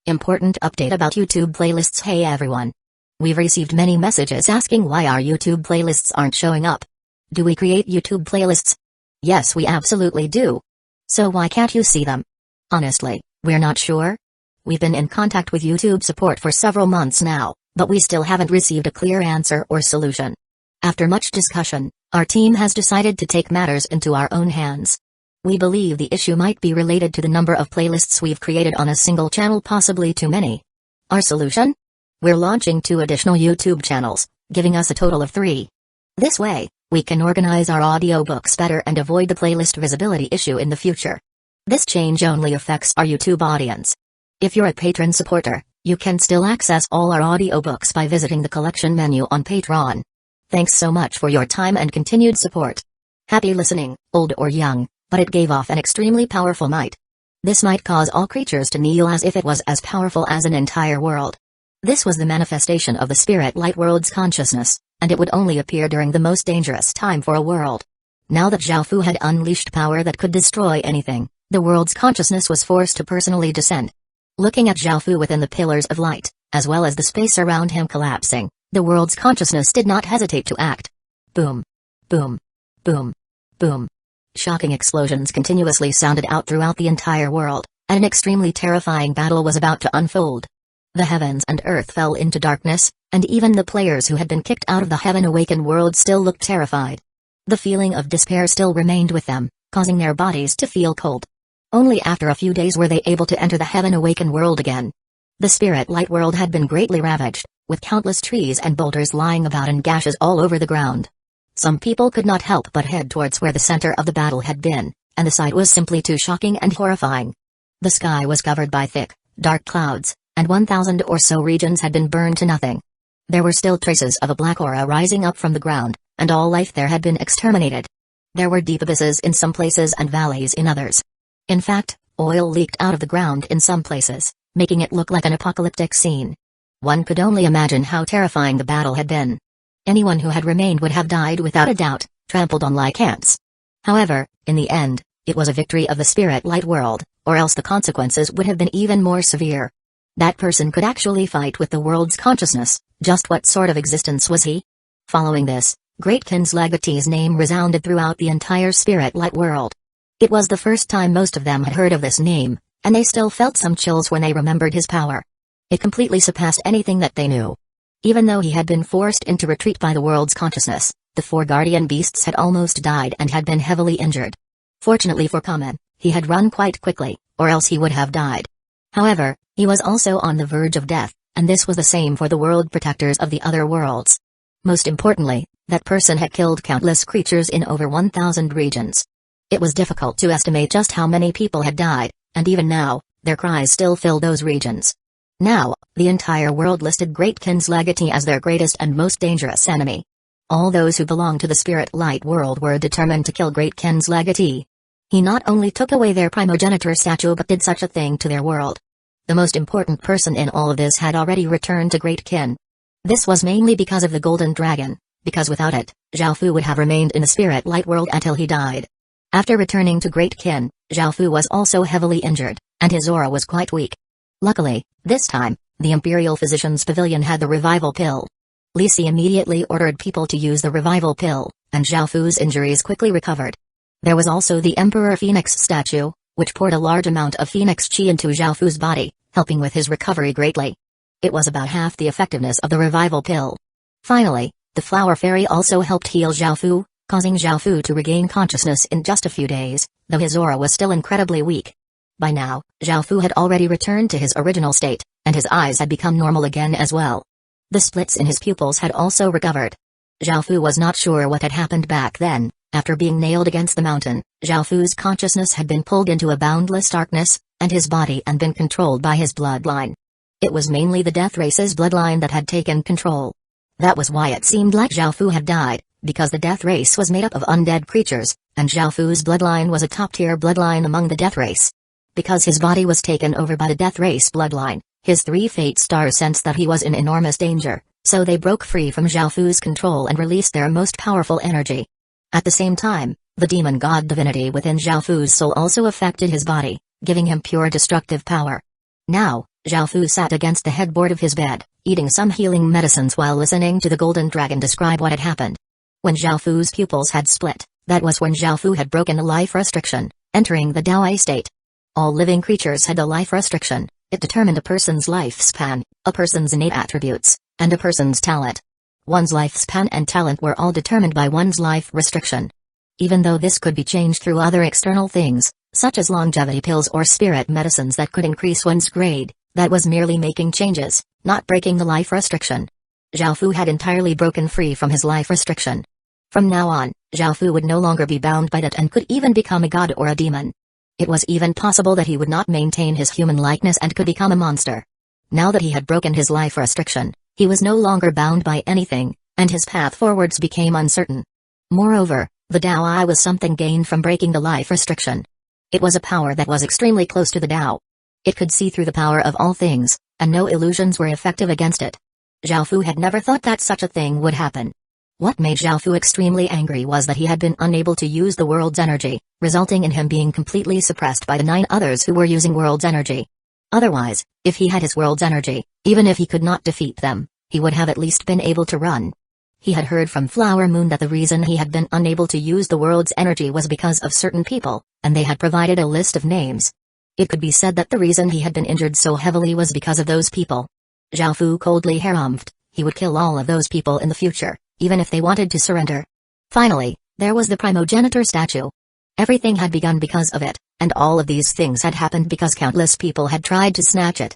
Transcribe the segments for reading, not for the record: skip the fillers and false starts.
Important update about YouTube playlists. Hey everyone. We've received many messages asking why our YouTube playlists aren't showing up. Do we create YouTube playlists? Yes, we absolutely do. So why can't you see them? Honestly, we're not sure. We've been in contact with YouTube support for several months now, but we still haven't received a clear answer or solution. After much discussion, our team has decided to take matters into our own hands. We believe the issue might be related to the number of playlists we've created on a single channel, possibly too many. Our solution? We're launching 2 additional YouTube channels, giving us a total of 3. This way, we can organize our audiobooks better and avoid the playlist visibility issue in the future. This change only affects our YouTube audience. If you're a patron supporter, you can still access all our audiobooks by visiting the collection menu on Patreon. Thanks so much for your time and continued support. Happy listening, old or young, but it gave off an extremely powerful might. This might cause all creatures to kneel as if it was as powerful as an entire world. This was the manifestation of the spirit light world's consciousness, and it would only appear during the most dangerous time for a world. Now that Xiaofu had unleashed power that could destroy anything, the world's consciousness was forced to personally descend. Looking at Xiaofu within the pillars of light, as well as the space around him collapsing, the world's consciousness did not hesitate to act. Boom. Boom. Boom. Boom. Shocking explosions continuously sounded out throughout the entire world, and an extremely terrifying battle was about to unfold. The heavens and earth fell into darkness, and even the players who had been kicked out of the Heaven Awakened world still looked terrified. The feeling of despair still remained with them, causing their bodies to feel cold. Only after a few days were they able to enter the Heaven Awakened world again. The spirit light world had been greatly ravaged, with countless trees and boulders lying about and gashes all over the ground. Some people could not help but head towards where the center of the battle had been, and the sight was simply too shocking and horrifying. The sky was covered by thick, dark clouds, and 1,000 or so regions had been burned to nothing. There were still traces of a black aura rising up from the ground, and all life there had been exterminated. There were deep abysses in some places and valleys in others. In fact, oil leaked out of the ground in some places, making it look like an apocalyptic scene. One could only imagine how terrifying the battle had been. Anyone who had remained would have died without a doubt, trampled on like ants. However, in the end, it was a victory of the spirit light world, or else the consequences would have been even more severe. That person could actually fight with the world's consciousness. Just what sort of existence was he? Following this, Great Kin's legatee's name resounded throughout the entire spirit light world. It was the first time most of them had heard of this name, and they still felt some chills when they remembered his power. It completely surpassed anything that they knew. Even though he had been forced into retreat by the world's consciousness, the 4 guardian beasts had almost died and had been heavily injured. Fortunately for Kamen, he had run quite quickly, or else he would have died. However, he was also on the verge of death, and this was the same for the world protectors of the other worlds. Most importantly, that person had killed countless creatures in over 1,000 regions. It was difficult to estimate just how many people had died, and even now, their cries still fill those regions. Now, the entire world listed Great Kin's legatee as their greatest and most dangerous enemy. All those who belonged to the spirit light world were determined to kill Great Kin's legatee. He not only took away their primogenitor statue but did such a thing to their world. The most important person in all of this had already returned to Great Kin. This was mainly because of the Golden Dragon, because without it, Xiaofu would have remained in the spirit light world until he died. After returning to Great Kin, Xiaofu was also heavily injured, and his aura was quite weak. Luckily, this time, the Imperial Physician's Pavilion had the revival pill. Li Si immediately ordered people to use the revival pill, and Xiaofu's injuries quickly recovered. There was also the Emperor Phoenix statue, which poured a large amount of Phoenix Chi into Xiaofu's body, helping with his recovery greatly. It was about half the effectiveness of the revival pill. Finally, the Flower Fairy also helped heal Xiaofu, causing Xiaofu to regain consciousness in just a few days, though his aura was still incredibly weak. By now, Xiaofu had already returned to his original state, and his eyes had become normal again as well. The splits in his pupils had also recovered. Xiaofu was not sure what had happened back then. After being nailed against the mountain, Xiaofu's consciousness had been pulled into a boundless darkness, and his body had been controlled by his bloodline. It was mainly the Death Race's bloodline that had taken control. That was why it seemed like Xiaofu had died, because the Death Race was made up of undead creatures, and Xiaofu's bloodline was a top-tier bloodline among the Death Race. Because his body was taken over by the Death Race bloodline, his 3 Fate Stars sensed that he was in enormous danger, so they broke free from Xiaofu's control and released their most powerful energy. At the same time, the demon god divinity within Xiaofu's soul also affected his body, giving him pure destructive power. Now, Zhao Fu sat against the headboard of his bed, eating some healing medicines while listening to the Golden Dragon describe what had happened. When Zhao Fu's pupils had split, that was when Zhao Fu had broken a life restriction, entering the Dao state. All living creatures had a life restriction. It determined a person's lifespan, a person's innate attributes, and a person's talent. One's lifespan and talent were all determined by one's life restriction. Even though this could be changed through other external things, such as longevity pills or spirit medicines that could increase one's grade, that was merely making changes, not breaking the life restriction. Zhao Fu had entirely broken free from his life restriction. From now on, Zhao Fu would no longer be bound by that and could even become a god or a demon. It was even possible that he would not maintain his human likeness and could become a monster. Now that he had broken his life restriction, he was no longer bound by anything, and his path forwards became uncertain. Moreover, the Dao I was something gained from breaking the life restriction. It was a power that was extremely close to the Dao. It could see through the power of all things, and no illusions were effective against it. Zhao Fu had never thought that such a thing would happen. What made Zhao Fu extremely angry was that he had been unable to use the world's energy, resulting in him being completely suppressed by the 9 others who were using world's energy. Otherwise, if he had his world's energy, even if he could not defeat them, he would have at least been able to run. He had heard from Flower Moon that the reason he had been unable to use the world's energy was because of certain people, and they had provided a list of names. It could be said that the reason he had been injured so heavily was because of those people. Zhao Fu coldly harumphed, he would kill all of those people in the future, even if they wanted to surrender. Finally, there was the primogenitor statue. Everything had begun because of it, and all of these things had happened because countless people had tried to snatch it.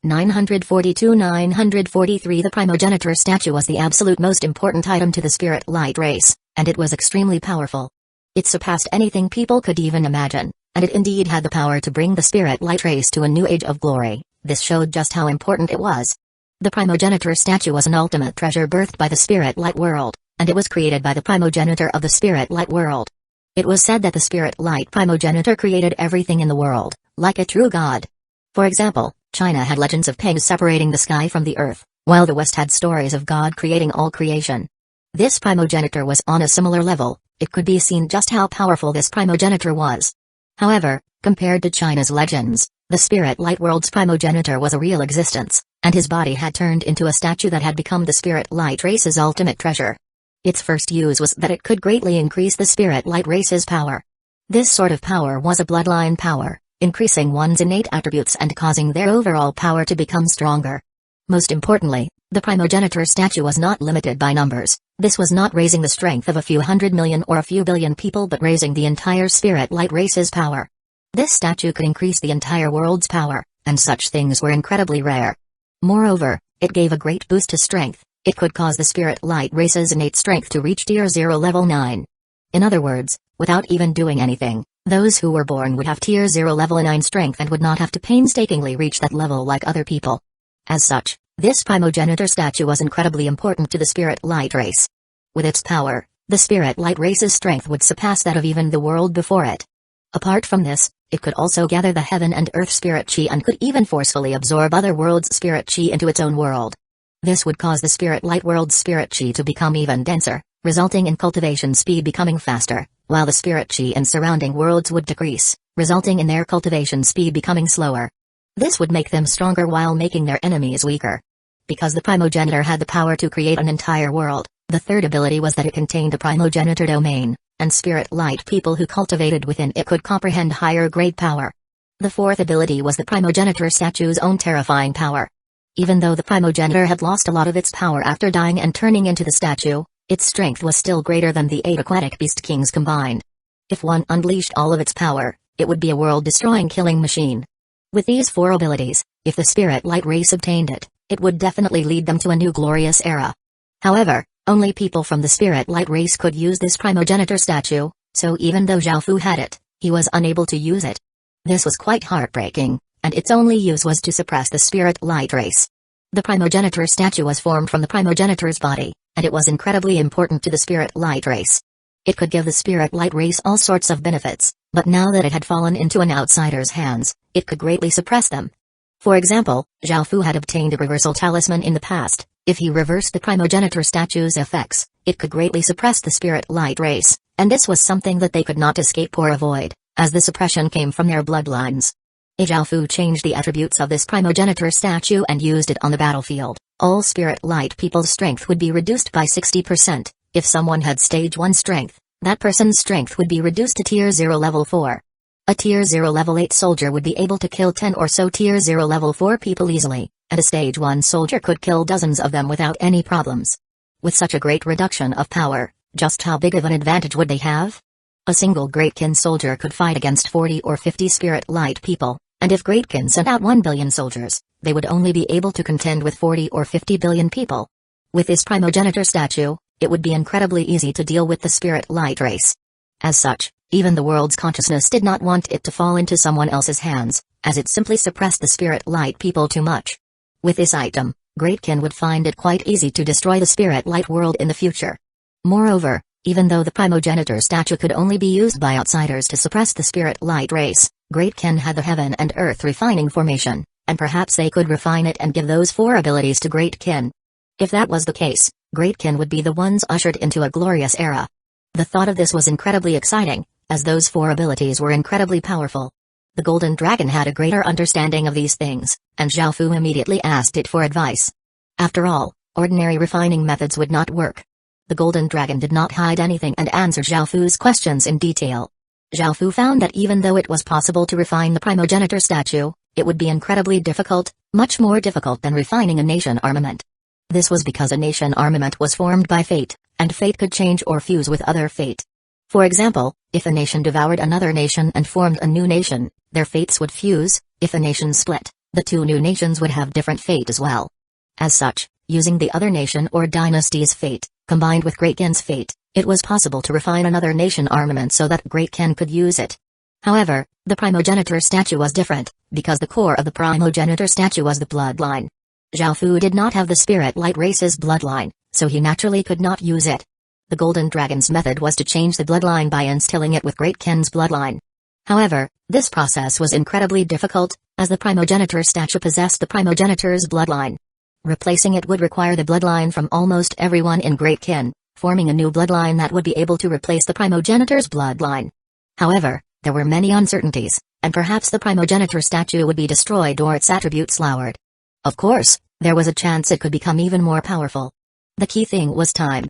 942-943 The primogenitor statue was the absolute most important item to the spirit light race, and it was extremely powerful. It surpassed anything people could even imagine, and it indeed had the power to bring the spirit light race to a new age of glory. This showed just how important it was. The primogenitor statue was an ultimate treasure birthed by the spirit light world, and it was created by the primogenitor of the spirit light world. It was said that the spirit light primogenitor created everything in the world, like a true god. For example, China had legends of pegs separating the sky from the earth, while the West had stories of God creating all creation. This primogenitor was on a similar level. It could be seen just how powerful this primogenitor was. However, compared to China's legends, the spirit light world's primogenitor was a real existence, and his body had turned into a statue that had become the spirit light race's ultimate treasure. Its first use was that it could greatly increase the spirit light race's power. This sort of power was a bloodline power, increasing one's innate attributes and causing their overall power to become stronger. Most importantly, the primogenitor statue was not limited by numbers. This was not raising the strength of a few 100 million or a few billion people but raising the entire spirit light race's power. This statue could increase the entire world's power, and such things were incredibly rare. Moreover, it gave a great boost to strength. It could cause the spirit light race's innate strength to reach Tier 0 level 9. In other words, without even doing anything, those who were born would have Tier 0 level 9 strength and would not have to painstakingly reach that level like other people. As such, this primogenitor statue was incredibly important to the spirit light race. With its power, the spirit light race's strength would surpass that of even the world before it. Apart from this, it could also gather the heaven and earth spirit chi and could even forcefully absorb other worlds' spirit chi into its own world. This would cause the spirit light world's spirit chi to become even denser, resulting in cultivation speed becoming faster, while the spirit chi in surrounding worlds would decrease, resulting in their cultivation speed becoming slower. This would make them stronger while making their enemies weaker. Because the primogenitor had the power to create an entire world, the third ability was that it contained a primogenitor domain, and spirit light people who cultivated within it could comprehend higher grade power. The fourth ability was the primogenitor statue's own terrifying power. Even though the primogenitor had lost a lot of its power after dying and turning into the statue, its strength was still greater than the 8 aquatic beast kings combined. If one unleashed all of its power, it would be a world-destroying killing machine. With these 4 abilities, if the spirit light race obtained it, it would definitely lead them to a new glorious era. However, only people from the spirit light race could use this primogenitor statue, so even though Zhao Fu had it, he was unable to use it. This was quite heartbreaking, and its only use was to suppress the spirit light race. The primogenitor statue was formed from the primogenitor's body, and it was incredibly important to the spirit light race. It could give the spirit light race all sorts of benefits, but now that it had fallen into an outsider's hands, it could greatly suppress them. For example, Zhao Fu had obtained a reversal talisman in the past. If he reversed the primogenitor statue's effects, it could greatly suppress the spirit light race, and this was something that they could not escape or avoid, as the suppression came from their bloodlines. Zhao changed the attributes of this primogenitor statue and used it on the battlefield. All spirit light people's strength would be reduced by 60%. If someone had stage 1 strength, that person's strength would be reduced to tier 0 level 4. A tier 0 level 8 soldier would be able to kill 10 or so tier 0 level 4 people easily, and a stage 1 soldier could kill dozens of them without any problems. With such a great reduction of power, just how big of an advantage would they have? A single Greatkin soldier could fight against 40 or 50 spirit light people, and if Greatkin sent out 1 billion soldiers, they would only be able to contend with 40 or 50 billion people. With this primogenitor statue, it would be incredibly easy to deal with the spirit light race. As such, even the world's consciousness did not want it to fall into someone else's hands, as it simply suppressed the spirit light people too much. With this item, Greatkin would find it quite easy to destroy the spirit light world in the future. Moreover, even though the primogenitor statue could only be used by outsiders to suppress the spirit light race, Greatkin had the heaven and earth refining formation, and perhaps they could refine it and give those 4 abilities to Greatkin. If that was the case, Greatkin would be the ones ushered into a glorious era. The thought of this was incredibly exciting, as those 4 abilities were incredibly powerful. The Golden Dragon had a greater understanding of these things, and Zhao immediately asked it for advice. After all, ordinary refining methods would not work. The Golden Dragon did not hide anything and answered Zhao questions in detail. Zhao found that even though it was possible to refine the primogenitor statue, it would be incredibly difficult, much more difficult than refining a nation armament. This was because a nation armament was formed by fate, and fate could change or fuse with other fate. For example, if a nation devoured another nation and formed a new nation, their fates would fuse. If a nation split, the 2 new nations would have different fate as well. As such, using the other nation or dynasty's fate, combined with Greatkin's fate, it was possible to refine another nation armament so that Greatkin could use it. However, the primogenitor statue was different, because the core of the primogenitor statue was the bloodline. Zhao did not have the spirit light race's bloodline, so he naturally could not use it. The Golden Dragon's method was to change the bloodline by instilling it with Greatkin's bloodline. However, this process was incredibly difficult, as the primogenitor statue possessed the primogenitor's bloodline. Replacing it would require the bloodline from almost everyone in Greatkin, forming a new bloodline that would be able to replace the primogenitor's bloodline. However, there were many uncertainties, and perhaps the primogenitor statue would be destroyed or its attributes lowered. Of course, there was a chance it could become even more powerful. The key thing was time.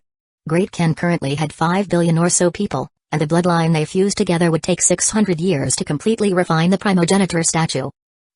Greatkin currently had 5 billion or so people, and the bloodline they fused together would take 600 years to completely refine the primogenitor statue.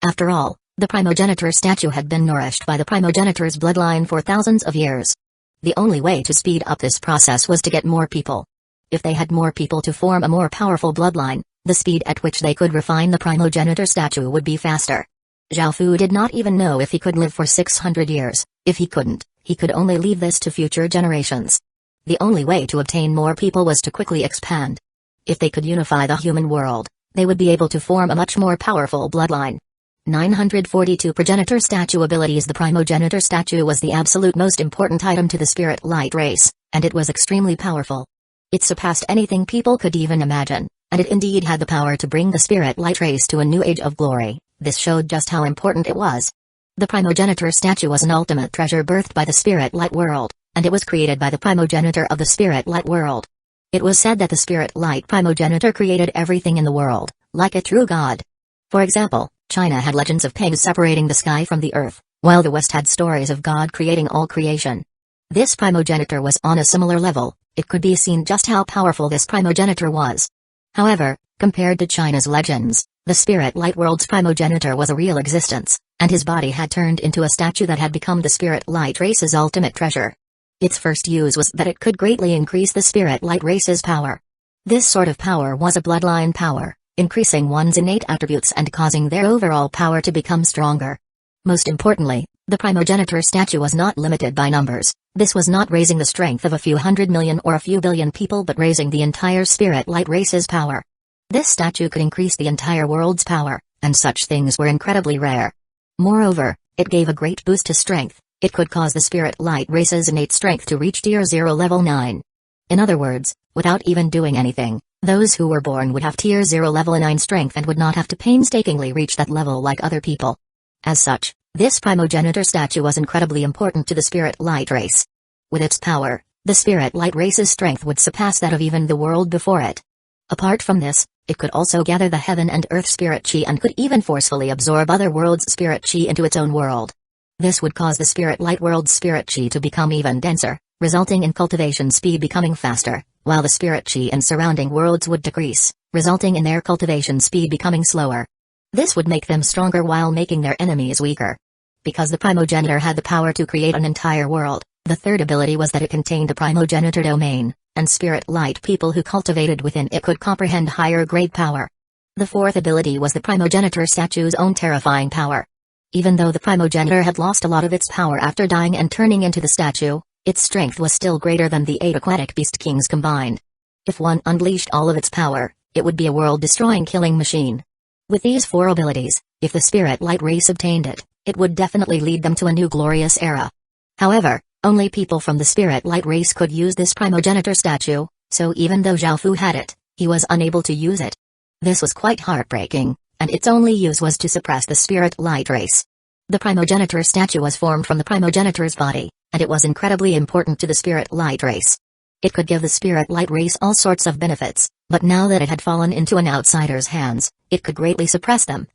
After all, the primogenitor statue had been nourished by the primogenitor's bloodline for thousands of years. The only way to speed up this process was to get more people. If they had more people to form a more powerful bloodline, the speed at which they could refine the primogenitor statue would be faster. Zhao did not even know if he could live for 600 years. If he couldn't, he could only leave this to future generations. The only way to obtain more people was to quickly expand. If they could unify the human world, they would be able to form a much more powerful bloodline. 942 Progenitor Statue Abilities. The primogenitor statue was the absolute most important item to the spirit light race, and it was extremely powerful. It surpassed anything people could even imagine, and it indeed had the power to bring the spirit light race to a new age of glory. This showed just how important it was. The primogenitor statue was an ultimate treasure birthed by the spirit light world, and it was created by the primogenitor of the spirit light world. It was said that the spirit light primogenitor created everything in the world, like a true god. For example, China had legends of pigs separating the sky from the earth, while the West had stories of God creating all creation. This primogenitor was on a similar level. It could be seen just how powerful this primogenitor was. However, compared to China's legends, the spirit light world's primogenitor was a real existence, and his body had turned into a statue that had become the spirit light race's ultimate treasure. Its first use was that it could greatly increase the spirit light race's power. This sort of power was a bloodline power, increasing one's innate attributes and causing their overall power to become stronger. Most importantly, the primogenitor statue was not limited by numbers. This was not raising the strength of a few 100 million or a few billion people but raising the entire spirit light race's power. This statue could increase the entire world's power, and such things were incredibly rare. Moreover, it gave a great boost to strength. It could cause the spirit light race's innate strength to reach tier 0 level 9. In other words, without even doing anything, those who were born would have tier 0 level 9 strength and would not have to painstakingly reach that level like other people. As such, this primogenitor statue was incredibly important to the spirit light race. With its power, the spirit light race's strength would surpass that of even the world before it. Apart from this, it could also gather the heaven and earth spirit chi and could even forcefully absorb other worlds' spirit chi into its own world. This would cause the spirit light world's spirit chi to become even denser, resulting in cultivation speed becoming faster, while the spirit chi in surrounding worlds would decrease, resulting in their cultivation speed becoming slower. This would make them stronger while making their enemies weaker. Because the primogenitor had the power to create an entire world, the third ability was that it contained a primogenitor domain, and spirit light people who cultivated within it could comprehend higher grade power. The fourth ability was the primogenitor statue's own terrifying power. Even though the primogenitor had lost a lot of its power after dying and turning into the statue, its strength was still greater than the 8 aquatic beast kings combined. If one unleashed all of its power, it would be a world-destroying killing machine. With these 4 abilities, if the spirit light race obtained it, it would definitely lead them to a new glorious era. However, only people from the spirit light race could use this primogenitor statue, so even though Zhao Fu had it, he was unable to use it. This was quite heartbreaking, and its only use was to suppress the spirit light race. The primogenitor statue was formed from the primogenitor's body, and it was incredibly important to the spirit light race. It could give the spirit light race all sorts of benefits, but now that it had fallen into an outsider's hands, it could greatly suppress them.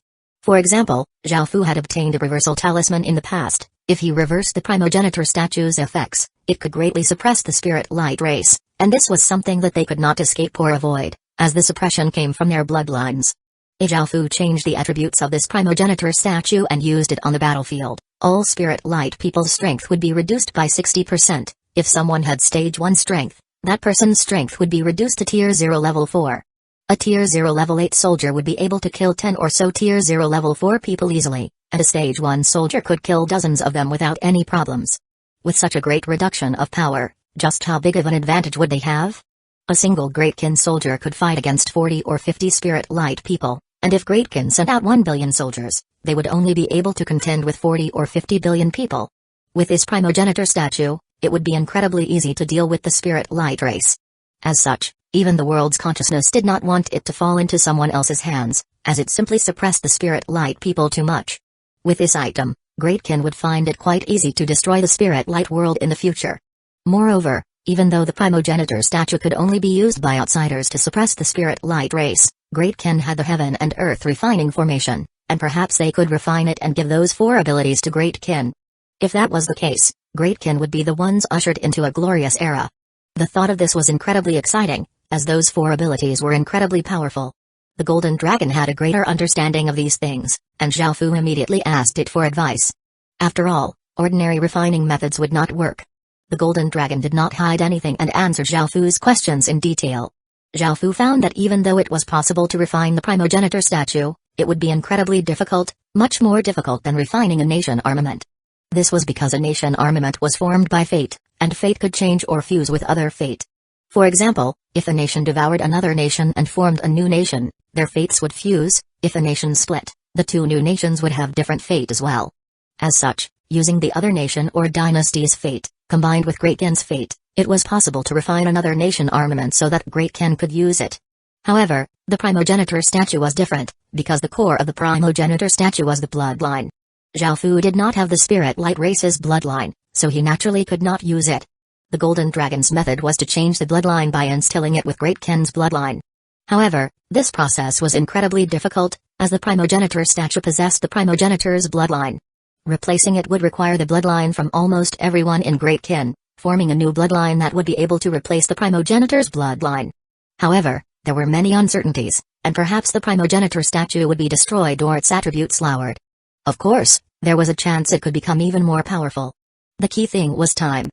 For example, Zhao Fu had obtained a reversal talisman in the past. If he reversed the primogenitor statue's effects, it could greatly suppress the spirit light race, and this was something that they could not escape or avoid, as the suppression came from their bloodlines. If Zhao Fu changed the attributes of this primogenitor statue and used it on the battlefield, all spirit light people's strength would be reduced by 60%. If someone had stage 1 strength, that person's strength would be reduced to tier 0 level 4. A tier 0 level 8 soldier would be able to kill 10 or so tier 0 level 4 people easily, and a stage 1 soldier could kill dozens of them without any problems. With such a great reduction of power, just how big of an advantage would they have? A single Greatkin soldier could fight against 40 or 50 spirit light people, and if Greatkin sent out 1 billion soldiers, they would only be able to contend with 40 or 50 billion people. With this primogenitor statue, it would be incredibly easy to deal with the spirit light race. As such, even the world's consciousness did not want it to fall into someone else's hands, as it simply suppressed the spirit light people too much. With this item, Greatkin would find it quite easy to destroy the spirit light world in the future. Moreover, even though the primogenitor statue could only be used by outsiders to suppress the spirit light race, Greatkin had the heaven and earth refining formation, and perhaps they could refine it and give those 4 abilities to Greatkin. If that was the case, Greatkin would be the ones ushered into a glorious era. The thought of this was incredibly exciting, as those 4 abilities were incredibly powerful. The Golden Dragon had a greater understanding of these things, and Zhao Fu immediately asked it for advice. After all, ordinary refining methods would not work. The Golden Dragon did not hide anything and answered Zhao Fu's questions in detail. Zhao Fu found that even though it was possible to refine the primogenitor statue, it would be incredibly difficult, much more difficult than refining a nation armament. This was because a nation armament was formed by fate, and fate could change or fuse with other fate. For example, if a nation devoured another nation and formed a new nation, their fates would fuse. If a nation split, the 2 new nations would have different fate as well. As such, using the other nation or dynasty's fate, combined with Greatkin's fate, it was possible to refine another nation armament so that Greatkin could use it. However, the primogenitor statue was different, because the core of the primogenitor statue was the bloodline. Zhao Fu did not have the spirit light race's bloodline, so he naturally could not use it. The Golden Dragon's method was to change the bloodline by instilling it with Greatkin's bloodline. However, this process was incredibly difficult, as the primogenitor statue possessed the primogenitor's bloodline. Replacing it would require the bloodline from almost everyone in Greatkin, forming a new bloodline that would be able to replace the primogenitor's bloodline. However, there were many uncertainties, and perhaps the primogenitor statue would be destroyed or its attributes lowered. Of course, there was a chance it could become even more powerful. The key thing was time.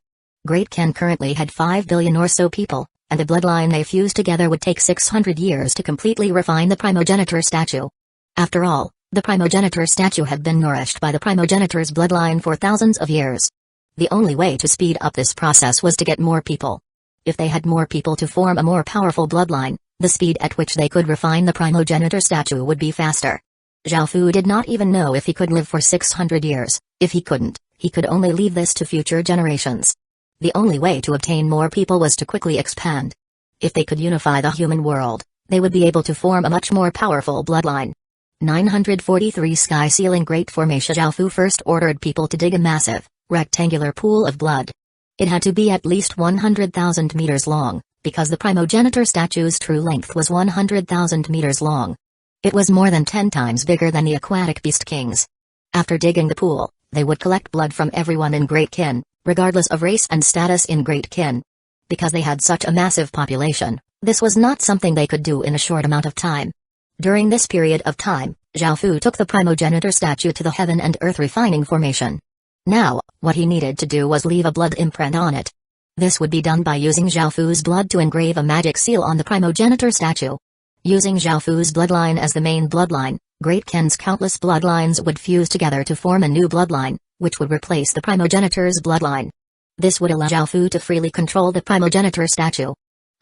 Greatkin currently had 5 billion or so people, and the bloodline they fused together would take 600 years to completely refine the primogenitor statue. After all, the primogenitor statue had been nourished by the primogenitor's bloodline for thousands of years. The only way to speed up this process was to get more people. If they had more people to form a more powerful bloodline, the speed at which they could refine the primogenitor statue would be faster. Zhao Fu did not even know if he could live for 600 years. If he couldn't, he could only leave this to future generations. The only way to obtain more people was to quickly expand. If they could unify the human world, they would be able to form a much more powerful bloodline. 943 Sky Ceiling Great Formation. Zhao Fu first ordered people to dig a massive, rectangular pool of blood. It had to be at least 100,000 meters long, because the primogenitor statue's true length was 100,000 meters long. It was more than 10 times bigger than the aquatic beast kings. After digging the pool, they would collect blood from everyone in Great Kin, regardless of race and status in Great Kin. Because they had such a massive population, this was not something they could do in a short amount of time. During this period of time, Zhaofu took the primogenitor statue to the Heaven and Earth refining formation. Now, what he needed to do was leave a blood imprint on it. This would be done by using Zhaofu's blood to engrave a magic seal on the primogenitor statue. Using Zhaofu's bloodline as the main bloodline, Great Kin's countless bloodlines would fuse together to form a new bloodline, which would replace the primogenitor's bloodline. This would allow Zhaofu to freely control the primogenitor statue.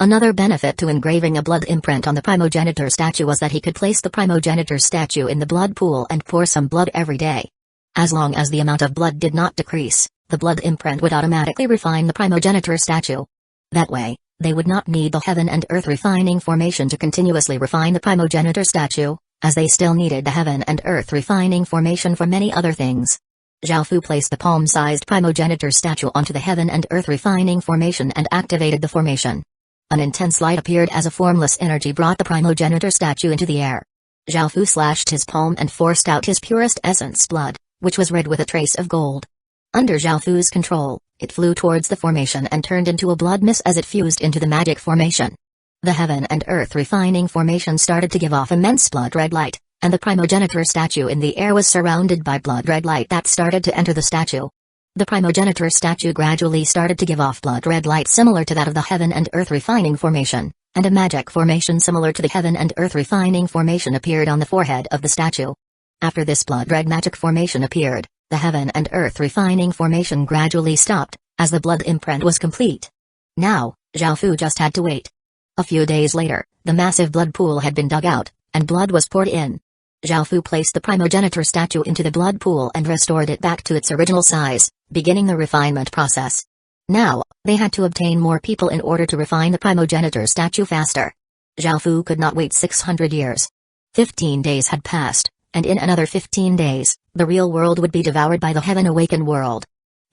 Another benefit to engraving a blood imprint on the primogenitor statue was that he could place the primogenitor statue in the blood pool and pour some blood every day. As long as the amount of blood did not decrease, the blood imprint would automatically refine the primogenitor statue. That way, they would not need the Heaven and Earth refining formation to continuously refine the primogenitor statue, as they still needed the Heaven and Earth refining formation for many other things. Zhaofu placed the palm-sized primogenitor statue onto the Heaven and Earth refining formation and activated the formation. An intense light appeared as a formless energy brought the primogenitor statue into the air. Zhaofu slashed his palm and forced out his purest essence blood, which was red with a trace of gold. Under Zhaofu's control, it flew towards the formation and turned into a blood mist as it fused into the magic formation. The Heaven and Earth refining formation started to give off immense blood-red light, and the primogenitor statue in the air was surrounded by blood-red light that started to enter the statue. The primogenitor statue gradually started to give off blood-red light similar to that of the Heaven and Earth refining formation, and a magic formation similar to the Heaven and Earth refining formation appeared on the forehead of the statue. After this blood-red magic formation appeared, the Heaven and Earth refining formation gradually stopped, as the blood imprint was complete. Now, Zhaofu just had to wait. A few days later, the massive blood pool had been dug out, and blood was poured in. Zhaofu placed the primogenitor statue into the blood pool and restored it back to its original size, beginning the refinement process. Now, they had to obtain more people in order to refine the primogenitor statue faster. Zhaofu could not wait 600 years. 15 days had passed, and in another 15 days, the real world would be devoured by the Heaven Awakened world.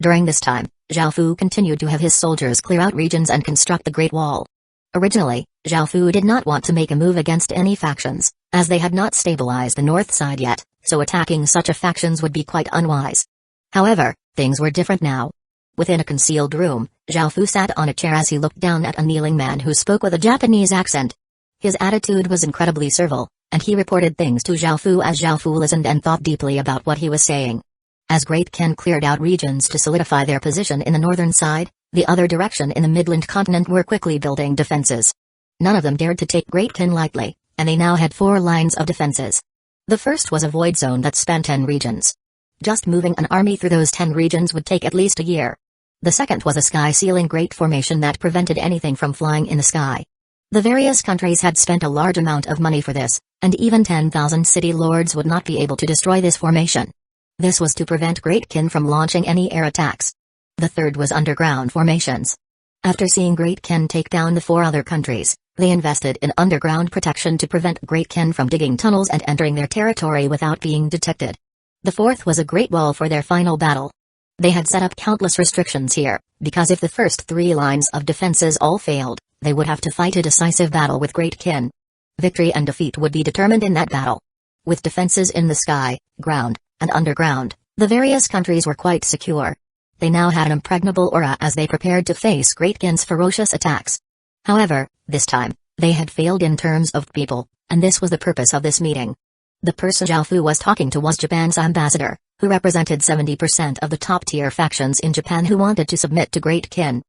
During this time, Zhaofu continued to have his soldiers clear out regions and construct the Great Wall. Originally, Zhaofu did not want to make a move against any factions, as they had not stabilized the north side yet, so attacking such a factions would be quite unwise. However, things were different now. Within a concealed room, Zhaofu sat on a chair as he looked down at a kneeling man who spoke with a Japanese accent. His attitude was incredibly servile, and he reported things to Zhaofu as Zhaofu listened and thought deeply about what he was saying. As Great Kin cleared out regions to solidify their position in the northern side, the other direction in the Midland continent were quickly building defenses. None of them dared to take Great Kin lightly, and they now had 4 lines of defenses. The first was a void zone that spanned 10 regions. Just moving an army through those 10 regions would take at least a year. The second was a sky-sealing great formation that prevented anything from flying in the sky. The various countries had spent a large amount of money for this, and even 10,000 city lords would not be able to destroy this formation. This was to prevent Great Kin from launching any air attacks. The third was underground formations. After seeing Great Kin take down the 4 other countries, they invested in underground protection to prevent Great Kin from digging tunnels and entering their territory without being detected. The fourth was a great wall for their final battle. They had set up countless restrictions here, because if the first 3 lines of defenses all failed, they would have to fight a decisive battle with Great Kin. Victory and defeat would be determined in that battle. With defenses in the sky, ground, and underground, the various countries were quite secure. They now had an impregnable aura as they prepared to face Great Kin's ferocious attacks. However, this time, they had failed in terms of people, and this was the purpose of this meeting. The person Zhaofu was talking to was Japan's ambassador, who represented 70% of the top-tier factions in Japan who wanted to submit to Great Kin.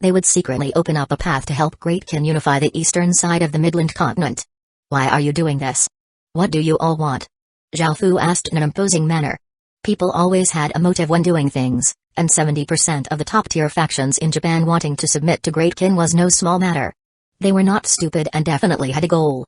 They would secretly open up a path to help Great Kin unify the eastern side of the Midland continent. Why are you doing this? What do you all want? Zhaofu asked in an imposing manner. People always had a motive when doing things, and 70% of the top-tier factions in Japan wanting to submit to Great Kin was no small matter. They were not stupid and definitely had a goal.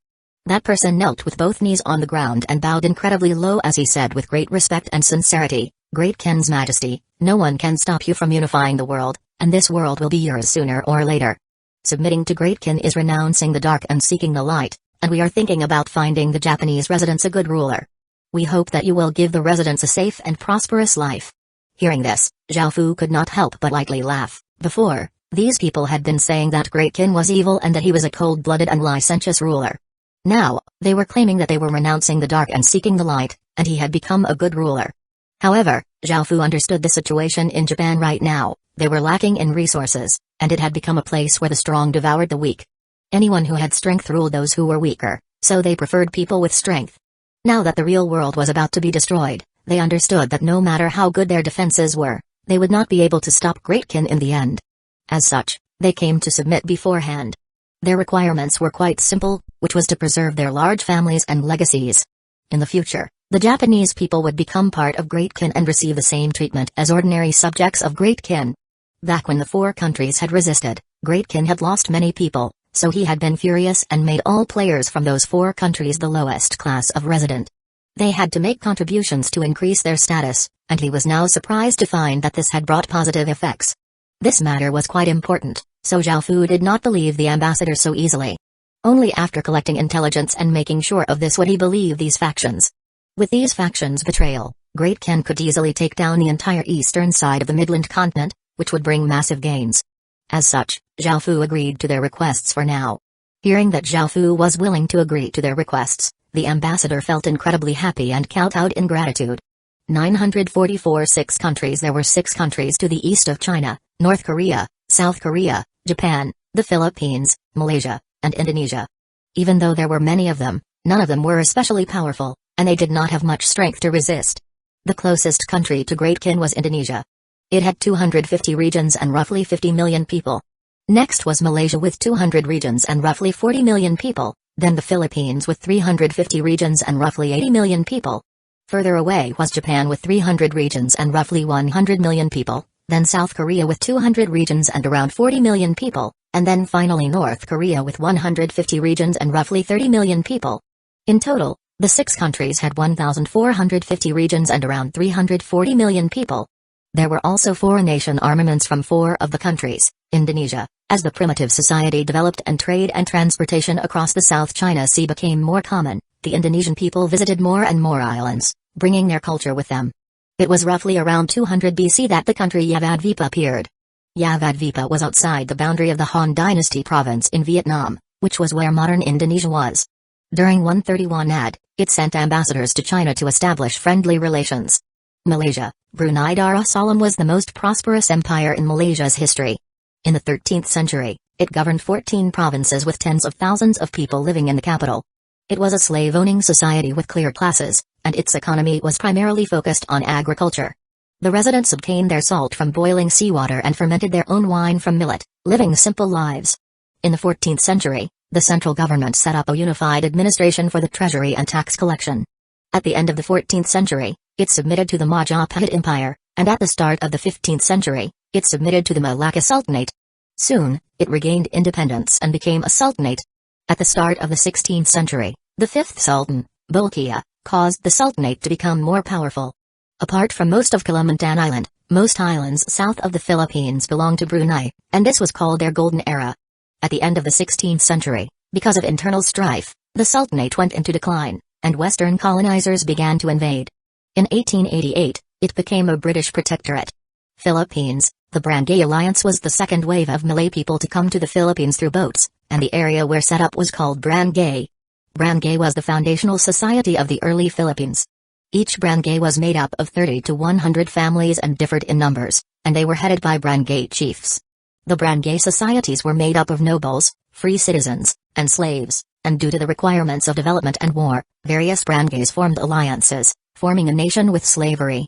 That person knelt with both knees on the ground and bowed incredibly low as he said with great respect and sincerity, Great Kin's Majesty, no one can stop you from unifying the world, and this world will be yours sooner or later. Submitting to Great Kin is renouncing the dark and seeking the light, and we are thinking about finding the Japanese residents a good ruler. We hope that you will give the residents a safe and prosperous life. Hearing this, Zhaofu could not help but lightly laugh. Before, These people had been saying that Great Kin was evil and that he was a cold-blooded and licentious ruler. Now, they were claiming that they were renouncing the dark and seeking the light, and he had become a good ruler. However, Zhao Fu understood the situation in Japan right now. They were lacking in resources, and it had become a place where the strong devoured the weak. Anyone who had strength ruled those who were weaker, so they preferred people with strength. Now that the real world was about to be destroyed, they understood that no matter how good their defenses were, they would not be able to stop Great Kin in the end. As such, they came to submit beforehand. Their requirements were quite simple, which was to preserve their large families and legacies. In the future, the Japanese people would become part of Great Kin and receive the same treatment as ordinary subjects of Great Kin. Back when the four countries had resisted, Great Kin had lost many people, so he had been furious and made all players from those four countries the lowest class of resident. They had to make contributions to increase their status, and he was now surprised to find that this had brought positive effects. This matter was quite important, so Zhao Fu did not believe the ambassador so easily. Only after collecting intelligence and making sure of this would he believe these factions. With these factions' betrayal, Great Kin could easily take down the entire eastern side of the Midland continent, which would bring massive gains. As such, Zhao Fu agreed to their requests for now. Hearing that Zhao Fu was willing to agree to their requests, the ambassador felt incredibly happy and kowtowed in gratitude. 944 6 countries. There were 6 countries to the east of China: North Korea, South Korea, Japan, the Philippines, Malaysia, and Indonesia. Even though there were many of them, none of them were especially powerful, and they did not have much strength to resist. The closest country to Great Kin was Indonesia. It had 250 regions and roughly 50 million people. Next was Malaysia with 200 regions and roughly 40 million people, then the Philippines with 350 regions and roughly 80 million people. Further away was Japan with 300 regions and roughly 100 million people, then South Korea with 200 regions and around 40 million people, and then finally North Korea with 150 regions and roughly 30 million people. In total, the 6 countries had 1,450 regions and around 340 million people. There were also foreign nation armaments from 4 of the countries. Indonesia, as the primitive society developed and trade and transportation across the South China Sea became more common, the Indonesian people visited more and more islands, bringing their culture with them. It was roughly around 200 BC that the country Yavadvipa appeared. Yavadvipa was outside the boundary of the Han Dynasty province in Vietnam, which was where modern Indonesia was. During 131 AD, it sent ambassadors to China to establish friendly relations. Malaysia, Brunei Darussalam was the most prosperous empire in Malaysia's history. In the 13th century, it governed 14 provinces with tens of thousands of people living in the capital. It was a slave-owning society with clear classes, and its economy was primarily focused on agriculture. The residents obtained their salt from boiling seawater and fermented their own wine from millet, living simple lives. In the 14th century, the central government set up a unified administration for the treasury and tax collection. At the end of the 14th century, it submitted to the Majapahit Empire, and at the start of the 15th century, it submitted to the Malacca Sultanate. Soon, it regained independence and became a sultanate. At the start of the 16th century, the 5th Sultan, Bolkiah, caused the sultanate to become more powerful. Apart from most of Kalimantan Island, most islands south of the Philippines belonged to Brunei, and this was called their Golden Era. At the end of the 16th century, because of internal strife, the sultanate went into decline, and Western colonizers began to invade. In 1888, it became a British protectorate. Philippines, the Barangay Alliance was the second wave of Malay people to come to the Philippines through boats, and the area where set up was called Barangay. Barangay was the foundational society of the early Philippines. Each barangay was made up of 30 to 100 families and differed in numbers, and they were headed by barangay chiefs. The barangay societies were made up of nobles, free citizens, and slaves, and due to the requirements of development and war, various barangays formed alliances, forming a nation with slavery.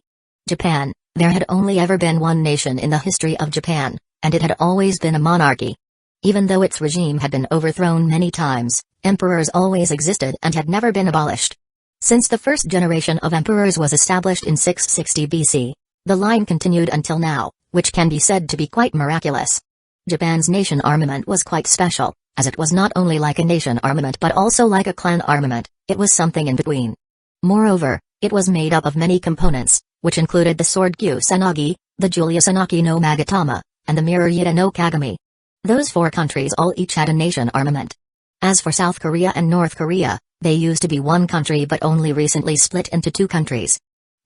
Japan, there had only ever been one nation in the history of Japan, and it had always been a monarchy. Even though its regime had been overthrown many times, emperors always existed and had never been abolished. Since the first generation of emperors was established in 660 BC, the line continued until now, which can be said to be quite miraculous. Japan's nation armament was quite special, as it was not only like a nation armament but also like a clan armament. It was something in between. Moreover, it was made up of many components, which included the sword Kusanagi, the Julius Anaki no Magatama, and the mirror Yida no Kagami. Those 4 countries all each had a nation armament. As for South Korea and North Korea, they used to be one country but only recently split into 2 countries.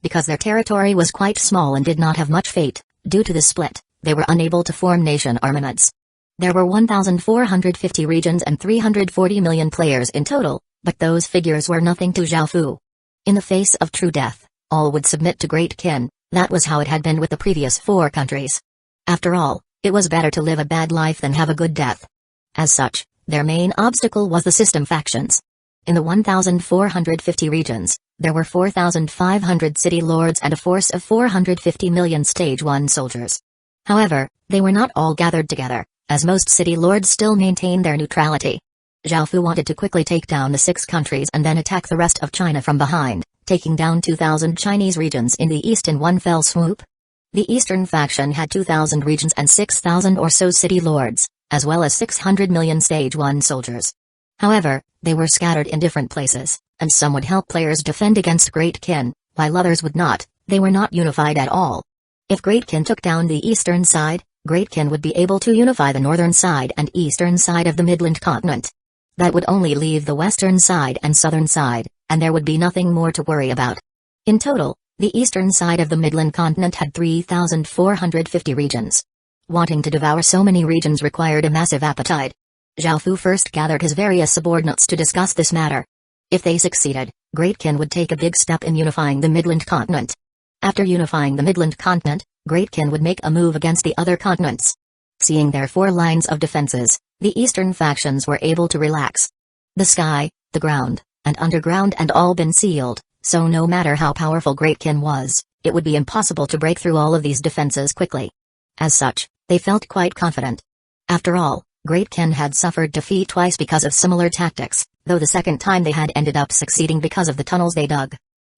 Because their territory was quite small and did not have much fate, due to the split, they were unable to form nation armaments. There were 1,450 regions and 340 million players in total, but those figures were nothing to Zhao Fu. In the face of true death, all would submit to Great Qin. That was how it had been with the previous 4 countries. After all, it was better to live a bad life than have a good death. As such, their main obstacle was the system factions. In the 1,450 regions, there were 4,500 city lords and a force of 450 million Stage 1 soldiers. However, they were not all gathered together, as most city lords still maintained their neutrality. Zhao Fu wanted to quickly take down the 6 countries and then attack the rest of China from behind, taking down 2,000 Chinese regions in the east in one fell swoop. The eastern faction had 2,000 regions and 6,000 or so city lords, as well as 600 million Stage 1 soldiers. However, they were scattered in different places, and some would help players defend against Great Qin, while others would not. They were not unified at all. If Great Qin took down the eastern side, Great Qin would be able to unify the northern side and eastern side of the Midland continent. That would only leave the western side and southern side, and there would be nothing more to worry about. In total, the eastern side of the Midland continent had 3,450 regions. Wanting to devour so many regions required a massive appetite. Zhao Fu first gathered his various subordinates to discuss this matter. If they succeeded, Great Qin would take a big step in unifying the Midland continent. After unifying the Midland continent, Great Qin would make a move against the other continents. Seeing their 4 lines of defenses, the eastern factions were able to relax. The sky, the ground, and underground had all been sealed, so no matter how powerful Great Qin was, it would be impossible to break through all of these defenses quickly. As such, they felt quite confident. After all, Great Qin had suffered defeat twice because of similar tactics, though the second time they had ended up succeeding because of the tunnels they dug.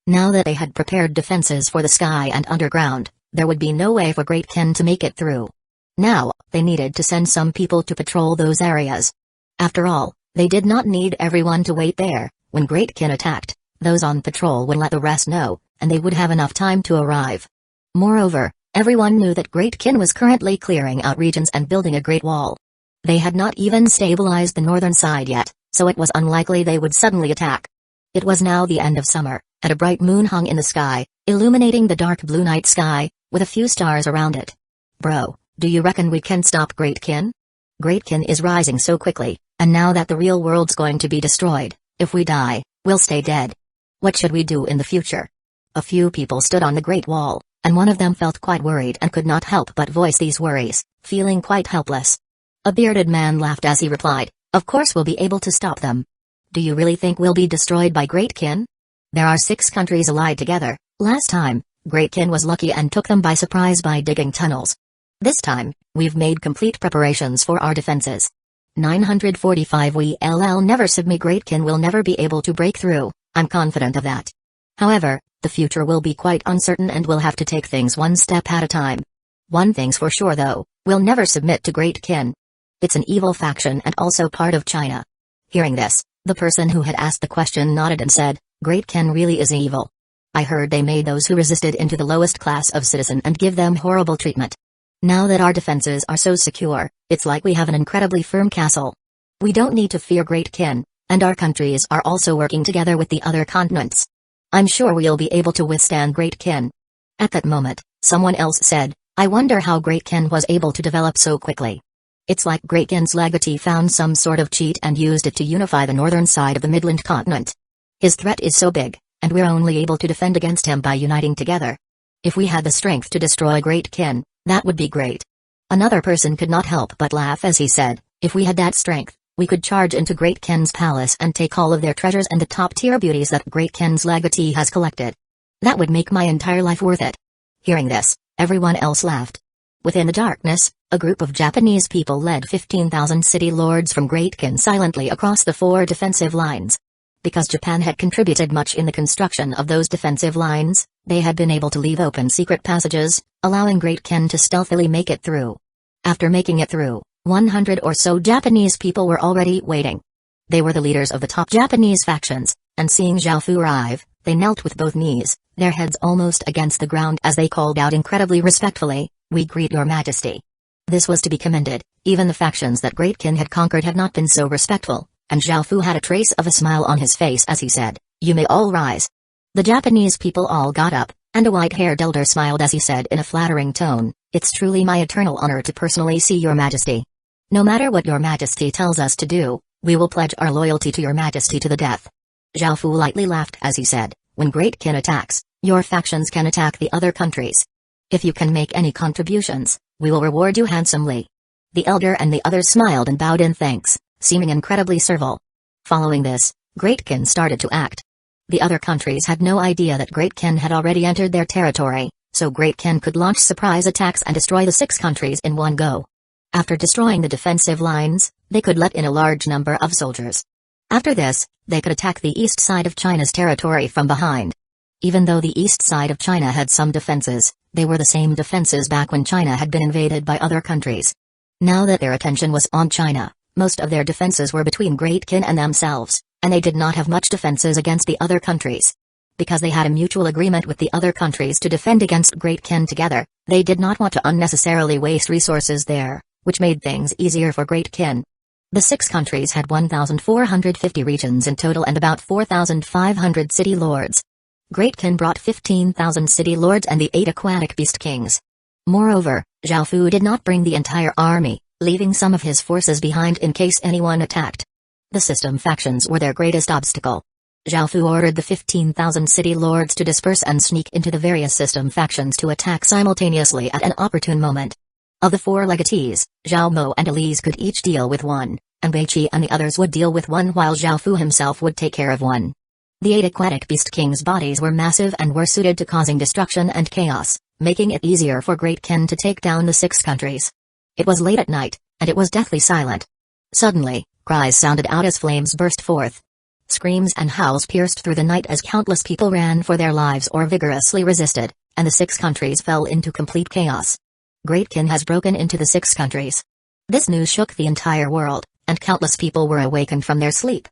Now that they had prepared defenses for the sky and underground, there would be no way for Great Qin to make it through. Now, they needed to send some people to patrol those areas. After all, they did not need everyone to wait there. When Great Qin attacked, those on patrol would let the rest know, and they would have enough time to arrive. Moreover, everyone knew that Great Qin was currently clearing out regions and building a great wall. They had not even stabilized the northern side yet, so it was unlikely they would suddenly attack. It was now the end of summer, and a bright moon hung in the sky, illuminating the dark blue night sky, with a few stars around it. Bro, do you reckon we can stop Great Qin? Great Qin is rising so quickly, and now that the real world's going to be destroyed, if we die, we'll stay dead. What should we do in the future? A few people stood on the Great Wall, and one of them felt quite worried and could not help but voice these worries, feeling quite helpless. A bearded man laughed as he replied, "Of course we'll be able to stop them. Do you really think we'll be destroyed by Great Qin? There are 6 countries allied together. Last time, Great Qin was lucky and took them by surprise by digging tunnels. This time, we've made complete preparations for our defenses. 945 We'll never submit. Great Qin will never be able to break through, I'm confident of that. However, the future will be quite uncertain and we'll have to take things one step at a time. One thing's for sure though, we'll never submit to Great Qin. It's an evil faction and also part of China." Hearing this, the person who had asked the question nodded and said, "Great Qin really is evil. I heard they made those who resisted into the lowest class of citizen and give them horrible treatment. Now that our defenses are so secure, it's like we have an incredibly firm castle. We don't need to fear Great Qin, and our countries are also working together with the other continents. I'm sure we'll be able to withstand Great Qin." At that moment, someone else said, "I wonder how Great Qin was able to develop so quickly. It's like Great Qin's legatee found some sort of cheat and used it to unify the northern side of the Midland continent. His threat is so big, and we're only able to defend against him by uniting together. If we had the strength to destroy Great Qin, that would be great." Another person could not help but laugh as he said, "If we had that strength, we could charge into Great Qin's palace and take all of their treasures and the top-tier beauties that Great Qin's legatee has collected. That would make my entire life worth it." Hearing this, everyone else laughed. Within the darkness, a group of Japanese people led 15,000 city lords from Great Qin silently across the 4 defensive lines. Because Japan had contributed much in the construction of those defensive lines, they had been able to leave open secret passages, allowing Great Qin to stealthily make it through. After making it through, 100 or so Japanese people were already waiting. They were the leaders of the top Japanese factions, and seeing Zhao Fu arrive, they knelt with both knees, their heads almost against the ground as they called out incredibly respectfully, "We greet your majesty." This was to be commended. Even the factions that Great Qin had conquered had not been so respectful, and Zhao Fu had a trace of a smile on his face as he said, "You may all rise." The Japanese people all got up, and a white-haired elder smiled as he said in a flattering tone, It's truly my eternal honor to personally see your majesty. No matter what your majesty tells us to do, we will pledge our loyalty to your majesty to the death. Zhao Fu lightly laughed as he said, when Great Qin attacks, your factions can attack the other countries. If you can make any contributions, we will reward you handsomely. The elder and the others smiled and bowed in thanks, seeming incredibly servile. Following this, Great Qin started to act. The other countries had no idea that Great Qin had already entered their territory, so Great Qin could launch surprise attacks and destroy the 6 countries in one go. After destroying the defensive lines, they could let in a large number of soldiers. After this, they could attack the east side of China's territory from behind. Even though the east side of China had some defenses, they were the same defenses back when China had been invaded by other countries. Now that their attention was on China, most of their defenses were between Great Qin and themselves, and they did not have much defenses against the other countries. Because they had a mutual agreement with the other countries to defend against Great Qin together, they did not want to unnecessarily waste resources there, which made things easier for Great Qin. The 6 countries had 1,450 regions in total and about 4,500 city lords. Great Qin brought 15,000 city lords and the 8 aquatic beast kings. Moreover, Zhao Fu did not bring the entire army, leaving some of his forces behind in case anyone attacked. The system factions were their greatest obstacle. Zhao Fu ordered the 15,000 city lords to disperse and sneak into the various system factions to attack simultaneously at an opportune moment. Of the 4 legatees, Zhao Mo and Elise could each deal with 1, and Beiqi and the others would deal with 1 while Zhao Fu himself would take care of 1. The 8 aquatic beast kings' bodies were massive and were suited to causing destruction and chaos, making it easier for Great Qin to take down the 6 countries. It was late at night, and it was deathly silent. Suddenly, cries sounded out as flames burst forth. Screams and howls pierced through the night as countless people ran for their lives or vigorously resisted, and the 6 countries fell into complete chaos. Great Qin has broken into the 6 countries. This news shook the entire world, and countless people were awakened from their sleep.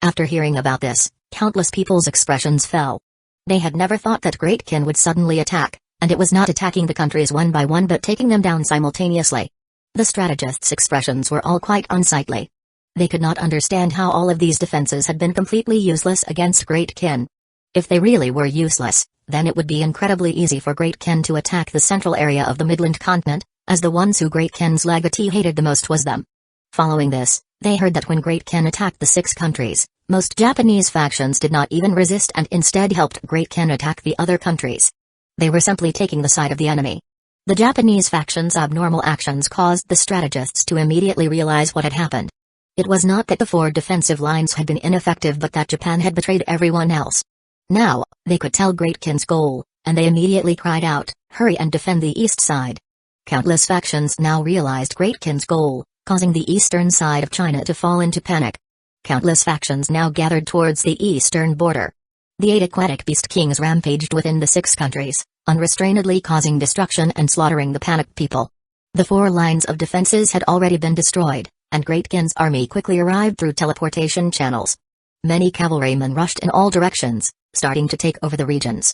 After hearing about this, countless people's expressions fell. They had never thought that Great Qin would suddenly attack, and it was not attacking the countries one by one but taking them down simultaneously. The strategists' expressions were all quite unsightly. They could not understand how all of these defenses had been completely useless against Great Qin. If they really were useless, then it would be incredibly easy for Great Qin to attack the central area of the Midland continent, as the ones who Great Qin's legatee hated the most was them. Following this, they heard that when Great Qin attacked the 6 countries, most Japanese factions did not even resist and instead helped Great Qin attack the other countries. They were simply taking the side of the enemy. The Japanese faction's abnormal actions caused the strategists to immediately realize what had happened. It was not that the 4 defensive lines had been ineffective but that Japan had betrayed everyone else. Now, they could tell Great Qin's goal, and they immediately cried out, "Hurry and defend the east side." Countless factions now realized Great Qin's goal, causing the eastern side of China to fall into panic. Countless factions now gathered towards the eastern border. The 8 aquatic beast kings rampaged within the 6 countries, unrestrainedly causing destruction and slaughtering the panicked people. The 4 lines of defenses had already been destroyed, and Great Qin's army quickly arrived through teleportation channels. Many cavalrymen rushed in all directions, starting to take over the regions.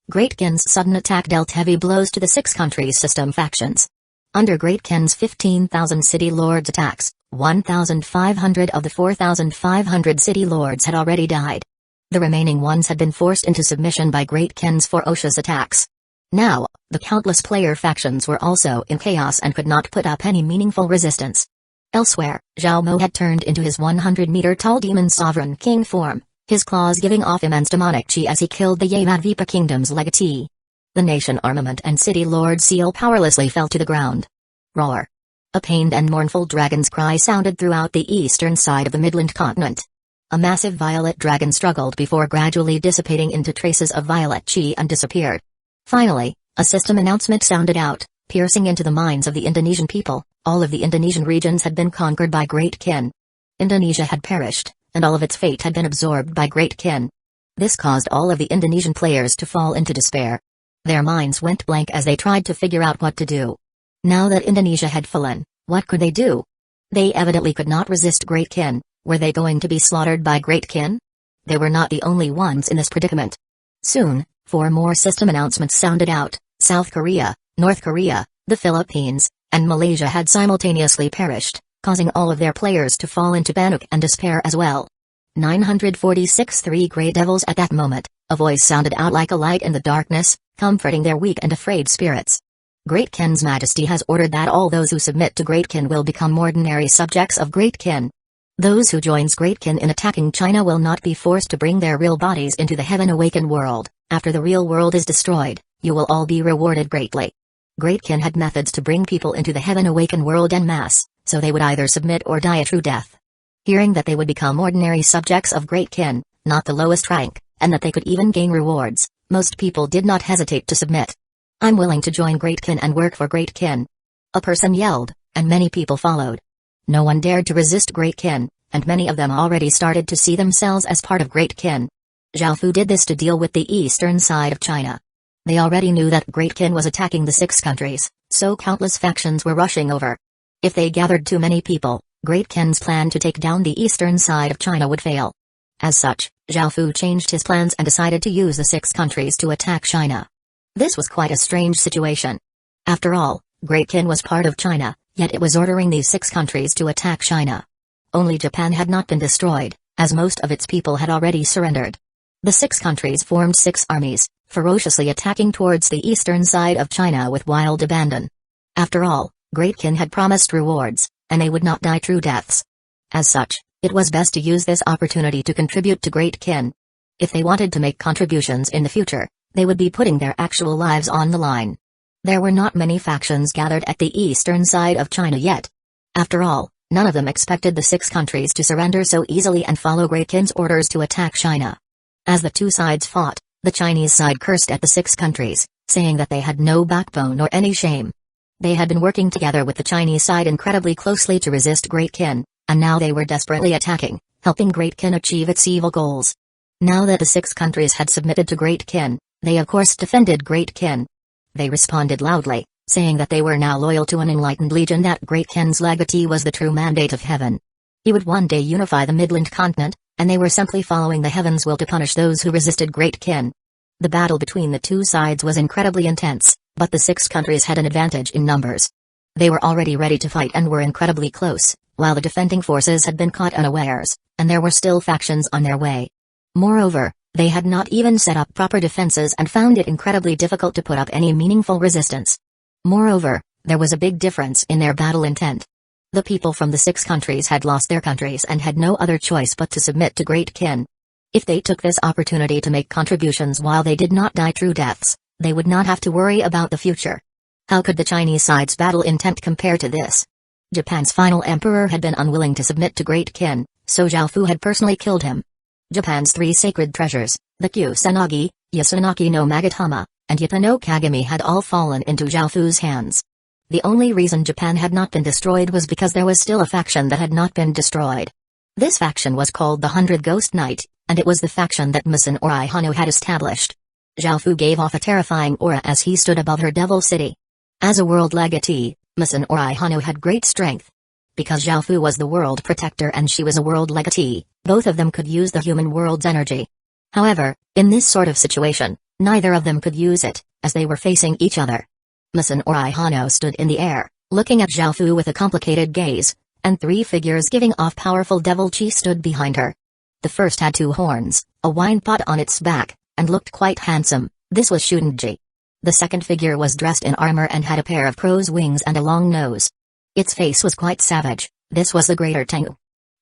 Great Qin's sudden attack dealt heavy blows to the 6 countries' system factions. Under Great Qin's 15,000 city lords attacks, 1,500 of the 4,500 city lords had already died. The remaining ones had been forced into submission by Great Qin's ferocious attacks. Now, the countless player factions were also in chaos and could not put up any meaningful resistance. Elsewhere, Zhao Mo had turned into his 100-meter-tall demon sovereign king form, his claws giving off immense demonic chi as he killed the Yamad kingdom's legatee. The nation armament and city lord seal powerlessly fell to the ground. Roar! A pained and mournful dragon's cry sounded throughout the eastern side of the Midland continent. A massive violet dragon struggled before gradually dissipating into traces of violet chi and disappeared. Finally, a system announcement sounded out, piercing into the minds of the Indonesian people. All of the Indonesian regions had been conquered by Great Qin. Indonesia had perished, and all of its fate had been absorbed by Great Qin. This caused all of the Indonesian players to fall into despair. Their minds went blank as they tried to figure out what to do. Now that Indonesia had fallen, what could they do? They evidently could not resist Great Qin. Were they going to be slaughtered by Great Qin? They were not the only ones in this predicament. Soon, 4 more system announcements sounded out. South Korea, North Korea, the Philippines, and Malaysia had simultaneously perished, causing all of their players to fall into panic and despair as well. 946 3 Grey Devils. At that moment, a voice sounded out like a light in the darkness, comforting their weak and afraid spirits. Great Kin's Majesty has ordered that all those who submit to Great Kin will become ordinary subjects of Great Kin. Those who joins Great Kin in attacking China will not be forced to bring their real bodies into the Heaven Awakened world. After the real world is destroyed, you will all be rewarded greatly. Great Kin had methods to bring people into the Heaven Awakened world en masse, so they would either submit or die a true death. Hearing that they would become ordinary subjects of Great Kin, not the lowest rank, and that they could even gain rewards, most people did not hesitate to submit. I'm willing to join Great Kin and work for Great Kin. A person yelled, and many people followed. No one dared to resist Great Kin, and many of them already started to see themselves as part of Great Kin. Zhaofu did this to deal with the eastern side of China. They already knew that Great Kin was attacking the 6 countries, so countless factions were rushing over. If they gathered too many people, Great Kin's plan to take down the eastern side of China would fail. As such, Zhaofu changed his plans and decided to use the 6 countries to attack China. This was quite a strange situation. After all, Great Kin was part of China, yet it was ordering these 6 countries to attack China. Only Japan had not been destroyed, as most of its people had already surrendered. The 6 countries formed 6 armies, ferociously attacking towards the eastern side of China with wild abandon. After all, Great Kin had promised rewards, and they would not die true deaths. As such, it was best to use this opportunity to contribute to Great Kin. If they wanted to make contributions in the future, they would be putting their actual lives on the line. There were not many factions gathered at the eastern side of China yet. After all, none of them expected the 6 countries to surrender so easily and follow Great Kin's orders to attack China. As the 2 sides fought, the Chinese side cursed at the 6 countries, saying that they had no backbone or any shame. They had been working together with the Chinese side incredibly closely to resist Great Kin, and now they were desperately attacking, helping Great Kin achieve its evil goals. Now that the 6 countries had submitted to Great Kin, they of course defended Great Kin. They responded loudly, saying that they were now loyal to an enlightened legion, that Great Kin's legacy was the true mandate of heaven. He would one day unify the Midland continent, and they were simply following the heavens' will to punish those who resisted Great Kin. The battle between the 2 sides was incredibly intense, but the 6 countries had an advantage in numbers. They were already ready to fight and were incredibly close, while the defending forces had been caught unawares, and there were still factions on their way. Moreover, they had not even set up proper defenses and found it incredibly difficult to put up any meaningful resistance. Moreover, there was a big difference in their battle intent. The people from the 6 countries had lost their countries and had no other choice but to submit to Great Kin. If they took this opportunity to make contributions while they did not die true deaths, they would not have to worry about the future. How could the Chinese side's battle intent compare to this? Japan's final emperor had been unwilling to submit to Great Kin, so Zhaofu had personally killed him. Japan's 3 sacred treasures, the Kusanagi, Yasunaki no Magatama, and Yatta no Kagami had all fallen into Zhaofu's hands. The only reason Japan had not been destroyed was because there was still a faction that had not been destroyed. This faction was called the 100 Ghost Knight, and it was the faction that Musan Ori Hano had established. Zhaofu gave off a terrifying aura as he stood above her devil city. As a world legatee, Musan Ori Hano had great strength. Because Zhaofu was the world protector and she was a world legatee, both of them could use the human world's energy. However, in this sort of situation, neither of them could use it, as they were facing each other. Musan Ori Hano stood in the air, looking at Zhaofu with a complicated gaze, and 3 figures giving off powerful devil chi stood behind her. The first had 2 horns, a wine pot on its back, and looked quite handsome. This was Shudenji. The second figure was dressed in armor and had a pair of crow's wings and a long nose. Its face was quite savage. This was the Greater Tengu.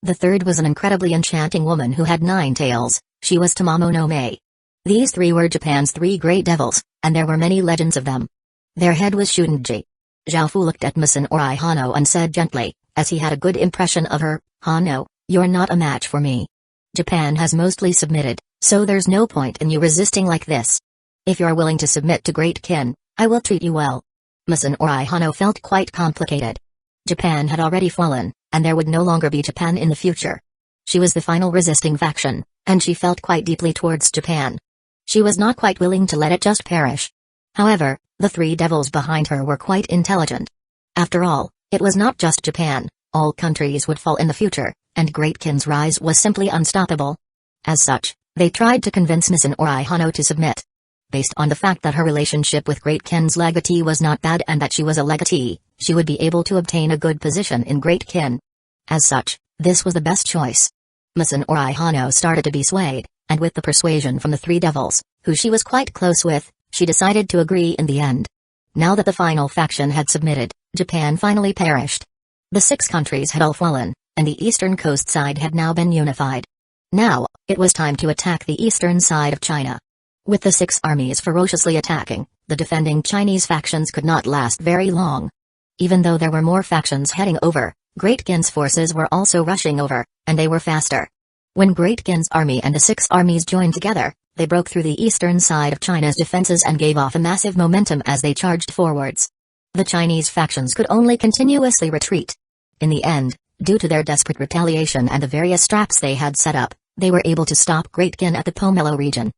The third was an incredibly enchanting woman who had 9 tails. She was Tamamo no Mei. These 3 were Japan's 3 great devils, and there were many legends of them. Their head was Shudenji. Zhaofu looked at Musan Ori Hano and said gently, as he had a good impression of her, "Hano, you're not a match for me. Japan has mostly submitted, so there's no point in you resisting like this. If you're willing to submit to Great Kin, I will treat you well." Musan Ori Hano felt quite complicated. Japan had already fallen, and there would no longer be Japan in the future. She was the final resisting faction, and she felt quite deeply towards Japan. She was not quite willing to let it just perish. However, the 3 devils behind her were quite intelligent. After all, it was not just Japan, all countries would fall in the future, and Great Kin's rise was simply unstoppable. As such, they tried to convince Musan Ori Hano to submit. Based on the fact that her relationship with Great Kin's legatee was not bad and that she was a legatee, she would be able to obtain a good position in Great Kin. As such, this was the best choice. Musan Ori Hano started to be swayed, and with the persuasion from the 3 devils, who she was quite close with, she decided to agree in the end. Now that the final faction had submitted, Japan finally perished. The 6 countries had all fallen, and the eastern coast side had now been unified. Now, it was time to attack the eastern side of China. With the 6 armies ferociously attacking, the defending Chinese factions could not last very long. Even though there were more factions heading over, Great Qin's forces were also rushing over, and they were faster. When Great Qin's army and the 6 armies joined together, they broke through the eastern side of China's defenses and gave off a massive momentum as they charged forwards. The Chinese factions could only continuously retreat. In the end, due to their desperate retaliation and the various traps they had set up, they were able to stop Great Qin at the Pomelo region.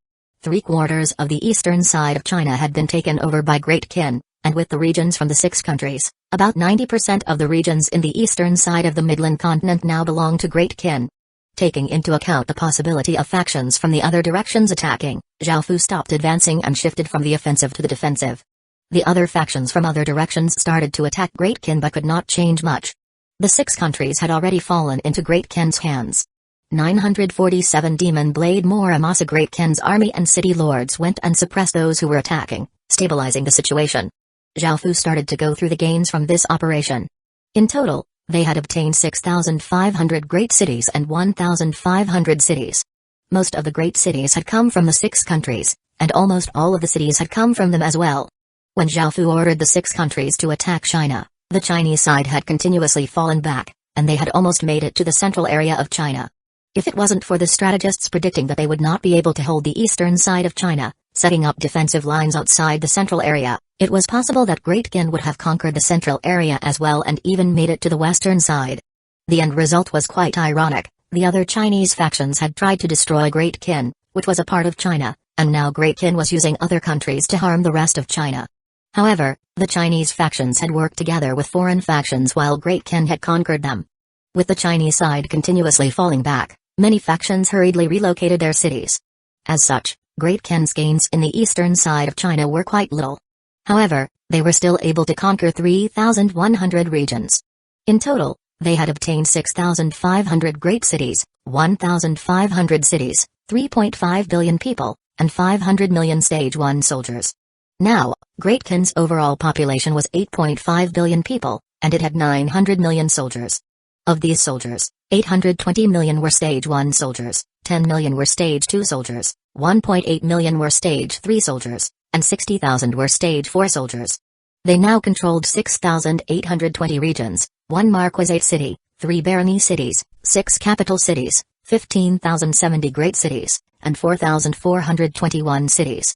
3/4 of the eastern side of China had been taken over by Great Qin, and with the regions from the 6 countries, about 90% of the regions in the eastern side of the Midland continent now belong to Great Qin. Taking into account the possibility of factions from the other directions attacking, Zhao Fu stopped advancing and shifted from the offensive to the defensive. The other factions from other directions started to attack Great Qin but could not change much. The 6 countries had already fallen into Great Qin's hands. 947 Demon Blade Muramasa Great Qin's army and city lords went and suppressed those who were attacking, stabilizing the situation. Zhao Fu started to go through the gains from this operation. In total, they had obtained 6,500 great cities and 1,500 cities. Most of the great cities had come from the 6 countries, and almost all of the cities had come from them as well. When Zhao Fu ordered the 6 countries to attack China, the Chinese side had continuously fallen back, and they had almost made it to the central area of China. If it wasn't for the strategists predicting that they would not be able to hold the eastern side of China, setting up defensive lines outside the central area, it was possible that Great Qin would have conquered the central area as well and even made it to the western side. The end result was quite ironic. The other Chinese factions had tried to destroy Great Qin, which was a part of China, and now Great Qin was using other countries to harm the rest of China. However, the Chinese factions had worked together with foreign factions while Great Qin had conquered them. With the Chinese side continuously falling back, many factions hurriedly relocated their cities. As such, Great Qin's gains in the eastern side of China were quite little. However, they were still able to conquer 3,100 regions. In total, they had obtained 6,500 great cities, 1,500 cities, 3.5 billion people, and 500 million Stage 1 soldiers. Now, Great Qin's overall population was 8.5 billion people, and it had 900 million soldiers. Of these soldiers, 820 million were Stage 1 soldiers, 10 million were Stage 2 soldiers, 1.8 million were Stage 3 soldiers, and 60,000 were Stage 4 soldiers. They now controlled 6,820 regions, 1 marquisate city, 3 barony cities, 6 capital cities, 15,070 great cities, and 4,421 cities.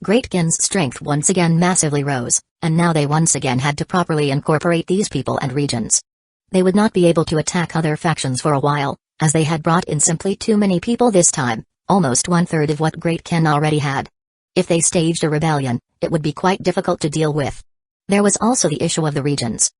Great Qin's strength once again massively rose, and now they once again had to properly incorporate these people and regions. They would not be able to attack other factions for a while, as they had brought in simply too many people this time, almost 1/3 of what Great Qin already had. If they staged a rebellion, it would be quite difficult to deal with. There was also the issue of the regions.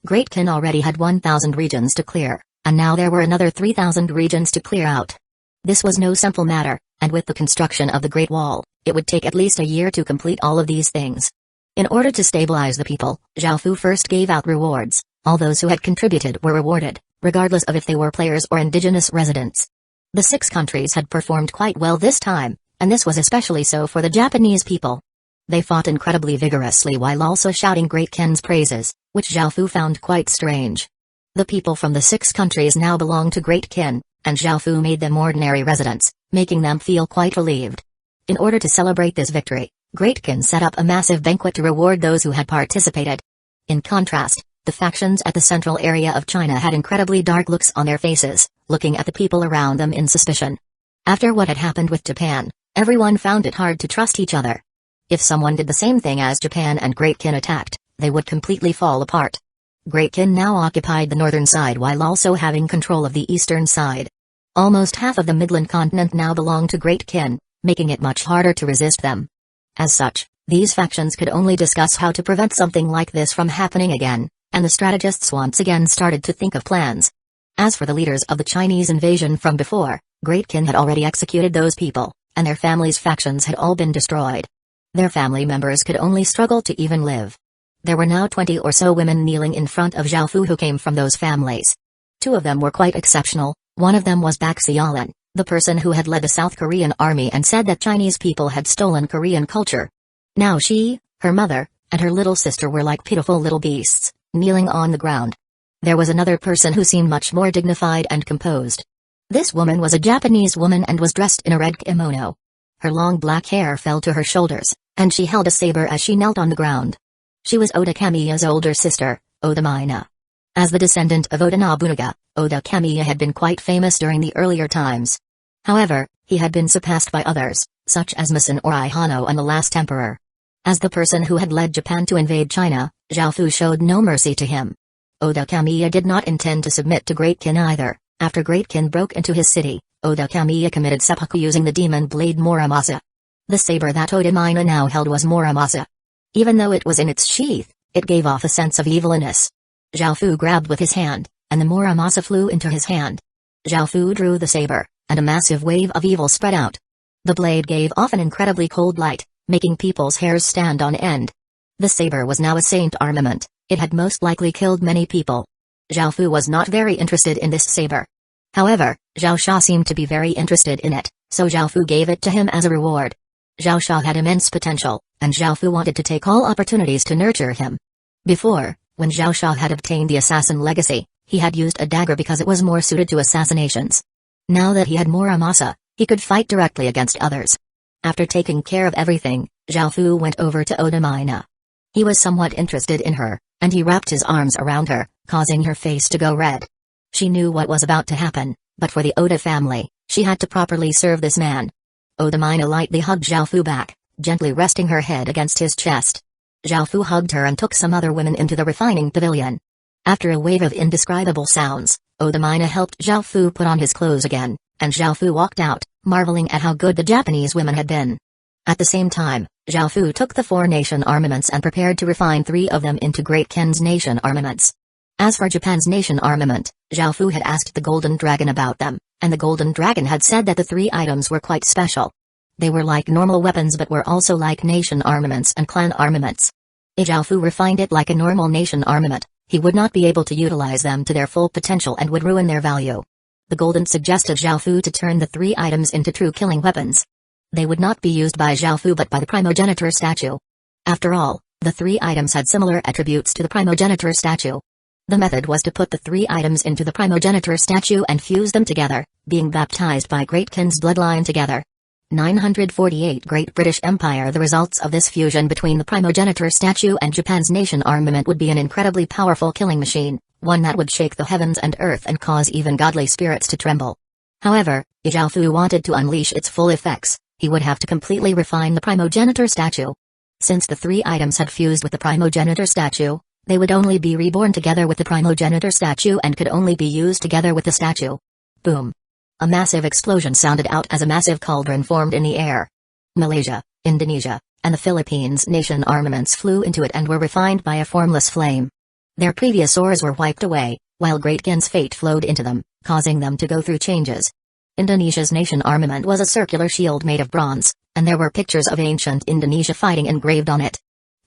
Great Qin already had 1,000 regions to clear, and now there were another 3,000 regions to clear out. This was no simple matter, and with the construction of the Great Wall, it would take at least a year to complete all of these things. In order to stabilize the people, Zhao Fu first gave out rewards. All those who had contributed were rewarded, regardless of if they were players or indigenous residents. The 6 countries had performed quite well this time, and this was especially so for the Japanese people. They fought incredibly vigorously while also shouting Great Qin's praises, which Zhao Fu found quite strange. The people from the 6 countries now belonged to Great Qin, and Zhao Fu made them ordinary residents, making them feel quite relieved. In order to celebrate this victory, Great Qin set up a massive banquet to reward those who had participated. In contrast, the factions at the central area of China had incredibly dark looks on their faces, looking at the people around them in suspicion. After what had happened with Japan, everyone found it hard to trust each other. If someone did the same thing as Japan and Great Qin attacked, they would completely fall apart. Great Qin now occupied the northern side while also having control of the eastern side. Almost half of the Midland continent now belonged to Great Qin, making it much harder to resist them. As such, these factions could only discuss how to prevent something like this from happening again, and the strategists once again started to think of plans. As for the leaders of the Chinese invasion from before, Great Qin had already executed those people, and their families' factions had all been destroyed. Their family members could only struggle to even live. There were now 20 or so women kneeling in front of Zhao Fu who came from those families. 2 of them were quite exceptional. One of them was Bak Xiaolan, the person who had led the South Korean army and said that Chinese people had stolen Korean culture. Now she, her mother, and her little sister were like pitiful little beasts, kneeling on the ground. There was another person who seemed much more dignified and composed. This woman was a Japanese woman and was dressed in a red kimono. Her long black hair fell to her shoulders, and she held a saber as she knelt on the ground. She was Oda Kamiya's older sister, Oda Mina. As the descendant of Oda Nobunaga, Oda Kamiya had been quite famous during the earlier times. However, he had been surpassed by others, such as Masin or Ihano and the last emperor. As the person who had led Japan to invade China, Zhao Fu showed no mercy to him. Oda Kamiya did not intend to submit to Great Kin either. After Great Kin broke into his city, Oda Kamiya committed seppuku using the demon blade Muramasa. The saber that Oda Mina now held was Muramasa. Even though it was in its sheath, it gave off a sense of evilness. Zhao Fu grabbed with his hand, and the Muramasa flew into his hand. Zhao Fu drew the saber, and a massive wave of evil spread out. The blade gave off an incredibly cold light, making people's hairs stand on end. The saber was now a saint armament. It had most likely killed many people. Zhao Fu was not very interested in this saber. However, Zhao Sha seemed to be very interested in it, so Zhao Fu gave it to him as a reward. Zhao Sha had immense potential, and Zhao Fu wanted to take all opportunities to nurture him. Before, when Zhao Sha had obtained the assassin legacy, he had used a dagger because it was more suited to assassinations. Now that he had Muramasa, he could fight directly against others. After taking care of everything, Zhao Fu went over to Oda Mina. He was somewhat interested in her, and he wrapped his arms around her, causing her face to go red. She knew what was about to happen, but for the Oda family, she had to properly serve this man. Oda Mina lightly hugged Zhao Fu back, gently resting her head against his chest. Zhao Fu hugged her and took some other women into the refining pavilion. After a wave of indescribable sounds, Oda Mina helped Zhao Fu put on his clothes again, and Zhao Fu walked out, marveling at how good the Japanese women had been. At the same time, Zhao Fu took the 4 nation armaments and prepared to refine 3 of them into Great Kin's nation armaments. As for Japan's nation armament, Zhao Fu had asked the Golden Dragon about them, and the Golden Dragon had said that the 3 items were quite special. They were like normal weapons but were also like nation armaments and clan armaments. If Zhao Fu refined it like a normal nation armament, he would not be able to utilize them to their full potential and would ruin their value. The Golden suggested Zhao Fu to turn the 3 items into true killing weapons. They would not be used by Zhao Fu but by the primogenitor statue. After all, the 3 items had similar attributes to the primogenitor statue. The method was to put the 3 items into the primogenitor statue and fuse them together, being baptized by Great Kin's bloodline together. 948 Great British Empire. The results of this fusion between the primogenitor statue and Japan's nation armament would be an incredibly powerful killing machine, one that would shake the heavens and earth and cause even godly spirits to tremble. However, if Zhao Fu wanted to unleash its full effects, he would have to completely refine the primogenitor statue. Since the 3 items had fused with the primogenitor statue, they would only be reborn together with the primogenitor statue and could only be used together with the statue. Boom! A massive explosion sounded out as a massive cauldron formed in the air. Malaysia, Indonesia, and the Philippines nation armaments flew into it and were refined by a formless flame. Their previous ores were wiped away, while Great Kin's fate flowed into them, causing them to go through changes. Indonesia's nation armament was a circular shield made of bronze, and there were pictures of ancient Indonesia fighting engraved on it.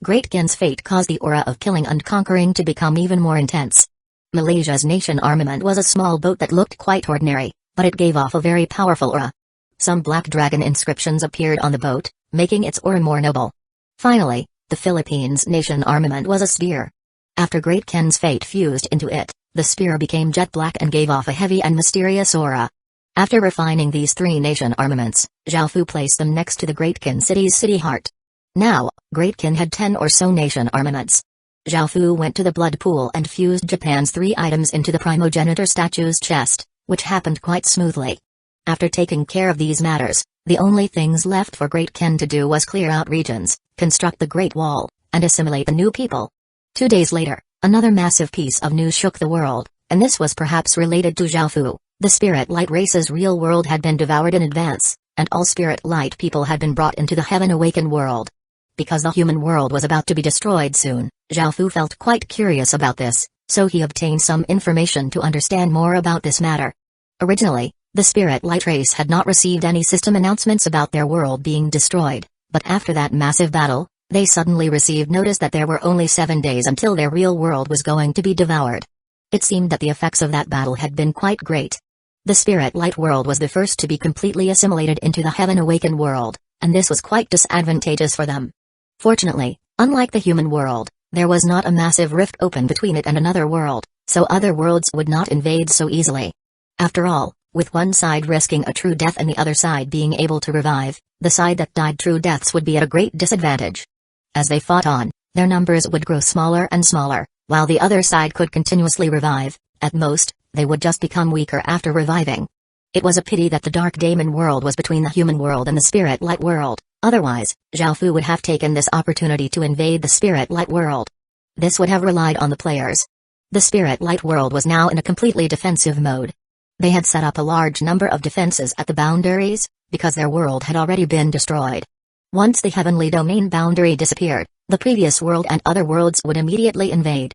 Great Kin's fate caused the aura of killing and conquering to become even more intense. Malaysia's nation armament was a small boat that looked quite ordinary, but it gave off a very powerful aura. Some black dragon inscriptions appeared on the boat, making its aura more noble. Finally, the Philippines nation armament was a spear. After Great Kin's fate fused into it, the spear became jet black and gave off a heavy and mysterious aura. After refining these 3 nation armaments, Zhao Fu placed them next to the Great Kin city's city heart. Now, Great Kin had 10 or so nation armaments. Zhao Fu went to the blood pool and fused Japan's 3 items into the primogenitor statue's chest, which happened quite smoothly. After taking care of these matters, the only things left for Great Kin to do was clear out regions, construct the Great Wall, and assimilate the new people. 2 days later, another massive piece of news shook the world, and this was perhaps related to Zhao Fu. The Spirit Light race's real world had been devoured in advance, and all Spirit Light people had been brought into the Heaven Awakened world. Because the human world was about to be destroyed soon, Zhao Fu felt quite curious about this, so he obtained some information to understand more about this matter. Originally, the Spirit Light race had not received any system announcements about their world being destroyed, but after that massive battle, they suddenly received notice that there were only 7 days until their real world was going to be devoured. It seemed that the effects of that battle had been quite great. The Spirit Light world was the first to be completely assimilated into the Heaven Awakened world, and this was quite disadvantageous for them. Fortunately, Unlike the human world, there was not a massive rift open between it and another world, so other worlds would not invade so easily. After all, with one side risking a true death and the other side being able to revive, the side that died true deaths would be at a great disadvantage. As they fought on, their numbers would grow smaller and smaller, while the other side could continuously revive. At most, they would just become weaker after reviving. It was a pity that the Dark Daemon world was between the human world and the Spirit Light world, otherwise, Zhao Fu would have taken this opportunity to invade the Spirit Light world. This would have relied on the players. The Spirit Light world was now in a completely defensive mode. They had set up a large number of defenses at the boundaries, because their world had already been destroyed. Once the heavenly domain boundary disappeared, the previous world and other worlds would immediately invade.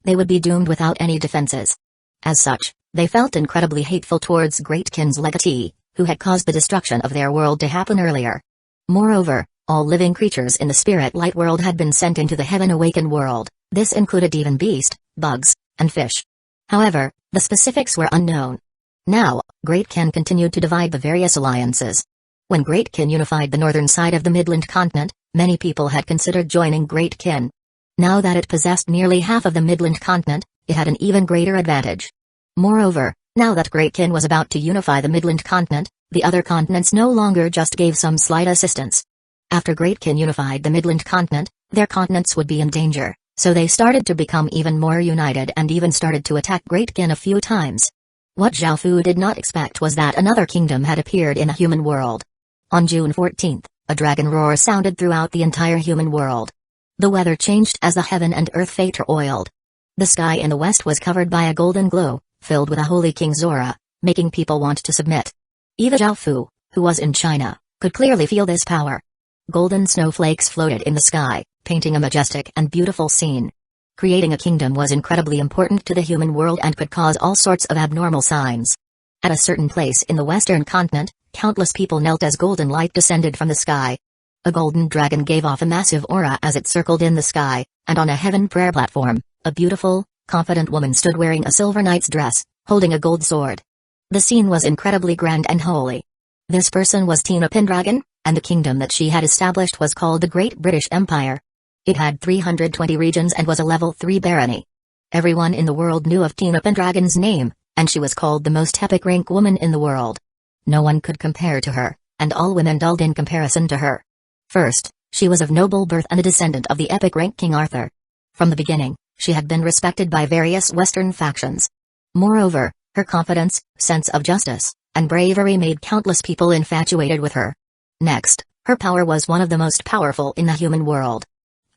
They would be doomed without any defenses. As such, they felt incredibly hateful towards Great Kin's legatee, who had caused the destruction of their world to happen earlier. Moreover, all living creatures in the Spirit Light world had been sent into the Heaven Awakened world. This included even beast, bugs, and fish. However, the specifics were unknown. Now, Great Kin continued to divide the various alliances. When Great Kin unified the northern side of the Midland continent, many people had considered joining Great Kin. Now that it possessed nearly half of the Midland continent, it had an even greater advantage. Moreover, now that Great Kin was about to unify the Midland continent, the other continents no longer just gave some slight assistance. After Great Kin unified the Midland continent, their continents would be in danger, so they started to become even more united and even started to attack Great Kin a few times. What Zhao Fu did not expect was that another kingdom had appeared in the human world. On June 14th, a dragon roar sounded throughout the entire human world. The weather changed as the heaven and earth fater oiled. The sky in the west was covered by a golden glow, filled with a holy king's aura, making people want to submit. Even Zhao Fu, who was in China, could clearly feel this power. Golden snowflakes floated in the sky, painting a majestic and beautiful scene. Creating a kingdom was incredibly important to the human world and could cause all sorts of abnormal signs. At a certain place in the western continent, countless people knelt as golden light descended from the sky. A golden dragon gave off a massive aura as it circled in the sky, and on a heaven prayer platform, a beautiful, confident woman stood wearing a silver knight's dress, holding a gold sword. The scene was incredibly grand and holy. This person was Tina Pendragon, and the kingdom that she had established was called the Great British Empire. It had 320 regions and was a level 3 barony. Everyone in the world knew of Tina Pendragon's name, and she was called the most epic rank woman in the world. No one could compare to her, and all women dulled in comparison to her. First, she was of noble birth and a descendant of the epic rank King Arthur. From the beginning, she had been respected by various Western factions. Moreover, her confidence, sense of justice, and bravery made countless people infatuated with her. Next, her power was one of the most powerful in the human world.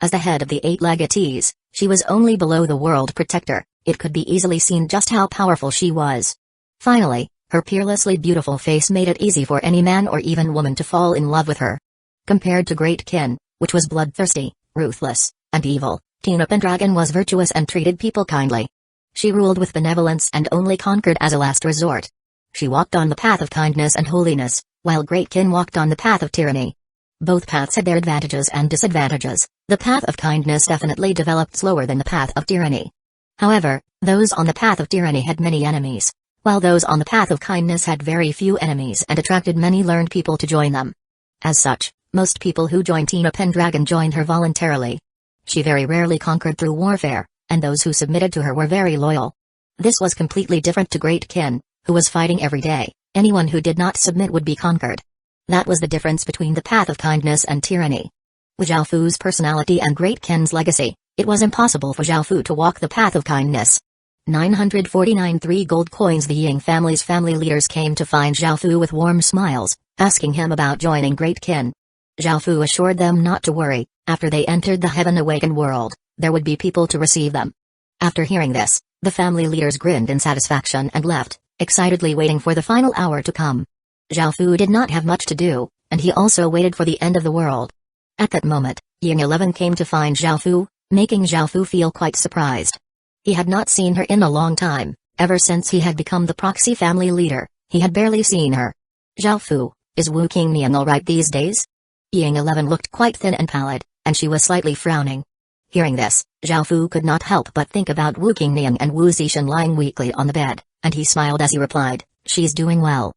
As the head of the 8 legatees, she was only below the world protector. It could be easily seen just how powerful she was. Finally, her peerlessly beautiful face made it easy for any man or even woman to fall in love with her. Compared to Great Kin, which was bloodthirsty, ruthless, and evil, Tina Pendragon was virtuous and treated people kindly. She ruled with benevolence and only conquered as a last resort. She walked on the path of kindness and holiness, while Great Kin walked on the path of tyranny. Both paths had their advantages and disadvantages. The path of kindness definitely developed slower than the path of tyranny. However, those on the path of tyranny had many enemies, while those on the path of kindness had very few enemies and attracted many learned people to join them. As such, most people who joined Tina Pendragon joined her voluntarily. She very rarely conquered through warfare, and those who submitted to her were very loyal. This was completely different to Great Kin, who was fighting every day. Anyone who did not submit would be conquered. That was the difference between the path of kindness and tyranny. With Zhao Fu's personality and Great Kin's legacy, it was impossible for Zhao Fu to walk the path of kindness. 949 3 gold coins. The Ying family's family leaders came to find Zhao Fu with warm smiles, asking him about joining Great Kin. Zhao Fu assured them not to worry. After they entered the Heaven Awakened world, there would be people to receive them. After hearing this, the family leaders grinned in satisfaction and left, excitedly waiting for the final hour to come. Zhao Fu did not have much to do, and he also waited for the end of the world. At that moment, Ying 11 came to find Zhao Fu, making Zhao Fu feel quite surprised. He had not seen her in a long time. Ever since he had become the proxy family leader, he had barely seen her. Zhao Fu, is Wu Qingniang alright these days? Ying 11 looked quite thin and pallid, and she was slightly frowning. Hearing this, Zhao Fu could not help but think about Wu Qingniang and Wu Zishan lying weakly on the bed, and he smiled as he replied, "She's doing well.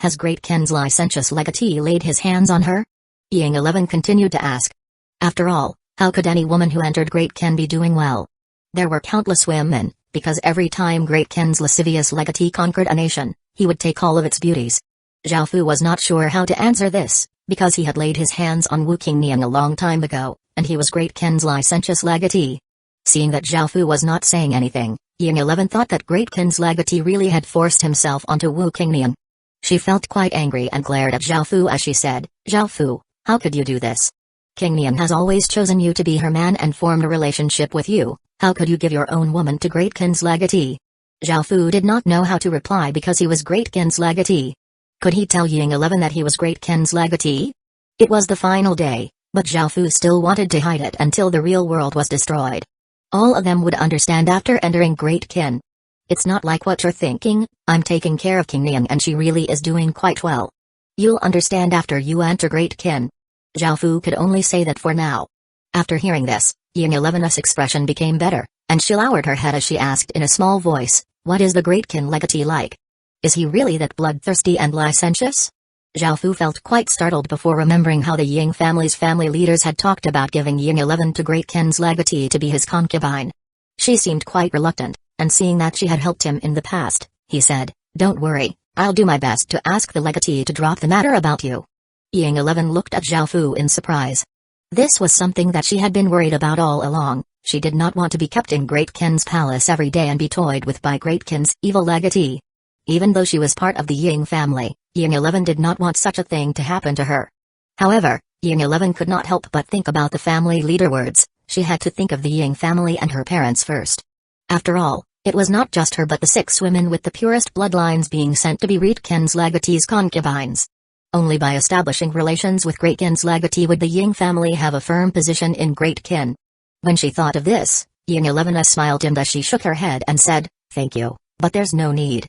Has Great Kin's licentious legatee laid his hands on her?" Ying 11 continued to ask. After all, How could any woman who entered Great Ken be doing well? There were countless women, because every time Great Ken's lascivious legatee conquered a nation, he would take all of its beauties. Zhao Fu was not sure how to answer this, because he had laid his hands on Wu Qingniang a long time ago, and he was Great Ken's licentious legatee. Seeing that Zhao Fu was not saying anything, Ying 11 thought that Great Ken's legatee really had forced himself onto Wu Qingniang. She felt quite angry and glared at Zhao Fu as she said, "Zhao Fu, how could you do this? Qingniang has always chosen you to be her man and formed a relationship with you. How could you give your own woman to Great Ken's legatee?" Zhao Fu did not know how to reply because he was Great Ken's legatee. Could he tell Ying 11 that he was Great Ken's legatee? It was the final day, but Zhao Fu still wanted to hide it until the real world was destroyed. All of them would understand after entering Great Ken. "It's not like what you're thinking, I'm taking care of Qingniang and she really is doing quite well. You'll understand after you enter Great Ken." Zhao Fu could only say that for now. After hearing this, Ying 11's expression became better, and she lowered her head as she asked in a small voice, "What is the Great Ken legatee like? Is he really that bloodthirsty and licentious?" Zhao Fu felt quite startled before remembering how the Ying family's family leaders had talked about giving Ying 11 to Great Ken's legatee to be his concubine. She seemed quite reluctant, and seeing that she had helped him in the past, he said, "Don't worry, I'll do my best to ask the legatee to drop the matter about you." Ying 11 looked at Zhao Fu in surprise. This was something that she had been worried about all along. She did not want to be kept in Great Ken's palace every day and be toyed with by Great Ken's evil legatee. Even though she was part of the Ying family, Ying 11 did not want such a thing to happen to her. However, Ying 11 could not help but think about the family leader words. She had to think of the Ying family and her parents first. After all, it was not just her but the 6 women with the purest bloodlines being sent to be Great Ken's legatee's concubines. Only by establishing relations with Great Ken's legatee would the Ying family have a firm position in Great Ken. When she thought of this, Ying 11 smiled dimmed as she shook her head and said, "Thank you, but there's no need.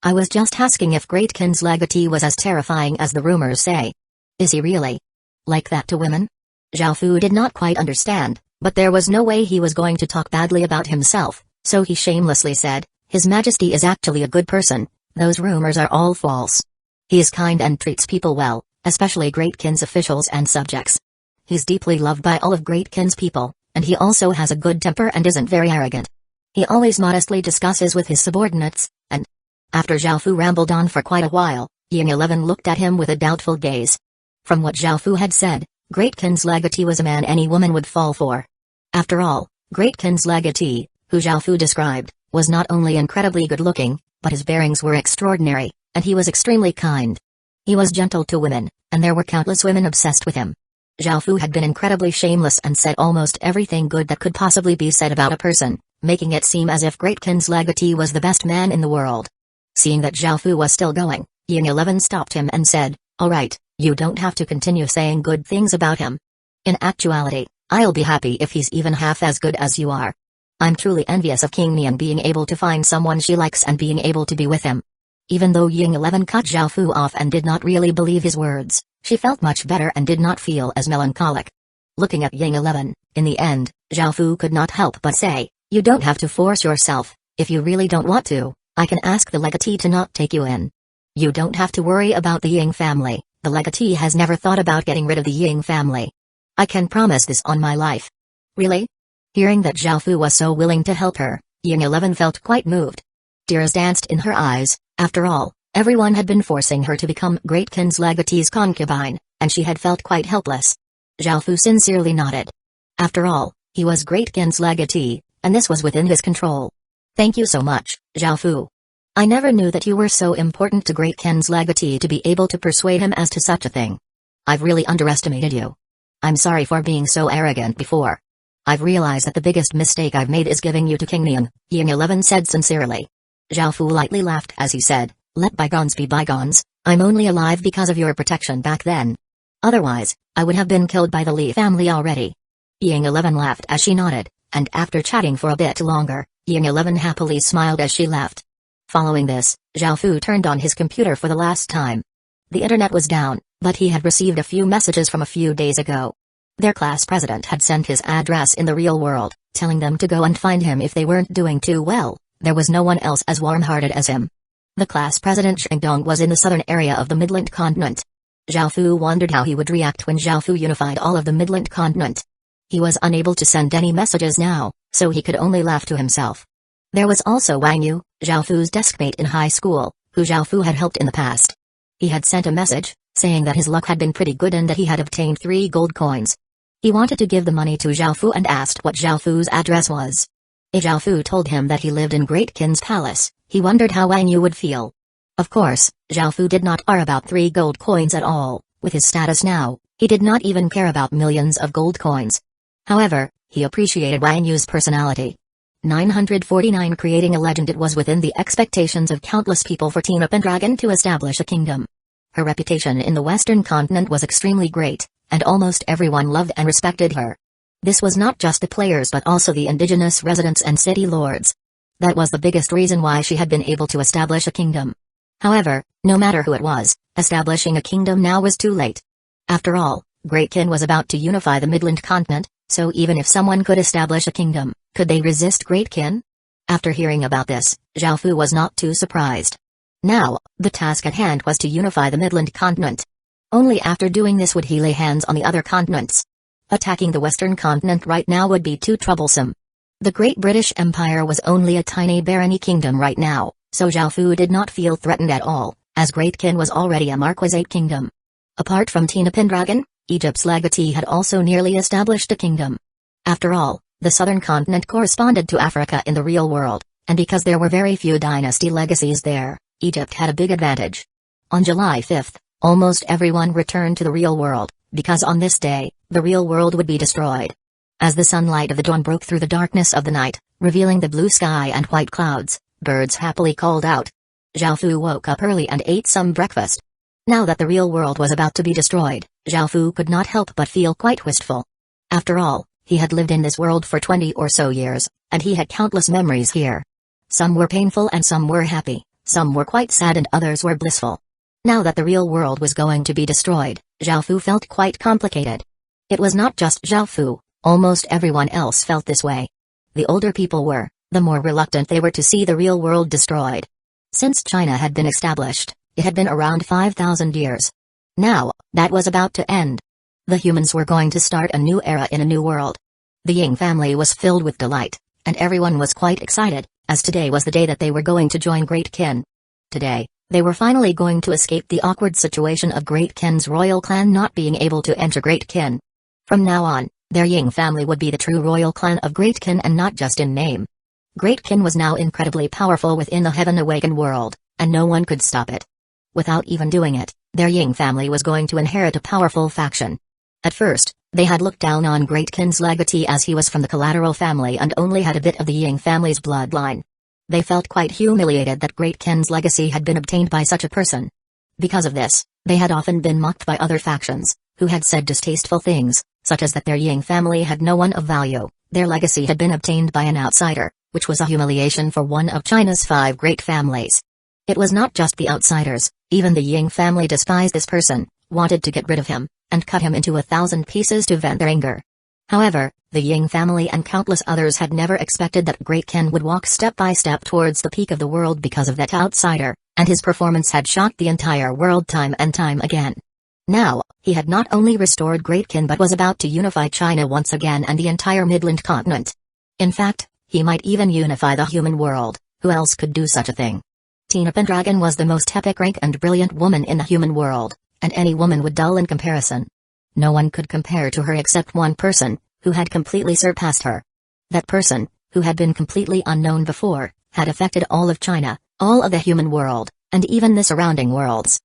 I was just asking if Great Ken's legatee was as terrifying as the rumors say. Is he really like that to women?" Zhao Fu did not quite understand, but there was no way he was going to talk badly about himself, so he shamelessly said, "His Majesty is actually a good person, those rumors are all false. He is kind and treats people well, especially Great Ken's officials and subjects. He's deeply loved by all of Great Ken's people, and he also has a good temper and isn't very arrogant. He always modestly discusses with his subordinates, and..." After Zhao Fu rambled on for quite a while, Ying 11 looked at him with a doubtful gaze. From what Zhao Fu had said, Great Ken's legatee was a man any woman would fall for. After all, Great Ken's legatee, who Zhao Fu described, was not only incredibly good-looking, but his bearings were extraordinary, and he was extremely kind. He was gentle to women, and there were countless women obsessed with him. Zhao Fu had been incredibly shameless and said almost everything good that could possibly be said about a person, making it seem as if Great Ken's legatee was the best man in the world. Seeing that Zhao Fu was still going, Ying 11 stopped him and said, "All right, you don't have to continue saying good things about him. In actuality, I'll be happy if he's even half as good as you are. I'm truly envious of Qingniang being able to find someone she likes and being able to be with him." Even though Ying 11 cut Zhao Fu off and did not really believe his words, she felt much better and did not feel as melancholic. Looking at Ying 11, in the end, Zhao Fu could not help but say, "You don't have to force yourself. If you really don't want to, I can ask the legatee to not take you in. You don't have to worry about the Ying family. The legatee has never thought about getting rid of the Ying family. I can promise this on my life." "Really?" Hearing that Zhao Fu was so willing to help her, Ying 11 felt quite moved. Tears danced in her eyes. After all, everyone had been forcing her to become Great Ken's legatee's concubine, and she had felt quite helpless. Zhao Fu sincerely nodded. After all, he was Great Ken's legatee, and this was within his control. "Thank you so much, Zhao Fu. I never knew that you were so important to Great Ken's legatee to be able to persuade him as to such a thing. I've really underestimated you. I'm sorry for being so arrogant before. I've realized that the biggest mistake I've made is giving you to Qingniang," Ying 11 said sincerely. Zhao Fu lightly laughed as he said, "Let bygones be bygones. I'm only alive because of your protection back then. Otherwise, I would have been killed by the Li family already." Ying 11 laughed as she nodded, and after chatting for a bit longer, Ying 11 happily smiled as she left. Following this, Zhao Fu turned on his computer for the last time. The internet was down, but he had received a few messages from a few days ago. Their class president had sent his address in the real world, telling them to go and find him if they weren't doing too well. There was no one else as warm-hearted as him. The class president Shengdong was in the southern area of the Midland continent. Zhao Fu wondered how he would react when Zhao Fu unified all of the Midland continent. He was unable to send any messages now, so he could only laugh to himself. There was also Wang Yu, Zhao Fu's deskmate in high school, who Zhao Fu had helped in the past. He had sent a message, saying that his luck had been pretty good and that he had obtained 3 gold coins. He wanted to give the money to Zhao Fu and asked what Zhao Fu's address was. If Zhao Fu told him that he lived in Great Qin's palace, he wondered how Wang Yu would feel. Of course, Zhao Fu did not care about 3 gold coins at all. With his status now, he did not even care about millions of gold coins. However, he appreciated Wang Yu's personality. 949 Creating a legend. It was within the expectations of countless people for Tina Pendragon to establish a kingdom. Her reputation in the Western continent was extremely great, and almost everyone loved and respected her. This was not just the players but also the indigenous residents and city lords. That was the biggest reason why she had been able to establish a kingdom. However, no matter who it was, establishing a kingdom now was too late. After all, Great Qin was about to unify the Midland continent, so even if someone could establish a kingdom, could they resist Great Qin? After hearing about this, Zhao Fu was not too surprised. Now, the task at hand was to unify the Midland continent. Only after doing this would he lay hands on the other continents. Attacking the Western continent right now would be too troublesome. The Great British Empire was only a tiny barony kingdom right now, so Zhao Fu did not feel threatened at all, as Great Qin was already a marquisate kingdom. Apart from Tina Pendragon, Egypt's legatee had also nearly established a kingdom. After all, the southern continent corresponded to Africa in the real world, and because there were very few dynasty legacies there, Egypt had a big advantage. On July 5th, almost everyone returned to the real world, because on this day, the real world would be destroyed. As the sunlight of the dawn broke through the darkness of the night, revealing the blue sky and white clouds, birds happily called out. Zhao Fu woke up early and ate some breakfast. Now that the real world was about to be destroyed, Zhao Fu could not help but feel quite wistful. After all, he had lived in this world for 20 or so years, and he had countless memories here. Some were painful and some were happy, some were quite sad and others were blissful. Now that the real world was going to be destroyed, Zhao Fu felt quite complicated. It was not just Zhao Fu, almost everyone else felt this way. The older people were, the more reluctant they were to see the real world destroyed. Since China had been established, it had been around 5,000 years. Now, that was about to end. The humans were going to start a new era in a new world. The Ying family was filled with delight, and everyone was quite excited, as today was the day that they were going to join Great Qin. Today, they were finally going to escape the awkward situation of Great Qin's royal clan not being able to enter Great Qin. From now on, their Ying family would be the true royal clan of Great Qin and not just in name. Great Qin was now incredibly powerful within the Heaven Awakened world, and no one could stop it. Without even doing it, their Ying family was going to inherit a powerful faction. At first, they had looked down on Great Qin's legatee as he was from the collateral family and only had a bit of the Ying family's bloodline. They felt quite humiliated that Great Qin's legacy had been obtained by such a person. Because of this, they had often been mocked by other factions, who had said distasteful things, such as that their Ying family had no one of value, their legacy had been obtained by an outsider, which was a humiliation for one of China's 5 great families. It was not just the outsiders, even the Ying family despised this person, wanted to get rid of him, and cut him into 1,000 pieces to vent their anger. However, the Ying family and countless others had never expected that Great Qin would walk step by step towards the peak of the world because of that outsider, and his performance had shocked the entire world time and time again. Now, he had not only restored Great Qin but was about to unify China once again and the entire Midland continent. In fact, he might even unify the human world. Who else could do such a thing? Tina Pendragon was the most epic rank and brilliant woman in the human world, and any woman would dull in comparison. No one could compare to her except one person, who had completely surpassed her. That person, who had been completely unknown before, had affected all of China, all of the human world, and even the surrounding worlds.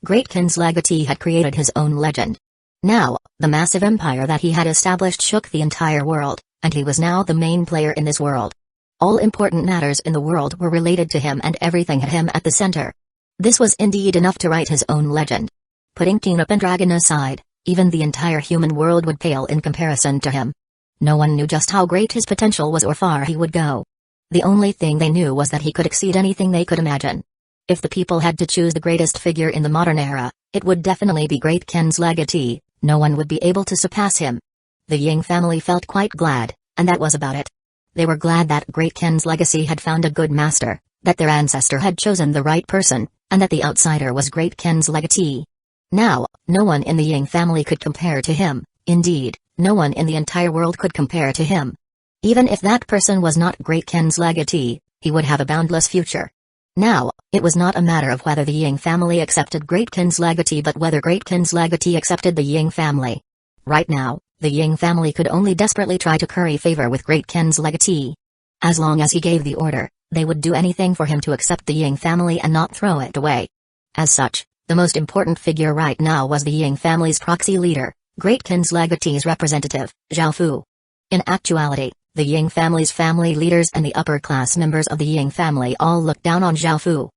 Great Qin's legatee had created his own legend. Now, the massive empire that he had established shook the entire world, and he was now the main player in this world. All important matters in the world were related to him and everything had him at the center. This was indeed enough to write his own legend. Putting Tina Pendragon aside, even the entire human world would pale in comparison to him. No one knew just how great his potential was or far he would go. The only thing they knew was that he could exceed anything they could imagine. If the people had to choose the greatest figure in the modern era, it would definitely be Great Qin's legatee. No one would be able to surpass him. The Ying family felt quite glad, and that was about it. They were glad that Great Qin's legacy had found a good master, that their ancestor had chosen the right person, and that the outsider was Great Qin's legatee. Now, no one in the Ying family could compare to him. Indeed, No one in the entire world could compare to him. Even if that person was not Great Kin's legatee, he would have a boundless future. Now, it was not a matter of whether the Ying family accepted Great Kin's legatee but whether Great Kin's legatee accepted the Ying family. Right now, the Ying family could only desperately try to curry favor with Great Kin's legatee. As long as he gave the order, they would do anything for him to accept the Ying family and not throw it away. As such, the most important figure right now was the Ying family's proxy leader, Great Kin's legatee's representative, Zhao Fu. In actuality, the Ying family's family leaders and the upper-class members of the Ying family all looked down on Zhao Fu.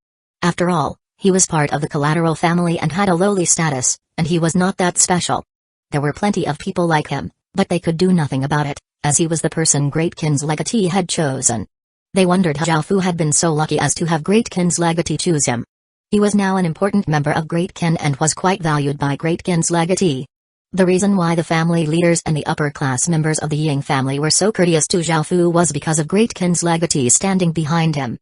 After all, he was part of the collateral family and had a lowly status, and he was not that special. There were plenty of people like him, but they could do nothing about it, as he was the person Great Kin's legatee had chosen. They wondered how Zhao Fu had been so lucky as to have Great Kin's legatee choose him. He was now an important member of Great Kin and was quite valued by Great Kin's legatee. The reason why the family leaders and the upper-class members of the Ying family were so courteous to Zhao Fu was because of Great Kin's legatee standing behind him.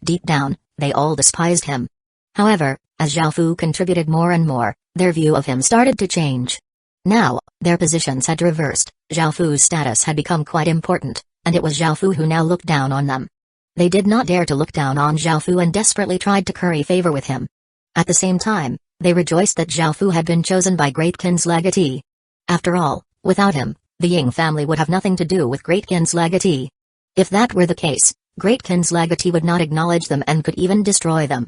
Deep down, they all despised him. However, as Zhao Fu contributed more and more, their view of him started to change. Now, their positions had reversed, Zhao Fu's status had become quite important, and it was Zhao Fu who now looked down on them. They did not dare to look down on Zhao Fu and desperately tried to curry favor with him. At the same time, they rejoiced that Zhao Fu had been chosen by Great Kin's legatee. After all, without him, the Ying family would have nothing to do with Great Kin's legatee. If that were the case, Great Kin's legatee would not acknowledge them and could even destroy them.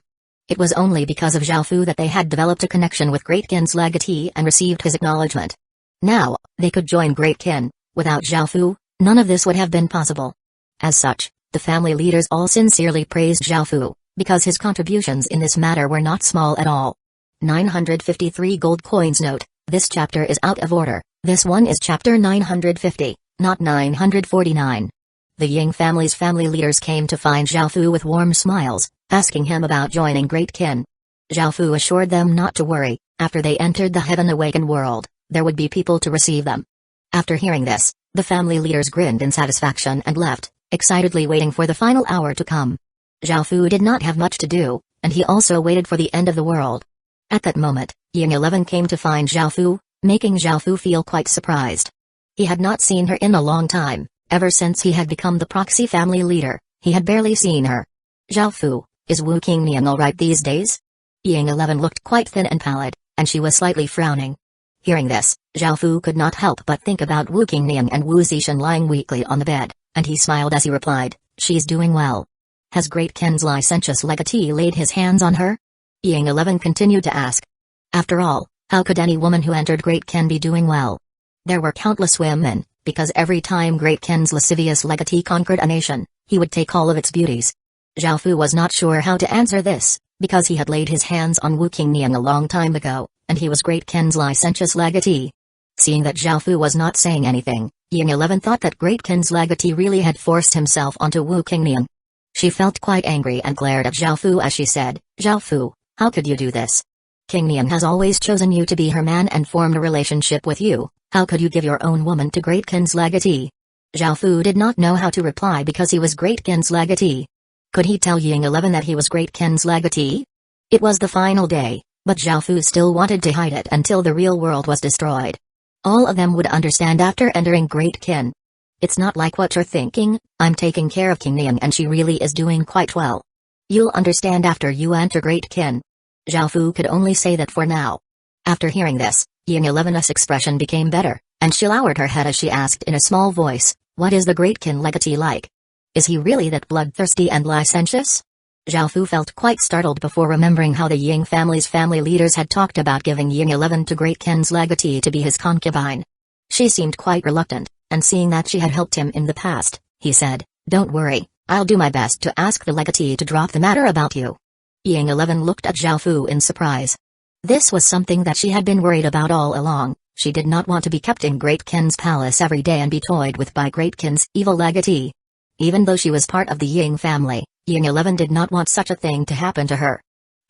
It was only because of Zhao Fu that they had developed a connection with Great Kin's legatee and received his acknowledgement. Now, they could join Great Kin. Without Zhao Fu, none of this would have been possible. As such, the family leaders all sincerely praised Zhao Fu, because his contributions in this matter were not small at all. 953 gold coins. Note, this chapter is out of order. This one is chapter 950, not 949. The Ying family's family leaders came to find Zhao Fu with warm smiles, asking him about joining Great Kin. Zhao Fu assured them not to worry, after they entered the Heaven Awakened world, there would be people to receive them. After hearing this, the family leaders grinned in satisfaction and left, excitedly waiting for the final hour to come. Zhao Fu did not have much to do, and he also waited for the end of the world. At that moment, Ying 11 came to find Zhao Fu, making Zhao Fu feel quite surprised. He had not seen her in a long time, ever since he had become the proxy family leader, he had barely seen her. Zhao Fu, is Wu Qingniang alright these days? Ying 11 looked quite thin and pallid, and she was slightly frowning. Hearing this, Zhao Fu could not help but think about Wu Qingniang and Wu Zishan lying weakly on the bed, and he smiled as he replied, "She's doing well. Has Great Kin's licentious legatee laid his hands on her?" Ying 11 continued to ask. After all, how could any woman who entered Great Kin be doing well? There were countless women, because every time Great Kin's lascivious legatee conquered a nation, he would take all of its beauties. Zhao Fu was not sure how to answer this, because he had laid his hands on Wu Qingniang a long time ago, and he was Great Kin's licentious legatee. Seeing that Zhao Fu was not saying anything, Ying 11 thought that Great Kin's legatee really had forced himself onto Wu Qingniang. She felt quite angry and glared at Zhao Fu as she said, "Zhao Fu, how could you do this? Qingniang has always chosen you to be her man and formed a relationship with you. How could you give your own woman to Great Kin's legatee?" Zhao Fu did not know how to reply because he was Great Kin's legatee. Could he tell Ying 11 that he was Great Kin's legatee? It was the final day, but Zhao Fu still wanted to hide it until the real world was destroyed. All of them would understand after entering Great Kin. "It's not like what you're thinking, I'm taking care of Qingniang and she really is doing quite well. You'll understand after you enter Great Kin." Zhao Fu could only say that for now. After hearing this, Ying 11's expression became better, and she lowered her head as she asked in a small voice, "What is the Great Kin legatee like? Is he really that bloodthirsty and licentious?" Zhao Fu felt quite startled before remembering how the Ying family's family leaders had talked about giving Ying 11 to Great Kin's legatee to be his concubine. She seemed quite reluctant, and seeing that she had helped him in the past, he said, "Don't worry, I'll do my best to ask the legatee to drop the matter about you." Ying 11 looked at Zhao Fu in surprise. This was something that she had been worried about all along. She did not want to be kept in Great Kin's palace every day and be toyed with by Great Kin's evil legatee. Even though she was part of the Ying family, Ying 11 did not want such a thing to happen to her.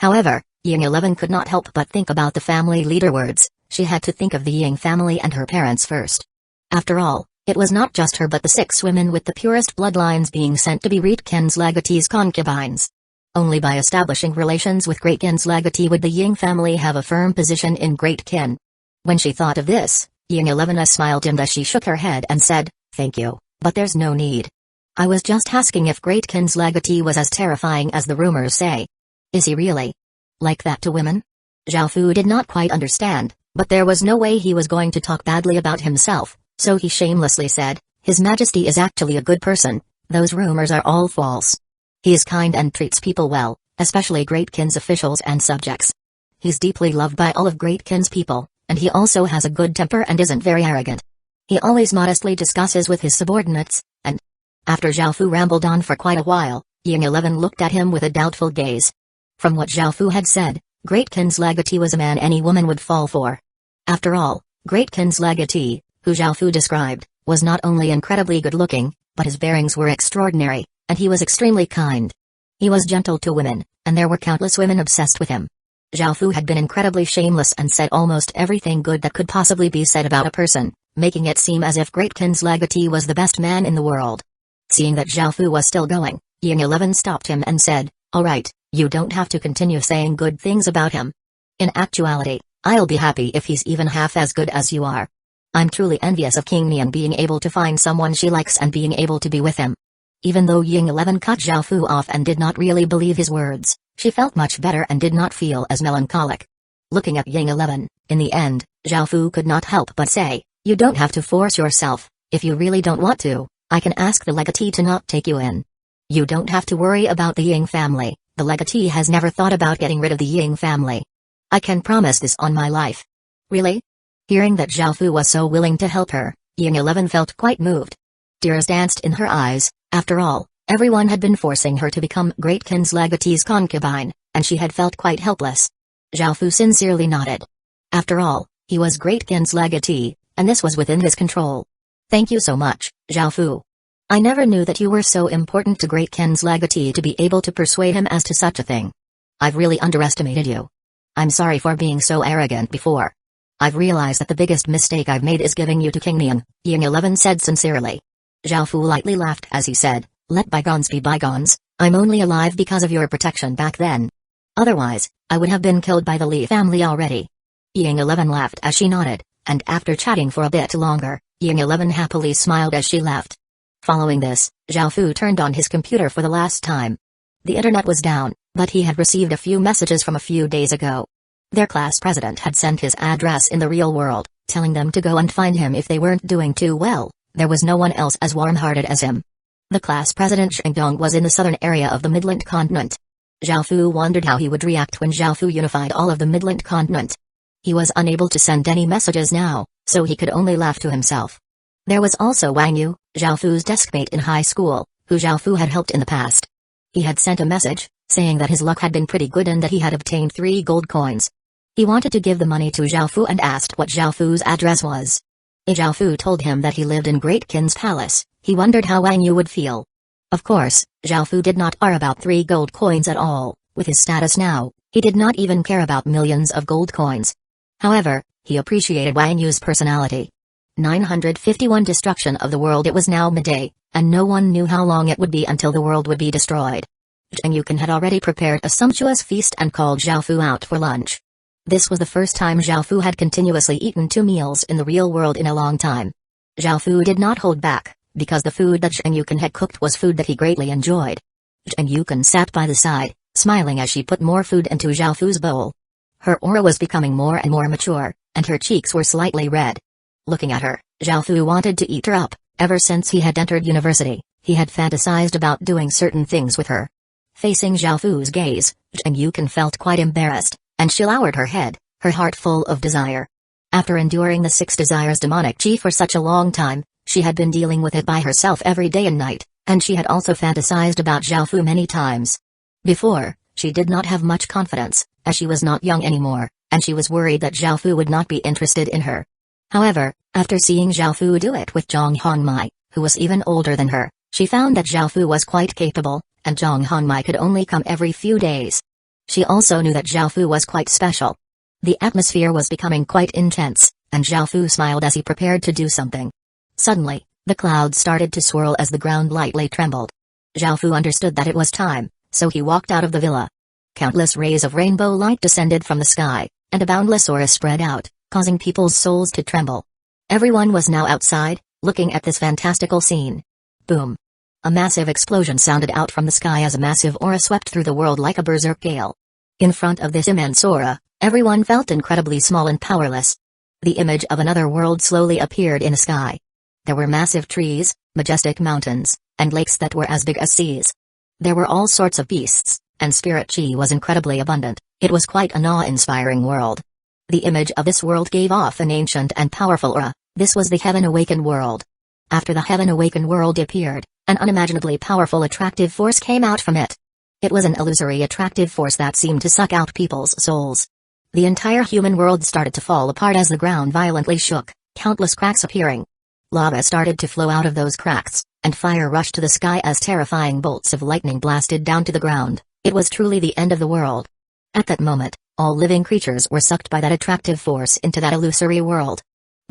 However, Ying 11 could not help but think about the family leader words. She had to think of the Ying family and her parents first. After all, it was not just her but the 6 women with the purest bloodlines being sent to be Great Kin's legatee's concubines. Only by establishing relations with Great Kin's legatee would the Ying family have a firm position in Great Kin. When she thought of this, Ying 11 smiled dimmed as she shook her head and said, "Thank you, but there's no need. I was just asking if Greatkin's legatee was as terrifying as the rumors say. Is he really like that to women?" Zhao Fu did not quite understand, but there was no way he was going to talk badly about himself, so he shamelessly said, "His Majesty is actually a good person. Those rumors are all false. He is kind and treats people well, especially Greatkin's officials and subjects. He's deeply loved by all of Greatkin's people, and he also has a good temper and isn't very arrogant. He always modestly discusses with his subordinates, and..." After Zhao Fu rambled on for quite a while, Ying 11 looked at him with a doubtful gaze. From what Zhao Fu had said, Greatkin's legatee was a man any woman would fall for. After all, Greatkin's legatee, who Zhao Fu described, was not only incredibly good-looking, but his bearings were extraordinary, and he was extremely kind. He was gentle to women, and there were countless women obsessed with him. Zhao Fu had been incredibly shameless and said almost everything good that could possibly be said about a person, making it seem as if Greatkin's legatee was the best man in the world. Seeing that Zhao Fu was still going, Ying 11 stopped him and said, "All right, you don't have to continue saying good things about him. In actuality, I'll be happy if he's even half as good as you are. I'm truly envious of King Nian being able to find someone she likes and being able to be with him." Even though Ying 11 cut Zhao Fu off and did not really believe his words, she felt much better and did not feel as melancholic. Looking at Ying 11, in the end, Zhao Fu could not help but say, "You don't have to force yourself. If you really don't want to, I can ask the legatee to not take you in. You don't have to worry about the Ying family. The legatee has never thought about getting rid of the Ying family. I can promise this on my life." "Really?" Hearing that Zhao Fu was so willing to help her, Ying 11 felt quite moved. Tears danced in her eyes. After all, everyone had been forcing her to become Greatkin's legatee's concubine, and she had felt quite helpless. Zhao Fu sincerely nodded. After all, he was Greatkin's legatee, and this was within his control. "Thank you so much, Zhao Fu. I never knew that you were so important to Greatkin's legatee to be able to persuade him as to such a thing. I've really underestimated you. I'm sorry for being so arrogant before. I've realized that the biggest mistake I've made is giving you to King Nian," Ying 11 said sincerely. Zhao Fu lightly laughed as he said, "Let bygones be bygones. I'm only alive because of your protection back then. Otherwise, I would have been killed by the Li family already." Ying 11 laughed as she nodded, and after chatting for a bit longer, Ying 11 happily smiled as she left. Following this, Zhao Fu turned on his computer for the last time. The internet was down, but he had received a few messages from a few days ago. Their class president had sent his address in the real world, telling them to go and find him if they weren't doing too well. There was no one else as warm-hearted as him. The class president Shinigami was in the southern area of the Midland continent. Zhao Fu wondered how he would react when Zhao Fu unified all of the Midland continent. He was unable to send any messages now, so he could only laugh to himself. There was also Wang Yu, Zhao Fu's deskmate in high school, who Zhao Fu had helped in the past. He had sent a message, saying that his luck had been pretty good and that he had obtained 3 gold coins. He wanted to give the money to Zhao Fu and asked what Zhao Fu's address was. Zhao Fu told him that he lived in Greatkin's palace. He wondered how Wang Yu would feel. Of course, Zhao Fu did not care about 3 gold coins at all. With his status now, he did not even care about millions of gold coins. However, he appreciated Wang Yu's personality. 951 Destruction of the world. It was now midday, and no one knew how long it would be until the world would be destroyed. Zhang Yukan had already prepared a sumptuous feast and called Zhao Fu out for lunch. This was the first time Zhao Fu had continuously eaten 2 meals in the real world in a long time. Zhao Fu did not hold back, because the food that Zhang Yukan had cooked was food that he greatly enjoyed. Zhang Yukan sat by the side, smiling as she put more food into Zhao Fu's bowl. Her aura was becoming more and more mature, and her cheeks were slightly red. Looking at her, Zhao Fu wanted to eat her up. Ever since he had entered university, he had fantasized about doing certain things with her. Facing Zhao Fu's gaze, Zhang Yukan felt quite embarrassed, and she lowered her head, her heart full of desire. After enduring the 6 desires demonic chi for such a long time, she had been dealing with it by herself every day and night, and she had also fantasized about Zhao Fu many times. Before, she did not have much confidence, as she was not young anymore, and she was worried that Zhao Fu would not be interested in her. However, after seeing Zhao Fu do it with Zhang Hongmai, who was even older than her, she found that Zhao Fu was quite capable, and Zhang Hongmai could only come every few days. She also knew that Zhao Fu was quite special. The atmosphere was becoming quite intense, and Zhao Fu smiled as he prepared to do something. Suddenly, the clouds started to swirl as the ground lightly trembled. Zhao Fu understood that it was time, so he walked out of the villa. Countless rays of rainbow light descended from the sky, and a boundless aura spread out, causing people's souls to tremble. Everyone was now outside, looking at this fantastical scene. Boom. A massive explosion sounded out from the sky as a massive aura swept through the world like a berserk gale. In front of this immense aura, everyone felt incredibly small and powerless. The image of another world slowly appeared in the sky. There were massive trees, majestic mountains, and lakes that were as big as seas. There were all sorts of beasts, and spirit chi was incredibly abundant. It was quite an awe-inspiring world. The image of this world gave off an ancient and powerful aura. This was the Heaven Awakened world. After the Heaven Awakened world appeared, an unimaginably powerful attractive force came out from it. It was an illusory attractive force that seemed to suck out people's souls. The entire human world started to fall apart as the ground violently shook, countless cracks appearing. Lava started to flow out of those cracks, and fire rushed to the sky as terrifying bolts of lightning blasted down to the ground. It was truly the end of the world. At that moment, all living creatures were sucked by that attractive force into that illusory world.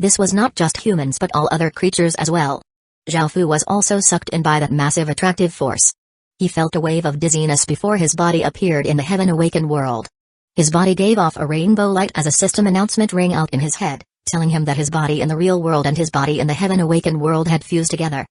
This was not just humans but all other creatures as well. Zhaofu was also sucked in by that massive attractive force. He felt a wave of dizziness before his body appeared in the Heaven Awakened world. His body gave off a rainbow light as a system announcement rang out in his head, telling him that his body in the real world and his body in the Heaven Awakened world had fused together.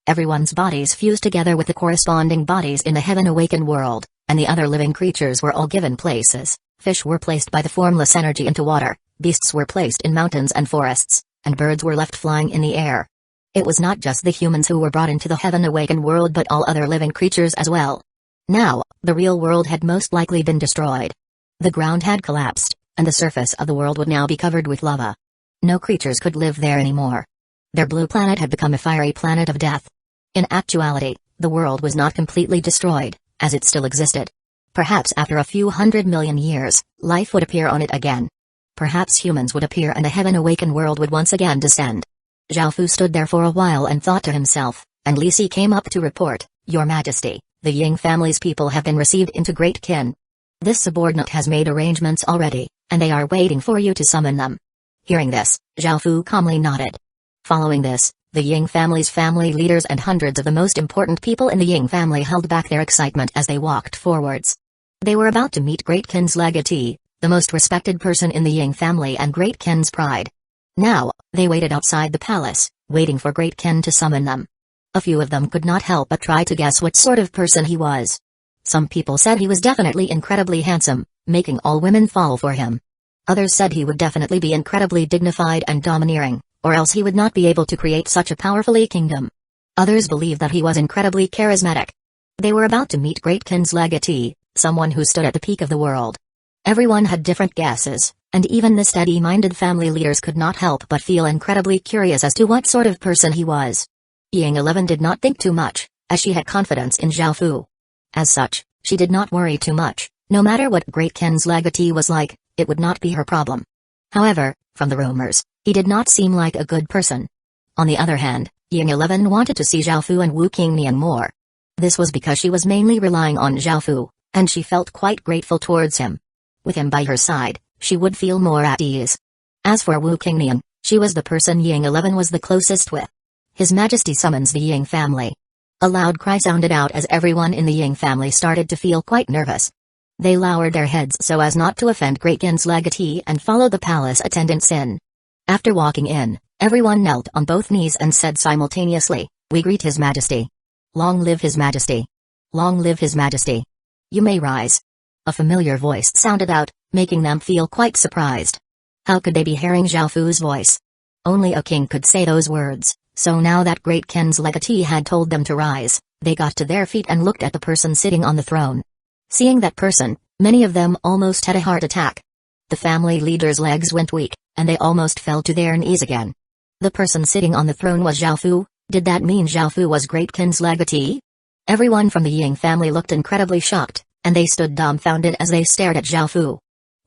Everyone's bodies fused together with the corresponding bodies in the Heaven Awakened world, and the other living creatures were all given places. Fish were placed by the formless energy into water, beasts were placed in mountains and forests, and birds were left flying in the air. It was not just the humans who were brought into the Heaven Awakened world but all other living creatures as well. Now, the real world had most likely been destroyed. The ground had collapsed, and the surface of the world would now be covered with lava. No creatures could live there anymore. Their blue planet had become a fiery planet of death. In actuality, the world was not completely destroyed, as it still existed. Perhaps after a few 100 million years, life would appear on it again. Perhaps humans would appear and the Heaven Awakened world would once again descend. Zhaofu stood there for a while and thought to himself, and Li Si came up to report, "Your Majesty, the Ying family's people have been received into great kin. This subordinate has made arrangements already, and they are waiting for you to summon them." Hearing this, Zhaofu calmly nodded. Following this, the Ying family's family leaders and hundreds of the most important people in the Ying family held back their excitement as they walked forwards. They were about to meet Great Kin's legatee, the most respected person in the Ying family and Great Kin's pride. Now, they waited outside the palace, waiting for Great Kin to summon them. A few of them could not help but try to guess what sort of person he was. Some people said he was definitely incredibly handsome, making all women fall for him. Others said he would definitely be incredibly dignified and domineering, or else he would not be able to create such a powerful kingdom. Others believed that he was incredibly charismatic. They were about to meet Great Kin's legatee, someone who stood at the peak of the world. Everyone had different guesses, and even the steady-minded family leaders could not help but feel incredibly curious as to what sort of person he was. Ying 11 did not think too much, as she had confidence in Zhaofu. As such, she did not worry too much. No matter what Great Kin's legatee was like, it would not be her problem. However, from the rumors, he did not seem like a good person. On the other hand, Ying 11 wanted to see Zhaofu and Wu Qingnian more. This was because she was mainly relying on Zhaofu, and she felt quite grateful towards him. With him by her side, she would feel more at ease. As for Wu Qingnian, she was the person Ying 11 was the closest with. His Majesty summons the Ying family. A loud cry sounded out as everyone in the Ying family started to feel quite nervous. They lowered their heads so as not to offend Great Kin's legatee and followed the palace attendants in. After walking in, everyone knelt on both knees and said simultaneously, "We greet His Majesty. Long live His Majesty. Long live His Majesty. You may rise." A familiar voice sounded out, making them feel quite surprised. How could they be hearing Zhaofu's voice? Only a king could say those words, so now that Great Kin's legatee had told them to rise, they got to their feet and looked at the person sitting on the throne. Seeing that person, many of them almost had a heart attack. The family leaders' legs went weak, and they almost fell to their knees again. The person sitting on the throne was Zhaofu. Did that mean Zhaofu was Great Kin's legatee? Everyone from the Ying family looked incredibly shocked, and they stood dumbfounded as they stared at Zhaofu.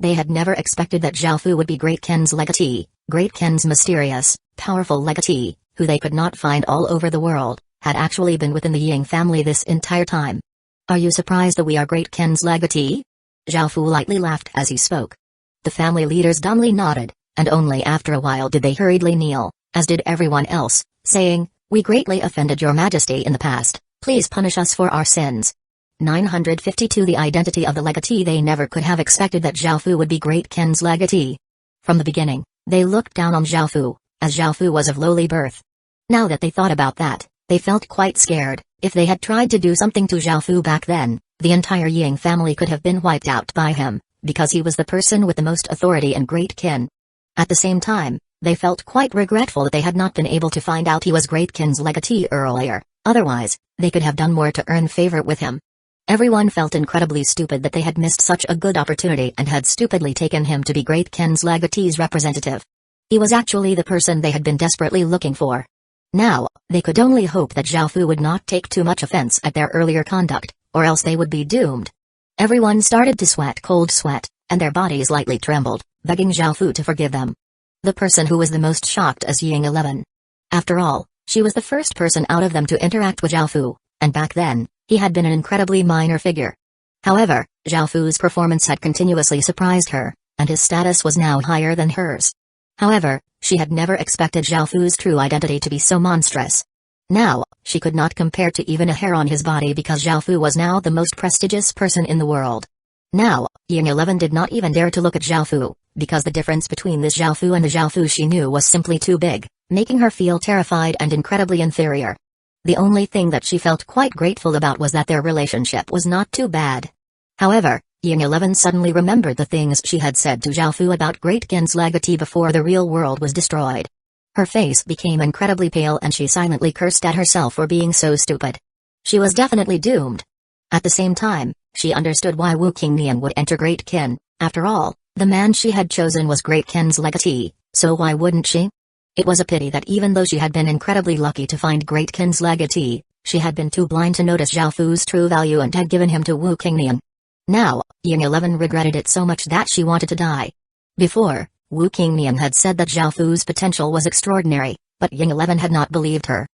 They had never expected that Zhaofu would be Great Kin's legatee, Great Kin's mysterious, powerful legatee, who they could not find all over the world, had actually been within the Ying family this entire time. "Are you surprised that we are Great Kin's legatee?" Zhaofu lightly laughed as he spoke. The family leaders dumbly nodded, and only after a while did they hurriedly kneel, as did everyone else, saying, "We greatly offended your Majesty in the past, please punish us for our sins." 952 The identity of the legatee. They never could have expected that Zhaofu would be Great Kin's legatee. From the beginning, they looked down on Zhaofu, as Xiaofu was of lowly birth. Now that they thought about that, they felt quite scared. If they had tried to do something to Xiaofu back then, the entire Ying family could have been wiped out by him, because he was the person with the most authority and great kin. At the same time, they felt quite regretful that they had not been able to find out he was great kin's legatee earlier, otherwise, they could have done more to earn favor with him. Everyone felt incredibly stupid that they had missed such a good opportunity and had stupidly taken him to be great kin's legatee's representative. He was actually the person they had been desperately looking for. Now, they could only hope that Xiaofu would not take too much offense at their earlier conduct, or else they would be doomed. Everyone started to sweat cold sweat, and their bodies lightly trembled, begging Xiaofu to forgive them. The person who was the most shocked is Ying 11. After all, she was the first person out of them to interact with Xiaofu, and back then, he had been an incredibly minor figure. However, Xiaofu's performance had continuously surprised her, and his status was now higher than hers. However, she had never expected Xiaofu's true identity to be so monstrous. Now, she could not compare to even a hair on his body because Xiaofu was now the most prestigious person in the world. Now, Ying 11 did not even dare to look at Xiaofu, because the difference between this Xiaofu and the Xiaofu she knew was simply too big, making her feel terrified and incredibly inferior. The only thing that she felt quite grateful about was that their relationship was not too bad. However, Ying 11 suddenly remembered the things she had said to Xiaofu about Great Kin's legatee before the real world was destroyed. Her face became incredibly pale and she silently cursed at herself for being so stupid. She was definitely doomed. At the same time, she understood why Wu Qingnian would enter Great Qin. After all, the man she had chosen was Great Qin's legatee, so why wouldn't she? It was a pity that even though she had been incredibly lucky to find Great Qin's legatee, she had been too blind to notice Xiaofu's true value and had given him to Wu Qingnian. Now, Ying 11 regretted it so much that she wanted to die. Before, Wu Qingnian had said that Xiaofu's potential was extraordinary, but Ying 11 had not believed her.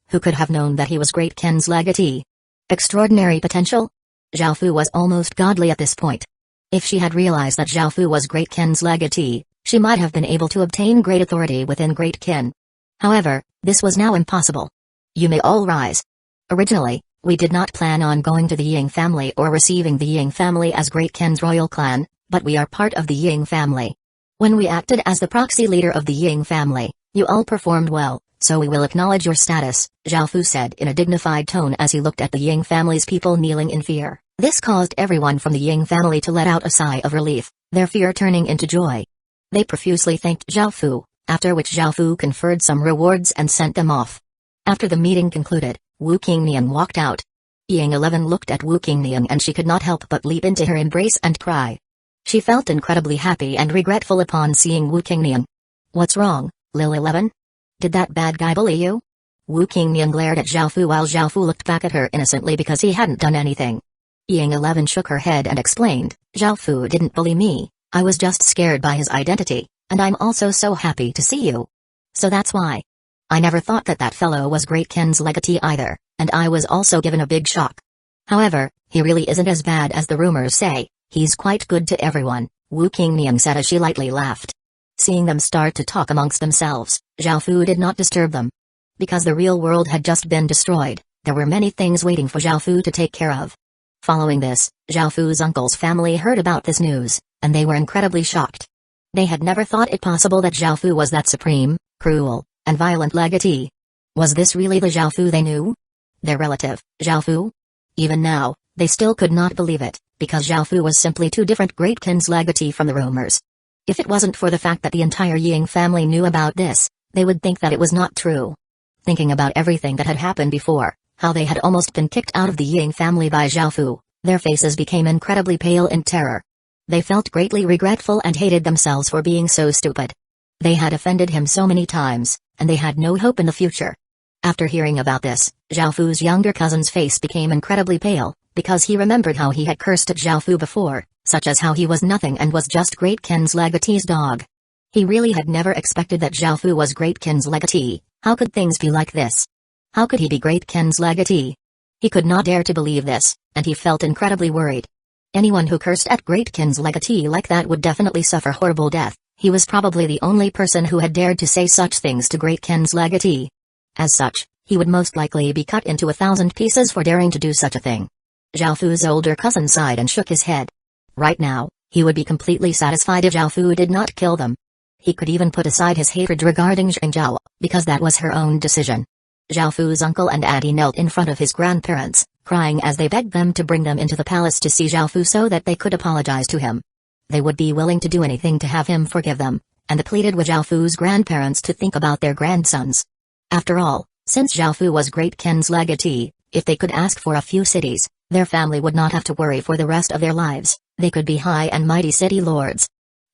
Who could have known that he was Great Qin's legatee? Extraordinary potential? Xiaofu was almost godly at this point. If she had realized that Xiaofu was Great Qin's legatee, she might have been able to obtain great authority within Great Qin. However, this was now impossible. You may all rise. Originally, we did not plan on going to the Ying family or receiving the Ying family as Great Qin's royal clan, but we are part of the Ying family. When we acted as the proxy leader of the Ying family, you all performed well, so we will acknowledge your status, Xiaofu said in a dignified tone as he looked at the Ying family's people kneeling in fear. This caused everyone from the Ying family to let out a sigh of relief, their fear turning into joy. They profusely thanked Xiaofu, after which Xiaofu conferred some rewards and sent them off. After the meeting concluded, Wu Qingnian walked out. Ying 11 looked at Wu Qingnian and she could not help but leap into her embrace and cry. She felt incredibly happy and regretful upon seeing Wu Qingnian. What's wrong, Lil 11? Did that bad guy bully you? Wu Qingnian glared at Xiaofu while Xiaofu looked back at her innocently because he hadn't done anything. Ying 11 shook her head and explained, Xiaofu didn't bully me, I was just scared by his identity, and I'm also so happy to see you. So that's why. I never thought that that fellow was Great Qin's legatee either, and I was also given a big shock. However, he really isn't as bad as the rumors say, he's quite good to everyone, Wu Qingnian said as she lightly laughed. Seeing them start to talk amongst themselves, Xiaofu did not disturb them. Because the real world had just been destroyed, there were many things waiting for Xiaofu to take care of. Following this, Xiaofu's uncle's family heard about this news, and they were incredibly shocked. They had never thought it possible that Xiaofu was that supreme, cruel, and violent legatee. Was this really the Xiaofu they knew? Their relative, Xiaofu? Even now, they still could not believe it, because Xiaofu was simply too different Great Qin's legatee from the rumors. If it wasn't for the fact that the entire Ying family knew about this, they would think that it was not true. Thinking about everything that had happened before, how they had almost been kicked out of the Ying family by Xiaofu, their faces became incredibly pale in terror. They felt greatly regretful and hated themselves for being so stupid. They had offended him so many times, and they had no hope in the future. After hearing about this, Xiaofu's younger cousin's face became incredibly pale, because he remembered how he had cursed at Xiaofu before, such as how he was nothing and was just Great Qin's legatee's dog. He really had never expected that Xiaofu was Great Qin's legatee. How could things be like this? How could he be Great Qin's legatee? He could not dare to believe this, and he felt incredibly worried. Anyone who cursed at Great Qin's legatee like that would definitely suffer horrible death. He was probably the only person who had dared to say such things to Great Qin's legatee. As such, he would most likely be cut into 1,000 pieces for daring to do such a thing. Xiaofu's older cousin sighed and shook his head. Right now, he would be completely satisfied if Xiaofu did not kill them. He could even put aside his hatred regarding Zhang, because that was her own decision. Zhao Fu's uncle and auntie knelt in front of his grandparents, crying as they begged them to bring them into the palace to see Zhao Fu so that they could apologize to him. They would be willing to do anything to have him forgive them, and they pleaded with Zhao Fu's grandparents to think about their grandsons. After all, since Zhao Fu was Great Qin's legatee, if they could ask for a few cities, their family would not have to worry for the rest of their lives. They could be high and mighty city lords.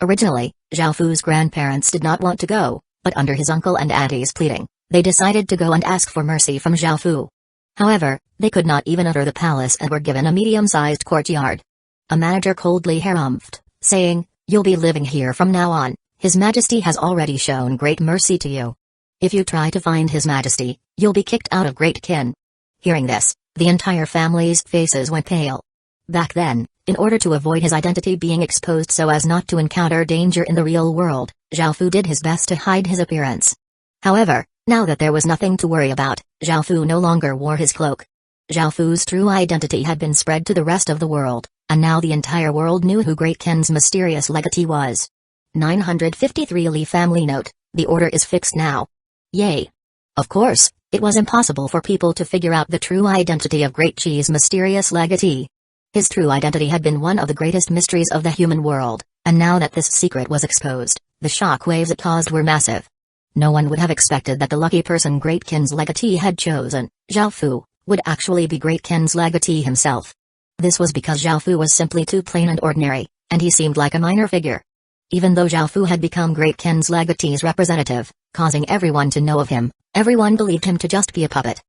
Originally, Zhao Fu's grandparents did not want to go, but under his uncle and auntie's pleading, they decided to go and ask for mercy from Zhao Fu. However, they could not even enter the palace and were given a medium-sized courtyard. A manager coldly harumphed, saying, "You'll be living here from now on. His Majesty has already shown great mercy to you. If you try to find His Majesty, you'll be kicked out of Great Qin." Hearing this, the entire family's faces went pale. Back then, in order to avoid his identity being exposed so as not to encounter danger in the real world, Zhao Fu did his best to hide his appearance. However, now that there was nothing to worry about, Zhao Fu no longer wore his cloak. Zhao Fu's true identity had been spread to the rest of the world, and now the entire world knew who Great Qin's mysterious legatee was. 953 Li Family Note: the order is fixed now. Yay! Of course, it was impossible for people to figure out the true identity of Great Qin's mysterious legatee. His true identity had been one of the greatest mysteries of the human world, and now that this secret was exposed, the shock waves it caused were massive. No one would have expected that the lucky person Great Qin's legatee had chosen, Zhao Fu, would actually be Great Qin's legatee himself. This was because Zhao Fu was simply too plain and ordinary, and he seemed like a minor figure. Even though Zhao Fu had become Great Qin's legatee's representative, causing everyone to know of him, everyone believed him to just be a puppet.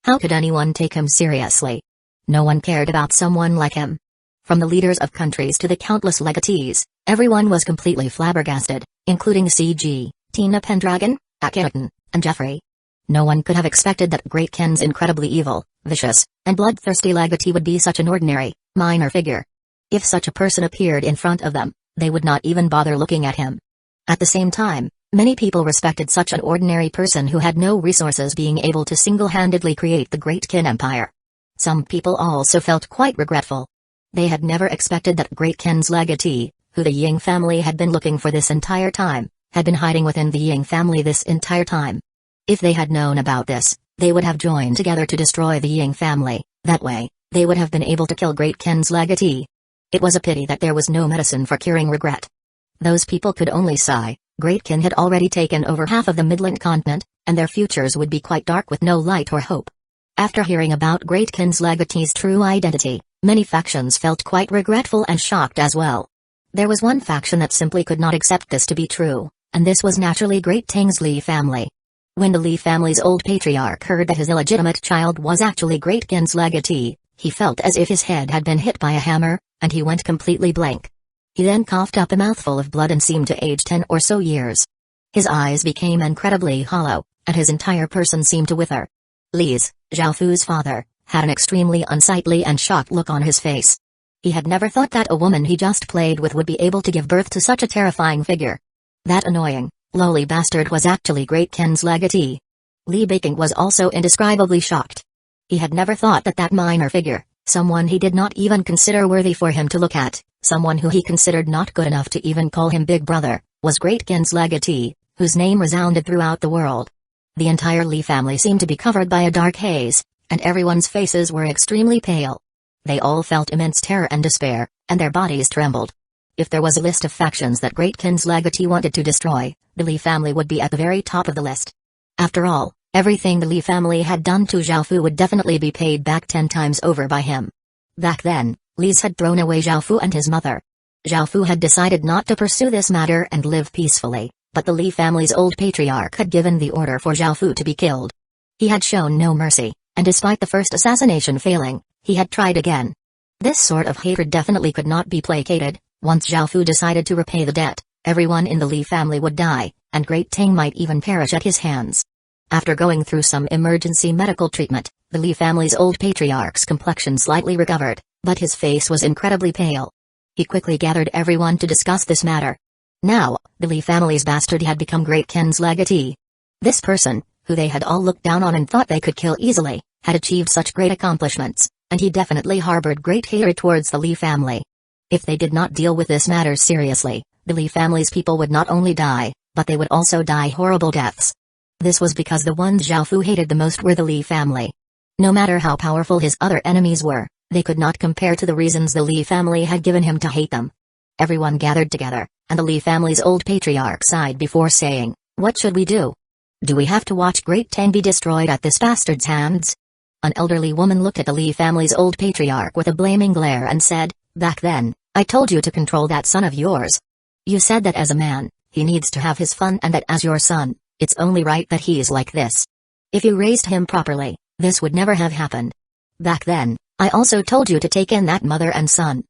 How could anyone take him seriously? No one cared about someone like him. From the leaders of countries to the countless legatees, everyone was completely flabbergasted, including CG, Tina Pendragon, Akhenaten, and Jeffrey. No one could have expected that Great Qin's incredibly evil, vicious, and bloodthirsty legatee would be such an ordinary, minor figure. If such a person appeared in front of them, they would not even bother looking at him. At the same time, many people respected such an ordinary person who had no resources being able to single-handedly create the Great Qin Empire. Some people also felt quite regretful. They had never expected that Great Qin's legatee, who the Ying family had been looking for this entire time, had been hiding within the Ying family this entire time. If they had known about this, they would have joined together to destroy the Ying family. That way, they would have been able to kill Great Qin's legatee. It was a pity that there was no medicine for curing regret. Those people could only sigh. Great Qin had already taken over half of the Midland continent, and their futures would be quite dark with no light or hope. After hearing about Great Qin's legatee's true identity, many factions felt quite regretful and shocked as well. There was one faction that simply could not accept this to be true, and this was naturally Great Qin's Li family. When the Li family's old patriarch heard that his illegitimate child was actually Great Qin's legatee, he felt as if his head had been hit by a hammer, and he went completely blank. He then coughed up a mouthful of blood and seemed to age 10 or so years. His eyes became incredibly hollow, and his entire person seemed to wither. Li's, Zhao Fu's father, had an extremely unsightly and shocked look on his face. He had never thought that a woman he just played with would be able to give birth to such a terrifying figure. That annoying, lowly bastard was actually Great Qin's legatee. Li Beiqing was also indescribably shocked. He had never thought that that minor figure, someone he did not even consider worthy for him to look at, someone who he considered not good enough to even call him big brother, was Great Qin's legatee, whose name resounded throughout the world. The entire Li family seemed to be covered by a dark haze, and everyone's faces were extremely pale. They all felt immense terror and despair, and their bodies trembled. If there was a list of factions that Great Qin's legatee wanted to destroy, the Li family would be at the very top of the list. After all, everything the Li family had done to Zhao Fu would definitely be paid back 10 times over by him. Back then, Li's had thrown away Zhao Fu and his mother. Zhao Fu had decided not to pursue this matter and live peacefully, but the Li family's old patriarch had given the order for Zhao Fu to be killed. He had shown no mercy, and despite the first assassination failing, he had tried again. This sort of hatred definitely could not be placated. Once Zhao Fu decided to repay the debt, everyone in the Li family would die, and Great Qin might even perish at his hands. After going through some emergency medical treatment, the Li family's old patriarch's complexion slightly recovered, but his face was incredibly pale. He quickly gathered everyone to discuss this matter. Now, the Li family's bastard had become Great Qin's legatee. This person, who they had all looked down on and thought they could kill easily, had achieved such great accomplishments, and he definitely harbored great hatred towards the Li family. If they did not deal with this matter seriously, the Li family's people would not only die, but they would also die horrible deaths. This was because the ones Zhao Fu hated the most were the Li family. No matter how powerful his other enemies were, they could not compare to the reasons the Li family had given him to hate them. Everyone gathered together, and the Li family's old patriarch sighed before saying, "What should we do? Do we have to watch Great Tang be destroyed at this bastard's hands?" An elderly woman looked at the Li family's old patriarch with a blaming glare and said, "Back then, I told you to control that son of yours. You said that as a man, he needs to have his fun, and that as your son, it's only right that he is like this. If you raised him properly, this would never have happened. Back then, I also told you to take in that mother and son.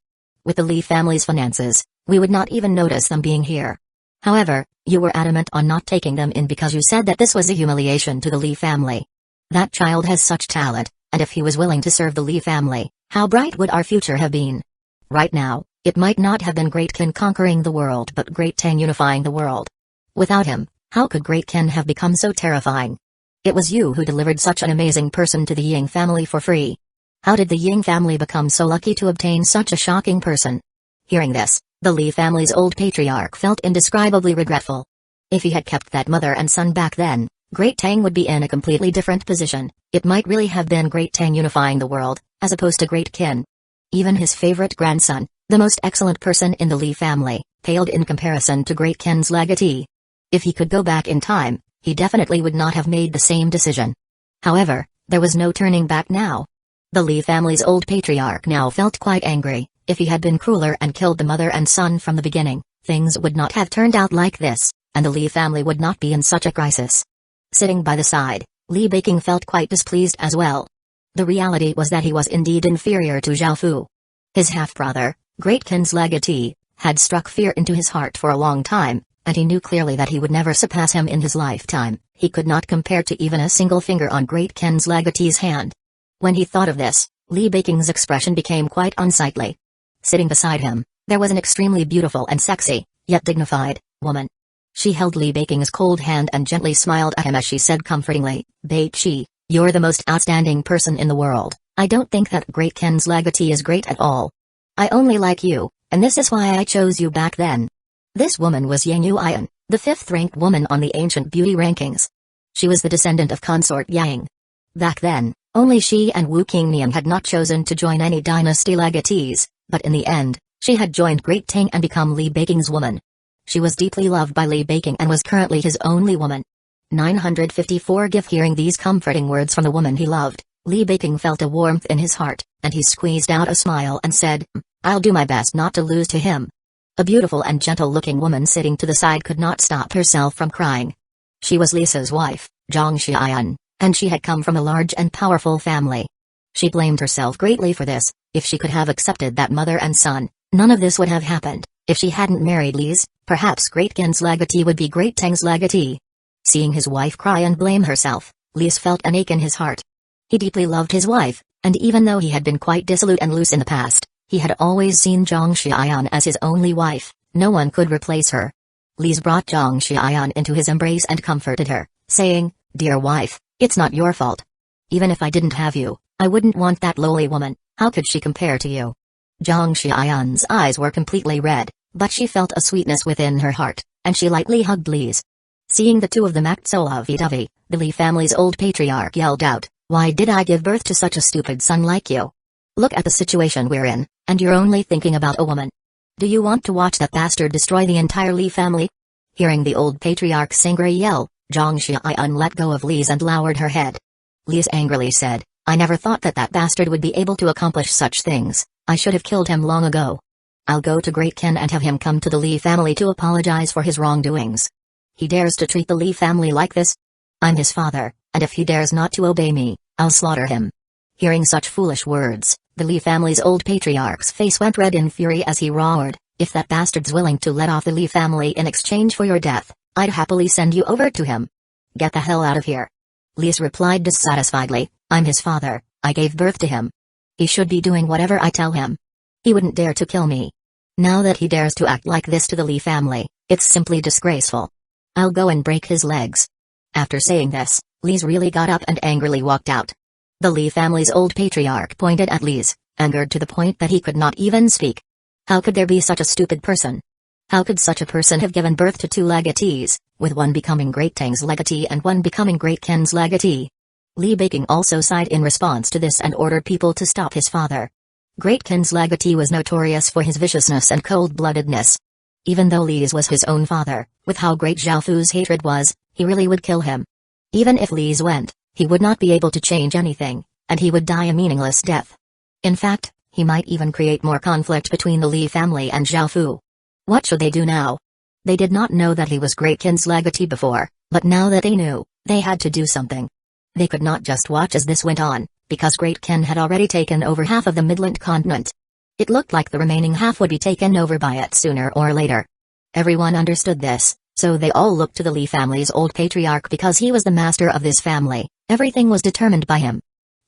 With the Li family's finances, we would not even notice them being here. However, you were adamant on not taking them in because you said that this was a humiliation to the Li family. That child has such talent, and if he was willing to serve the Li family, how bright would our future have been? Right now, it might not have been Great Ken conquering the world but Great Tang unifying the world. Without him, how could Great Ken have become so terrifying? It was you who delivered such an amazing person to the Ying family for free. How did the Ying family become so lucky to obtain such a shocking person?" Hearing this, the Li family's old patriarch felt indescribably regretful. If he had kept that mother and son back then, Great Tang would be in a completely different position. It might really have been Great Tang unifying the world, as opposed to Great Ken. Even his favorite grandson, the most excellent person in the Li family, paled in comparison to Great Ken's legatee. If he could go back in time, he definitely would not have made the same decision. However, there was no turning back now. The Li family's old patriarch now felt quite angry. If he had been crueler and killed the mother and son from the beginning, things would not have turned out like this, and the Li family would not be in such a crisis. Sitting by the side, Li Beiqing felt quite displeased as well. The reality was that he was indeed inferior to Zhao Fu. His half-brother, Great Ken's legatee, had struck fear into his heart for a long time, and he knew clearly that he would never surpass him in his lifetime. He could not compare to even a single finger on Great Ken's legatee's hand. When he thought of this, Li Beiking's expression became quite unsightly. Sitting beside him, there was an extremely beautiful and sexy, yet dignified, woman. She held Li Beiking's cold hand and gently smiled at him as she said comfortingly, "Beiqi, you're the most outstanding person in the world. I don't think that Great Ken's legatee is great at all. I only like you, and this is why I chose you back then." This woman was Yang Yuan, the fifth-ranked woman on the ancient beauty rankings. She was the descendant of Consort Yang. Back then, only she and Wu Qingnian had not chosen to join any dynasty legatees, but in the end, she had joined Great Tang and become Li Beiking's woman. She was deeply loved by Li Beiqing and was currently his only woman. 954 Give Hearing these comforting words from the woman he loved, Li Beiqing felt a warmth in his heart, and he squeezed out a smile and said, "I'll do my best not to lose to him." A beautiful and gentle-looking woman sitting to the side could not stop herself from crying. She was Lisa's wife, Zhang Xian, and she had come from a large and powerful family. She blamed herself greatly for this. If she could have accepted that mother and son, none of this would have happened. If she hadn't married Li's, perhaps Great Gen's legatee would be Great Tang's legatee. Seeing his wife cry and blame herself, Li's felt an ache in his heart. He deeply loved his wife, and even though he had been quite dissolute and loose in the past, he had always seen Zhang Xian as his only wife. No one could replace her. Li's brought Zhang Xian into his embrace and comforted her, saying, "Dear wife, it's not your fault. Even if I didn't have you, I wouldn't want that lowly woman. How could she compare to you?" Zhang Xian's eyes were completely red, but she felt a sweetness within her heart, and she lightly hugged Li's. Seeing the two of them act so lovey-dovey, the Li family's old patriarch yelled out, "Why did I give birth to such a stupid son like you? Look at the situation we're in, and you're only thinking about a woman. Do you want to watch that bastard destroy the entire Li family?" Hearing the old patriarch's angry yell, Zhang Xian let go of Li's and lowered her head. Li's angrily said, "I never thought that that bastard would be able to accomplish such things. I should have killed him long ago. I'll go to Great Ken and have him come to the Li family to apologize for his wrongdoings. He dares to treat the Li family like this? I'm his father, and if he dares not to obey me, I'll slaughter him." Hearing such foolish words, the Li family's old patriarch's face went red in fury as he roared, "If that bastard's willing to let off the Li family in exchange for your death, I'd happily send you over to him. Get the hell out of here." Li's replied dissatisfiedly, "I'm his father, I gave birth to him. He should be doing whatever I tell him. He wouldn't dare to kill me. Now that he dares to act like this to the Li family, it's simply disgraceful. I'll go and break his legs." After saying this, Li's really got up and angrily walked out. The Li family's old patriarch pointed at Li's, angered to the point that he could not even speak. How could there be such a stupid person? How could such a person have given birth to two legatees, with one becoming Great Tang's legatee and one becoming Great Qin's legatee? Li Beiqing also sighed in response to this and ordered people to stop his father. Great Qin's legatee was notorious for his viciousness and cold-bloodedness. Even though Li's was his own father, with how great Zhao Fu's hatred was, he really would kill him. Even if Li's went, he would not be able to change anything, and he would die a meaningless death. In fact, he might even create more conflict between the Li family and Zhao Fu. What should they do now? They did not know that he was Great Qin's legatee before, but now that they knew, they had to do something. They could not just watch as this went on, because Great Qin had already taken over half of the Midland continent. It looked like the remaining half would be taken over by it sooner or later. Everyone understood this, so they all looked to the Li family's old patriarch because he was the master of this family. Everything was determined by him.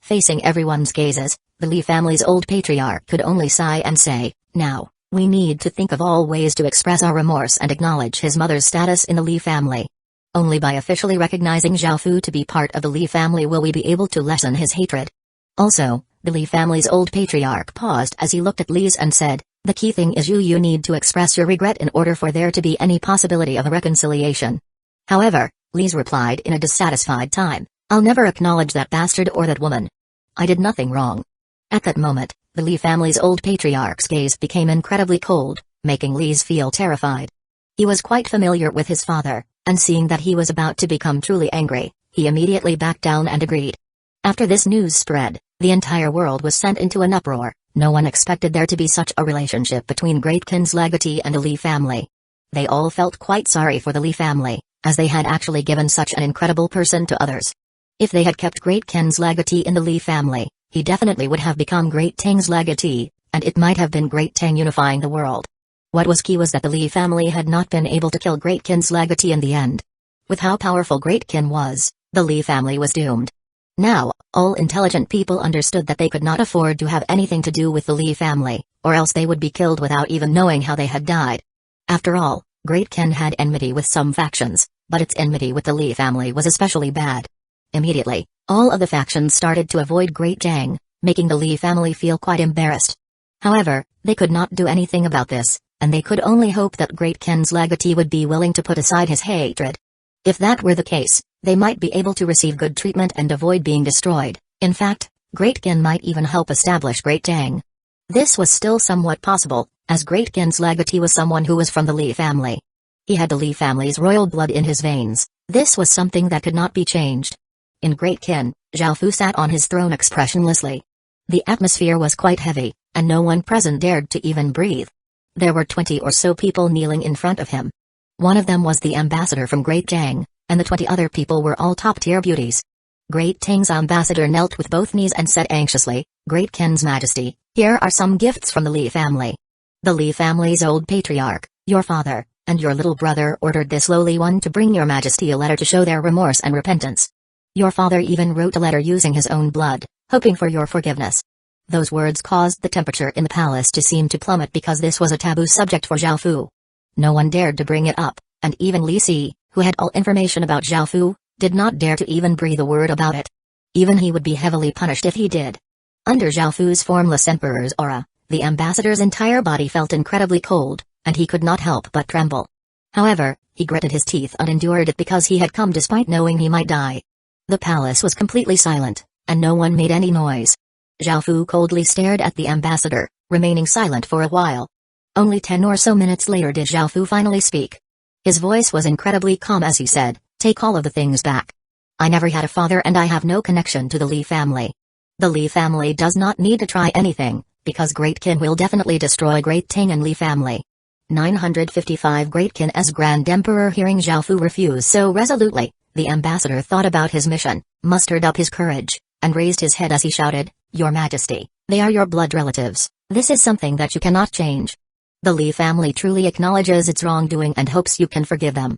Facing everyone's gazes, the Li family's old patriarch could only sigh and say, "Now, we need to think of all ways to express our remorse and acknowledge his mother's status in the Li family. Only by officially recognizing Zhao Fu to be part of the Li family will we be able to lessen his hatred." Also, the Li family's old patriarch paused as he looked at Li's and said, "The key thing is you need to express your regret in order for there to be any possibility of a reconciliation." However, Li's replied in a dissatisfied tone, "I'll never acknowledge that bastard or that woman. I did nothing wrong." At that moment, the Li family's old patriarch's gaze became incredibly cold, making Li's feel terrified. He was quite familiar with his father, and seeing that he was about to become truly angry, he immediately backed down and agreed. After this news spread, the entire world was sent into an uproar. No one expected there to be such a relationship between Great Qin's legatee and the Li family. They all felt quite sorry for the Li family, as they had actually given such an incredible person to others. If they had kept Great Qin's legatee in the Li family, he definitely would have become Great Tang's legatee, and it might have been Great Tang unifying the world. What was key was that the Li family had not been able to kill Great Qin's legatee in the end. With how powerful Great Qin was, the Li family was doomed. Now, all intelligent people understood that they could not afford to have anything to do with the Li family, or else they would be killed without even knowing how they had died. After all, Great Qin had enmity with some factions, but its enmity with the Li family was especially bad. Immediately, all of the factions started to avoid Great Tang, making the Li family feel quite embarrassed. However, they could not do anything about this, and they could only hope that Great Qin's legatee would be willing to put aside his hatred. If that were the case, they might be able to receive good treatment and avoid being destroyed. In fact, Great Qin might even help establish Great Tang. This was still somewhat possible, as Great Qin's legatee was someone who was from the Li family. He had the Li family's royal blood in his veins. This was something that could not be changed. In Great Qin, Zhao Fu sat on his throne expressionlessly. The atmosphere was quite heavy, and no one present dared to even breathe. There were 20 or so people kneeling in front of him. One of them was the ambassador from Great Tang, and the 20 other people were all top-tier beauties. Great Tang's ambassador knelt with both knees and said anxiously, "Great Qin's Majesty, here are some gifts from the Li family." The Li family's old patriarch, your father, and your little brother ordered this lowly one to bring your Majesty a letter to show their remorse and repentance. Your father even wrote a letter using his own blood, hoping for your forgiveness. Those words caused the temperature in the palace to seem to plummet because this was a taboo subject for Zhao Fu. No one dared to bring it up, and even Li Si, who had all information about Zhao Fu, did not dare to even breathe a word about it. Even he would be heavily punished if he did. Under Zhao Fu's formless emperor's aura, the ambassador's entire body felt incredibly cold, and he could not help but tremble. However, he gritted his teeth and endured it because he had come despite knowing he might die. The palace was completely silent, and no one made any noise. Zhao Fu coldly stared at the ambassador, remaining silent for a while. Only 10 or so minutes later did Zhao Fu finally speak. His voice was incredibly calm as he said, "Take all of the things back. I never had a father and I have no connection to the Li family. The Li family does not need to try anything, because Great Qin will definitely destroy Great Tang and Li family." 955 Great Qin as Grand Emperor. Hearing Zhao Fu refuse so resolutely, the ambassador thought about his mission, mustered up his courage, and raised his head as he shouted, "Your Majesty, they are your blood relatives. This is something that you cannot change. The Li family truly acknowledges its wrongdoing and hopes you can forgive them.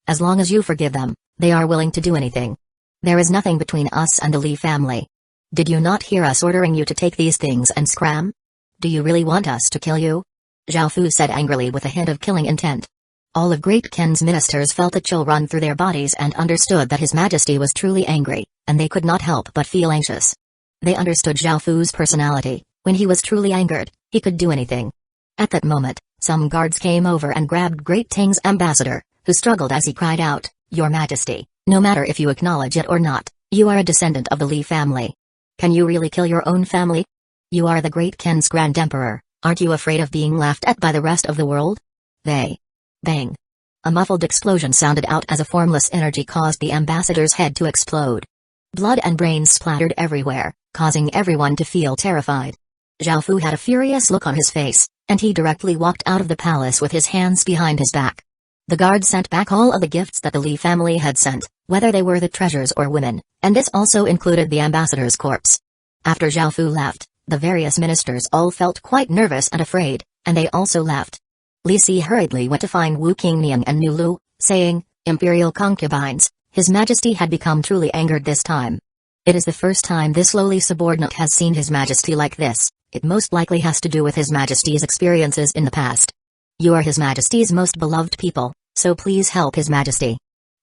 As long as you forgive them, they are willing to do anything. There is nothing between us and the Li family. Did you not hear us ordering you to take these things and scram? Do you really want us to kill you?" Zhao Fu said angrily with a hint of killing intent. All of Great Qin's ministers felt a chill run through their bodies and understood that His Majesty was truly angry, and they could not help but feel anxious. They understood Zhao Fu's personality. When he was truly angered, he could do anything. At that moment, Some guards came over and grabbed Great King's ambassador, who struggled as he cried out, "Your Majesty, no matter if you acknowledge it or not, you are a descendant of the Li family. Can you really kill your own family? You are the Great King's Grand Emperor, aren't you afraid of being laughed at by the rest of the world?" Bang. A muffled explosion sounded out as a formless energy caused the ambassador's head to explode. Blood and brains splattered everywhere, causing everyone to feel terrified. Zhao Fu had a furious look on his face, and he directly walked out of the palace with his hands behind his back. The guards sent back all of the gifts that the Li family had sent, whether they were the treasures or women, and this also included the ambassador's corpse. After Zhao Fu left, the various ministers all felt quite nervous and afraid, and they also left. Li Si hurriedly went to find Wu Qingniang and Nu Lu, saying, "Imperial concubines, His Majesty had become truly angered this time. It is the first time this lowly subordinate has seen His Majesty like this. It most likely has to do with His Majesty's experiences in the past. You are His Majesty's most beloved people, so please help His Majesty.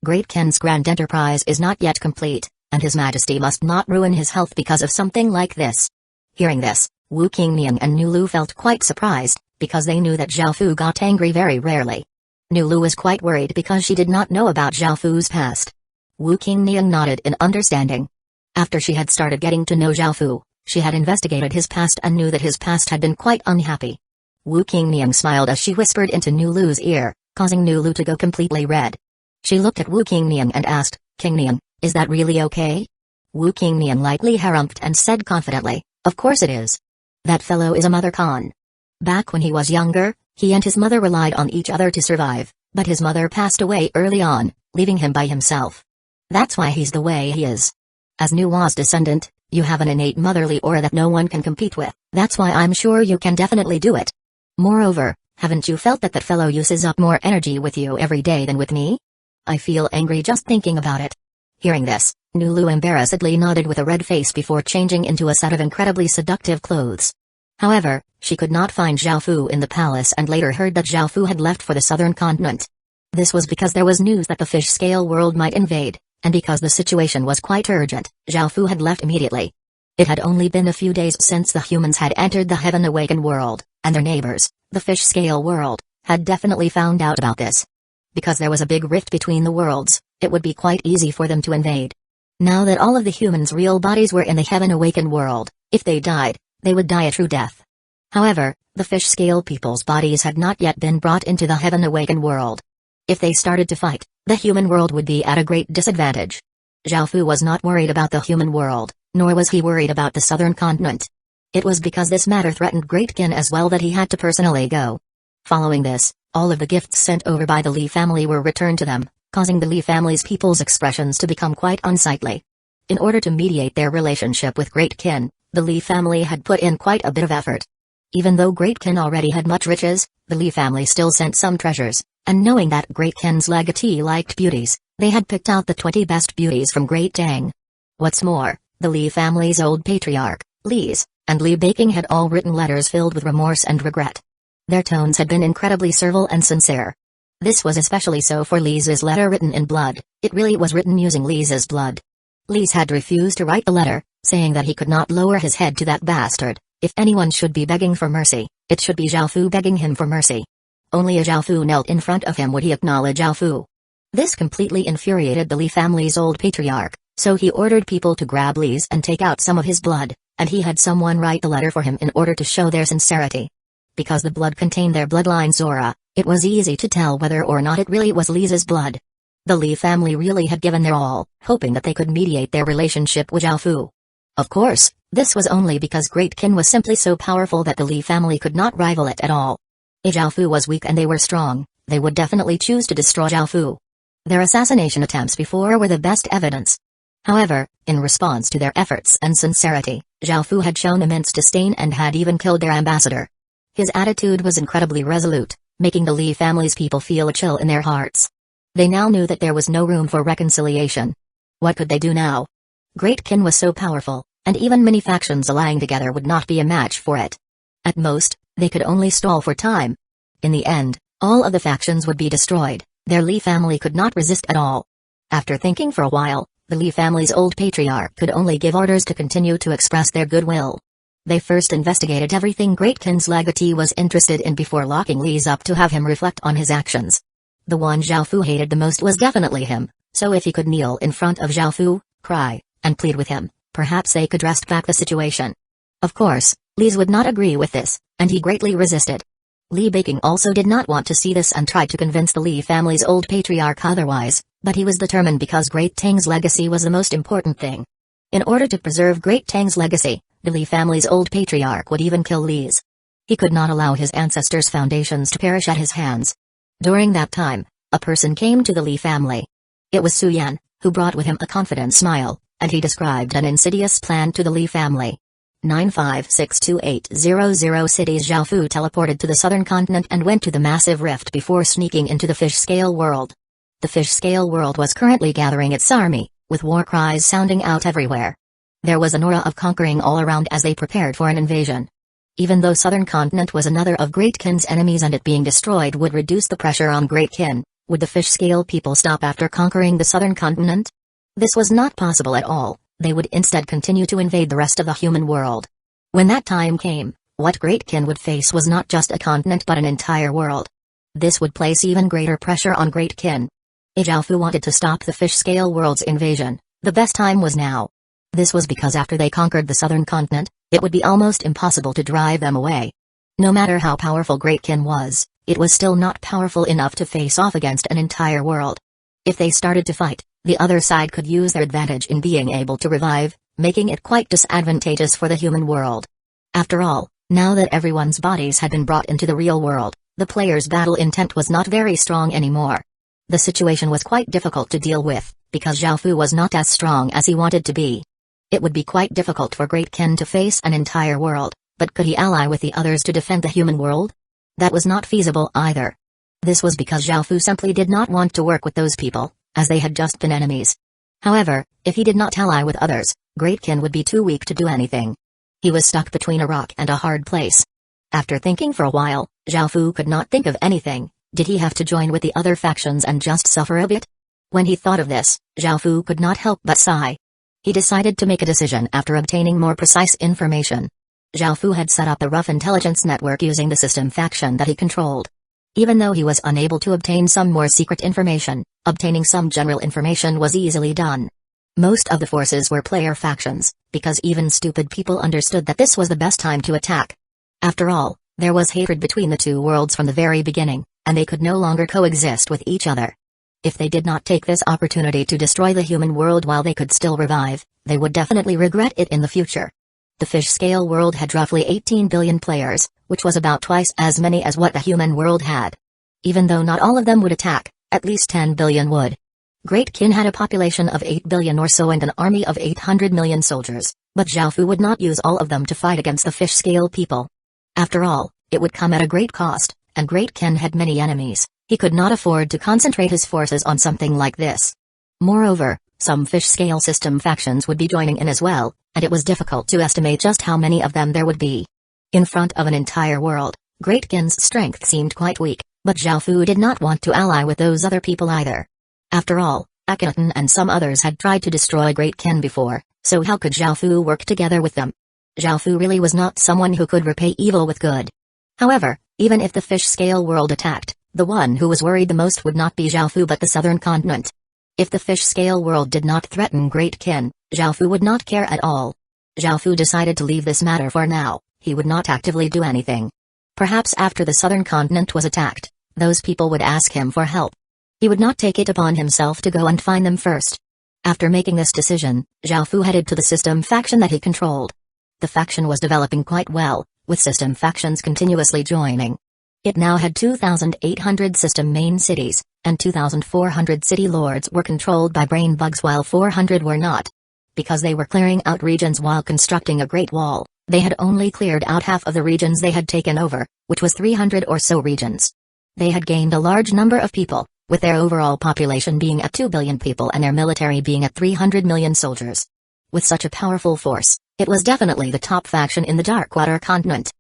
Great Ken's grand enterprise is not yet complete, and His Majesty must not ruin his health because of something like this." Hearing this, Wu Qingniang and Nu Lu felt quite surprised, because they knew that Zhao Fu got angry very rarely. Nu Lu was quite worried because she did not know about Zhao Fu's past. Wu Qingniang nodded in understanding. After she had started getting to know Zhao Fu, she had investigated his past and knew that his past had been quite unhappy. Wu Qingniang smiled as she whispered into Nu Lu's ear, causing Nu Lu to go completely red. She looked at Wu Qingniang and asked, "Qingniang, is that really okay?" Wu Qingniang lightly harumphed and said confidently, "Of course it is. That fellow is a mother con. Back when he was younger, he and his mother relied on each other to survive, but his mother passed away early on, leaving him by himself. That's why he's the way he is. As Nuwa's descendant, you have an innate motherly aura that no one can compete with, that's why I'm sure you can definitely do it. Moreover, haven't you felt that that fellow uses up more energy with you every day than with me? I feel angry just thinking about it." Hearing this, Nu Lu embarrassedly nodded with a red face before changing into a set of incredibly seductive clothes. However, she could not find Zhao Fu in the palace and later heard that Zhao Fu had left for the southern continent. This was because there was news that the fish-scale world might invade, and because the situation was quite urgent, Zhao Fu had left immediately. It had only been a few days since the humans had entered the Heaven Awakened world, and their neighbors, the fish-scale world, had definitely found out about this. Because there was a big rift between the worlds, it would be quite easy for them to invade. Now that all of the humans' real bodies were in the Heaven Awakened world, if they died, they would die a true death. However, the fish-scale people's bodies had not yet been brought into the Heaven Awakened world. If they started to fight, the human world would be at a great disadvantage. Zhao Fu was not worried about the human world, nor was he worried about the southern continent. It was because this matter threatened Great Qin as well that he had to personally go. Following this, all of the gifts sent over by the Li family were returned to them, causing the Li family's people's expressions to become quite unsightly. In order to mediate their relationship with Great Qin, the Li family had put in quite a bit of effort. Even though Great Qin already had much riches, the Li family still sent some treasures, and knowing that Great Qin's legatee liked beauties, they had picked out the 20 best beauties from Great Tang. What's more, the Li family's old patriarch, Li's, and Li Baking had all written letters filled with remorse and regret. Their tones had been incredibly servile and sincere. This was especially so for Li's letter written in blood. It really was written using Li's blood. Li's had refused to write the letter, saying that he could not lower his head to that bastard. If anyone should be begging for mercy, it should be Zhao Fu begging him for mercy. Only as Zhao Fu knelt in front of him would he acknowledge Zhao Fu. This completely infuriated the Li family's old patriarch, so he ordered people to grab Li's and take out some of his blood, and he had someone write the letter for him in order to show their sincerity. Because the blood contained their bloodline's aura, it was easy to tell whether or not it really was Li's blood. The Li family really had given their all, hoping that they could mediate their relationship with Zhao Fu. Of course, this was only because Great Qin was simply so powerful that the Li family could not rival it at all. If Zhao Fu was weak and they were strong, they would definitely choose to destroy Zhao Fu. Their assassination attempts before were the best evidence. However, in response to their efforts and sincerity, Zhao Fu had shown immense disdain and had even killed their ambassador. His attitude was incredibly resolute, making the Li family's people feel a chill in their hearts. They now knew that there was no room for reconciliation. What could they do now? Great Qin was so powerful, and even many factions allying together would not be a match for it. At most, they could only stall for time. In the end, all of the factions would be destroyed. Their Li family could not resist at all. After thinking for a while, the Li family's old patriarch could only give orders to continue to express their goodwill. They first investigated everything Great Kin's legatee was interested in before locking Lee's up to have him reflect on his actions. The one Zhao Fu hated the most was definitely him, so if he could kneel in front of Zhao Fu, cry, and plead with him, perhaps they could wrest back the situation. Of course, Lee's would not agree with this, and he greatly resisted. Li Beiqing also did not want to see this and tried to convince the Li family's old patriarch otherwise, but he was determined because Great Tang's legacy was the most important thing. In order to preserve Great Tang's legacy, the Li family's old patriarch would even kill Li's. He could not allow his ancestors' foundations to perish at his hands. During that time, a person came to the Li family. It was Su Yan, who brought with him a confident smile, and he described an insidious plan to the Li family. 9562800 cities. Zhao Fu teleported to the southern continent and went to the massive rift before sneaking into the fish-scale world. The fish-scale world was currently gathering its army, with war cries sounding out everywhere. There was an aura of conquering all around as they prepared for an invasion. Even though southern continent was another of Great Kin's enemies and it being destroyed would reduce the pressure on Great Kin, would the fish-scale people stop after conquering the southern continent? This was not possible at all. They would instead continue to invade the rest of the human world. When that time came, what Great Kin would face was not just a continent but an entire world. This would place even greater pressure on Great Kin. If Zhao Fu wanted to stop the fish-scale world's invasion, the best time was now. This was because after they conquered the southern continent, it would be almost impossible to drive them away. No matter how powerful Great Kin was, it was still not powerful enough to face off against an entire world. If they started to fight, the other side could use their advantage in being able to revive, making it quite disadvantageous for the human world. After all, now that everyone's bodies had been brought into the real world, the player's battle intent was not very strong anymore. The situation was quite difficult to deal with, because Zhao Fu was not as strong as he wanted to be. It would be quite difficult for Great Kin to face an entire world, but could he ally with the others to defend the human world? That was not feasible either. This was because Zhao Fu simply did not want to work with those people, as they had just been enemies. However, if he did not ally with others, Great Kin would be too weak to do anything. He was stuck between a rock and a hard place. After thinking for a while, Zhao Fu could not think of anything. Did he have to join with the other factions and just suffer a bit? When he thought of this, Zhao Fu could not help but sigh. He decided to make a decision after obtaining more precise information. Zhao Fu had set up a rough intelligence network using the system faction that he controlled. Even though he was unable to obtain some more secret information, obtaining some general information was easily done. Most of the forces were player factions, because even stupid people understood that this was the best time to attack. After all, there was hatred between the two worlds from the very beginning, and they could no longer coexist with each other. If they did not take this opportunity to destroy the human world while they could still revive, they would definitely regret it in the future. The fish-scale world had roughly 18 billion players, which was about twice as many as what the human world had. Even though not all of them would attack, at least 10 billion would. Great Kin had a population of 8 billion or so and an army of 800 million soldiers, but Zhao Fu would not use all of them to fight against the fish-scale people. After all, it would come at a great cost, and Great Kin had many enemies. He could not afford to concentrate his forces on something like this. Moreover, some fish-scale system factions would be joining in as well, and it was difficult to estimate just how many of them there would be. In front of an entire world, Great Kin's strength seemed quite weak, but Zhao Fu did not want to ally with those other people either. After all, Akhenaten and some others had tried to destroy Great Kin before, so how could Zhao Fu work together with them? Zhao Fu really was not someone who could repay evil with good. However, even if the fish-scale world attacked, the one who was worried the most would not be Zhao Fu but the southern continent. If the fish-scale world did not threaten Great Kin, Zhao Fu would not care at all. Zhao Fu decided to leave this matter for now. He would not actively do anything. Perhaps after the southern continent was attacked, those people would ask him for help. He would not take it upon himself to go and find them first. After making this decision, Zhao Fu headed to the system faction that he controlled. The faction was developing quite well, with system factions continuously joining. It now had 2,800 system main cities, and 2,400 city lords were controlled by brain bugs while 400 were not. Because they were clearing out regions while constructing a great wall, they had only cleared out half of the regions they had taken over, which was 300 or so regions. They had gained a large number of people, with their overall population being at 2 billion people and their military being at 300 million soldiers. With such a powerful force, it was definitely the top faction in the Darkwater continent.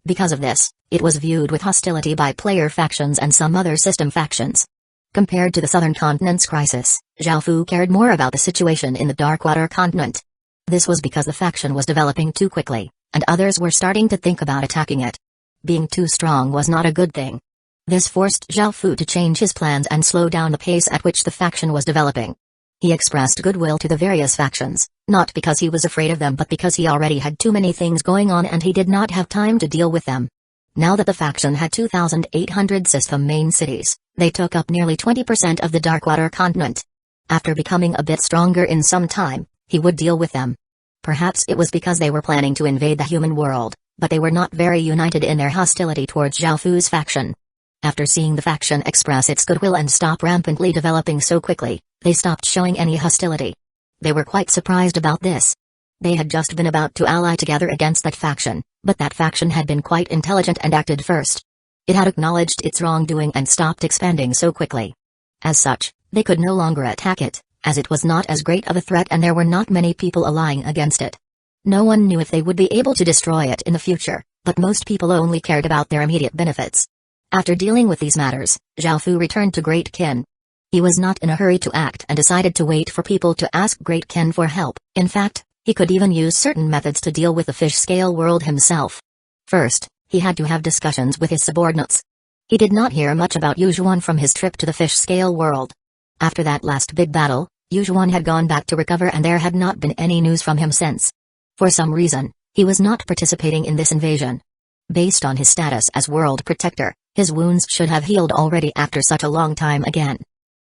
Because of this, it was viewed with hostility by player factions and some other system factions. Compared to the southern continent's crisis, Zhao Fu cared more about the situation in the Darkwater continent. This was because the faction was developing too quickly, and others were starting to think about attacking it. Being too strong was not a good thing. This forced Zhao Fu to change his plans and slow down the pace at which the faction was developing. He expressed goodwill to the various factions, not because he was afraid of them but because he already had too many things going on and he did not have time to deal with them. Now that the faction had 2,800 system main cities, they took up nearly 20% of the Darkwater continent. After becoming a bit stronger in some time, he would deal with them. Perhaps it was because they were planning to invade the human world, but they were not very united in their hostility towards Zhao Fu's faction. After seeing the faction express its goodwill and stop rampantly developing so quickly, they stopped showing any hostility. They were quite surprised about this. They had just been about to ally together against that faction, but that faction had been quite intelligent and acted first. It had acknowledged its wrongdoing and stopped expanding so quickly. As such, they could no longer attack it, as it was not as great of a threat and there were not many people allying against it. No one knew if they would be able to destroy it in the future, but most people only cared about their immediate benefits. After dealing with these matters, Zhao Fu returned to Great Qin. He was not in a hurry to act and decided to wait for people to ask Great Qin for help. In fact, he could even use certain methods to deal with the fish scale world himself. First, he had to have discussions with his subordinates. He did not hear much about Yujuan from his trip to the fish scale world. After that last big battle, Yujuan had gone back to recover and there had not been any news from him since. For some reason, he was not participating in this invasion. Based on his status as world protector, his wounds should have healed already after such a long time again.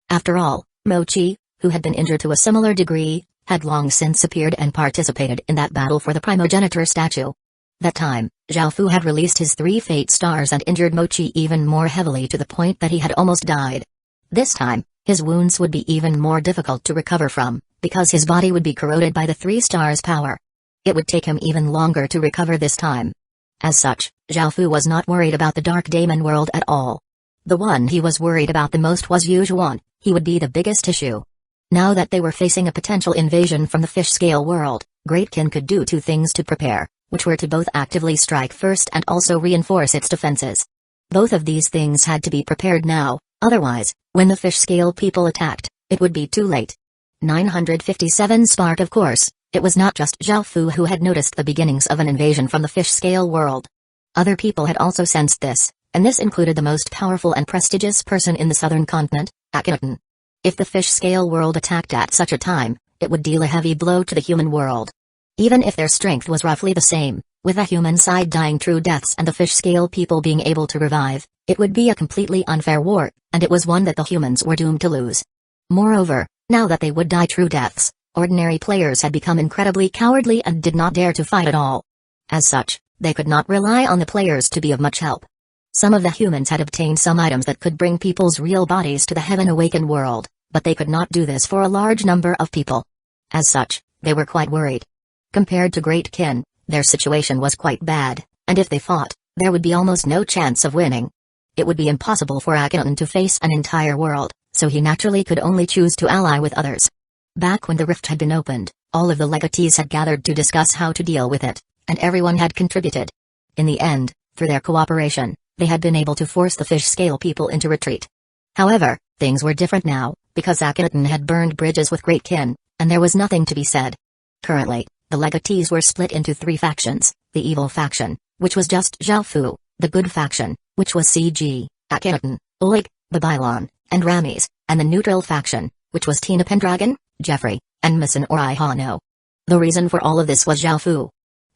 After all, Mochi, who had been injured to a similar degree, had long since appeared and participated in that battle for the primogenitor statue. That time, Zhao Fu had released his 3 fate stars and injured Mochi even more heavily to the point that he had almost died. This time, his wounds would be even more difficult to recover from, because his body would be corroded by the 3 stars' power. It would take him even longer to recover this time. As such, Zhao Fu was not worried about the Dark Daemon world at all. The one he was worried about the most was Yujuan. He would be the biggest issue. Now that they were facing a potential invasion from the fish scale world, Great Qin could do 2 things to prepare, which were to both actively strike first and also reinforce its defenses. Both of these things had to be prepared now, otherwise, when the fish scale people attacked, it would be too late. 957 Spark. Of course, it was not just Zhao Fu who had noticed the beginnings of an invasion from the fish scale world. Other people had also sensed this, and this included the most powerful and prestigious person in the southern continent, Akhenaten. If the fish scale world attacked at such a time, it would deal a heavy blow to the human world. Even if their strength was roughly the same, with the human side dying true deaths and the fish scale people being able to revive, it would be a completely unfair war, and it was one that the humans were doomed to lose. Moreover, now that they would die true deaths, ordinary players had become incredibly cowardly and did not dare to fight at all. As such, they could not rely on the players to be of much help. Some of the humans had obtained some items that could bring people's real bodies to the Heaven Awakened world, but they could not do this for a large number of people. As such, they were quite worried. Compared to Great Qin, their situation was quite bad, and if they fought, there would be almost no chance of winning. It would be impossible for Akhenaten to face an entire world, so he naturally could only choose to ally with others. Back when the rift had been opened, all of the legatees had gathered to discuss how to deal with it, and everyone had contributed. In the end, through their cooperation, they had been able to force the fish scale people into retreat. However, things were different now, because Akhenaten had burned bridges with Great Qin, and there was nothing to be said. Currently, the legatees were split into 3 factions: the evil faction, which was just Zhao Fu; the good faction, which was CG, Akhenaten, Oleg, Babylon, and Rames; and the neutral faction, which was Tina Pendragon, Jeffrey, and Mason or Ihano. The reason for all of this was Zhao Fu.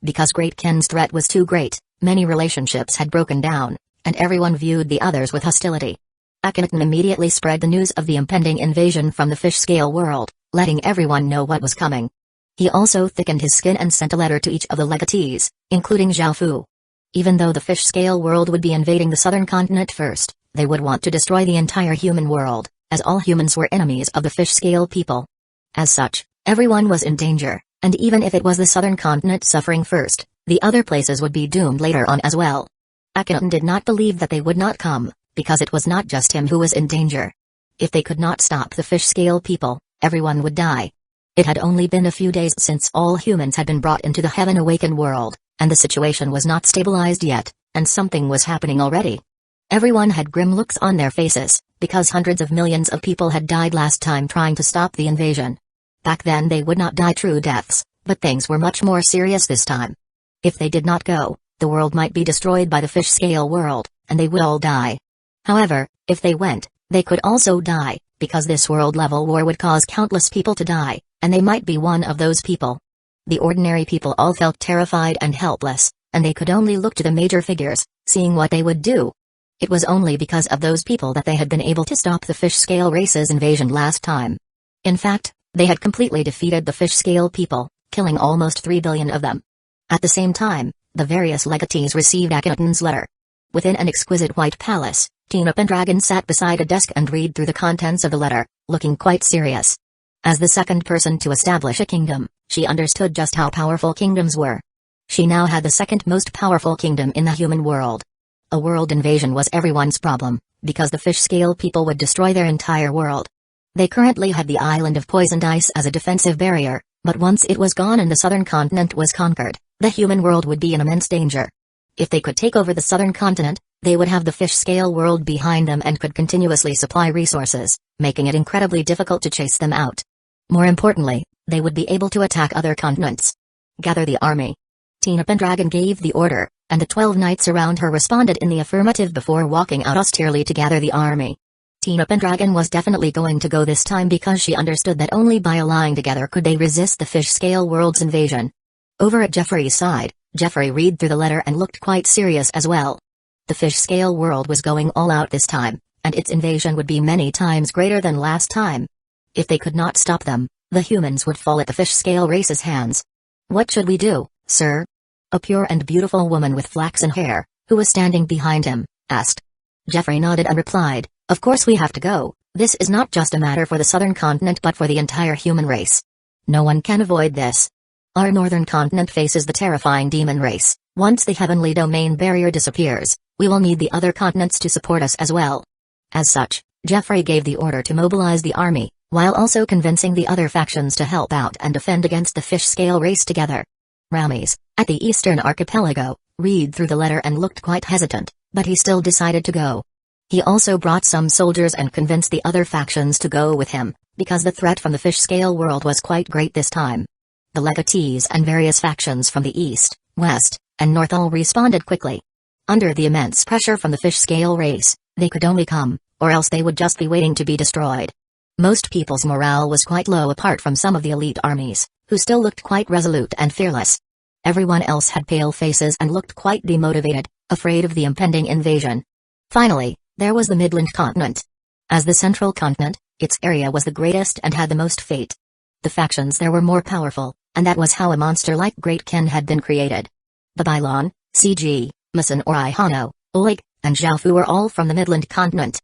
Because Great Qin's threat was too great, many relationships had broken down, and everyone viewed the others with hostility. Akhenaten immediately spread the news of the impending invasion from the fish scale world, letting everyone know what was coming. He also thickened his skin and sent a letter to each of the legatees, including Zhao Fu. Even though the fish scale world would be invading the southern continent first, they would want to destroy the entire human world, as all humans were enemies of the fish scale people. As such, everyone was in danger, and even if it was the southern continent suffering first, the other places would be doomed later on as well. Akhenaten did not believe that they would not come, because it was not just him who was in danger. If they could not stop the fish scale people, everyone would die. It had only been a few days since all humans had been brought into the Heaven Awakened world, and the situation was not stabilized yet, and something was happening already. Everyone had grim looks on their faces, because hundreds of millions of people had died last time trying to stop the invasion. Back then they would not die true deaths, but things were much more serious this time. If they did not go, the world might be destroyed by the fish scale world, and they would all die. However, if they went, they could also die, because this world-level war would cause countless people to die, and they might be one of those people. The ordinary people all felt terrified and helpless, and they could only look to the major figures, seeing what they would do. It was only because of those people that they had been able to stop the fish scale race's invasion last time. In fact, they had completely defeated the fish scale people, killing almost 3 billion of them. At the same time, the various legatees received Akhenaten's letter. Within an exquisite white palace, Tina Pendragon sat beside a desk and read through the contents of the letter, looking quite serious. As the second person to establish a kingdom, she understood just how powerful kingdoms were. She now had the second most powerful kingdom in the human world. A world invasion was everyone's problem, because the fish scale people would destroy their entire world. They currently had the island of poisoned ice as a defensive barrier, but once it was gone and the southern continent was conquered, the human world would be in immense danger. If they could take over the southern continent, they would have the fish scale world behind them and could continuously supply resources, making it incredibly difficult to chase them out. More importantly, they would be able to attack other continents. Gather the army. Tina Pendragon gave the order, and the 12 knights around her responded in the affirmative before walking out austerely to gather the army. Tina Pendragon was definitely going to go this time because she understood that only by allying together could they resist the fish scale world's invasion. Over at Jeffrey's side, Jeffrey read through the letter and looked quite serious as well. The fish scale world was going all out this time, and its invasion would be many times greater than last time. If they could not stop them, the humans would fall at the fish scale race's hands. What should we do, sir? A pure and beautiful woman with flaxen hair, who was standing behind him, asked. Jeffrey nodded and replied, "Of course we have to go. This is not just a matter for the southern continent but for the entire human race. No one can avoid this. Our northern continent faces the terrifying demon race. Once the heavenly domain barrier disappears, we will need the other continents to support us as well." As such, Jeffrey gave the order to mobilize the army, while also convincing the other factions to help out and defend against the fish scale race together. Rames, at the eastern archipelago, read through the letter and looked quite hesitant, but he still decided to go. He also brought some soldiers and convinced the other factions to go with him, because the threat from the fish scale world was quite great this time. The legatees and various factions from the east, west, and north all responded quickly. Under the immense pressure from the fish scale race, they could only come, or else they would just be waiting to be destroyed. Most people's morale was quite low apart from some of the elite armies, who still looked quite resolute and fearless. Everyone else had pale faces and looked quite demotivated, afraid of the impending invasion. Finally, there was the Midland continent. As the central continent, its area was the greatest and had the most fate. The factions there were more powerful, and that was how a monster like Great Kin had been created. Babylon, CG, Masan Ori Hano, Oleg, and Zhaofu were all from the Midland continent.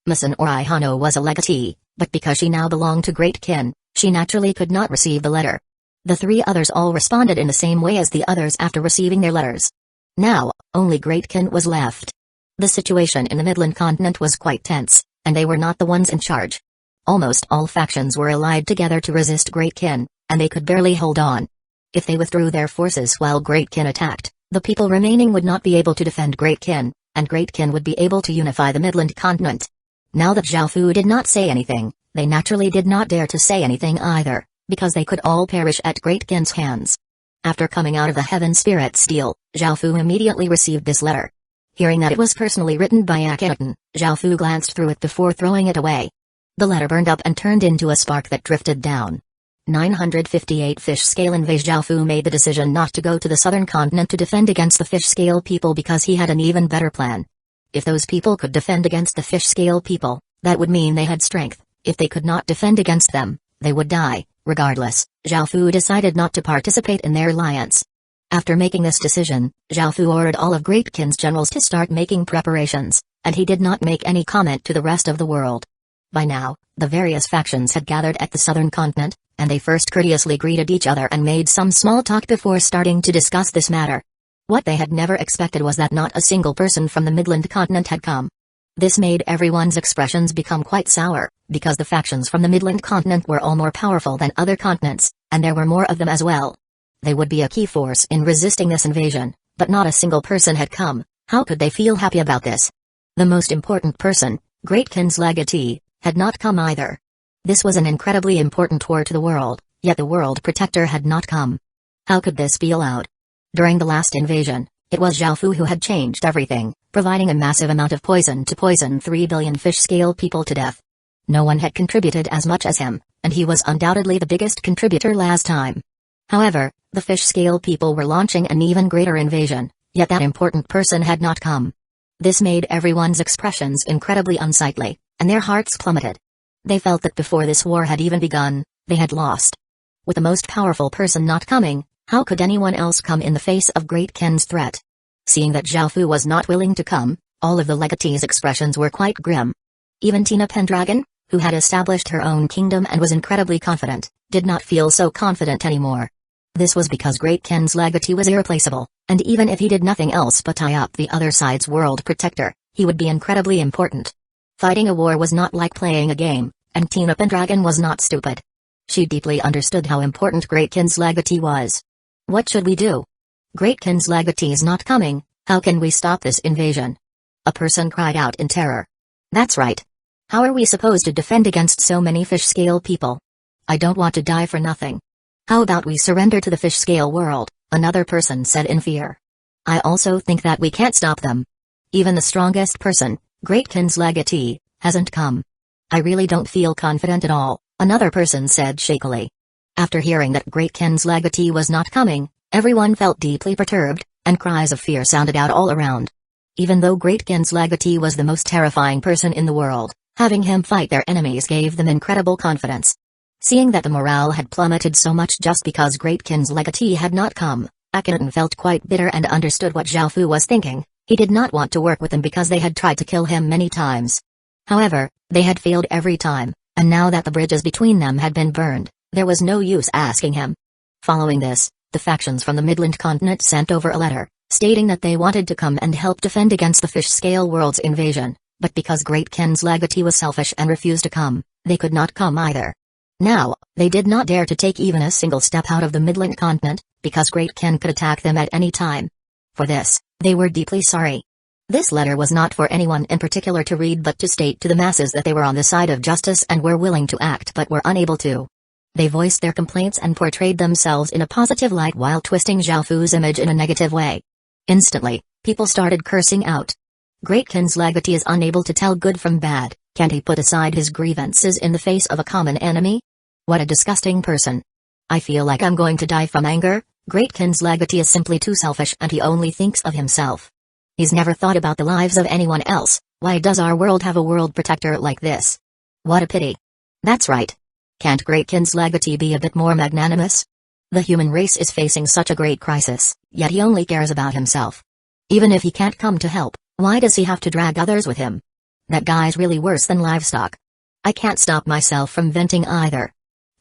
Masan Ori Hano was a legatee, but because she now belonged to Great Kin, she naturally could not receive the letter. The three others all responded in the same way as the others after receiving their letters. Now, only Great Kin was left. The situation in the Midland continent was quite tense, and they were not the ones in charge. Almost all factions were allied together to resist Great Kin, and they could barely hold on. If they withdrew their forces while Great Kin attacked, the people remaining would not be able to defend Great Kin, and Great Kin would be able to unify the Midland continent. Now that Zhaofu did not say anything, they naturally did not dare to say anything either, because they could all perish at Great Kin's hands. After coming out of the Heaven Spirit Steel, Zhaofu immediately received this letter. Hearing that it was personally written by Akhenaten, Zhaofu glanced through it before throwing it away. The letter burned up and turned into a spark that drifted down. 958 Fish Scale Invasion. Zhaofu made the decision not to go to the southern continent to defend against the fish scale people because he had an even better plan. If those people could defend against the fish scale people, that would mean they had strength. If they could not defend against them, they would die. Regardless, Zhaofu decided not to participate in their alliance. After making this decision, Zhaofu ordered all of Great Kin's generals to start making preparations, and he did not make any comment to the rest of the world. By now, the various factions had gathered at the southern continent, and they first courteously greeted each other and made some small talk before starting to discuss this matter. What they had never expected was that not a single person from the Midland continent had come. This made everyone's expressions become quite sour, because the factions from the Midland continent were all more powerful than other continents, and there were more of them as well. They would be a key force in resisting this invasion, but not a single person had come. How could they feel happy about this? The most important person, Great Kin's legatee, had not come either. This was an incredibly important war to the world, yet the world protector had not come. How could this be allowed? During the last invasion, it was Zhaofu who had changed everything, providing a massive amount of poison to poison 3 billion fish-scale people to death. No one had contributed as much as him, and he was undoubtedly the biggest contributor last time. However, the fish-scale people were launching an even greater invasion, yet that important person had not come. This made everyone's expressions incredibly unsightly, and their hearts plummeted. They felt that before this war had even begun, they had lost. With the most powerful person not coming, how could anyone else come in the face of Great Ken's threat? Seeing that Zhaofu was not willing to come, all of the legatees' expressions were quite grim. Even Tina Pendragon, who had established her own kingdom and was incredibly confident, did not feel so confident anymore. This was because Great Ken's legatee was irreplaceable, and even if he did nothing else but tie up the other side's world protector, he would be incredibly important. Fighting a war was not like playing a game, and Tina Pendragon was not stupid. She deeply understood how important Great Ken's legatee was. What should we do? Great Ken's legatee is not coming, how can we stop this invasion? A person cried out in terror. That's right. How are we supposed to defend against so many fish-scale people? I don't want to die for nothing. How about we surrender to the fish-scale world, another person said in fear. I also think that we can't stop them. Even the strongest person, Great Ken's legatee, hasn't come. I really don't feel confident at all, another person said shakily. After hearing that Great Ken's legatee was not coming, everyone felt deeply perturbed, and cries of fear sounded out all around. Even though Great Ken's legatee was the most terrifying person in the world, having him fight their enemies gave them incredible confidence. Seeing that the morale had plummeted so much just because Great Ken's legatee had not come, Akhenaten felt quite bitter and understood what Zhaofu was thinking. He did not want to work with them because they had tried to kill him many times. However, they had failed every time, and now that the bridges between them had been burned, there was no use asking him. Following this, the factions from the Midland continent sent over a letter, stating that they wanted to come and help defend against the fish-scale world's invasion, but because Great Ken's legatee was selfish and refused to come, they could not come either. Now, they did not dare to take even a single step out of the Midland continent, because Great Ken could attack them at any time. For this, they were deeply sorry. This letter was not for anyone in particular to read but to state to the masses that they were on the side of justice and were willing to act but were unable to. They voiced their complaints and portrayed themselves in a positive light while twisting Zhaofu's image in a negative way. Instantly, people started cursing out. Great Ken's legatee is unable to tell good from bad, can't he put aside his grievances in the face of a common enemy? What a disgusting person. I feel like I'm going to die from anger. Great Ken's legatee is simply too selfish and he only thinks of himself. He's never thought about the lives of anyone else. Why does our world have a world protector like this? What a pity. That's right. Can't Great Ken's legatee be a bit more magnanimous? The human race is facing such a great crisis, yet he only cares about himself. Even if he can't come to help, why does he have to drag others with him? That guy's really worse than livestock. I can't stop myself from venting either.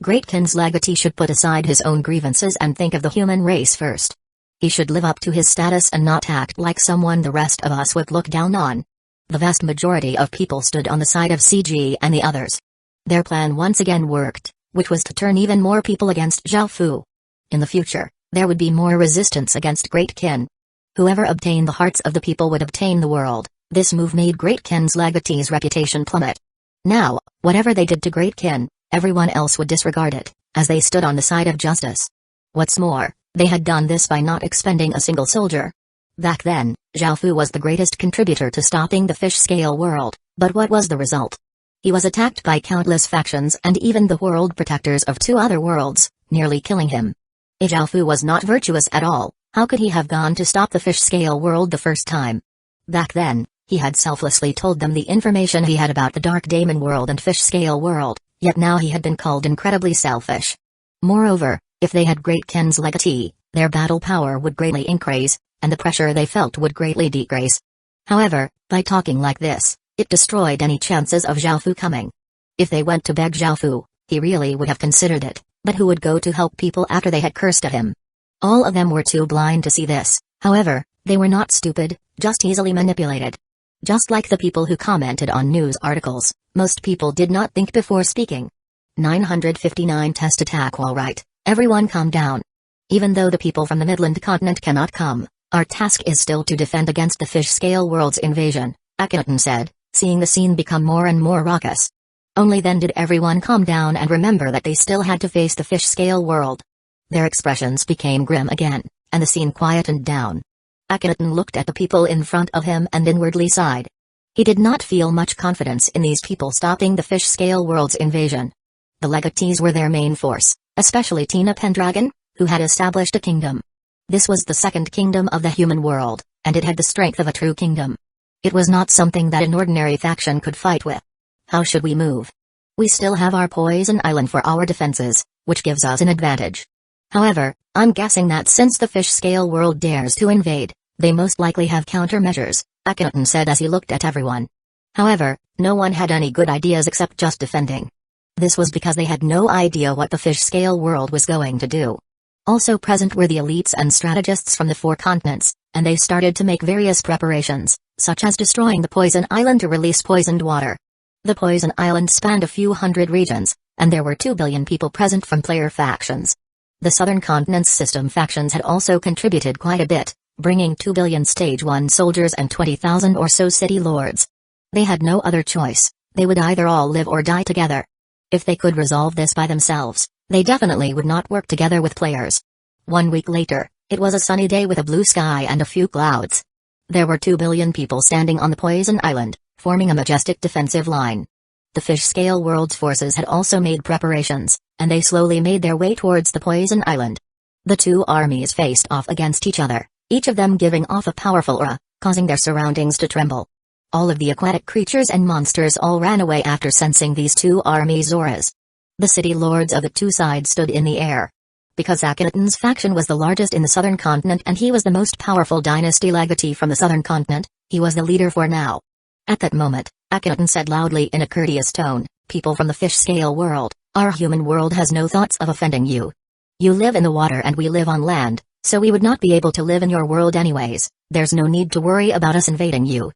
Great Ken's legatee should put aside his own grievances and think of the human race first. He should live up to his status and not act like someone the rest of us would look down on. The vast majority of people stood on the side of CG and the others. Their plan once again worked, which was to turn even more people against Zhaofu. In the future, there would be more resistance against Great Ken. Whoever obtained the hearts of the people would obtain the world. This move made Great Ken's legatee's reputation plummet. Now, whatever they did to Great Ken, everyone else would disregard it, as they stood on the side of justice. What's more, they had done this by not expending a single soldier. Back then, Zhaofu was the greatest contributor to stopping the fish-scale world, but what was the result? He was attacked by countless factions and even the world protectors of 2 other worlds, nearly killing him. If Zhaofu was not virtuous at all, how could he have gone to stop the fish-scale world the first time? Back then, he had selflessly told them the information he had about the Dark Daemon world and fish-scale world, yet now he had been called incredibly selfish. Moreover, if they had Great Ken's legatee, their battle power would greatly increase, and the pressure they felt would greatly decrease. However, by talking like this, it destroyed any chances of Zhaofu coming. If they went to beg Zhaofu, he really would have considered it, but who would go to help people after they had cursed at him? All of them were too blind to see this. However, they were not stupid, just easily manipulated. Just like the people who commented on news articles, most people did not think before speaking. 959 Test attack. All right, everyone calm down. Even though the people from the Midland continent cannot come, our task is still to defend against the fish-scale world's invasion, Akhenaten said, seeing the scene become more and more raucous. Only then did everyone calm down and remember that they still had to face the fish-scale world. Their expressions became grim again, and the scene quietened down. Akhenaten looked at the people in front of him and inwardly sighed. He did not feel much confidence in these people stopping the fish scale world's invasion. The legatees were their main force, especially Tina Pendragon, who had established a kingdom. This was the second kingdom of the human world, and it had the strength of a true kingdom. It was not something that an ordinary faction could fight with. How should we move? We still have our poison island for our defenses, which gives us an advantage. However, I'm guessing that since the fish scale world dares to invade, they most likely have countermeasures, Akhenaten said as he looked at everyone. However, no one had any good ideas except just defending. This was because they had no idea what the fish scale world was going to do. Also present were the elites and strategists from the 4 continents, and they started to make various preparations, such as destroying the poison island to release poisoned water. The poison island spanned a few hundred regions, and there were 2 billion people present from player factions. The southern continent's system factions had also contributed quite a bit, bringing 2 billion stage 1 soldiers and 20,000 or so city lords. They had no other choice, they would either all live or die together. If they could resolve this by themselves, they definitely would not work together with players. 1 week later, it was a sunny day with a blue sky and a few clouds. There were 2 billion people standing on the poison island, forming a majestic defensive line. The fish scale world's forces had also made preparations, and they slowly made their way towards the poison island. The 2 armies faced off against each other, each of them giving off a powerful aura, causing their surroundings to tremble. All of the aquatic creatures and monsters all ran away after sensing these 2 armies' auras. The city lords of the 2 sides stood in the air. Because Akhenaten's faction was the largest in the southern continent and he was the most powerful dynasty legatee from the southern continent, he was the leader for now. At that moment, Akhenaten said loudly in a courteous tone, "People from the fish scale world, our human world has no thoughts of offending you. You live in the water and we live on land, so we would not be able to live in your world anyways. There's no need to worry about us invading you.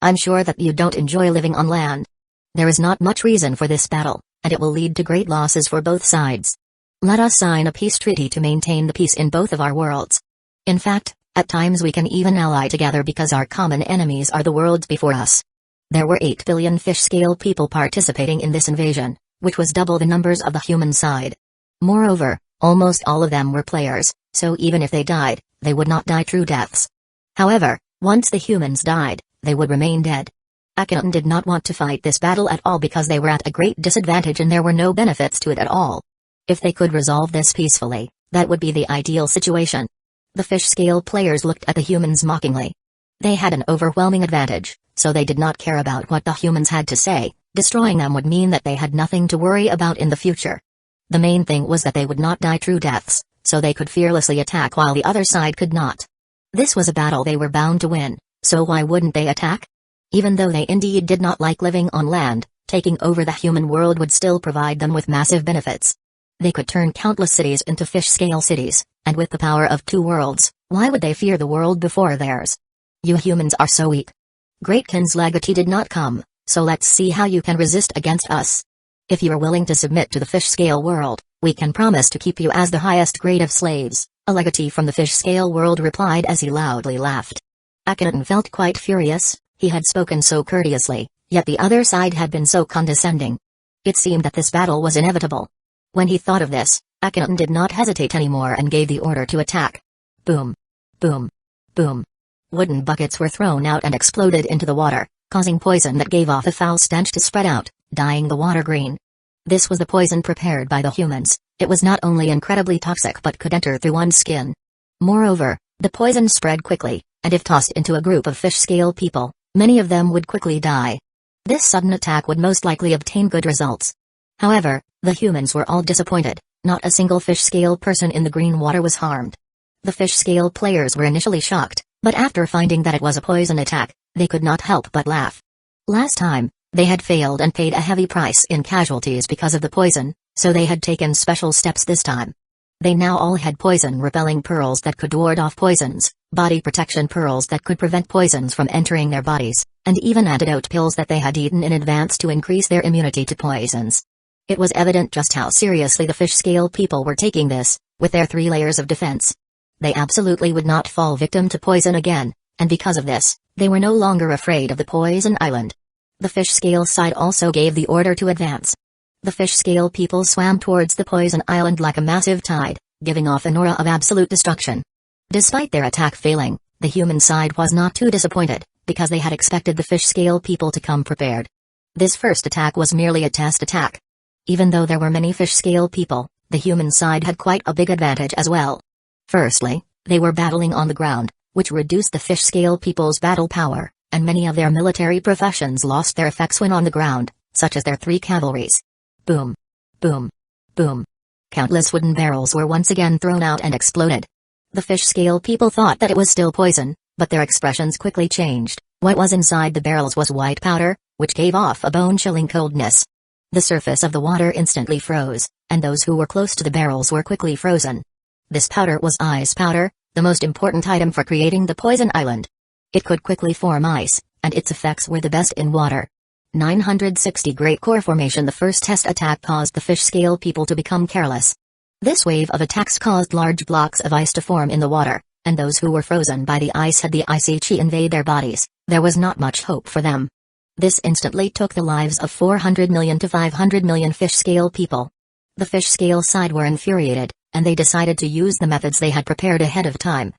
I'm sure that you don't enjoy living on land. There is not much reason for this battle, and it will lead to great losses for both sides. Let us sign a peace treaty to maintain the peace in both of our worlds. In fact, at times we can even ally together because our common enemies are the worlds before us." There were 8 billion fish-scale people participating in this invasion, which was double the numbers of the human side. Moreover, almost all of them were players, so even if they died, they would not die true deaths. However, once the humans died, they would remain dead. Akhenaten did not want to fight this battle at all because they were at a great disadvantage and there were no benefits to it at all. If they could resolve this peacefully, that would be the ideal situation. The fish-scale players looked at the humans mockingly. They had an overwhelming advantage, so they did not care about what the humans had to say. Destroying them would mean that they had nothing to worry about in the future. The main thing was that they would not die true deaths, so they could fearlessly attack while the other side could not. This was a battle they were bound to win, so why wouldn't they attack? Even though they indeed did not like living on land, taking over the human world would still provide them with massive benefits. They could turn countless cities into fish-scale cities, and with the power of 2 worlds, why would they fear the world before theirs? You humans are so weak. Greatkin's legatee did not come, so let's see how you can resist against us. If you are willing to submit to the fish-scale world, we can promise to keep you as the highest grade of slaves, a legatee from the fish-scale world replied as he loudly laughed. Akhenaten felt quite furious. He had spoken so courteously, yet the other side had been so condescending. It seemed that this battle was inevitable. When he thought of this, Akhenaten did not hesitate anymore and gave the order to attack. Boom. Boom. Boom. Wooden buckets were thrown out and exploded into the water, causing poison that gave off a foul stench to spread out, dyeing the water green. This was the poison prepared by the humans. It was not only incredibly toxic but could enter through one's skin. Moreover, the poison spread quickly, and if tossed into a group of fish-scale people, many of them would quickly die. This sudden attack would most likely obtain good results. However, the humans were all disappointed. Not a single fish-scale person in the green water was harmed. The fish-scale players were initially shocked, but after finding that it was a poison attack, they could not help but laugh. Last time, they had failed and paid a heavy price in casualties because of the poison, so they had taken special steps this time. They now all had poison-repelling pearls that could ward off poisons, body protection pearls that could prevent poisons from entering their bodies, and even antidote pills that they had eaten in advance to increase their immunity to poisons. It was evident just how seriously the fish-scale people were taking this, with their 3 layers of defense. They absolutely would not fall victim to poison again, and because of this, they were no longer afraid of the poison island. The fish-scale side also gave the order to advance. The fish-scale people swam towards the poison island like a massive tide, giving off an aura of absolute destruction. Despite their attack failing, the human side was not too disappointed, because they had expected the fish scale people to come prepared. This first attack was merely a test attack. Even though there were many fish scale people, the human side had quite a big advantage as well. Firstly, they were battling on the ground, which reduced the fish scale people's battle power, and many of their military professions lost their effects when on the ground, such as their 3 cavalries. Boom. Boom. Boom. Countless wooden barrels were once again thrown out and exploded. The fish scale people thought that it was still poison, but their expressions quickly changed. What was inside the barrels was white powder, which gave off a bone-chilling coldness. The surface of the water instantly froze, and those who were close to the barrels were quickly frozen. This powder was ice powder, the most important item for creating the poison island. It could quickly form ice, and its effects were the best in water. 960 Great Core Formation. The first test attack caused the fish scale people to become careless. This wave of attacks caused large blocks of ice to form in the water, and those who were frozen by the ice had the icy chi invade their bodies. There was not much hope for them. This instantly took the lives of 400 million to 500 million fish scale people. The fish scale side were infuriated, and they decided to use the methods they had prepared ahead of time.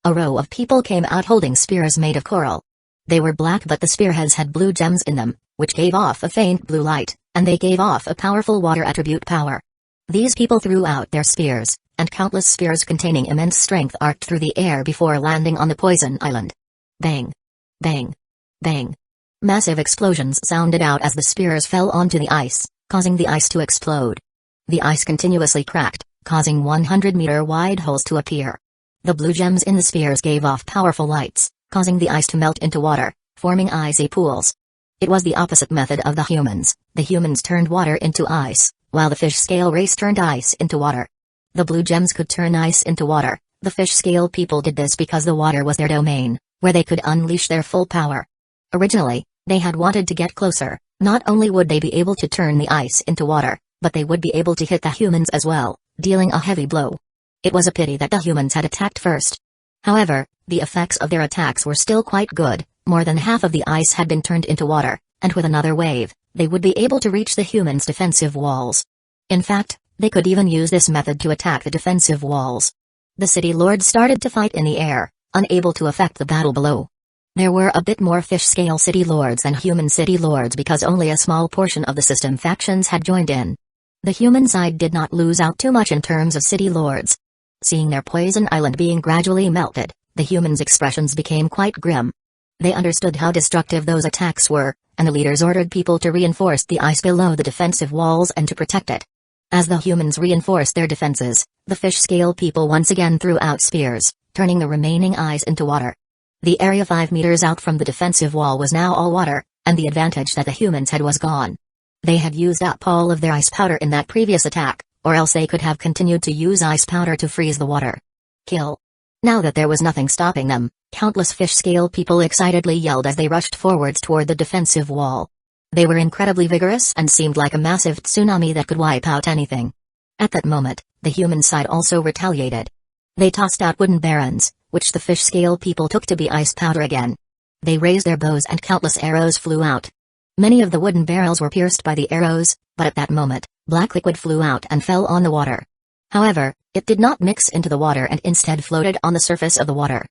A row of people came out holding spears made of coral. They were black, but the spearheads had blue gems in them, which gave off a faint blue light, and they gave off a powerful water attribute power. These people threw out their spears, and countless spears containing immense strength arced through the air before landing on the poison island. Bang! Bang! Bang! Massive explosions sounded out as the spears fell onto the ice, causing the ice to explode. The ice continuously cracked, causing 100-meter-wide holes to appear. The blue gems in the spears gave off powerful lights, causing the ice to melt into water, forming icy pools. It was the opposite method of the humans. The humans turned water into ice, while the fish scale race turned ice into water. The blue gems could turn ice into water. The fish scale people did this because the water was their domain, where they could unleash their full power. Originally, they had wanted to get closer. Not only would they be able to turn the ice into water, but they would be able to hit the humans as well, dealing a heavy blow. It was a pity that the humans had attacked first. However, the effects of their attacks were still quite good. More than half of the ice had been turned into water, and with another wave, they would be able to reach the humans' defensive walls. In fact, they could even use this method to attack the defensive walls. The city lords started to fight in the air, unable to affect the battle below. There were a bit more fish scale city lords than human city lords because only a small portion of the system factions had joined in. The human side did not lose out too much in terms of city lords. Seeing their poison island being gradually melted, the humans' expressions became quite grim. They understood how destructive those attacks were, and the leaders ordered people to reinforce the ice below the defensive walls and to protect it. As the humans reinforced their defenses, the fish scale people once again threw out spears, turning the remaining ice into water. The area 5 meters out from the defensive wall was now all water, and the advantage that the humans had was gone. They had used up all of their ice powder in that previous attack, or else they could have continued to use ice powder to freeze the water. Kill. Now that there was nothing stopping them, countless fish scale people excitedly yelled as they rushed forwards toward the defensive wall. They were incredibly vigorous and seemed like a massive tsunami that could wipe out anything. At that moment, the human side also retaliated. They tossed out wooden barons, which the fish scale people took to be ice powder again. They raised their bows and countless arrows flew out. Many of the wooden barrels were pierced by the arrows, but at that moment, black liquid flew out and fell on the water. However, it did not mix into the water and instead floated on the surface of the water.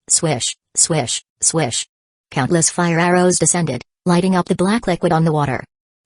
Swish, swish, swish. Countless fire arrows descended, lighting up the black liquid on the water.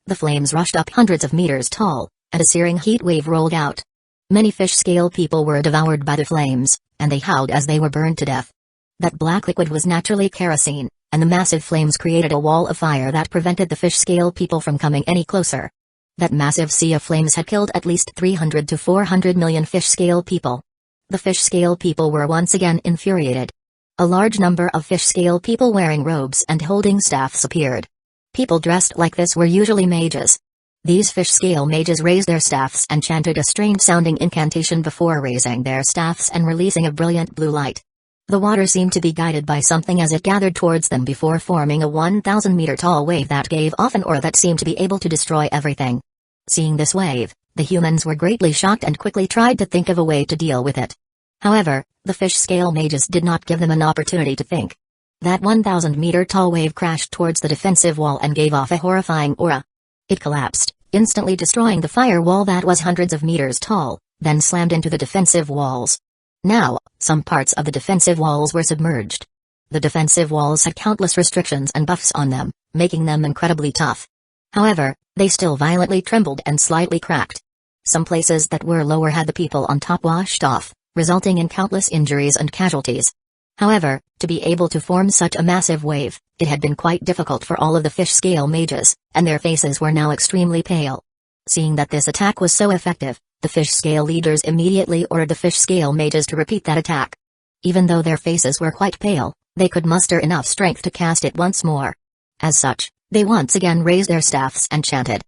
The flames rushed up hundreds of meters tall, and a searing heat wave rolled out. Many fish scale people were devoured by the flames, and they howled as they were burned to death. That black liquid was naturally kerosene, and the massive flames created a wall of fire that prevented the fish scale people from coming any closer. That massive sea of flames had killed at least 300 to 400 million fish scale people. The fish scale people were once again infuriated. A large number of fish scale people wearing robes and holding staffs appeared. People dressed like this were usually mages. These fish scale mages raised their staffs and chanted a strange-sounding incantation before raising their staffs and releasing a brilliant blue light. The water seemed to be guided by something as it gathered towards them before forming a 1,000-meter-tall wave that gave off an aura that seemed to be able to destroy everything. Seeing this wave, the humans were greatly shocked and quickly tried to think of a way to deal with it. However, the fish scale mages did not give them an opportunity to think. That 1,000-meter-tall wave crashed towards the defensive wall and gave off a horrifying aura. It collapsed, instantly destroying the firewall that was hundreds of meters tall, then slammed into the defensive walls. Now, some parts of the defensive walls were submerged. The defensive walls had countless restrictions and buffs on them, making them incredibly tough. However, they still violently trembled and slightly cracked. Some places that were lower had the people on top washed off, resulting in countless injuries and casualties. However, to be able to form such a massive wave, it had been quite difficult for all of the fish scale mages, and their faces were now extremely pale. Seeing that this attack was so effective, the fish scale leaders immediately ordered the fish scale mages to repeat that attack. Even though their faces were quite pale, they could muster enough strength to cast it once more. As such, they once again raised their staffs and chanted.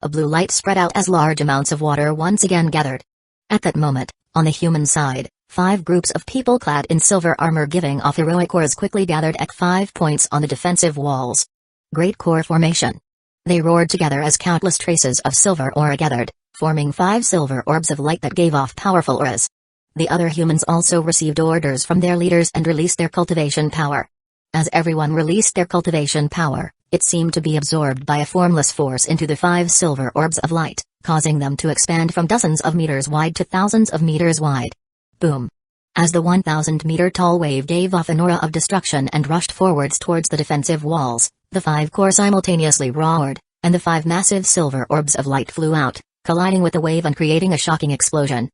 A blue light spread out as large amounts of water once again gathered. At that moment, on the human side, 5 groups of people clad in silver armor giving off heroic auras quickly gathered at 5 points on the defensive walls. Great core formation. They roared together as countless traces of silver aura gathered, forming 5 silver orbs of light that gave off powerful auras. The other humans also received orders from their leaders and released their cultivation power. As everyone released their cultivation power, it seemed to be absorbed by a formless force into the 5 silver orbs of light, causing them to expand from dozens of meters wide to thousands of meters wide. Boom. As the 1,000-meter-tall wave gave off an aura of destruction and rushed forwards towards the defensive walls, the 5 core simultaneously roared, and the 5 massive silver orbs of light flew out, colliding with the wave and creating a shocking explosion.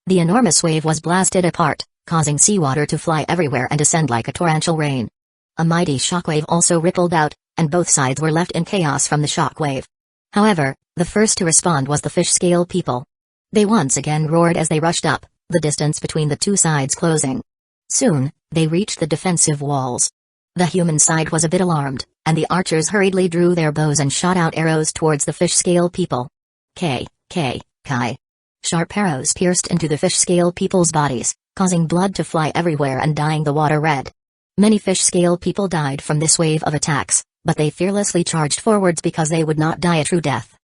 The enormous wave was blasted apart, causing seawater to fly everywhere and descend like a torrential rain. A mighty shockwave also rippled out, and both sides were left in chaos from the shockwave. However, the first to respond was the fish scale people. They once again roared as they rushed up, the distance between the two sides closing. Soon, they reached the defensive walls. The human side was a bit alarmed, and the archers hurriedly drew their bows and shot out arrows towards the fish scale people. Kai. Sharp arrows pierced into the fish scale people's bodies, causing blood to fly everywhere and dyeing the water red. Many fish scale people died from this wave of attacks, but they fearlessly charged forwards because they would not die a true death.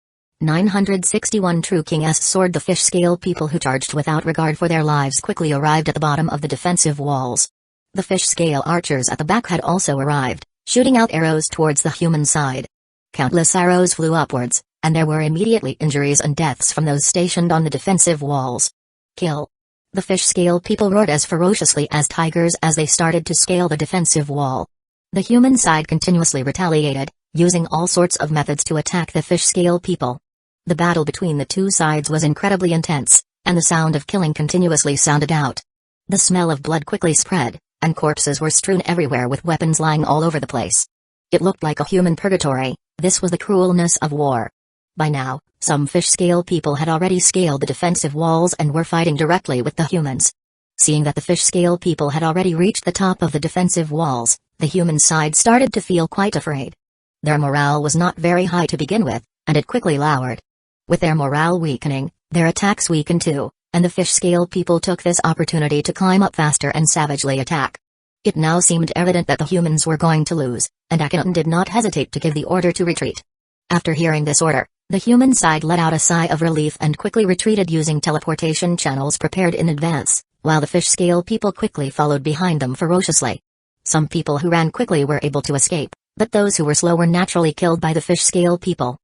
961 True King's sword. The fish scale people who charged without regard for their lives quickly arrived at the bottom of the defensive walls. The fish scale archers at the back had also arrived, shooting out arrows towards the human side. Countless arrows flew upwards, and there were immediately injuries and deaths from those stationed on the defensive walls. Kill. The fish scale people roared as ferociously as tigers as they started to scale the defensive wall. The human side continuously retaliated, using all sorts of methods to attack the fish scale people. The battle between the two sides was incredibly intense, and the sound of killing continuously sounded out. The smell of blood quickly spread, and corpses were strewn everywhere with weapons lying all over the place. It looked like a human purgatory. This was the cruelness of war. By now, some fish scale people had already scaled the defensive walls and were fighting directly with the humans. Seeing that the fish scale people had already reached the top of the defensive walls, the human side started to feel quite afraid. Their morale was not very high to begin with, and it quickly lowered. With their morale weakening, their attacks weakened too, and the fish scale people took this opportunity to climb up faster and savagely attack. It now seemed evident that the humans were going to lose, and Akhenaten did not hesitate to give the order to retreat. After hearing this order, the human side let out a sigh of relief and quickly retreated using teleportation channels prepared in advance, while the fish scale people quickly followed behind them ferociously. Some people who ran quickly were able to escape, but those who were slow were naturally killed by the fish scale people.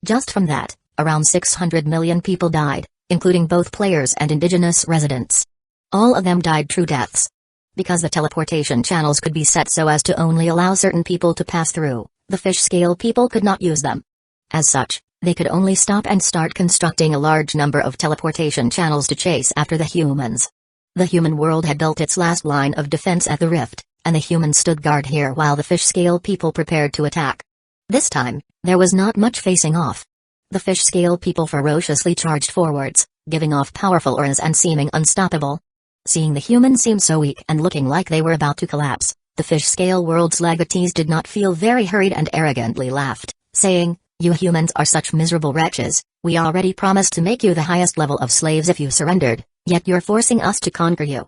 Just from that, around 600 million people died, including both players and indigenous residents. All of them died true deaths. Because the teleportation channels could be set so as to only allow certain people to pass through, the fish scale people could not use them. As such, they could only stop and start constructing a large number of teleportation channels to chase after the humans. The human world had built its last line of defense at the rift, and the humans stood guard here while the fish scale people prepared to attack. This time, there was not much facing off. The fish scale people ferociously charged forwards, giving off powerful auras and seeming unstoppable. Seeing the humans seem so weak and looking like they were about to collapse, the fish scale world's legatees did not feel very hurried and arrogantly laughed, saying, "You humans are such miserable wretches, we already promised to make you the highest level of slaves if you surrendered, yet you're forcing us to conquer you."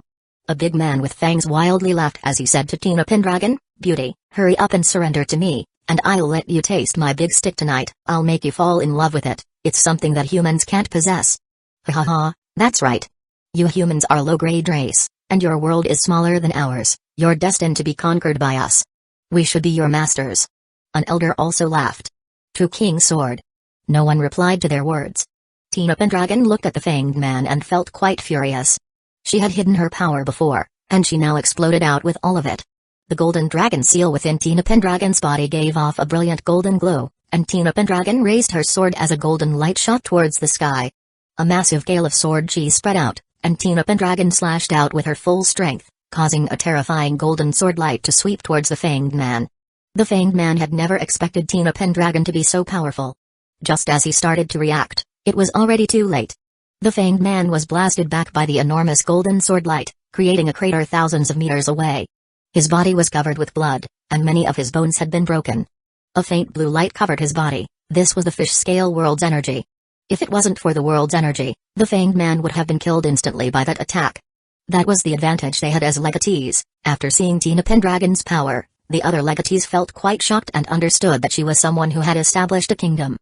A big man with fangs wildly laughed as he said to Tina Pendragon, "Beauty, hurry up and surrender to me, and I'll let you taste my big stick tonight. I'll make you fall in love with it, it's something that humans can't possess." "Ha ha ha, that's right. You humans are a low-grade race, and your world is smaller than ours, you're destined to be conquered by us. We should be your masters." An elder also laughed. "True King's sword." No one replied to their words. Tina Pendragon looked at the fanged man and felt quite furious. She had hidden her power before, and she now exploded out with all of it. The golden dragon seal within Tina Pendragon's body gave off a brilliant golden glow, and Tina Pendragon raised her sword as a golden light shot towards the sky. A massive gale of sword chi spread out, and Tina Pendragon slashed out with her full strength, causing a terrifying golden sword light to sweep towards the Fanged Man. The Fanged Man had never expected Tina Pendragon to be so powerful. Just as he started to react, it was already too late. The Fanged Man was blasted back by the enormous golden sword light, creating a crater thousands of meters away. His body was covered with blood, and many of his bones had been broken. A faint blue light covered his body. This was the fish scale world's energy. If it wasn't for the world's energy, the Fanged Man would have been killed instantly by that attack. That was the advantage they had as legatees. After seeing Tina Pendragon's power, the other legatees felt quite shocked and understood that she was someone who had established a kingdom.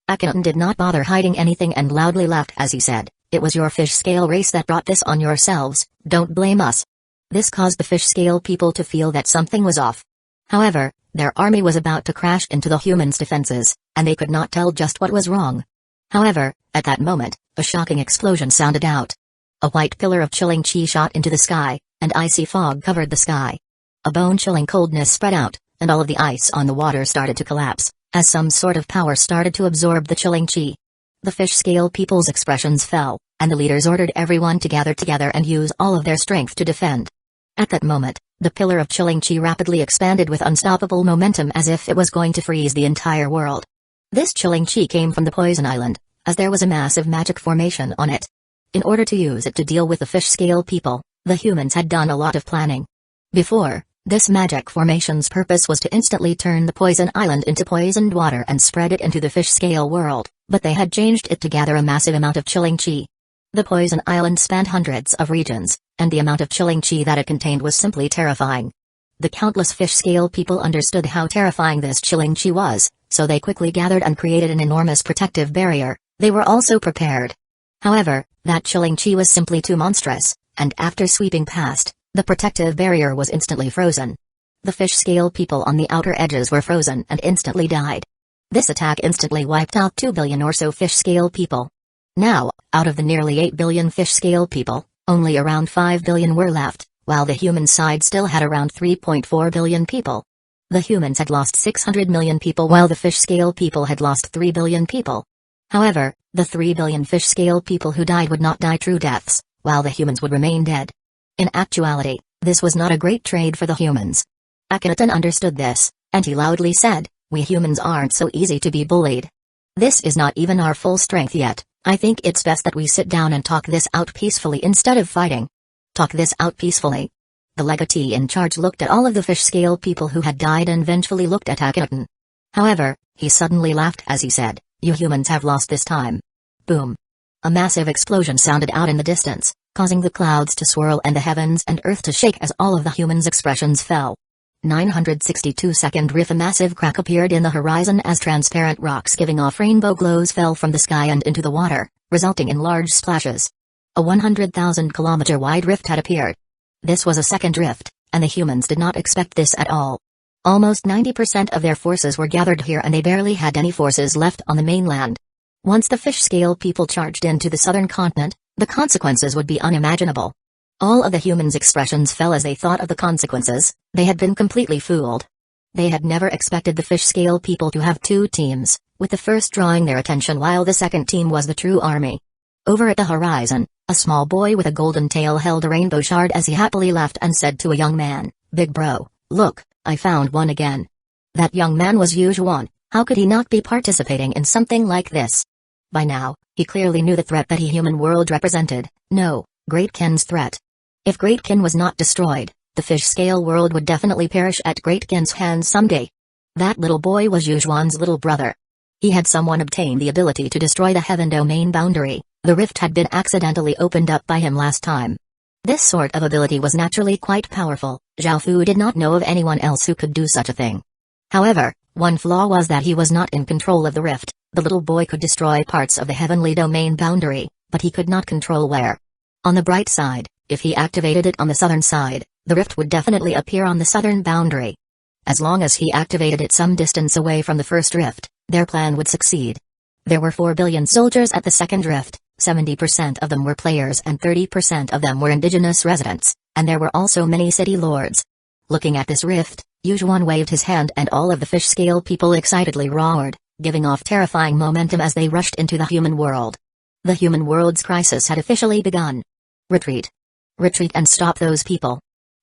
Akhenaten did not bother hiding anything and loudly laughed as he said, "It was your fish scale race that brought this on yourselves, don't blame us." This caused the fish scale people to feel that something was off. However, their army was about to crash into the humans' defenses, and they could not tell just what was wrong. However, at that moment, a shocking explosion sounded out. A white pillar of chilling chi shot into the sky, and icy fog covered the sky. A bone-chilling coldness spread out, and all of the ice on the water started to collapse, as some sort of power started to absorb the chilling chi. The fish scale people's expressions fell, and the leaders ordered everyone to gather together and use all of their strength to defend. At that moment, the pillar of chilling chi rapidly expanded with unstoppable momentum as if it was going to freeze the entire world. This chilling chi came from the Poison Island, as there was a massive magic formation on it. In order to use it to deal with the fish scale people, the humans had done a lot of planning. Before, this magic formation's purpose was to instantly turn the Poison Island into poisoned water and spread it into the fish scale world, but they had changed it to gather a massive amount of chilling chi. The Poison Island spanned hundreds of regions, and the amount of chilling chi that it contained was simply terrifying. The countless fish scale people understood how terrifying this chilling chi was, so they quickly gathered and created an enormous protective barrier. They were also prepared. However, that chilling chi was simply too monstrous, and after sweeping past, the protective barrier was instantly frozen. The fish scale people on the outer edges were frozen and instantly died. This attack instantly wiped out 2 billion or so fish scale people. Now, out of the nearly 8 billion fish scale people, only around 5 billion were left, while the human side still had around 3.4 billion people. The humans had lost 600 million people while the fish scale people had lost 3 billion people. However, the 3 billion fish scale people who died would not die true deaths, while the humans would remain dead. In actuality, this was not a great trade for the humans. Akhenaten understood this, and he loudly said, "We humans aren't so easy to be bullied. This is not even our full strength yet. I think it's best that we sit down and talk this out peacefully instead of fighting." Talk this out peacefully. The legatee in charge looked at all of the fish scale people who had died and vengefully looked at Akhenaten. However, he suddenly laughed as he said, "You humans have lost this time." Boom. A massive explosion sounded out in the distance, causing the clouds to swirl and the heavens and earth to shake as all of the humans' expressions fell. 962-second riff. A massive crack appeared in the horizon as transparent rocks giving off rainbow glows fell from the sky and into the water, resulting in large splashes. A 100,000-kilometer wide rift had appeared. This was a second rift, and the humans did not expect this at all. Almost 90% of their forces were gathered here and they barely had any forces left on the mainland. Once the fish scale people charged into the southern continent, the consequences would be unimaginable. All of the humans' expressions fell as they thought of the consequences. They had been completely fooled. They had never expected the fish scale people to have two teams, with the first drawing their attention while the second team was the true army. Over at the horizon, a small boy with a golden tail held a rainbow shard as he happily laughed and said to a young man, "Big bro, look, I found one again." That young man was Yujuan. How could he not be participating in something like this? By now, he clearly knew the threat that the human world represented. No, Great Kin's threat. If Great Kin was not destroyed, the fish scale world would definitely perish at Great Kin's hands someday. That little boy was Yujuan's little brother. He had someone obtain the ability to destroy the heaven domain boundary. The rift had been accidentally opened up by him last time. This sort of ability was naturally quite powerful. Zhao Fu did not know of anyone else who could do such a thing. However, one flaw was that he was not in control of the rift. The little boy could destroy parts of the heavenly domain boundary, but he could not control where. On the bright side, if he activated it on the southern side, the rift would definitely appear on the southern boundary. As long as he activated it some distance away from the first rift, their plan would succeed. There were 4 billion soldiers at the second rift, 70% of them were players and 30% of them were indigenous residents, and there were also many city lords. Looking at this rift, Yujuan waved his hand and all of the fish scale people excitedly roared, giving off terrifying momentum as they rushed into the human world. The human world's crisis had officially begun. Retreat. Retreat and stop those people.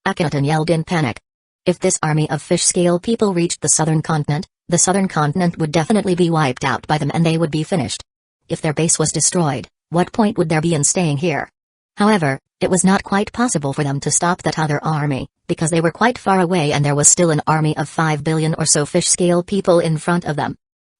Akhenaten yelled in panic. If this army of fish scale people reached the southern continent would definitely be wiped out by them and they would be finished. If their base was destroyed, what point would there be in staying here? However, it was not quite possible for them to stop that other army, because they were quite far away and there was still an army of 5 billion or so fish scale people in front of them.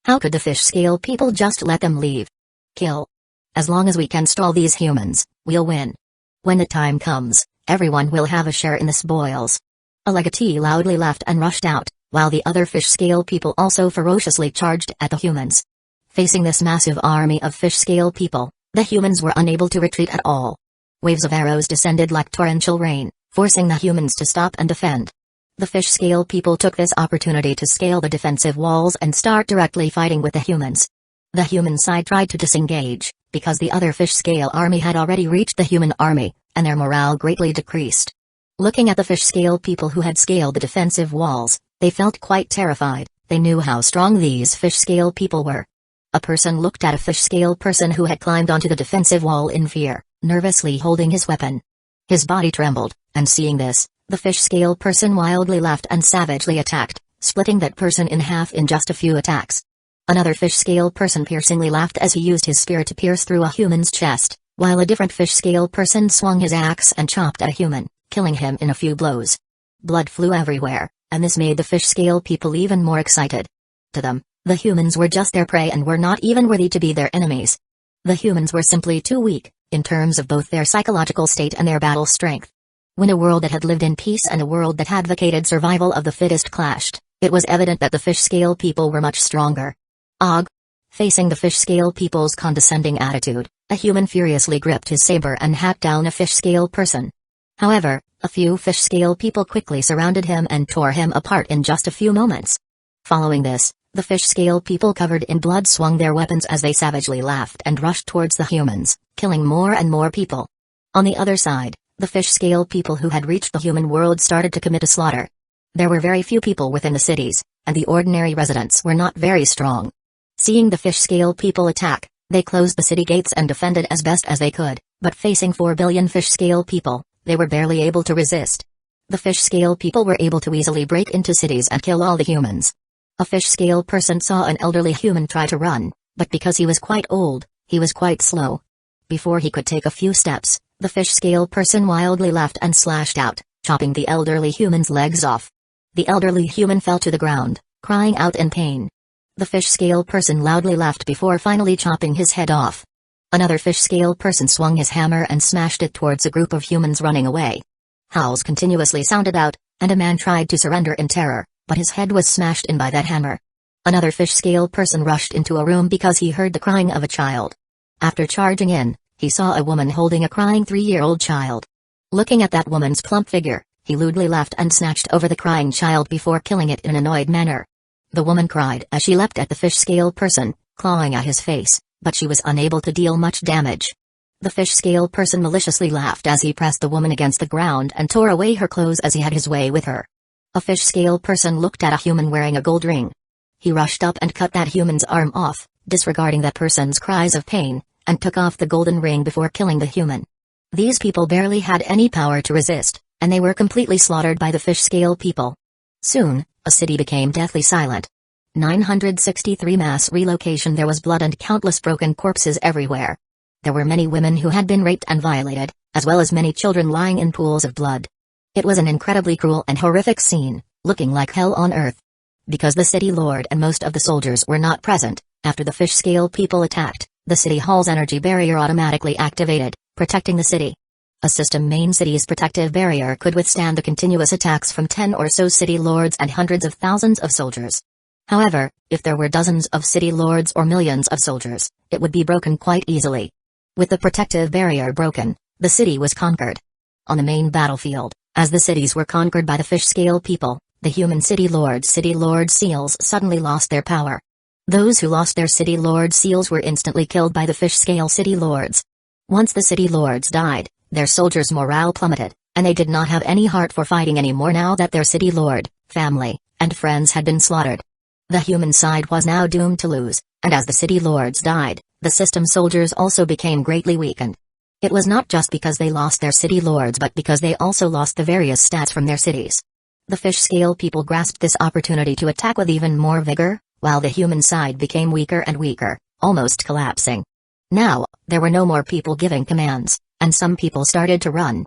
How could the fish scale people just let them leave? Kill. As long as we can stall these humans, we'll win. When the time comes, everyone will have a share in the spoils. A legatee loudly laughed and rushed out, while the other fish scale people also ferociously charged at the humans. Facing this massive army of fish scale people, the humans were unable to retreat at all. Waves of arrows descended like torrential rain, forcing the humans to stop and defend. The fish scale people took this opportunity to scale the defensive walls and start directly fighting with the humans. The human side tried to disengage, because the other fish scale army had already reached the human army, and their morale greatly decreased. Looking at the fish scale people who had scaled the defensive walls, they felt quite terrified. They knew how strong these fish scale people were. A person looked at a fish scale person who had climbed onto the defensive wall in fear, nervously holding his weapon. His body trembled, and seeing this, the fish scale person wildly laughed and savagely attacked, splitting that person in half in just a few attacks. Another fish scale person piercingly laughed as he used his spear to pierce through a human's chest, while a different fish scale person swung his axe and chopped at a human, killing him in a few blows. Blood flew everywhere, and this made the fish scale people even more excited. To them, the humans were just their prey and were not even worthy to be their enemies. The humans were simply too weak, in terms of both their psychological state and their battle strength. When a world that had lived in peace and a world that advocated survival of the fittest clashed, it was evident that the fish scale people were much stronger. Og. Facing the fish scale people's condescending attitude, a human furiously gripped his saber and hacked down a fish scale person. However, a few fish scale people quickly surrounded him and tore him apart in just a few moments. Following this, the fish scale people covered in blood swung their weapons as they savagely laughed and rushed towards the humans, killing more and more people. On the other side, the fish scale people who had reached the human world started to commit a slaughter. There were very few people within the cities, and the ordinary residents were not very strong. Seeing the fish scale people attack, they closed the city gates and defended as best as they could, but facing 4 billion fish scale people, they were barely able to resist. The fish scale people were able to easily break into cities and kill all the humans. A fish scale person saw an elderly human try to run, but because he was quite old, he was quite slow. Before he could take a few steps, the fish scale person wildly laughed and slashed out, chopping the elderly human's legs off. The elderly human fell to the ground, crying out in pain. The fish scale person loudly laughed before finally chopping his head off. Another fish scale person swung his hammer and smashed it towards a group of humans running away. Howls continuously sounded out, and a man tried to surrender in terror, but his head was smashed in by that hammer. Another fish scale person rushed into a room because he heard the crying of a child. After charging in, he saw a woman holding a crying 3-year-old child. Looking at that woman's plump figure, he lewdly laughed and snatched over the crying child before killing it in an annoyed manner. The woman cried as she leapt at the fish scale person, clawing at his face, but she was unable to deal much damage. The fish scale person maliciously laughed as he pressed the woman against the ground and tore away her clothes as he had his way with her. A fish scale person looked at a human wearing a gold ring. He rushed up and cut that human's arm off, disregarding that person's cries of pain, and took off the golden ring before killing the human. These people barely had any power to resist, and they were completely slaughtered by the fish scale people. Soon, a city became deathly silent. 963 mass relocation. There was blood and countless broken corpses everywhere. There were many women who had been raped and violated, as well as many children lying in pools of blood. It was an incredibly cruel and horrific scene, looking like hell on earth. Because the city lord and most of the soldiers were not present, after the fish scale people attacked, the city hall's energy barrier automatically activated, protecting the city. A system main city's protective barrier could withstand the continuous attacks from 10 or so city lords and hundreds of thousands of soldiers. However, if there were dozens of city lords or millions of soldiers, it would be broken quite easily. With the protective barrier broken, the city was conquered. On the main battlefield, as the cities were conquered by the fish scale people, the human city lords' seals suddenly lost their power. Those who lost their city lord seals were instantly killed by the fish-scale city lords. Once the city lords died, their soldiers' morale plummeted, and they did not have any heart for fighting anymore now that their city lord, family, and friends had been slaughtered. The human side was now doomed to lose, and as the city lords died, the system soldiers also became greatly weakened. It was not just because they lost their city lords but because they also lost the various stats from their cities. The fish-scale people grasped this opportunity to attack with even more vigor, while the human side became weaker and weaker, almost collapsing. Now, there were no more people giving commands, and some people started to run.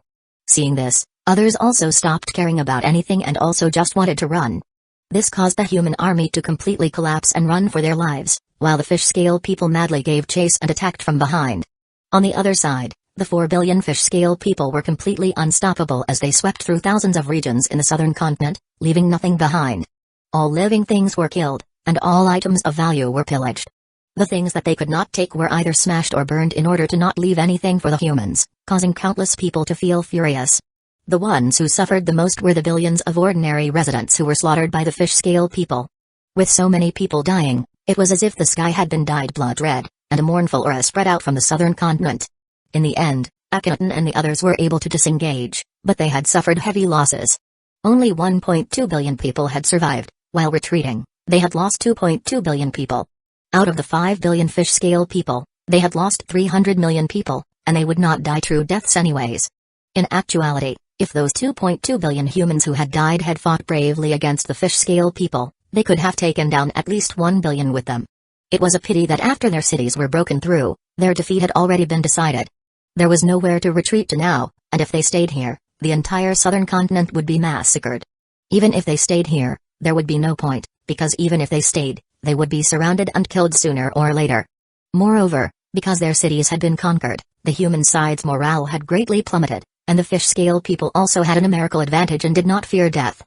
Seeing this, others also stopped caring about anything and also just wanted to run. This caused the human army to completely collapse and run for their lives, while the fish-scale people madly gave chase and attacked from behind. On the other side, the 4 billion fish-scale people were completely unstoppable as they swept through thousands of regions in the southern continent, leaving nothing behind. All living things were killed, and all items of value were pillaged. The things that they could not take were either smashed or burned in order to not leave anything for the humans, causing countless people to feel furious. The ones who suffered the most were the billions of ordinary residents who were slaughtered by the fish-scale people. With so many people dying, it was as if the sky had been dyed blood red, and a mournful aura spread out from the southern continent. In the end, Akhenaten and the others were able to disengage, but they had suffered heavy losses. Only 1.2 billion people had survived. While retreating, they had lost 2.2 billion people. Out of the 5 billion fish-scale people, they had lost 300 million people, and they would not die true deaths anyways. In actuality, if those 2.2 billion humans who had died had fought bravely against the fish-scale people, they could have taken down at least 1 billion with them. It was a pity that after their cities were broken through, their defeat had already been decided. There was nowhere to retreat to now, and if they stayed here, the entire southern continent would be massacred. Even if they stayed here, there would be no point, because even if they stayed, they would be surrounded and killed sooner or later. Moreover, because their cities had been conquered, the human side's morale had greatly plummeted, and the fish-scale people also had a numerical advantage and did not fear death.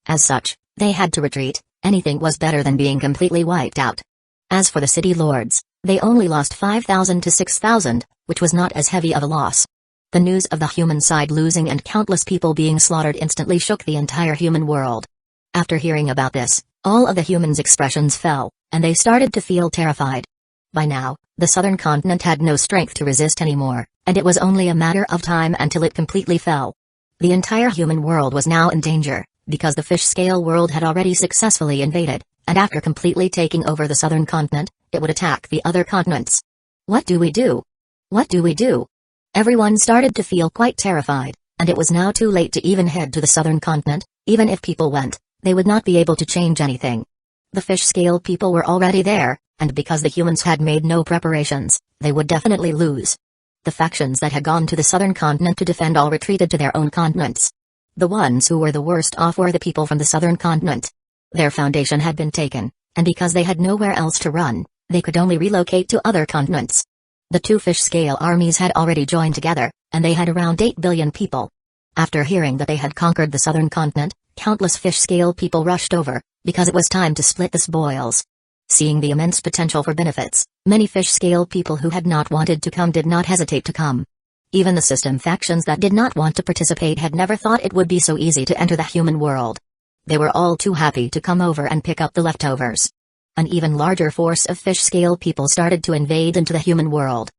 As such, they had to retreat. Anything was better than being completely wiped out. As for the city lords, they only lost 5,000 to 6,000, which was not as heavy of a loss. The news of the human side losing and countless people being slaughtered instantly shook the entire human world. After hearing about this, all of the humans' expressions fell, and they started to feel terrified. By now, the southern continent had no strength to resist anymore, and it was only a matter of time until it completely fell. The entire human world was now in danger, because the fish-scale world had already successfully invaded, and after completely taking over the southern continent, it would attack the other continents. What do we do? What do we do? Everyone started to feel quite terrified, and it was now too late to even head to the southern continent. Even if people went, they would not be able to change anything. The fish-scale people were already there, and because the humans had made no preparations, they would definitely lose. The factions that had gone to the southern continent to defend all retreated to their own continents. The ones who were the worst off were the people from the southern continent. Their foundation had been taken, and because they had nowhere else to run, they could only relocate to other continents. The two fish-scale armies had already joined together, and they had around 8 billion people. After hearing that they had conquered the southern continent, countless fish-scale people rushed over, because it was time to split the spoils. Seeing the immense potential for benefits, many fish-scale people who had not wanted to come did not hesitate to come. Even the system factions that did not want to participate had never thought it would be so easy to enter the human world. They were all too happy to come over and pick up the leftovers. An even larger force of fish-scale people started to invade into the human world.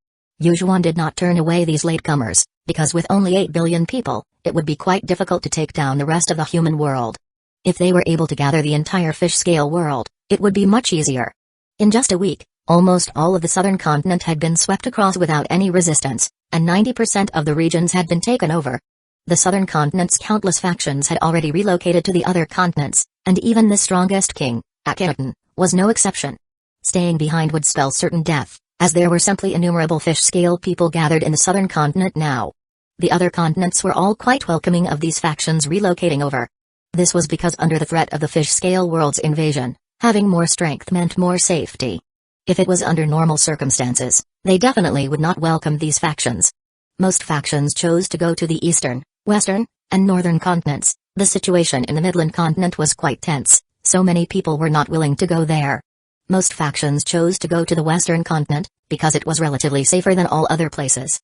Yujuan did not turn away these latecomers, because with only 8 billion people, it would be quite difficult to take down the rest of the human world. If they were able to gather the entire fish-scale world, it would be much easier. In just a week, almost all of the southern continent had been swept across without any resistance, and 90% of the regions had been taken over. The southern continent's countless factions had already relocated to the other continents, and even the strongest king, Akhenaten, was no exception. Staying behind would spell certain death, as there were simply innumerable fish-scale people gathered in the southern continent now. The other continents were all quite welcoming of these factions relocating over. This was because under the threat of the fish-scale world's invasion, having more strength meant more safety. If it was under normal circumstances, they definitely would not welcome these factions. Most factions chose to go to the eastern, western, and northern continents. The situation in the Midland continent was quite tense, so many people were not willing to go there. Most factions chose to go to the western continent, because it was relatively safer than all other places.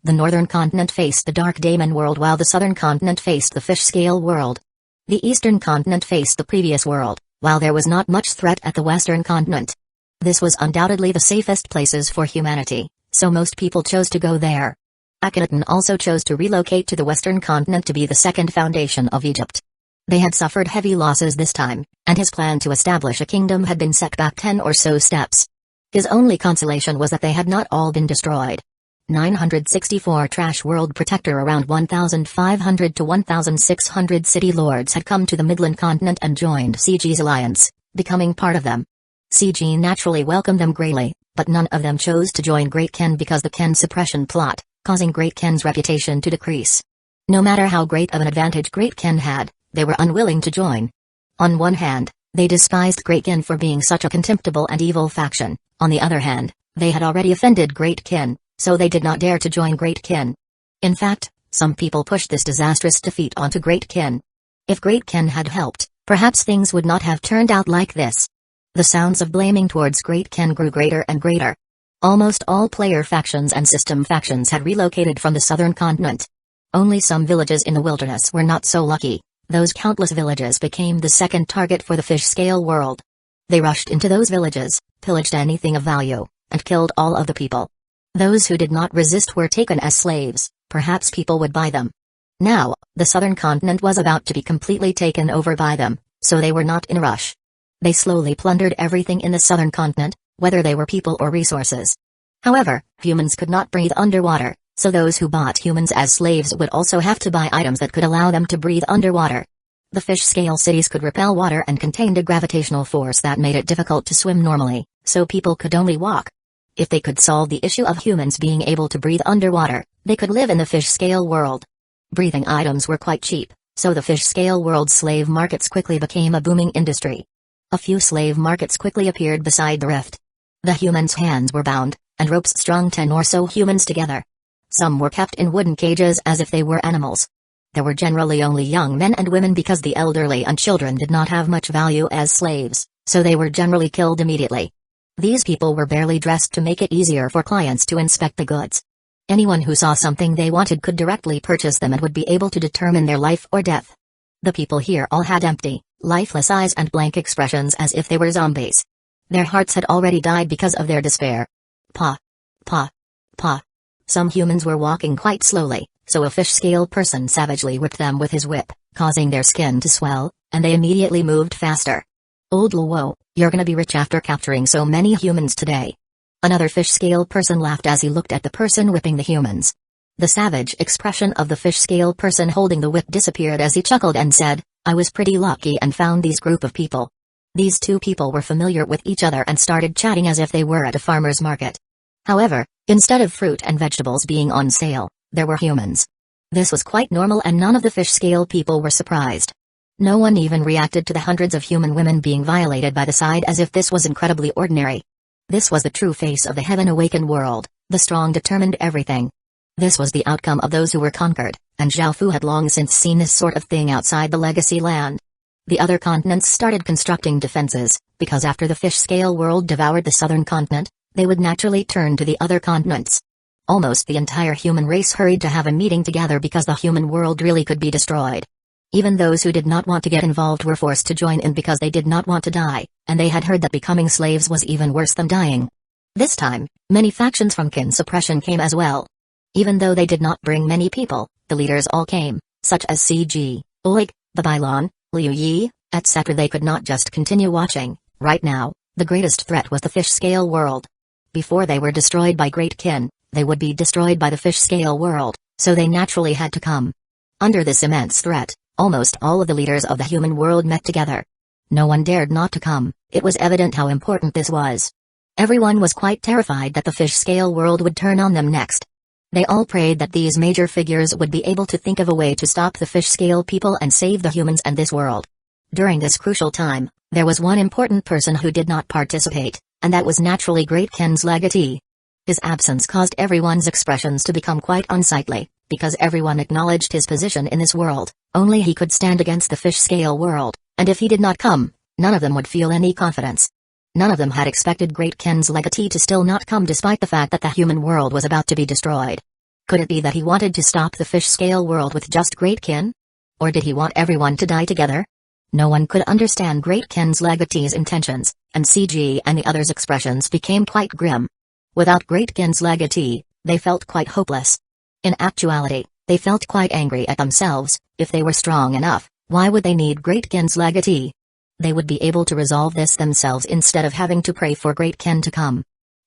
The northern continent faced the Dark Daemon world while the southern continent faced the fish-scale world. The eastern continent faced the previous world, while there was not much threat at the western continent. This was undoubtedly the safest places for humanity, so most people chose to go there. Akhenaten also chose to relocate to the western continent to be the second foundation of Egypt. They had suffered heavy losses this time, and his plan to establish a kingdom had been set back 10 or so steps. His only consolation was that they had not all been destroyed. 964 Trash World Protector. Around 1,500 to 1,600 city lords had come to the Midland continent and joined CG's alliance, becoming part of them. CG naturally welcomed them greatly, but none of them chose to join Great Ken because the Ken suppression plot, causing Great Ken's reputation to decrease. No matter how great of an advantage Great Ken had, they were unwilling to join. On one hand, they despised Great Ken for being such a contemptible and evil faction. On the other hand, they had already offended Great Ken, so they did not dare to join Great Ken. In fact, some people pushed this disastrous defeat onto Great Ken. If Great Ken had helped, perhaps things would not have turned out like this. The sounds of blaming towards Great Ken grew greater and greater. Almost all player factions and system factions had relocated from the southern continent. Only some villages in the wilderness were not so lucky. Those countless villages became the second target for the fish-scale world. They rushed into those villages, pillaged anything of value, and killed all of the people. Those who did not resist were taken as slaves. Perhaps people would buy them. Now, the southern continent was about to be completely taken over by them, so they were not in a rush. They slowly plundered everything in the southern continent, whether they were people or resources. However, humans could not breathe underwater, so those who bought humans as slaves would also have to buy items that could allow them to breathe underwater. The fish-scale cities could repel water and contained a gravitational force that made it difficult to swim normally, so people could only walk. If they could solve the issue of humans being able to breathe underwater, they could live in the fish-scale world. Breathing items were quite cheap, so the fish-scale world's slave markets quickly became a booming industry. A few slave markets quickly appeared beside the rift. The humans' hands were bound, and ropes strung 10 or so humans together. Some were kept in wooden cages as if they were animals. There were generally only young men and women because the elderly and children did not have much value as slaves, so they were generally killed immediately. These people were barely dressed to make it easier for clients to inspect the goods. Anyone who saw something they wanted could directly purchase them and would be able to determine their life or death. The people here all had empty, lifeless eyes and blank expressions as if they were zombies. Their hearts had already died because of their despair. Pa. Pa. Pa. Some humans were walking quite slowly, so a fish-scale person savagely whipped them with his whip, causing their skin to swell, and they immediately moved faster. Old Luo, you're gonna be rich after capturing so many humans today. Another fish-scale person laughed as he looked at the person whipping the humans. The savage expression of the fish-scale person holding the whip disappeared as he chuckled and said, I was pretty lucky and found these group of people. These two people were familiar with each other and started chatting as if they were at a farmer's market. However, instead of fruit and vegetables being on sale, there were humans. This was quite normal and none of the fish-scale people were surprised. No one even reacted to the hundreds of human women being violated by the side as if this was incredibly ordinary. This was the true face of the heaven-awakened world, the strong determined everything. This was the outcome of those who were conquered, and Zhao Fu had long since seen this sort of thing outside the legacy land. The other continents started constructing defenses, because after the fish-scale world devoured the southern continent, they would naturally turn to the other continents. Almost the entire human race hurried to have a meeting together because the human world really could be destroyed. Even those who did not want to get involved were forced to join in because they did not want to die, and they had heard that becoming slaves was even worse than dying. This time, many factions from kin suppression came as well. Even though they did not bring many people, the leaders all came, such as CG, Oleg, Babylon, Liu Yi, etc. They could not just continue watching. Right now, the greatest threat was the fish-scale world. Before they were destroyed by Great Kin, they would be destroyed by the fish-scale world, so they naturally had to come. Under this immense threat, almost all of the leaders of the human world met together. No one dared not to come. It was evident how important this was. Everyone was quite terrified that the fish-scale world would turn on them next. They all prayed that these major figures would be able to think of a way to stop the fish-scale people and save the humans and this world. During this crucial time, there was one important person who did not participate, and that was naturally Great Ken's legatee. His absence caused everyone's expressions to become quite unsightly, because everyone acknowledged his position in this world. Only he could stand against the fish-scale world, and if he did not come, none of them would feel any confidence. None of them had expected Great Ken's legatee to still not come despite the fact that the human world was about to be destroyed. Could it be that he wanted to stop the fish-scale world with just Great Ken? Or did he want everyone to die together? No one could understand Great Kin's legatee's intentions, and CG and the others' expressions became quite grim. Without Great Kin's legatee, they felt quite hopeless. In actuality, they felt quite angry at themselves. If they were strong enough, why would they need Great Kin's legatee? They would be able to resolve this themselves instead of having to pray for Great Kin to come.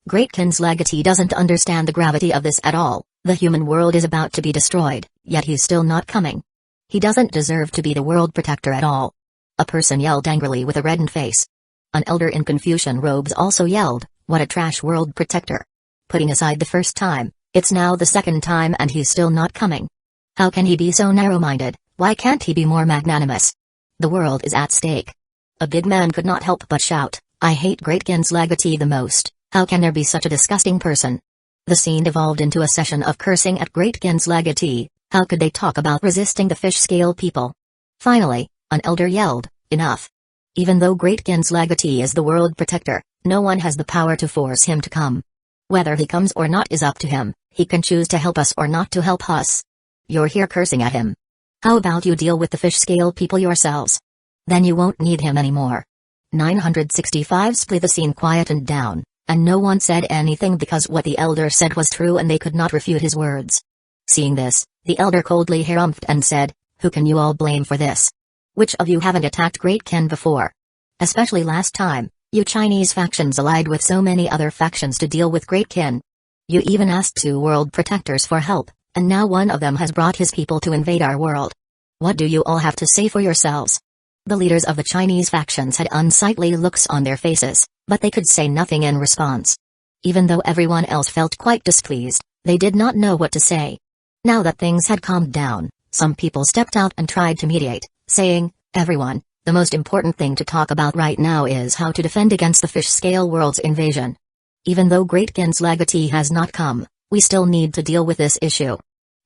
Great Kin's legatee doesn't understand the gravity of this at all. The human world is about to be destroyed, yet he's still not coming. He doesn't deserve to be the world protector at all. A person yelled angrily with a reddened face. An elder in Confucian robes also yelled, "What a trash world protector." Putting aside the first time, it's now the second time and he's still not coming. How can he be so narrow-minded? Why can't he be more magnanimous? The world is at stake. A big man could not help but shout, "I hate Great Kin's legatee the most. How can there be such a disgusting person?" The scene evolved into a session of cursing at Great Kin's legatee. How could they talk about resisting the fish scale people? Finally, an elder yelled, "Enough." Even though Great Kin's legatee is the world protector, no one has the power to force him to come. Whether he comes or not is up to him. He can choose to help us or not to help us. You're here cursing at him. How about you deal with the fish scale people yourselves? Then you won't need him anymore. 965 Split. The scene quietened down, and no one said anything because what the elder said was true and they could not refute his words. Seeing this, the elder coldly harumphed and said, "Who can you all blame for this? Which of you haven't attacked Great Kin before? Especially last time, you Chinese factions allied with so many other factions to deal with Great Kin. You even asked 2 world protectors for help, and now one of them has brought his people to invade our world. What do you all have to say for yourselves?" The leaders of the Chinese factions had unsightly looks on their faces, but they could say nothing in response. Even though everyone else felt quite displeased, they did not know what to say. Now that things had calmed down, some people stepped out and tried to mediate, saying, "Everyone, the most important thing to talk about right now is how to defend against the fish scale world's invasion. Even though Great Kin's legatee has not come, we still need to deal with this issue.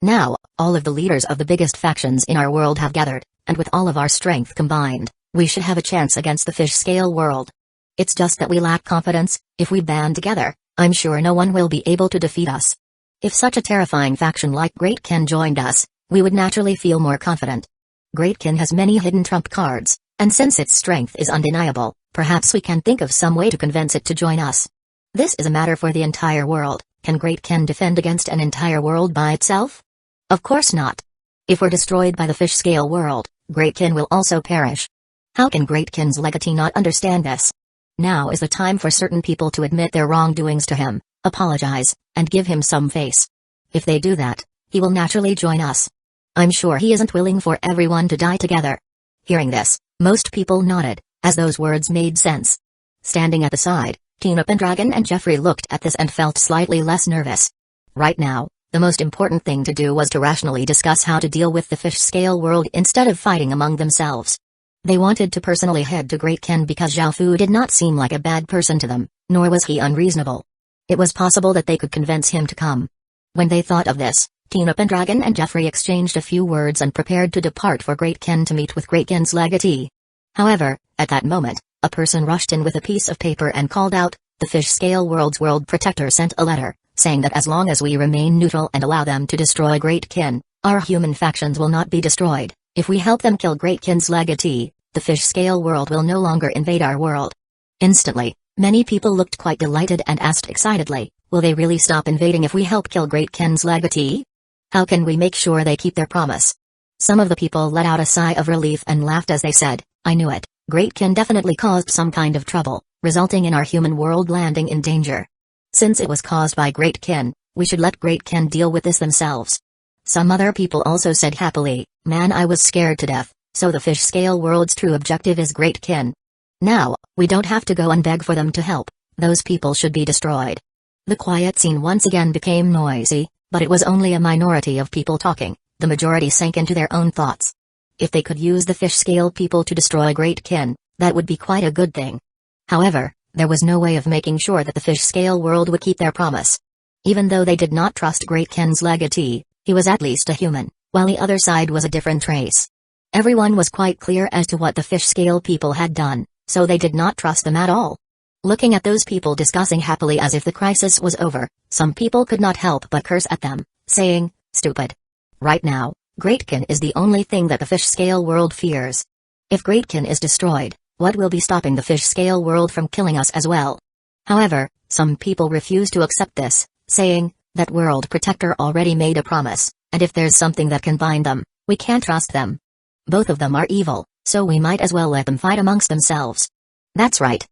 Now, all of the leaders of the biggest factions in our world have gathered, and with all of our strength combined, we should have a chance against the fish scale world. It's just that we lack confidence. If we band together, I'm sure no one will be able to defeat us. If such a terrifying faction like Great Kin joined us, we would naturally feel more confident. Great Kin has many hidden trump cards, and since its strength is undeniable, perhaps we can think of some way to convince it to join us. This is a matter for the entire world. Can Great Kin defend against an entire world by itself? Of course not. If we're destroyed by the fish scale world, Great Kin will also perish. How can Great Kin's legatee not understand this? Now is the time for certain people to admit their wrongdoings to him, apologize, and give him some face. If they do that, he will naturally join us. I'm sure he isn't willing for everyone to die together." Hearing this, most people nodded, as those words made sense. Standing at the side, Tina Pendragon and Jeffrey looked at this and felt slightly less nervous. Right now, the most important thing to do was to rationally discuss how to deal with the fish scale world instead of fighting among themselves. They wanted to personally head to Great Kin because Zhao Fu did not seem like a bad person to them, nor was he unreasonable. It was possible that they could convince him to come. When they thought of this, Tina Pendragon and Jeffrey exchanged a few words and prepared to depart for Great Kin to meet with Great Kin's legatee. However, at that moment, a person rushed in with a piece of paper and called out, "The fish scale world's world protector sent a letter, saying that as long as we remain neutral and allow them to destroy Great Kin, our human factions will not be destroyed. If we help them kill Great Kin's legatee, the fish scale world will no longer invade our world." Instantly, many people looked quite delighted and asked excitedly, "Will they really stop invading if we help kill Great Kin's legatee? How can we make sure they keep their promise?" Some of the people let out a sigh of relief and laughed as they said, "I knew it. Great Kin definitely caused some kind of trouble, resulting in our human world landing in danger. Since it was caused by Great Kin, we should let Great Kin deal with this themselves." Some other people also said happily, "Man, I was scared to death, so the fish scale world's true objective is Great Kin. Now, we don't have to go and beg for them to help. Those people should be destroyed." The quiet scene once again became noisy, but it was only a minority of people talking. The majority sank into their own thoughts. If they could use the fish scale people to destroy Great Kin, that would be quite a good thing. However, there was no way of making sure that the fish scale world would keep their promise. Even though they did not trust Great Kin's legatee, he was at least a human, while the other side was a different race. Everyone was quite clear as to what the fish scale people had done, so they did not trust them at all. Looking at those people discussing happily as if the crisis was over, some people could not help but curse at them, saying, "Stupid. Right now, Great Kin is the only thing that the fish scale world fears. If Great Kin is destroyed, what will be stopping the fish scale world from killing us as well? However, some people refuse to accept this, saying, that World Protector already made a promise, and if there's something that can bind them, we can't trust them. Both of them are evil, so we might as well let them fight amongst themselves. That's right,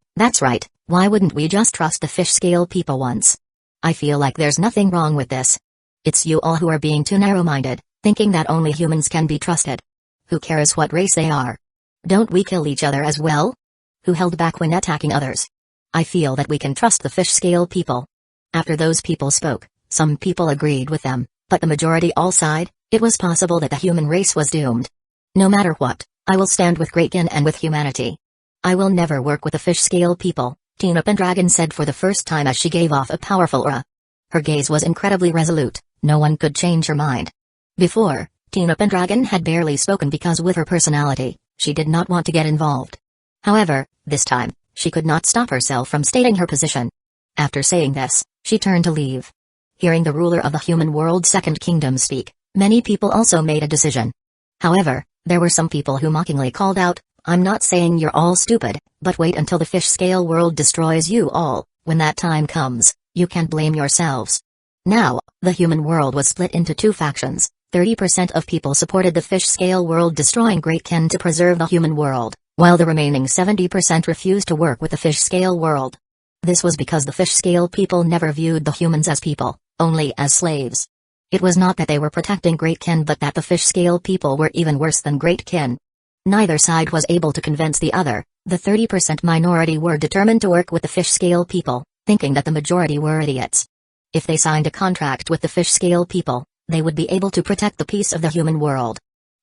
why wouldn't we just trust the fish scale people once? I feel like there's nothing wrong with this. It's you all who are being too narrow-minded, thinking that only humans can be trusted. Who cares what race they are? Don't we kill each other as well? Who held back when attacking others? I feel that we can trust the fish scale people. After those people spoke, some people agreed with them, but the majority all sighed. It was possible that the human race was doomed. No matter what, I will stand with Great Kin and with humanity. I will never work with the fish scale people, Tina Pendragon said for the first time as she gave off a powerful aura. Her gaze was incredibly resolute, no one could change her mind. Before, Tina Pendragon had barely spoken because with her personality, she did not want to get involved. However, this time, she could not stop herself from stating her position. After saying this, she turned to leave. Hearing the ruler of the human world's second kingdom speak, many people also made a decision. However, there were some people who mockingly called out, I'm not saying you're all stupid, but wait until the fish scale world destroys you all. When that time comes, you can't blame yourselves. Now, the human world was split into two factions. 30% of people supported the fish scale world destroying Great Kin to preserve the human world, while the remaining 70% refused to work with the fish scale world. This was because the fish scale people never viewed the humans as people, only as slaves. It was not that they were protecting Great Kin but that the fish scale people were even worse than Great Kin. Neither side was able to convince the other. The 30% minority were determined to work with the fish scale people, thinking that the majority were idiots. If they signed a contract with the fish scale people, they would be able to protect the peace of the human world.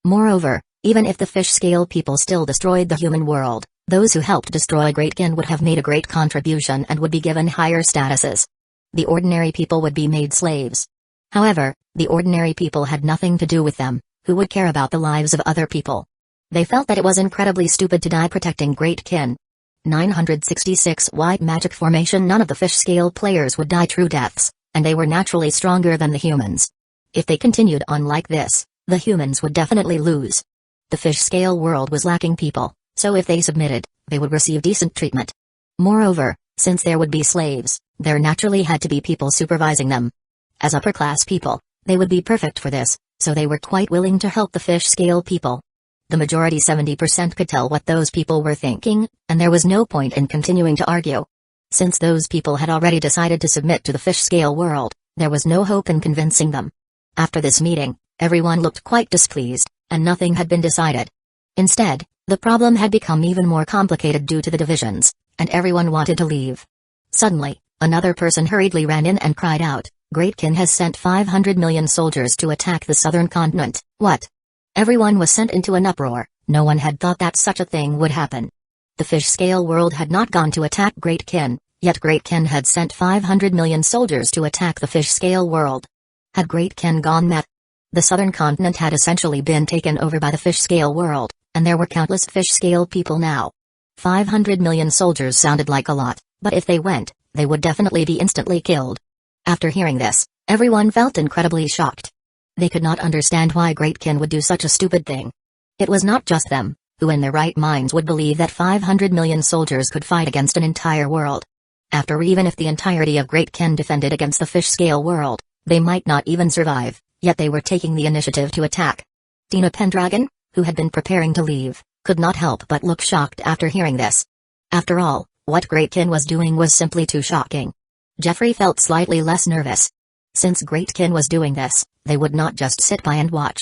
Moreover, even if the fish scale people still destroyed the human world, those who helped destroy Great Kin would have made a great contribution and would be given higher statuses. The ordinary people would be made slaves. However, the ordinary people had nothing to do with them. Who would care about the lives of other people? They felt that it was incredibly stupid to die protecting Great Kin. 966 White Magic Formation. None of the fish scale players would die true deaths, and they were naturally stronger than the humans. If they continued on like this, the humans would definitely lose. The fish scale world was lacking people, so if they submitted, they would receive decent treatment. Moreover, since there would be slaves, there naturally had to be people supervising them. As upper-class people, they would be perfect for this, so they were quite willing to help the fish scale people. The majority 70% could tell what those people were thinking, and there was no point in continuing to argue. Since those people had already decided to submit to the fish scale world, there was no hope in convincing them. After this meeting, everyone looked quite displeased, and nothing had been decided. Instead, the problem had become even more complicated due to the divisions, and everyone wanted to leave. Suddenly, another person hurriedly ran in and cried out, Great Kin has sent 500 million soldiers to attack the southern continent. What? Everyone was sent into an uproar. No one had thought that such a thing would happen. The fish scale world had not gone to attack Great Kin, yet Great Kin had sent 500 million soldiers to attack the fish scale world. Had Great Kin gone mad? The southern continent had essentially been taken over by the fish scale world, and there were countless fish scale people now. 500 million soldiers sounded like a lot, but if they went, they would definitely be instantly killed. After hearing this, everyone felt incredibly shocked. They could not understand why Great Kin would do such a stupid thing. It was not just them, who in their right minds would believe that 500 million soldiers could fight against an entire world. After even if the entirety of Great Kin defended against the fish scale world, they might not even survive, yet they were taking the initiative to attack. Tina Pendragon, who had been preparing to leave, could not help but look shocked after hearing this. After all, what Great Kin was doing was simply too shocking. Jeffrey felt slightly less nervous. Since Great Kin was doing this, they would not just sit by and watch.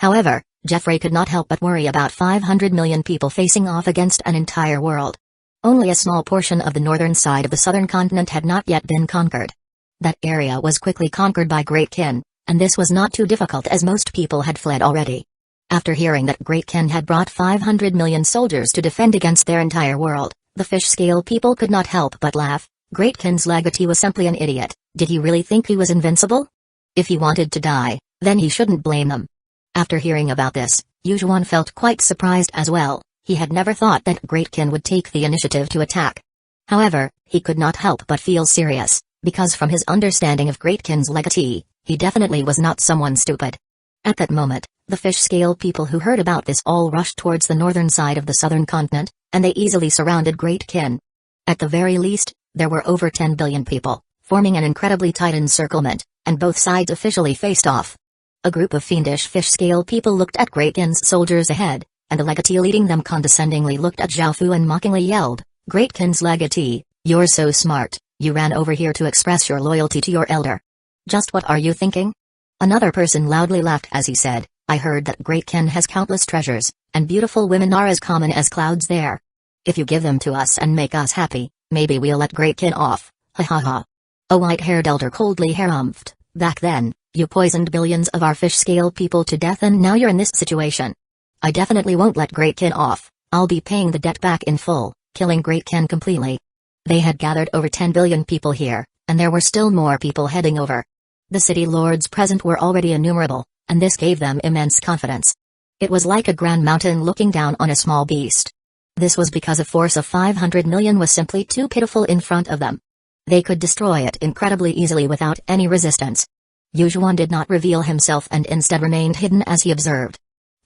However, Jeffrey could not help but worry about 500 million people facing off against an entire world. Only a small portion of the northern side of the southern continent had not yet been conquered. That area was quickly conquered by Great Kin, and this was not too difficult as most people had fled already. After hearing that Great Kin had brought 500 million soldiers to defend against their entire world, the fish scale people could not help but laugh. Great Kin's legatee was simply an idiot. Did he really think he was invincible? If he wanted to die, then he shouldn't blame them. After hearing about this, Yujuan felt quite surprised as well. He had never thought that Great Kin would take the initiative to attack. However, he could not help but feel serious, because from his understanding of Great Kin's legatee, he definitely was not someone stupid. At that moment, The fish-scale people who heard about this all rushed towards the northern side of the southern continent, and they easily surrounded Great Kin. At the very least, there were over 10 billion people, forming an incredibly tight encirclement, and both sides officially faced off. A group of fiendish fish-scale people looked at Great Kin's soldiers ahead, and the legatee leading them condescendingly looked at Zhao Fu and mockingly yelled, "Great Kin's legatee, you're so smart, you ran over here to express your loyalty to your elder. Just what are you thinking?" Another person loudly laughed as he said, "I heard that Great Kin has countless treasures, and beautiful women are as common as clouds there. If you give them to us and make us happy, maybe we'll let Great Kin off, ha ha ha." A white-haired elder coldly harumphed, "Back then, you poisoned billions of our fish-scale people to death and now you're in this situation. I definitely won't let Great Kin off, I'll be paying the debt back in full, killing Great Kin completely." They had gathered over 10 billion people here, and there were still more people heading over. The city lords present were already innumerable, and this gave them immense confidence. It was like a grand mountain looking down on a small beast. This was because a force of 500 million was simply too pitiful in front of them. They could destroy it incredibly easily without any resistance. Yujuan did not reveal himself and instead remained hidden as he observed.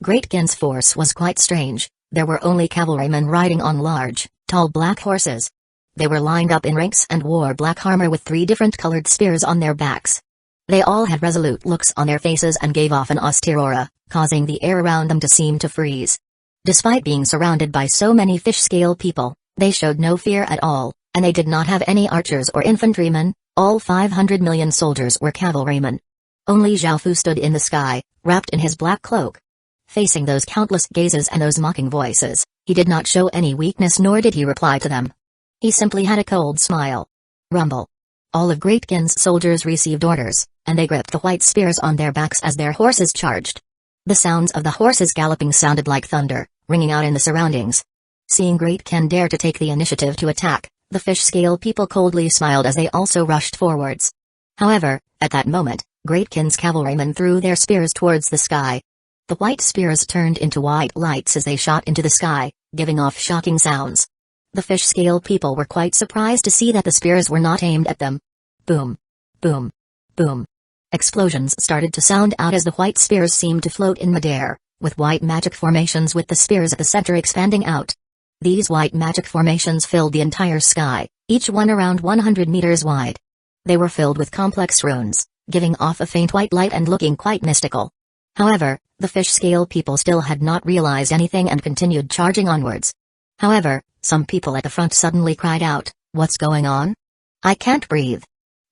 Great Kin's force was quite strange. There were only cavalrymen riding on large, tall black horses. They were lined up in ranks and wore black armor with 3 different colored spears on their backs. They all had resolute looks on their faces and gave off an austere aura, causing the air around them to seem to freeze. Despite being surrounded by so many fish-scale people, they showed no fear at all, and they did not have any archers or infantrymen. All 500 million soldiers were cavalrymen. Only Zhao Fu stood in the sky, wrapped in his black cloak. Facing those countless gazes and those mocking voices, he did not show any weakness nor did he reply to them. He simply had a cold smile. Rumble. All of Great Kin's soldiers received orders, and they gripped the white spears on their backs as their horses charged. The sounds of the horses galloping sounded like thunder, ringing out in the surroundings. Seeing Great Kin dare to take the initiative to attack, the fish-scale people coldly smiled as they also rushed forwards. However, at that moment, Great Kin's cavalrymen threw their spears towards the sky. The white spears turned into white lights as they shot into the sky, giving off shocking sounds. The fish-scale people were quite surprised to see that the spears were not aimed at them. Boom. Boom. Boom. Explosions started to sound out as the white spears seemed to float in midair, with white magic formations with the spears at the center expanding out. These white magic formations filled the entire sky, each one around 100 meters wide. They were filled with complex runes, giving off a faint white light and looking quite mystical. However, the fish-scale people still had not realized anything and continued charging onwards. However, some people at the front suddenly cried out, "What's going on? I can't breathe."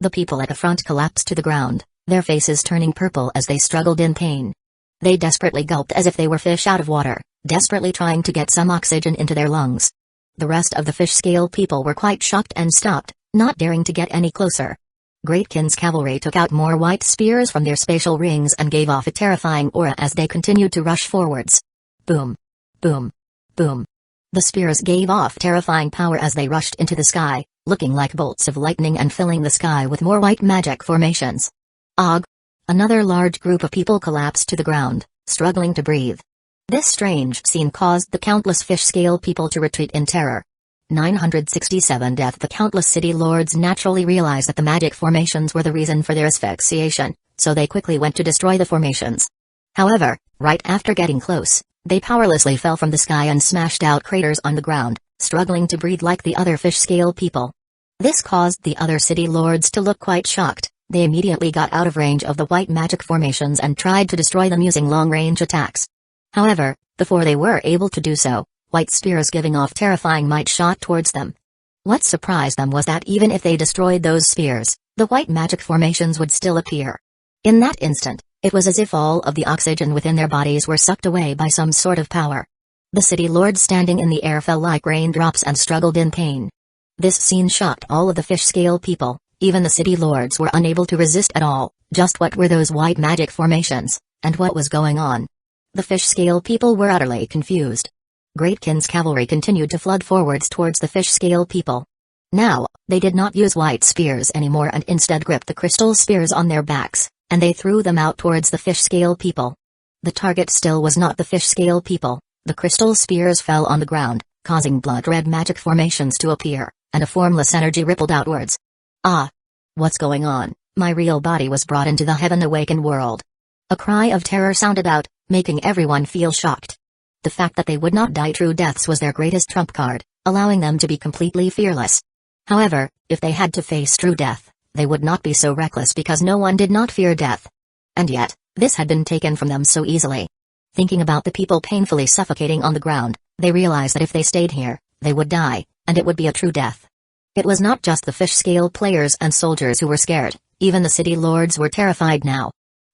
The people at the front collapsed to the ground, their faces turning purple as they struggled in pain. They desperately gulped as if they were fish out of water, desperately trying to get some oxygen into their lungs. The rest of the fish-scale people were quite shocked and stopped, not daring to get any closer. Great Kin's cavalry took out more white spears from their spatial rings and gave off a terrifying aura as they continued to rush forwards. Boom. Boom. Boom. The spears gave off terrifying power as they rushed into the sky, looking like bolts of lightning and filling the sky with more white magic formations. Og! Another large group of people collapsed to the ground, struggling to breathe. This strange scene caused the countless fish-scale people to retreat in terror. 967 Death. The countless city lords naturally realized that the magic formations were the reason for their asphyxiation, so they quickly went to destroy the formations. However, right after getting close, they powerlessly fell from the sky and smashed out craters on the ground, struggling to breathe like the other fish-scale people. This caused the other city lords to look quite shocked. They immediately got out of range of the white magic formations and tried to destroy them using long-range attacks. However, before they were able to do so, white spears giving off terrifying might shot towards them. What surprised them was that even if they destroyed those spears, the white magic formations would still appear. In that instant, it was as if all of the oxygen within their bodies were sucked away by some sort of power. The city lords standing in the air fell like raindrops and struggled in pain. This scene shocked all of the fish-scale people. Even the city lords were unable to resist at all. Just what were those white magic formations, and what was going on? The fish-scale people were utterly confused. Great Kin's cavalry continued to flood forwards towards the fish-scale people. Now, they did not use white spears anymore and instead gripped the crystal spears on their backs, and they threw them out towards the fish-scale people. The target still was not the fish-scale people. The crystal spears fell on the ground, causing blood-red magic formations to appear, and a formless energy rippled outwards. Ah! What's going on? My real body was brought into the heaven-awakened world. A cry of terror sounded out, making everyone feel shocked. The fact that they would not die true deaths was their greatest trump card, allowing them to be completely fearless. However, if they had to face true death, they would not be so reckless because no one did not fear death. And yet, this had been taken from them so easily. Thinking about the people painfully suffocating on the ground, they realized that if they stayed here, they would die, and it would be a true death. It was not just the fish-scale players and soldiers who were scared, even the city lords were terrified now.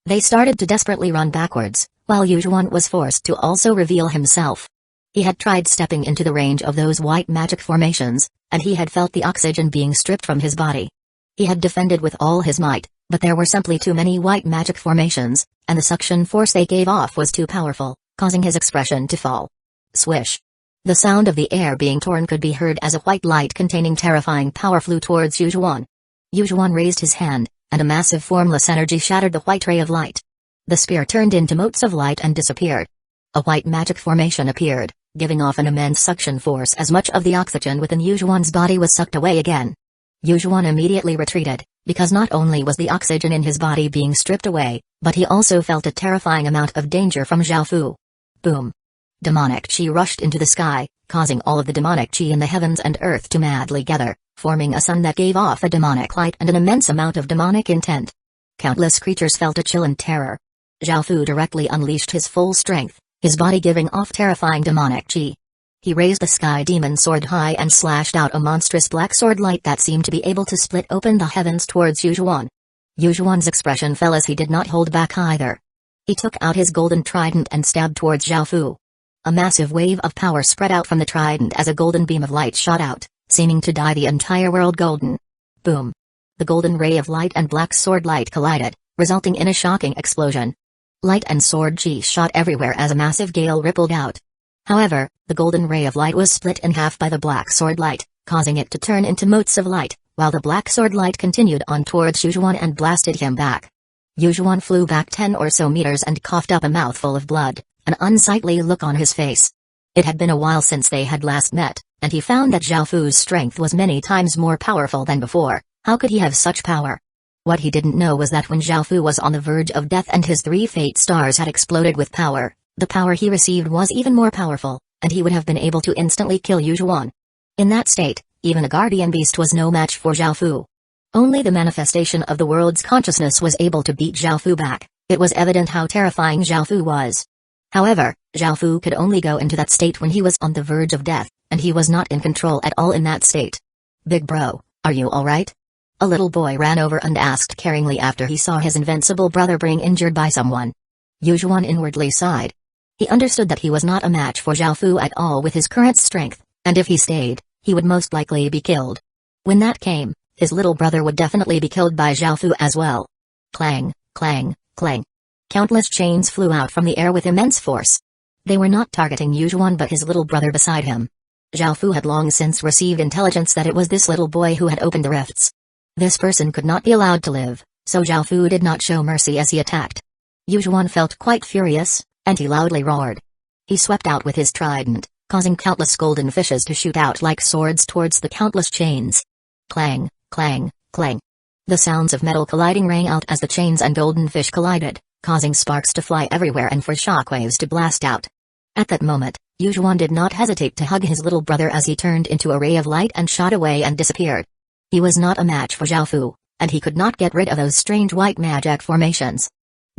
They started to desperately run backwards, while Yujuan was forced to also reveal himself. He had tried stepping into the range of those white magic formations, and he had felt the oxygen being stripped from his body. He had defended with all his might, but there were simply too many white magic formations, and the suction force they gave off was too powerful, causing his expression to fall. Swish. The sound of the air being torn could be heard as a white light containing terrifying power flew towards Yujuan. Yujuan raised his hand, and a massive formless energy shattered the white ray of light. The spear turned into motes of light and disappeared. A white magic formation appeared, giving off an immense suction force as much of the oxygen within Yujuan's body was sucked away again. Yujuan immediately retreated, because not only was the oxygen in his body being stripped away, but he also felt a terrifying amount of danger from Zhaofu. Boom. Demonic chi rushed into the sky, causing all of the demonic chi in the heavens and earth to madly gather, forming a sun that gave off a demonic light and an immense amount of demonic intent. Countless creatures felt a chill and terror. Zhaofu directly unleashed his full strength, his body giving off terrifying demonic chi. He raised the sky demon sword high and slashed out a monstrous black sword light that seemed to be able to split open the heavens towards Yujuan. Yujuan's expression fell as he did not hold back either. He took out his golden trident and stabbed towards Zhaofu. A massive wave of power spread out from the trident as a golden beam of light shot out, seeming to dye the entire world golden. Boom. The golden ray of light and black sword light collided, resulting in a shocking explosion. Light and sword chi shot everywhere as a massive gale rippled out. However, the golden ray of light was split in half by the black sword light, causing it to turn into motes of light, while the black sword light continued on towards Yujuan and blasted him back. Yujuan flew back 10 or so meters and coughed up a mouthful of blood, an unsightly look on his face. It had been a while since they had last met, and he found that Zhaofu's strength was many times more powerful than before. How could he have such power? What he didn't know was that when Zhaofu was on the verge of death and his 3 fate stars had exploded with power, the power he received was even more powerful, and he would have been able to instantly kill Yujuan. In that state, even a guardian beast was no match for Zhaofu. Only the manifestation of the world's consciousness was able to beat Zhaofu back. It was evident how terrifying Zhaofu was. However, Zhaofu could only go into that state when he was on the verge of death, and he was not in control at all in that state. "Big bro, are you alright?" A little boy ran over and asked caringly after he saw his invincible brother being injured by someone. Yujuan inwardly sighed. He understood that he was not a match for Zhaofu at all with his current strength, and if he stayed, he would most likely be killed. When that came, his little brother would definitely be killed by Zhaofu as well. Clang, clang, clang. Countless chains flew out from the air with immense force. They were not targeting Yujuan but his little brother beside him. Zhaofu had long since received intelligence that it was this little boy who had opened the rifts. This person could not be allowed to live, so Zhaofu did not show mercy as he attacked. Yujuan felt quite furious, and he loudly roared. He swept out with his trident, causing countless golden fishes to shoot out like swords towards the countless chains. Clang, clang, clang. The sounds of metal colliding rang out as the chains and golden fish collided, causing sparks to fly everywhere and for shockwaves to blast out. At that moment, Yujuan did not hesitate to hug his little brother as he turned into a ray of light and shot away and disappeared. He was not a match for Zhaofu, and he could not get rid of those strange white magic formations.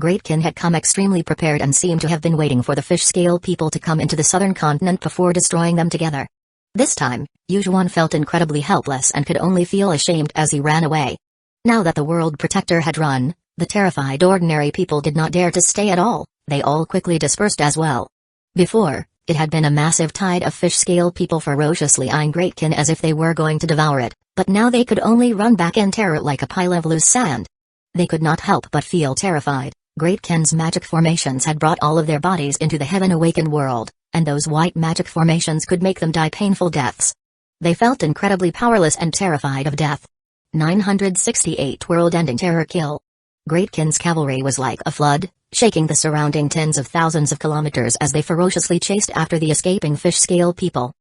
Greatkin had come extremely prepared and seemed to have been waiting for the fish-scale people to come into the southern continent before destroying them together. This time, Yujuan felt incredibly helpless and could only feel ashamed as he ran away. Now that the World Protector had run, the terrified ordinary people did not dare to stay at all, they all quickly dispersed as well. Before, it had been a massive tide of fish-scale people ferociously eyeing Greatkin as if they were going to devour it, but now they could only run back in terror like a pile of loose sand. They could not help but feel terrified. Greatkin's magic formations had brought all of their bodies into the heaven-awakened world, and those white magic formations could make them die painful deaths. They felt incredibly powerless and terrified of death. 968 World-ending terror kill. Greatkin's cavalry was like a flood, shaking the surrounding tens of thousands of kilometers as they ferociously chased after the escaping fish-scale people.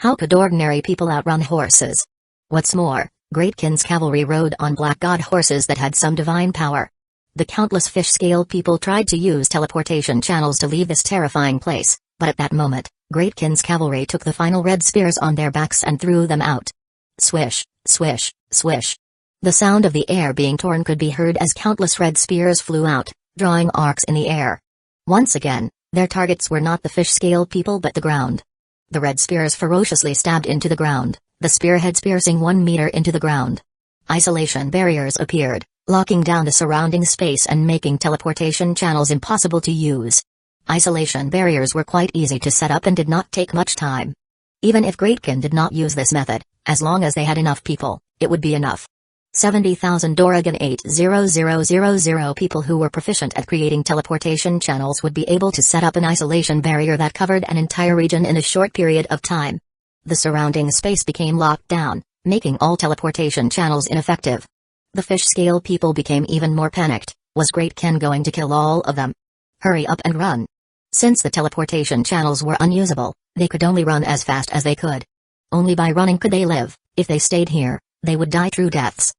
How could ordinary people outrun horses? What's more, Greatkin's cavalry rode on black god horses that had some divine power. The countless fish-scale people tried to use teleportation channels to leave this terrifying place, but at that moment, Great Kin's cavalry took the final red spears on their backs and threw them out. Swish, swish, swish. The sound of the air being torn could be heard as countless red spears flew out, drawing arcs in the air. Once again, their targets were not the fish-scale people but the ground. The red spears ferociously stabbed into the ground, the spearheads piercing 1 meter into the ground. Isolation barriers appeared, locking down the surrounding space and making teleportation channels impossible to use. Isolation barriers were quite easy to set up and did not take much time. Even if Greatkin did not use this method, as long as they had enough people, it would be enough. 70,000 Oregon 80000 people who were proficient at creating teleportation channels would be able to set up an isolation barrier that covered an entire region in a short period of time. The surrounding space became locked down, making all teleportation channels ineffective. The fish-scale people became even more panicked. Was Greatkin going to kill all of them? Hurry up and run. Since the teleportation channels were unusable, they could only run as fast as they could. Only by running could they live. If they stayed here, they would die true deaths.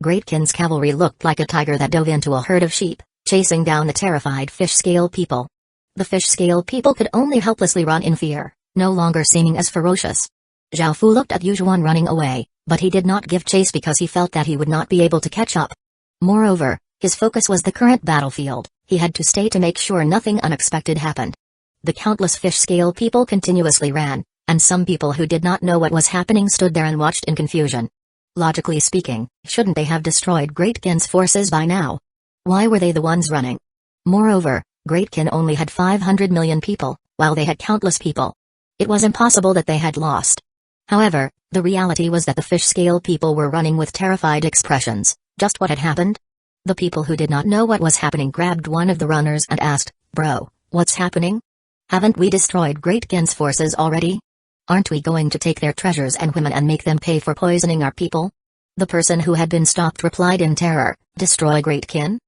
Greatkin's cavalry looked like a tiger that dove into a herd of sheep, chasing down the terrified fish-scale people. The fish-scale people could only helplessly run in fear, no longer seeming as ferocious. Zhao Fu looked at Yujuan running away, but he did not give chase because he felt that he would not be able to catch up. Moreover, his focus was the current battlefield. He had to stay to make sure nothing unexpected happened. The countless fish-scale people continuously ran, and some people who did not know what was happening stood there and watched in confusion. Logically speaking, shouldn't they have destroyed Greatkin's forces by now? Why were they the ones running? Moreover, Greatkin only had 500 million people, while they had countless people. It was impossible that they had lost. However, the reality was that the fish-scale people were running with terrified expressions. Just what had happened? The people who did not know what was happening grabbed one of the runners and asked, "Bro, what's happening? Haven't we destroyed Greatkin's forces already? Aren't we going to take their treasures and women and make them pay for poisoning our people?" The person who had been stopped replied in terror, "Destroy Greatkin?"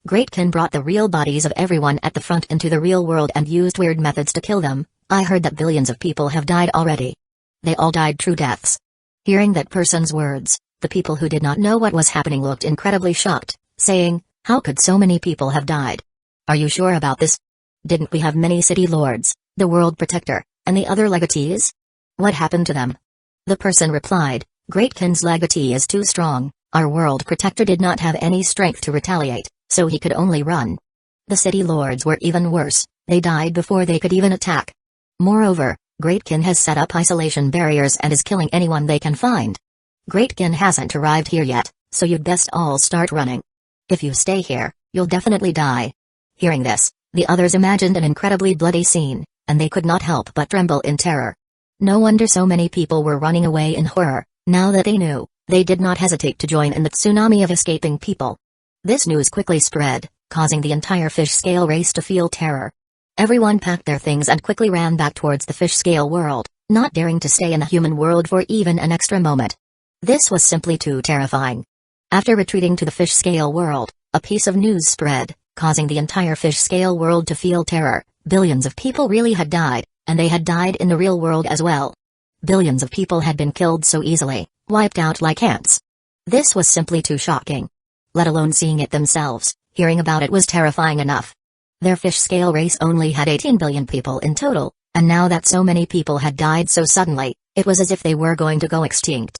Greatkin brought the real bodies of everyone at the front into the real world and used weird methods to kill them. I heard that billions of people have died already. They all died true deaths. Hearing that person's words, the people who did not know what was happening looked incredibly shocked, saying, "How could so many people have died? Are you sure about this? Didn't we have many city lords, the world protector, and the other legatees? What happened to them?" The person replied, "Greatkin's legatee is too strong. Our world protector did not have any strength to retaliate, so he could only run. The city lords were even worse, they died before they could even attack. Moreover, Greatkin has set up isolation barriers and is killing anyone they can find. Greatkin hasn't arrived here yet, so you'd best all start running. If you stay here, you'll definitely die." Hearing this, the others imagined an incredibly bloody scene, and they could not help but tremble in terror. No wonder so many people were running away in horror. Now that they knew, they did not hesitate to join in the tsunami of escaping people. This news quickly spread, causing the entire fish-scale race to feel terror. Everyone packed their things and quickly ran back towards the fish-scale world, not daring to stay in the human world for even an extra moment. This was simply too terrifying. After retreating to the fish-scale world, a piece of news spread, causing the entire fish-scale world to feel terror. Billions of people really had died, and they had died in the real world as well. Billions of people had been killed so easily, wiped out like ants. This was simply too shocking. Let alone seeing it themselves, hearing about it was terrifying enough. Their fish-scale race only had 18 billion people in total, and now that so many people had died so suddenly, it was as if they were going to go extinct.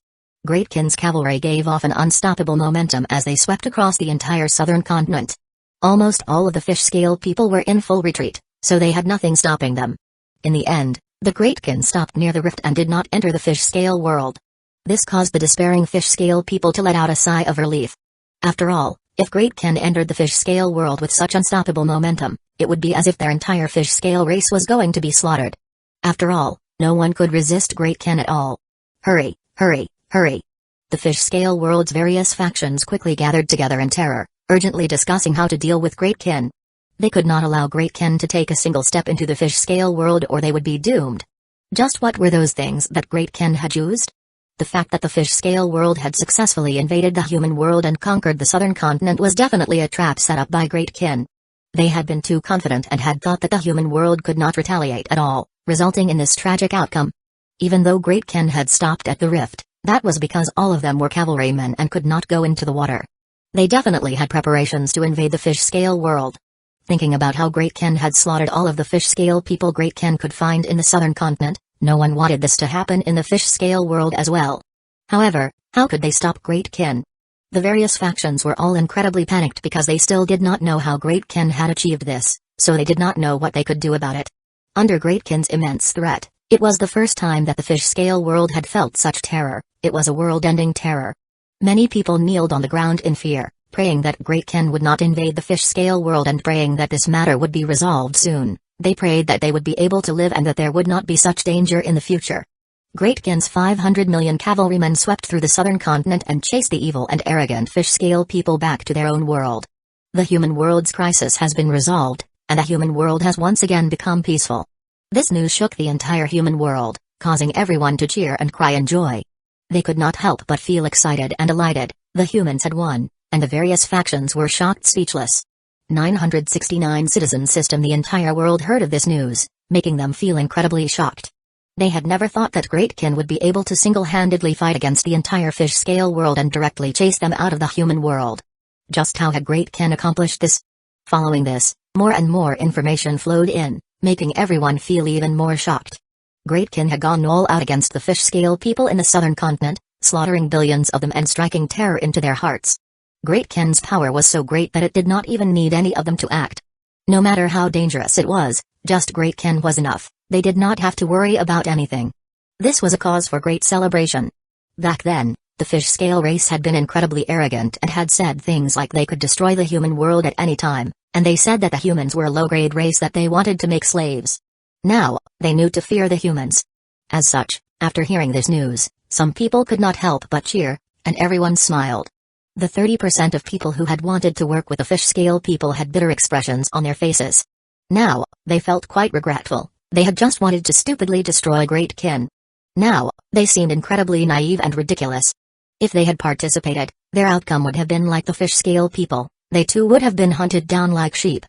Greatkin's cavalry gave off an unstoppable momentum as they swept across the entire southern continent. Almost all of the fish-scale people were in full retreat, so they had nothing stopping them. In the end, the Greatkin stopped near the rift and did not enter the fish-scale world. This caused the despairing fish-scale people to let out a sigh of relief. After all, if Greatkin entered the fish-scale world with such unstoppable momentum, it would be as if their entire fish-scale race was going to be slaughtered. After all, no one could resist Greatkin at all. Hurry, hurry, hurry. The fish-scale world's various factions quickly gathered together in terror, urgently discussing how to deal with Greatkin. They could not allow Greatkin to take a single step into the fish-scale world or they would be doomed. Just what were those things that Greatkin had used? The fact that the fish-scale world had successfully invaded the human world and conquered the southern continent was definitely a trap set up by Greatkin. They had been too confident and had thought that the human world could not retaliate at all, resulting in this tragic outcome. Even though Greatkin had stopped at the rift, that was because all of them were cavalrymen and could not go into the water. They definitely had preparations to invade the fish scale world. Thinking about how Great Ken had slaughtered all of the fish scale people Great Ken could find in the southern continent, no one wanted this to happen in the fish scale world as well. However, how could they stop Great Ken? The various factions were all incredibly panicked because they still did not know how Great Ken had achieved this, so they did not know what they could do about it. Under Great Ken's immense threat, it was the first time that the fish scale world had felt such terror. It was a world-ending terror. Many people kneeled on the ground in fear, praying that Great Ken would not invade the fish scale world and praying that this matter would be resolved soon. They prayed that they would be able to live and that there would not be such danger in the future. Great Ken's 500 million cavalrymen swept through the southern continent and chased the evil and arrogant fish scale people back to their own world. The human world's crisis has been resolved, and the human world has once again become peaceful. This news shook the entire human world, causing everyone to cheer and cry in joy. They could not help but feel excited and delighted. The humans had won, and the various factions were shocked speechless. 969 citizens system. The entire world heard of this news, making them feel incredibly shocked. They had never thought that Great Ken would be able to single-handedly fight against the entire fish scale world and directly chase them out of the human world. Just how had Great Ken accomplished this? Following this, more and more information flowed in, making everyone feel even more shocked. Great Ken had gone all out against the fish scale people in the southern continent, slaughtering billions of them and striking terror into their hearts. Great Ken's power was so great that it did not even need any of them to act. No matter how dangerous it was, just Great Ken was enough. They did not have to worry about anything. This was a cause for great celebration. Back then, the fish scale race had been incredibly arrogant and had said things like they could destroy the human world at any time, and they said that the humans were a low-grade race that they wanted to make slaves. Now, they knew to fear the humans. As such, after hearing this news, some people could not help but cheer, and everyone smiled. The 30% of people who had wanted to work with the fish scale people had bitter expressions on their faces. Now, they felt quite regretful. They had just wanted to stupidly destroy Great Ken. Now, they seemed incredibly naive and ridiculous. If they had participated, their outcome would have been like the fish scale people. They too would have been hunted down like sheep.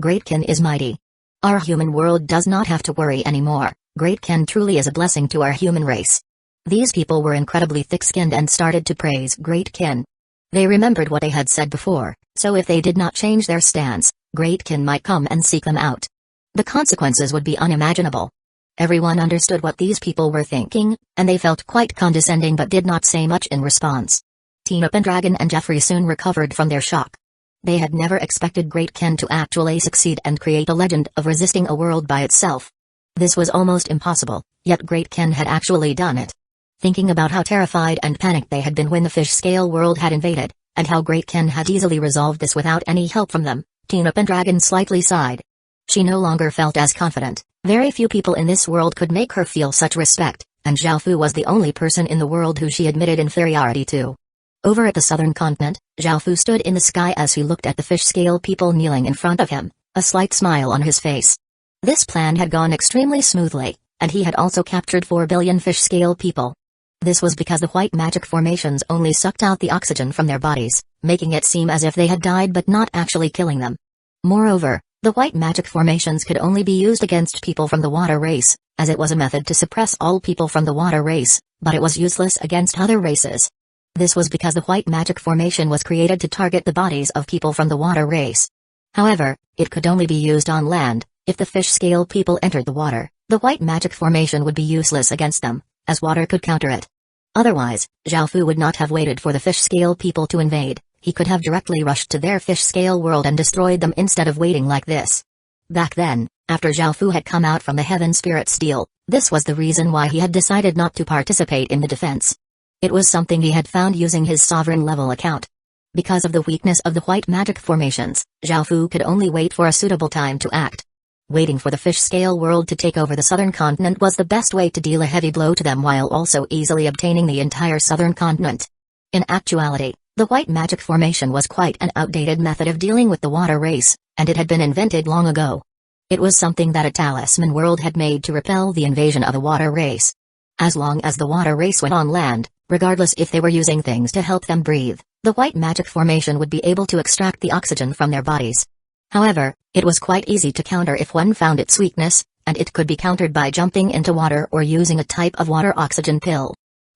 Great Ken is mighty. Our human world does not have to worry anymore. Great Ken truly is a blessing to our human race. These people were incredibly thick-skinned and started to praise Great Ken. They remembered what they had said before, so if they did not change their stance, Great Ken might come and seek them out. The consequences would be unimaginable. Everyone understood what these people were thinking, and they felt quite condescending but did not say much in response. Teen Up and Dragon and Jeffrey soon recovered from their shock. They had never expected Great Ken to actually succeed and create a legend of resisting a world by itself. This was almost impossible, yet Great Ken had actually done it. Thinking about how terrified and panicked they had been when the fish scale world had invaded, and how Great Ken had easily resolved this without any help from them, Teen Up and Dragon slightly sighed. She no longer felt as confident. Very few people in this world could make her feel such respect, and Xiaofu was the only person in the world who she admitted inferiority to. Over at the southern continent, Xiaofu stood in the sky as he looked at the fish scale people kneeling in front of him, a slight smile on his face. This plan had gone extremely smoothly, and he had also captured 4 billion fish scale people. This was because the white magic formations only sucked out the oxygen from their bodies, making it seem as if they had died but not actually killing them. Moreover, the white magic formations could only be used against people from the water race, as it was a method to suppress all people from the water race, but it was useless against other races. This was because the white magic formation was created to target the bodies of people from the water race. However, it could only be used on land. If the fish scale people entered the water, the white magic formation would be useless against them, as water could counter it. Otherwise, Xiaofu would not have waited for the fish scale people to invade. He could have directly rushed to their fish scale world and destroyed them instead of waiting like this. Back then, after Xiaofu had come out from the Heaven Spirit Steel, this was the reason why he had decided not to participate in the defense. It was something he had found using his sovereign level account. Because of the weakness of the white magic formations, Xiaofu could only wait for a suitable time to act. Waiting for the fish scale world to take over the southern continent was the best way to deal a heavy blow to them while also easily obtaining the entire southern continent. In actuality, the white magic formation was quite an outdated method of dealing with the water race, and it had been invented long ago. It was something that a talisman world had made to repel the invasion of the water race. As long as the water race went on land, regardless if they were using things to help them breathe, the white magic formation would be able to extract the oxygen from their bodies. However, it was quite easy to counter if one found its weakness, and it could be countered by jumping into water or using a type of water oxygen pill.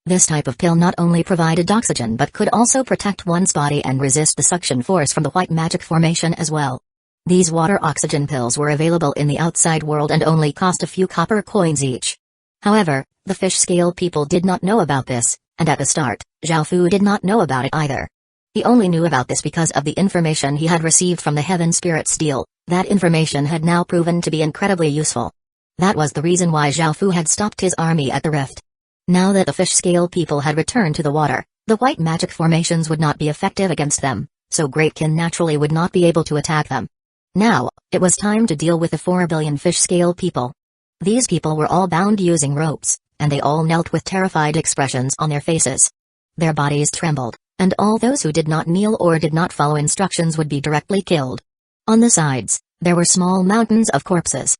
This type of pill not only provided oxygen but could also protect one's body and resist the suction force from the white magic formation as well. These water oxygen pills were available in the outside world and only cost a few copper coins each. However, the fish scale people did not know about this, and at the start, Zhao Fu did not know about it either. He only knew about this because of the information he had received from the Heaven Spirit Steel. That information had now proven to be incredibly useful. That was the reason why Zhao Fu had stopped his army at the rift. Now that the fish scale people had returned to the water, the white magic formations would not be effective against them, so Great Kin naturally would not be able to attack them. Now, it was time to deal with the 4 billion fish scale people. These people were all bound using ropes, and they all knelt with terrified expressions on their faces. Their bodies trembled, and all those who did not kneel or did not follow instructions would be directly killed. On the sides, there were small mountains of corpses.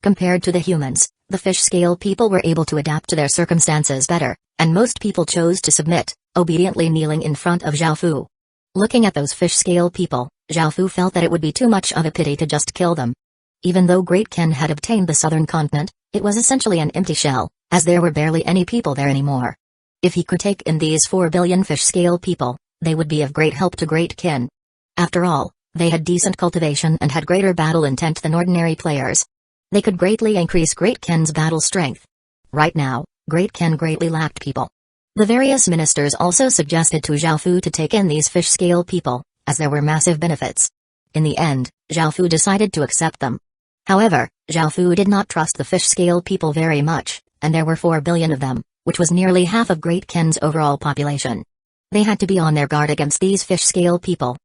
Compared to the humans, the fish scale people were able to adapt to their circumstances better, and most people chose to submit, obediently kneeling in front of Zhao Fu. Looking at those fish scale people, Zhao Fu felt that it would be too much of a pity to just kill them. Even though Great Kin had obtained the southern continent, it was essentially an empty shell, as there were barely any people there anymore. If he could take in these 4 billion fish scale people, they would be of great help to Great Kin. After all, they had decent cultivation and had greater battle intent than ordinary players. They could greatly increase Great Kin's battle strength. Right now, Great Kin greatly lacked people. The various ministers also suggested to Zhao Fu to take in these fish scale people, as there were massive benefits. In the end, Zhao Fu decided to accept them. However, Zhao Fu did not trust the fish scale people very much, and there were 4 billion of them, which was nearly half of Great Kin's overall population. They had to be on their guard against these fish scale people.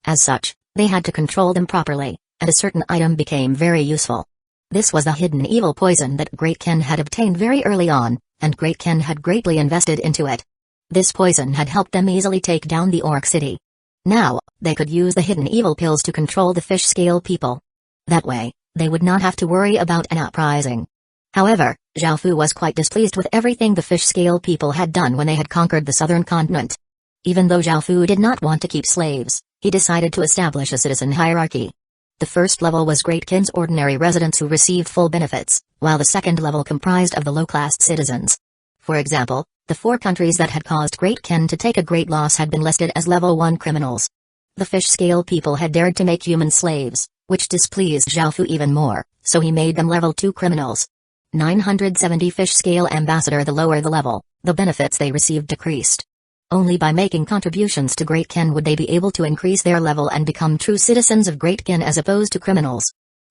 As such, they had to control them properly, and a certain item became very useful. This was the hidden evil poison that Great Kin had obtained very early on, and Great Kin had greatly invested into it. This poison had helped them easily take down the Orc City. Now, they could use the hidden evil pills to control the fish scale people. That way, they would not have to worry about an uprising. However, Zhao Fu was quite displeased with everything the fish scale people had done when they had conquered the southern continent. Even though Zhao Fu did not want to keep slaves, he decided to establish a citizen hierarchy. The first level was Great Kin's ordinary residents who received full benefits, while the second level comprised of the low-class citizens. For example, the 4 countries that had caused Great Kin to take a great loss had been listed as level 1 criminals. The fish scale people had dared to make human slaves, which displeased Zhao Fu even more, so he made them level 2 criminals. 970 fish scale ambassador. The lower the level, the benefits they received decreased. Only by making contributions to Great Kin would they be able to increase their level and become true citizens of Great Kin as opposed to criminals.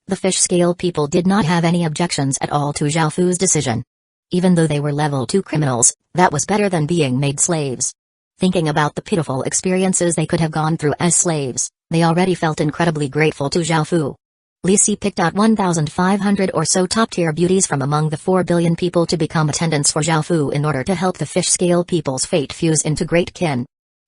The fish scale people did not have any objections at all to Zhao Fu's decision. Even though they were level 2 criminals, that was better than being made slaves. Thinking about the pitiful experiences they could have gone through as slaves, they already felt incredibly grateful to Zhao Fu. Li Si picked out 1,500 or so top-tier beauties from among the 4 billion people to become attendants for Zhao Fu in order to help the fish scale people's fate fuse into Great Kin.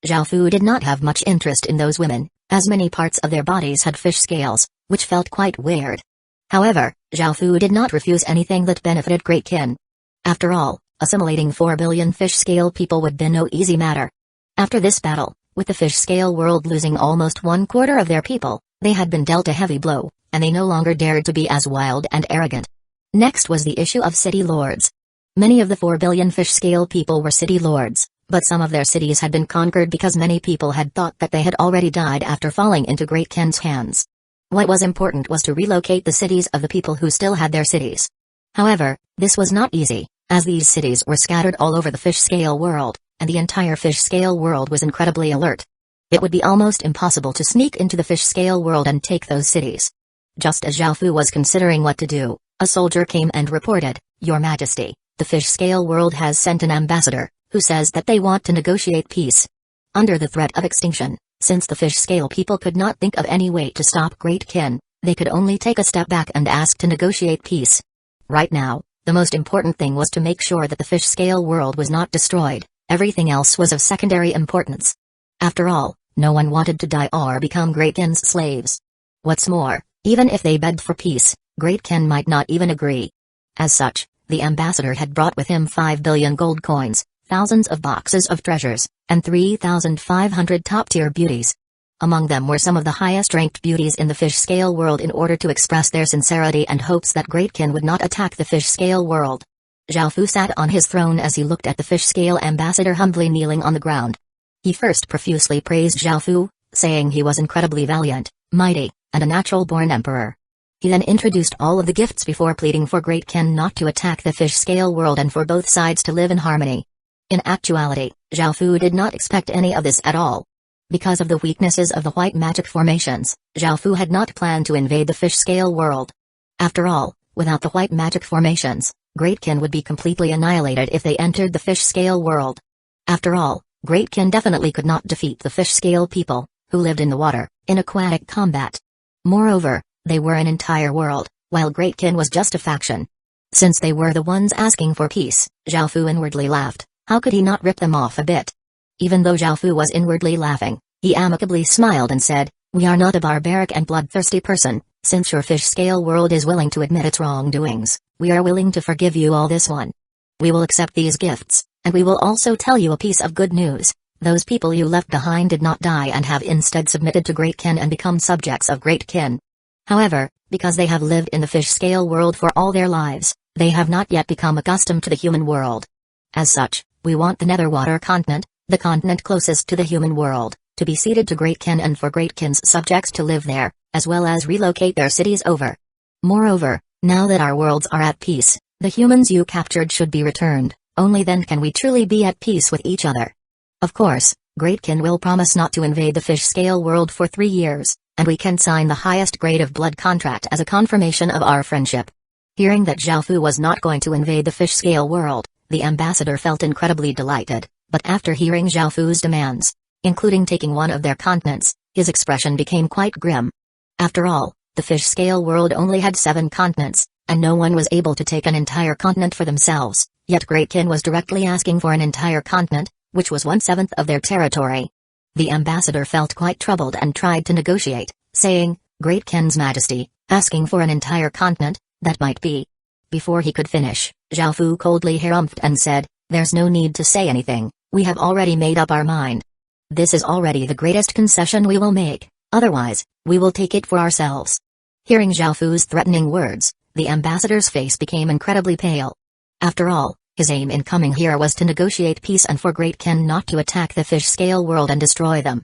Zhao Fu did not have much interest in those women, as many parts of their bodies had fish scales, which felt quite weird. However, Zhao Fu did not refuse anything that benefited Great Kin. After all, assimilating 4 billion fish scale people would be no easy matter. After this battle, with the fish scale world losing almost 1/4 of their people, they had been dealt a heavy blow, and they no longer dared to be as wild and arrogant. Next was the issue of city lords. Many of the 4 billion fish scale people were city lords, but some of their cities had been conquered because many people had thought that they had already died after falling into Great Kin's hands. What was important was to relocate the cities of the people who still had their cities. However, this was not easy, as these cities were scattered all over the fish scale world, and the entire fish scale world was incredibly alert. It would be almost impossible to sneak into the fish scale world and take those cities. Just as Zhao Fu was considering what to do, a soldier came and reported, "Your Majesty, the fish scale world has sent an ambassador, who says that they want to negotiate peace." Under the threat of extinction, since the fish scale people could not think of any way to stop Great Kin, they could only take a step back and ask to negotiate peace. Right now, the most important thing was to make sure that the fish scale world was not destroyed. Everything else was of secondary importance. After all, no one wanted to die or become Great Kin's slaves. What's more, even if they begged for peace, Great Kin might not even agree. As such, the ambassador had brought with him 5 billion gold coins, thousands of boxes of treasures, and 3,500 top-tier beauties. Among them were some of the highest-ranked beauties in the fish scale world in order to express their sincerity and hopes that Great Kin would not attack the fish scale world. Zhao Fu sat on his throne as he looked at the fish scale ambassador humbly kneeling on the ground. He first profusely praised Zhao Fu, saying he was incredibly valiant, mighty, and a natural-born emperor. He then introduced all of the gifts before pleading for Great Ken not to attack the fish scale world and for both sides to live in harmony. In actuality, Zhao Fu did not expect any of this at all. Because of the weaknesses of the white magic formations, Zhao Fu had not planned to invade the fish scale world. After all, without the white magic formations, Great Ken would be completely annihilated if they entered the fish scale world. After all, Great Ken definitely could not defeat the fish scale people, who lived in the water, in aquatic combat. Moreover, they were an entire world, while Great Ken was just a faction. Since they were the ones asking for peace, Zhao Fu inwardly laughed. How could he not rip them off a bit? Even though Zhao Fu was inwardly laughing, he amicably smiled and said, "We are not a barbaric and bloodthirsty person. Since your fish scale world is willing to admit its wrongdoings, we are willing to forgive you all this one. We will accept these gifts, and we will also tell you a piece of good news. Those people you left behind did not die and have instead submitted to Great Ken and become subjects of Great Ken. However, because they have lived in the fish scale world for all their lives, they have not yet become accustomed to the human world. As such, we want the Netherwater continent, the continent closest to the human world, to be ceded to Great Ken and for Great Ken's subjects to live there, as well as relocate their cities over. Moreover, now that our worlds are at peace, the humans you captured should be returned. Only then can we truly be at peace with each other. Of course, Great Ken will promise not to invade the fish scale world for 3 years, and we can sign the highest grade of blood contract as a confirmation of our friendship." Hearing that Zhao Fu was not going to invade the fish scale world, the ambassador felt incredibly delighted, but after hearing Zhao Fu's demands, including taking one of their continents, his expression became quite grim. After all, the fish scale world only had 7 continents, and no one was able to take an entire continent for themselves, yet Great Ken was directly asking for an entire continent, which was 1/7 of their territory. The ambassador felt quite troubled and tried to negotiate, saying, "Great Ken's Majesty, asking for an entire continent, that might be." Before he could finish, Zhao Fu coldly harumphed and said, "There's no need to say anything, we have already made up our mind. This is already the greatest concession we will make, otherwise, we will take it for ourselves." Hearing Zhao Fu's threatening words, the ambassador's face became incredibly pale. After all, his aim in coming here was to negotiate peace and for Great Ken not to attack the fish scale world and destroy them.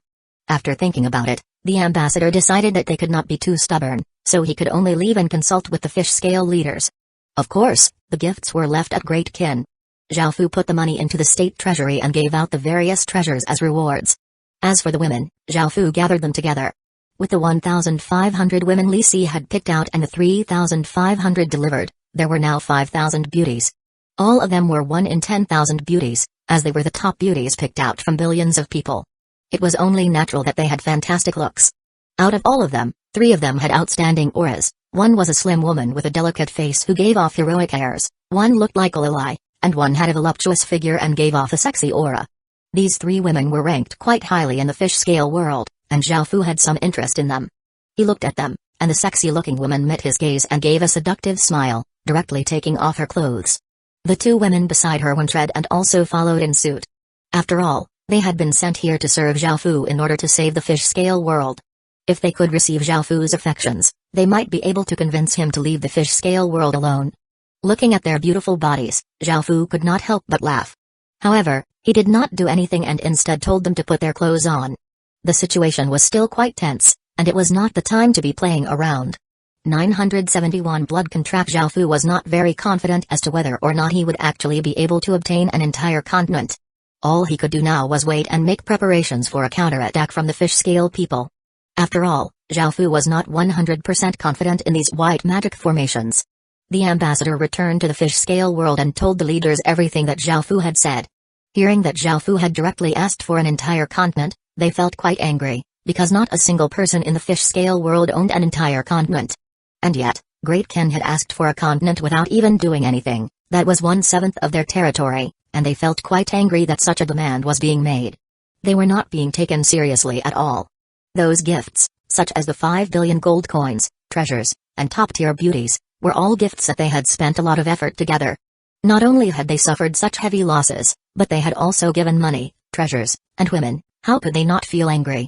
After thinking about it, the ambassador decided that they could not be too stubborn, so he could only leave and consult with the fish scale leaders. Of course, the gifts were left at Great Ken. Zhao Fu put the money into the state treasury and gave out the various treasures as rewards. As for the women, Zhao Fu gathered them together. With the 1,500 women Li Si had picked out and the 3,500 delivered, there were now 5,000 beauties. All of them were 1 in 10,000 beauties, as they were the top beauties picked out from billions of people. It was only natural that they had fantastic looks. Out of all of them, 3 of them had outstanding auras. One was a slim woman with a delicate face who gave off heroic airs, one looked like a lily, and one had a voluptuous figure and gave off a sexy aura. These 3 women were ranked quite highly in the fish scale world, and Zhao Fu had some interest in them. He looked at them, and the sexy-looking woman met his gaze and gave a seductive smile, directly taking off her clothes. The 2 women beside her went and also followed in suit. After all, they had been sent here to serve Zhao Fu in order to save the fish scale world. If they could receive Zhao Fu's affections, they might be able to convince him to leave the fish scale world alone. Looking at their beautiful bodies, Zhao Fu could not help but laugh. However, he did not do anything and instead told them to put their clothes on. The situation was still quite tense, and it was not the time to be playing around. 971 blood contract. Zhao Fu was not very confident as to whether or not he would actually be able to obtain an entire continent. All he could do now was wait and make preparations for a counterattack from the fish scale people. After all, Zhao Fu was not 100% confident in these white magic formations. The ambassador returned to the fish scale world and told the leaders everything that Zhao Fu had said. Hearing that Zhao Fu had directly asked for an entire continent, they felt quite angry, because not a single person in the fish scale world owned an entire continent. And yet, Great Ken had asked for a continent without even doing anything. That was 1/7 of their territory, and they felt quite angry that such a demand was being made. They were not being taken seriously at all. Those gifts, such as the 5 billion gold coins, treasures, and top-tier beauties, were all gifts that they had spent a lot of effort to gather. Not only had they suffered such heavy losses, but they had also given money, treasures, and women. How could they not feel angry?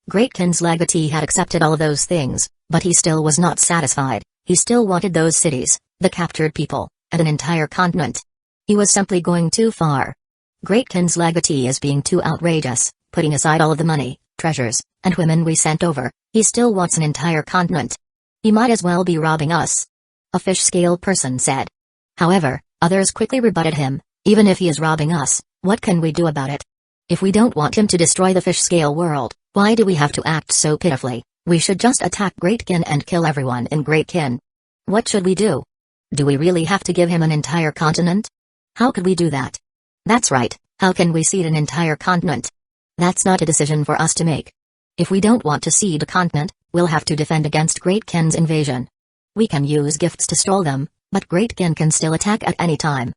Great Ken's legatee had accepted all of those things, but he still was not satisfied. He still wanted those cities, the captured people, and an entire continent. He was simply going too far. Great Kin's legatee is being too outrageous, putting aside all of the money, treasures, and women we sent over, he still wants an entire continent. He might as well be robbing us. A fish-scale person said. However, others quickly rebutted him, even if he is robbing us, what can we do about it? If we don't want him to destroy the fish-scale world, why do we have to act so pitifully? We should just attack Great Kin and kill everyone in Great Kin. What should we do? Do we really have to give him an entire continent? How could we do that? That's right, how can we cede an entire continent? That's not a decision for us to make. If we don't want to cede a continent, we'll have to defend against Great Kin's invasion. We can use gifts to stall them, but Great Kin can still attack at any time.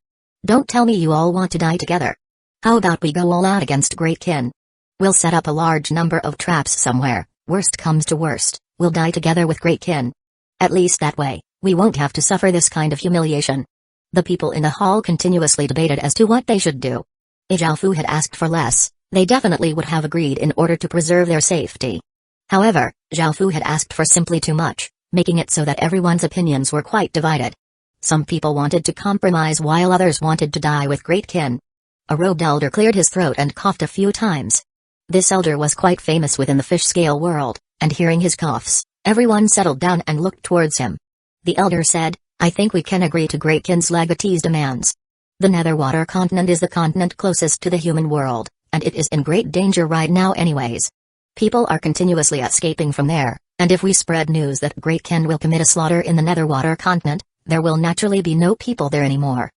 Don't tell me you all want to die together. How about we go all out against Great Kin? We'll set up a large number of traps somewhere, worst comes to worst, we'll die together with Great Kin. At least that way, we won't have to suffer this kind of humiliation. The people in the hall continuously debated as to what they should do. If Zhao Fu had asked for less, they definitely would have agreed in order to preserve their safety. However, Zhao Fu had asked for simply too much, making it so that everyone's opinions were quite divided. Some people wanted to compromise while others wanted to die with Great Kin. A robed elder cleared his throat and coughed a few times. This elder was quite famous within the fish-scale world, and hearing his coughs, everyone settled down and looked towards him. The elder said, I think we can agree to Great Kin's legatee's demands. The Netherwater continent is the continent closest to the human world, and it is in great danger right now anyways. People are continuously escaping from there, and if we spread news that Great Kin will commit a slaughter in the Netherwater continent, there will naturally be no people there anymore.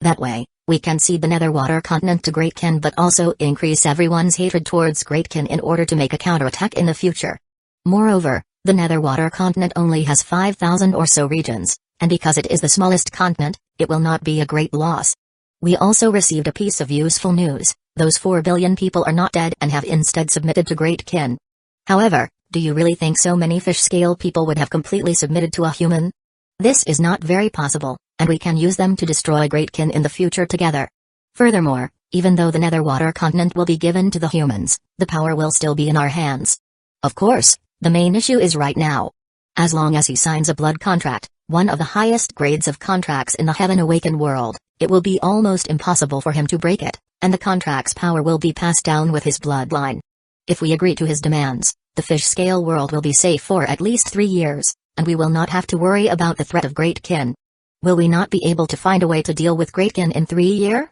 That way, we can cede the Netherwater continent to Great Kin but also increase everyone's hatred towards Great Kin in order to make a counterattack in the future. Moreover, the Netherwater continent only has 5,000 or so regions, and because it is the smallest continent, it will not be a great loss. We also received a piece of useful news, those 4 billion people are not dead and have instead submitted to Great Kin. However, do you really think so many fish-scale people would have completely submitted to a human? This is not very possible, and we can use them to destroy Great Kin in the future together. Furthermore, even though the Netherwater continent will be given to the humans, the power will still be in our hands. Of course, the main issue is right now. As long as he signs a blood contract, one of the highest grades of contracts in the Heaven Awakened world, it will be almost impossible for him to break it, and the contract's power will be passed down with his bloodline. If we agree to his demands, the fish-scale world will be safe for at least 3 years, and we will not have to worry about the threat of Great Kin. Will we not be able to find a way to deal with Great Kin in 3 years?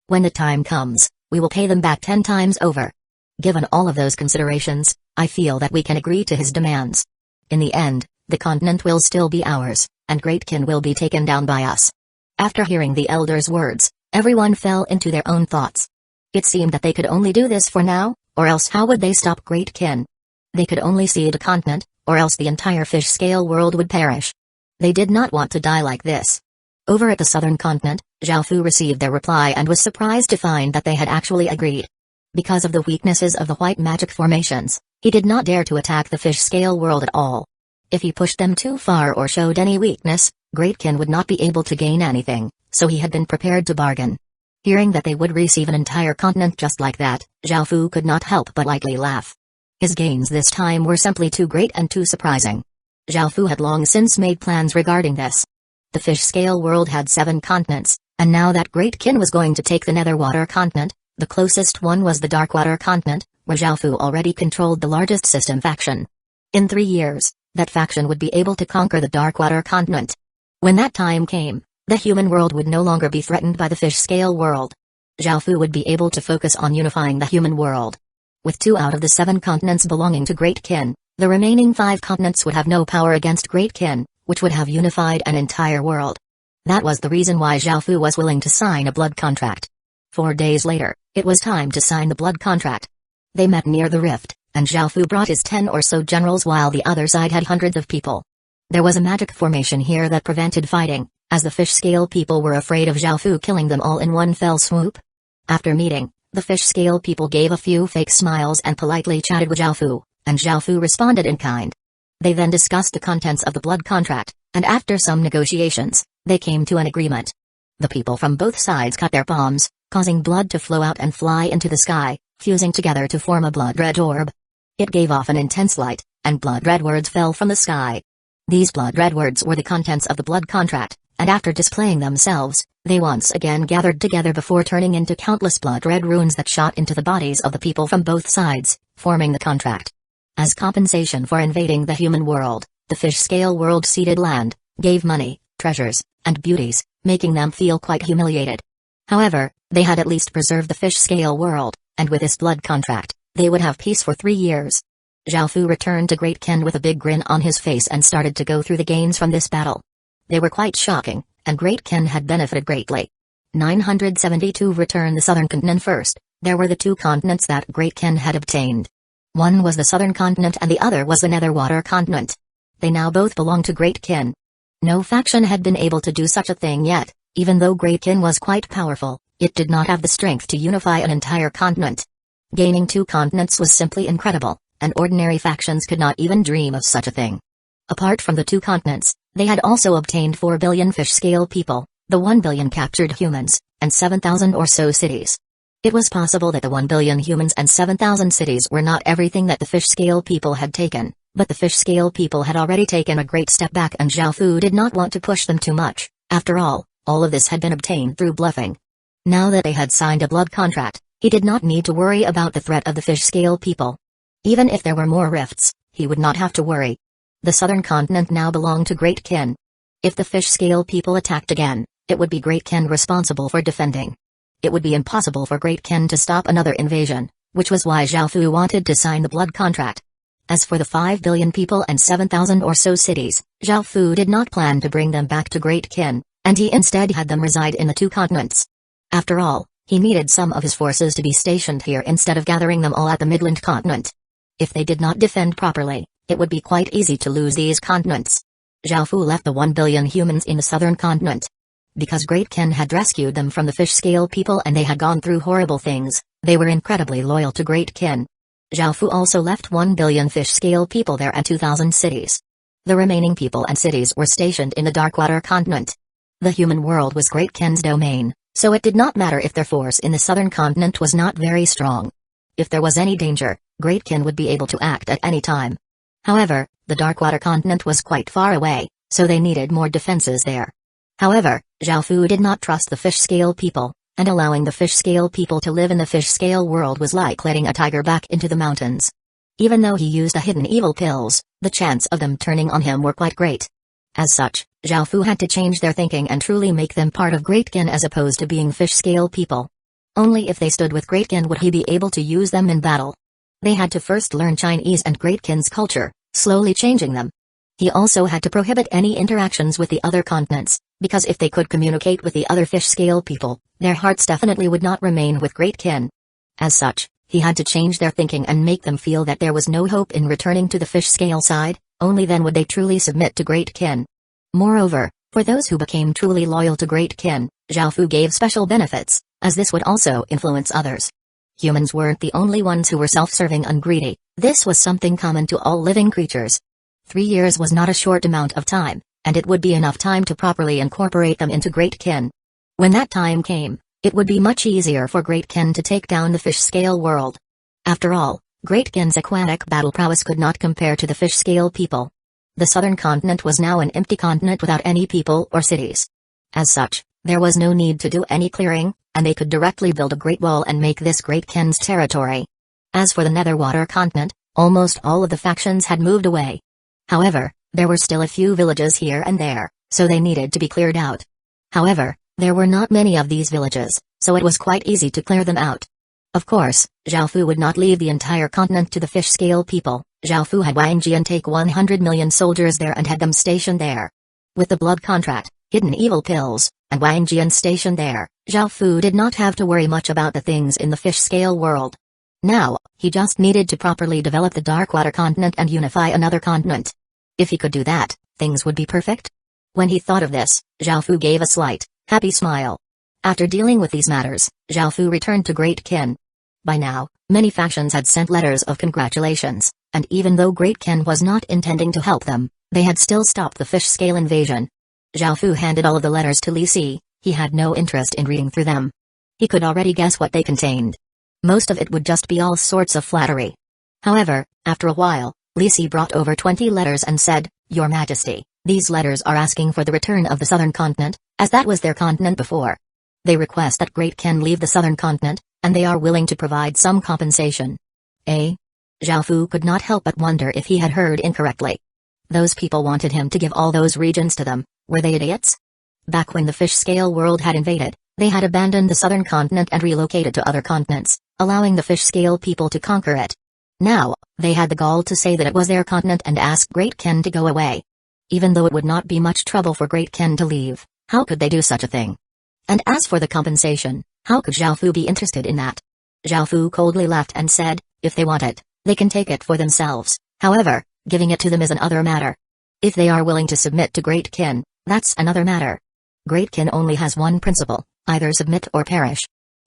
When the time comes, we will pay them back 10 times over. Given all of those considerations, I feel that we can agree to his demands. In the end, the continent will still be ours, and Great Kin will be taken down by us. After hearing the elder's words, everyone fell into their own thoughts. It seemed that they could only do this for now, or else how would they stop Great Kin? They could only cede a continent, or else the entire fish-scale world would perish. They did not want to die like this. Over at the southern continent, Zhao Fu received their reply and was surprised to find that they had actually agreed. Because of the weaknesses of the white magic formations, he did not dare to attack the fish-scale world at all. If he pushed them too far or showed any weakness, Great Kin would not be able to gain anything, so he had been prepared to bargain. Hearing that they would receive an entire continent just like that, Zhao Fu could not help but lightly laugh. His gains this time were simply too great and too surprising. Zhao Fu had long since made plans regarding this. The fish-scale world had 7 continents, and now that Great Kin was going to take the Netherwater continent, the closest one was the Darkwater continent, where Zhao Fu already controlled the largest system faction. In 3 years, that faction would be able to conquer the Darkwater continent. When that time came, the human world would no longer be threatened by the fish-scale world. Zhao Fu would be able to focus on unifying the human world. With 2 out of the 7 continents belonging to Great Kin, the remaining 5 continents would have no power against Great Kin, which would have unified an entire world. That was the reason why Zhao Fu was willing to sign a blood contract. 4 days later, it was time to sign the blood contract. They met near the rift, and Zhao Fu brought his 10 or so generals while the other side had hundreds of people. There was a magic formation here that prevented fighting, as the fish-scale people were afraid of Zhao Fu killing them all in one fell swoop. After meeting, the fish-scale people gave a few fake smiles and politely chatted with Zhao Fu, and Zhao Fu responded in kind. They then discussed the contents of the blood contract, and after some negotiations, they came to an agreement. The people from both sides cut their palms, causing blood to flow out and fly into the sky, fusing together to form a blood-red orb. It gave off an intense light, and blood-red words fell from the sky. These blood-red words were the contents of the blood contract, and after displaying themselves, they once again gathered together before turning into countless blood-red runes that shot into the bodies of the people from both sides, forming the contract. As compensation for invading the human world, the fish-scale world ceded land, gave money, treasures, and beauties, making them feel quite humiliated. However, they had at least preserved the fish-scale world, and with this blood contract, they would have peace for 3 years. Zhao Fu returned to Great Ken with a big grin on his face and started to go through the gains from this battle. They were quite shocking, and Great Ken had benefited greatly. 972 Return the southern continent first. There were the 2 continents that Great Ken had obtained. One was the southern continent and the other was the Netherwater continent. They now both belonged to Great Ken. No faction had been able to do such a thing yet, even though Great Ken was quite powerful, it did not have the strength to unify an entire continent. Gaining 2 continents was simply incredible, and ordinary factions could not even dream of such a thing. Apart from the 2 continents, they had also obtained 4 billion fish-scale people, the 1 billion captured humans, and 7,000 or so cities. It was possible that the 1 billion humans and 7,000 cities were not everything that the fish-scale people had taken, but the fish-scale people had already taken a great step back and Zhao Fu did not want to push them too much. After all of this had been obtained through bluffing. Now that they had signed a blood contract, he did not need to worry about the threat of the fish-scale people. Even if there were more rifts, he would not have to worry. The southern continent now belonged to Great Ken. If the fish-scale people attacked again, it would be Great Ken responsible for defending. It would be impossible for Great Ken to stop another invasion, which was why Zhao Fu wanted to sign the blood contract. As for the 5 billion people and 7,000 or so cities, Zhao Fu did not plan to bring them back to Great Ken, and he instead had them reside in the 2 continents. After all, he needed some of his forces to be stationed here instead of gathering them all at the Midland continent. If they did not defend properly, it would be quite easy to lose these continents. Zhao Fu left the 1 billion humans in the southern continent. Because Great Ken had rescued them from the fish-scale people and they had gone through horrible things, they were incredibly loyal to Great Ken. Zhao Fu also left 1 billion fish-scale people there and 2,000 cities. The remaining people and cities were stationed in the Darkwater continent. The human world was Great Ken's domain, so it did not matter if their force in the southern continent was not very strong. If there was any danger, Great Ken would be able to act at any time. However, the Darkwater continent was quite far away, so they needed more defenses there. However, Zhao Fu did not trust the fish-scale people, and allowing the fish-scale people to live in the fish-scale world was like letting a tiger back into the mountains. Even though he used the hidden evil pills, the chance of them turning on him were quite great. As such, Zhao Fu had to change their thinking and truly make them part of Great Ken as opposed to being fish-scale people. Only if they stood with Great Ken would he be able to use them in battle. They had to first learn Chinese and Great Ken's culture, slowly changing them. He also had to prohibit any interactions with the other continents, because if they could communicate with the other fish-scale people, their hearts definitely would not remain with Great Ken. As such, he had to change their thinking and make them feel that there was no hope in returning to the fish-scale side, only then would they truly submit to Great Ken. Moreover, for those who became truly loyal to Great Ken, Zhao Fu gave special benefits, as this would also influence others. Humans weren't the only ones who were self-serving and greedy, this was something common to all living creatures. 3 years was not a short amount of time, and it would be enough time to properly incorporate them into Great Ken. When that time came, it would be much easier for Great Ken to take down the fish-scale world. After all, Great Ken's aquatic battle prowess could not compare to the fish-scale people. The southern continent was now an empty continent without any people or cities. As such, there was no need to do any clearing, and they could directly build a great wall and make this Great Ken's territory. As for the Netherwater continent, almost all of the factions had moved away. However, there were still a few villages here and there, so they needed to be cleared out. However, there were not many of these villages, so it was quite easy to clear them out. Of course, Zhao Fu would not leave the entire continent to the fish-scale people. Zhao Fu had Wang Jian take 100 million soldiers there and had them stationed there. With the blood contract, hidden evil pills, and Wang Jian stationed there, Zhao Fu did not have to worry much about the things in the fish-scale world. Now, he just needed to properly develop the Darkwater continent and unify another continent. If he could do that, things would be perfect. When he thought of this, Zhao Fu gave a slight, happy smile. After dealing with these matters, Zhao Fu returned to Great Ken. By now, many factions had sent letters of congratulations, and even though Great Ken was not intending to help them, they had still stopped the fish-scale invasion. Zhao Fu handed all of the letters to Li Si. He had no interest in reading through them. He could already guess what they contained. Most of it would just be all sorts of flattery. However, after a while, Li Si brought over 20 letters and said, "Your Majesty, These letters are asking for the return of the southern continent, as that was their continent before. They request that Great Ken leave the southern continent, and they are willing to provide some compensation. Zhao Fu could not help but wonder if he had heard incorrectly. Those people wanted him to give all those regions to them. Were they idiots? Back when the fish-scale world had invaded, they had abandoned the southern continent and relocated to other continents, allowing the fish-scale people to conquer it. Now, they had the gall to say that it was their continent and ask Great Ken to go away. Even though it would not be much trouble for Great Ken to leave, how could they do such a thing? And as for the compensation, how could Zhao Fu be interested in that? Zhao Fu coldly laughed and said, if they want it, they can take it for themselves. However, giving it to them is another matter. If they are willing to submit to Great Ken, that's another matter. Great Ken only has one principle, either submit or perish.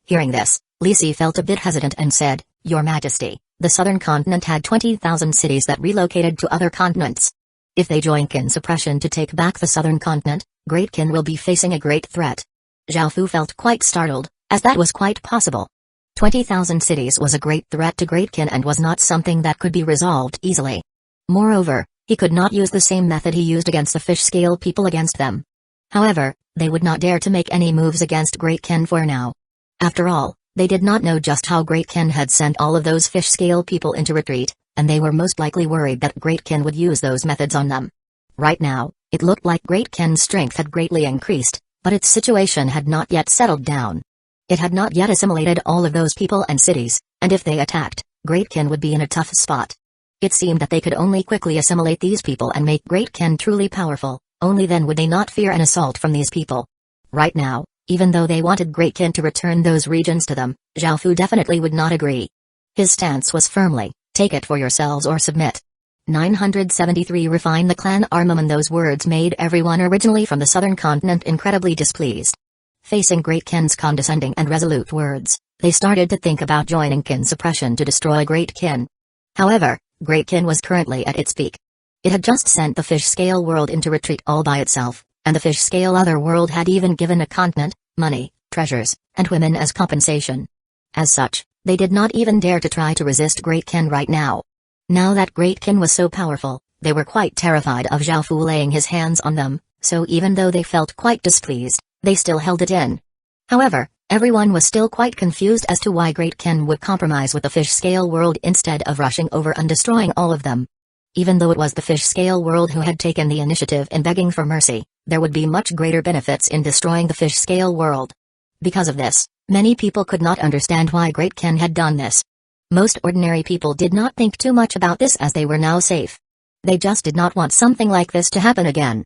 Hearing this, Li Si felt a bit hesitant and said, Your Majesty, the southern continent had 20,000 cities that relocated to other continents. If they join Qin suppression to take back the southern continent, Great Qin will be facing a great threat. Zhao Fu felt quite startled, as that was quite possible. 20,000 cities was a great threat to Great Qin and was not something that could be resolved easily. Moreover, he could not use the same method he used against the fish-scale people against them. However, they would not dare to make any moves against Great Qin for now. After all, they did not know just how Great Qin had sent all of those fish-scale people into retreat, and they were most likely worried that Great Qin would use those methods on them. Right now, it looked like Great Qin's strength had greatly increased, but its situation had not yet settled down. It had not yet assimilated all of those people and cities, and if they attacked, Great Qin would be in a tough spot. It seemed that they could only quickly assimilate these people and make Great Qin truly powerful, only then would they not fear an assault from these people. Right now, even though they wanted Great Qin to return those regions to them, Zhao Fu definitely would not agree. His stance was firmly, take it for yourselves or submit. 973 Refine the clan armament. Those words made everyone originally from the southern continent incredibly displeased. Facing Great Qin's condescending and resolute words, they started to think about joining Qin suppression to destroy Great Qin. However, Great Qin was currently at its peak. It had just sent the fish-scale world into retreat all by itself, and the fish-scale other world had even given a continent, money, treasures, and women as compensation. As such, they did not even dare to try to resist Great Qin right now. Now that Great Qin was so powerful, they were quite terrified of Zhao Fu laying his hands on them, so even though they felt quite displeased, they still held it in. However, everyone was still quite confused as to why Great Qin would compromise with the fish-scale world instead of rushing over and destroying all of them. Even though it was the fish-scale world who had taken the initiative in begging for mercy, there would be much greater benefits in destroying the fish-scale world. Because of this, many people could not understand why Great Qin had done this. Most ordinary people did not think too much about this as they were now safe. They just did not want something like this to happen again.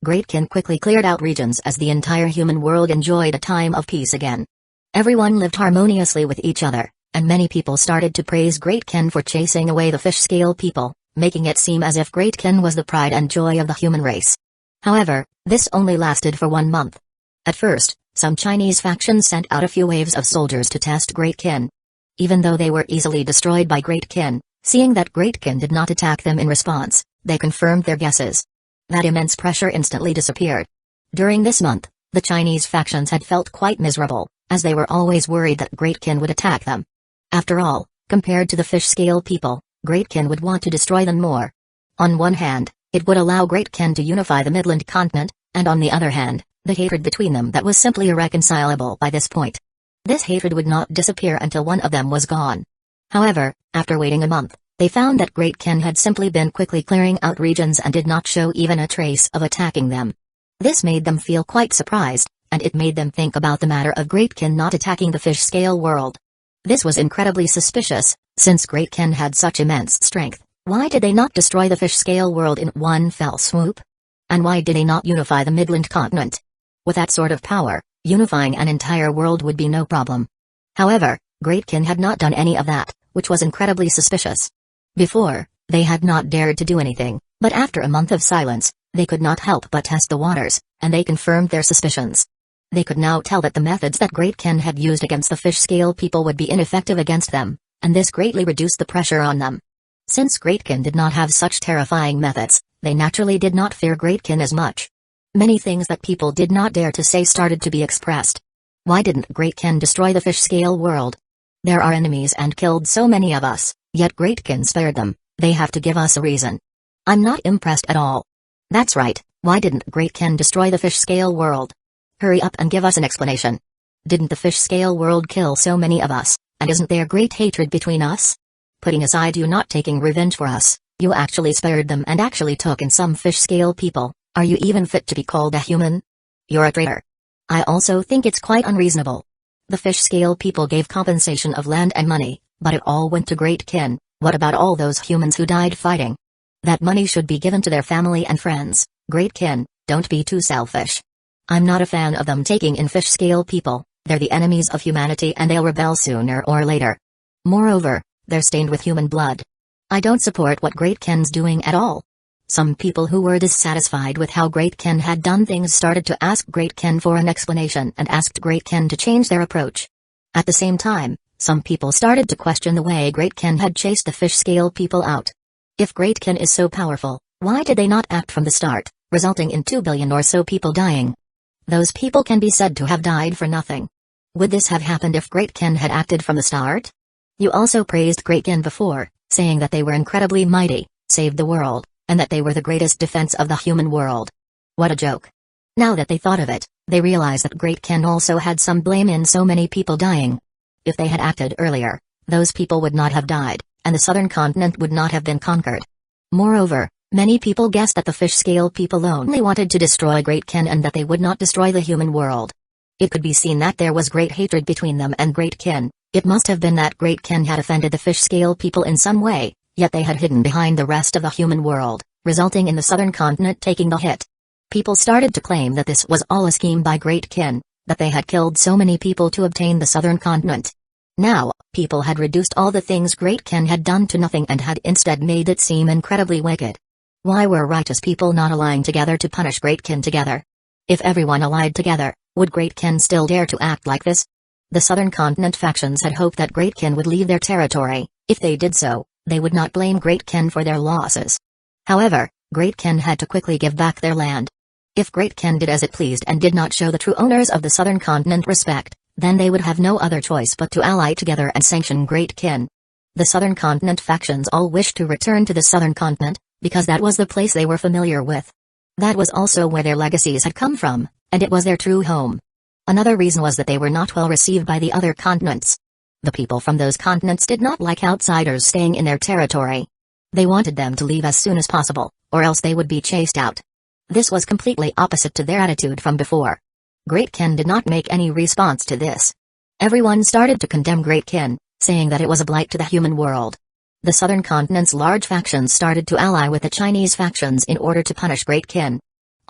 Great Qin quickly cleared out regions as the entire human world enjoyed a time of peace again. Everyone lived harmoniously with each other, and many people started to praise Great Qin for chasing away the fish-scale people, making it seem as if Great Qin was the pride and joy of the human race. However, this only lasted for 1 month. At first, some Chinese factions sent out a few waves of soldiers to test Great Qin. Even though they were easily destroyed by Great Qin, seeing that Great Qin did not attack them in response, they confirmed their guesses. That immense pressure instantly disappeared. During this month, the Chinese factions had felt quite miserable, as they were always worried that Great Qin would attack them. After all, compared to the fish-scale people, Great Qin would want to destroy them more. On one hand, it would allow Great Qin to unify the Midland continent, and on the other hand, the hatred between them that was simply irreconcilable by this point. This hatred would not disappear until one of them was gone. However, after waiting a month, they found that Great Qin had simply been quickly clearing out regions and did not show even a trace of attacking them. This made them feel quite surprised, and it made them think about the matter of Great Qin not attacking the fish-scale world. This was incredibly suspicious, since Great Qin had such immense strength. Why did they not destroy the fish-scale world in one fell swoop? And why did they not unify the Midland continent? With that sort of power, unifying an entire world would be no problem. However, Great Qin had not done any of that, which was incredibly suspicious. Before, they had not dared to do anything, but after a month of silence, they could not help but test the waters, and they confirmed their suspicions. They could now tell that the methods that Great Qin had used against the fish-scale people would be ineffective against them, and this greatly reduced the pressure on them. Since Great Qin did not have such terrifying methods, they naturally did not fear Great Qin as much. Many things that people did not dare to say started to be expressed. Why didn't Great Qin destroy the fish-scale world? There are enemies and killed so many of us, yet Great Qin spared them. They have to give us a reason. I'm not impressed at all. That's right, Why didn't Great Ken destroy the fish scale world? Hurry up and give us an explanation. Didn't the fish scale world kill so many of us, and isn't there great hatred between us? Putting aside you not taking revenge for us, you actually spared them and actually took in some fish scale people. Are you even fit to be called a human? You're a traitor. I also think it's quite unreasonable. The fish scale people gave compensation of land and money, but it all went to Great Ken. What about all those humans who died fighting? That money should be given to their family and friends. Great Ken, don't be too selfish. I'm not a fan of them taking in fish scale people. They're the enemies of humanity and they'll rebel sooner or later. Moreover, they're stained with human blood. I don't support what Great Ken's doing at all. Some people who were dissatisfied with how Great Ken had done things started to ask Great Ken for an explanation and asked Great Ken to change their approach. At the same time, some people started to question the way Great Ken had chased the fish scale people out. If Great Ken is so powerful, why did they not act from the start, resulting in 2 billion or so people dying? Those people can be said to have died for nothing. Would this have happened if Great Ken had acted from the start? You also praised Great Ken before, saying that they were incredibly mighty, saved the world, and that they were the greatest defense of the human world. What a joke. Now that they thought of it, they realized that Great Ken also had some blame in so many people dying. If they had acted earlier, those people would not have died, and the southern continent would not have been conquered. Moreover, many people guessed that the fish scale people only wanted to destroy Great Ken and that they would not destroy the human world. It could be seen that there was great hatred between them and Great Ken. It must have been that Great Ken had offended the fish scale people in some way, yet they had hidden behind the rest of the human world, resulting in the southern continent taking the hit. People started to claim that this was all a scheme by Great Ken, that they had killed so many people to obtain the southern continent. Now, people had reduced all the things Great Ken had done to nothing and had instead made it seem incredibly wicked. Why were righteous people not allying together to punish Great Ken together? If everyone allied together, would Great Ken still dare to act like this? The southern continent factions had hoped that Great Ken would leave their territory. If they did so, they would not blame Great Ken for their losses. However, Great Ken had to quickly give back their land. If Great Ken did as it pleased and did not show the true owners of the southern continent respect, then they would have no other choice but to ally together and sanction Great Ken. The southern continent factions all wished to return to the southern continent, because that was the place they were familiar with. That was also where their legacies had come from, and it was their true home. Another reason was that they were not well received by the other continents. The people from those continents did not like outsiders staying in their territory. They wanted them to leave as soon as possible, or else they would be chased out. This was completely opposite to their attitude from before. Great Ken did not make any response to this. Everyone started to condemn Great Ken, saying that it was a blight to the human world. The southern continent's large factions started to ally with the Chinese factions in order to punish Great Ken.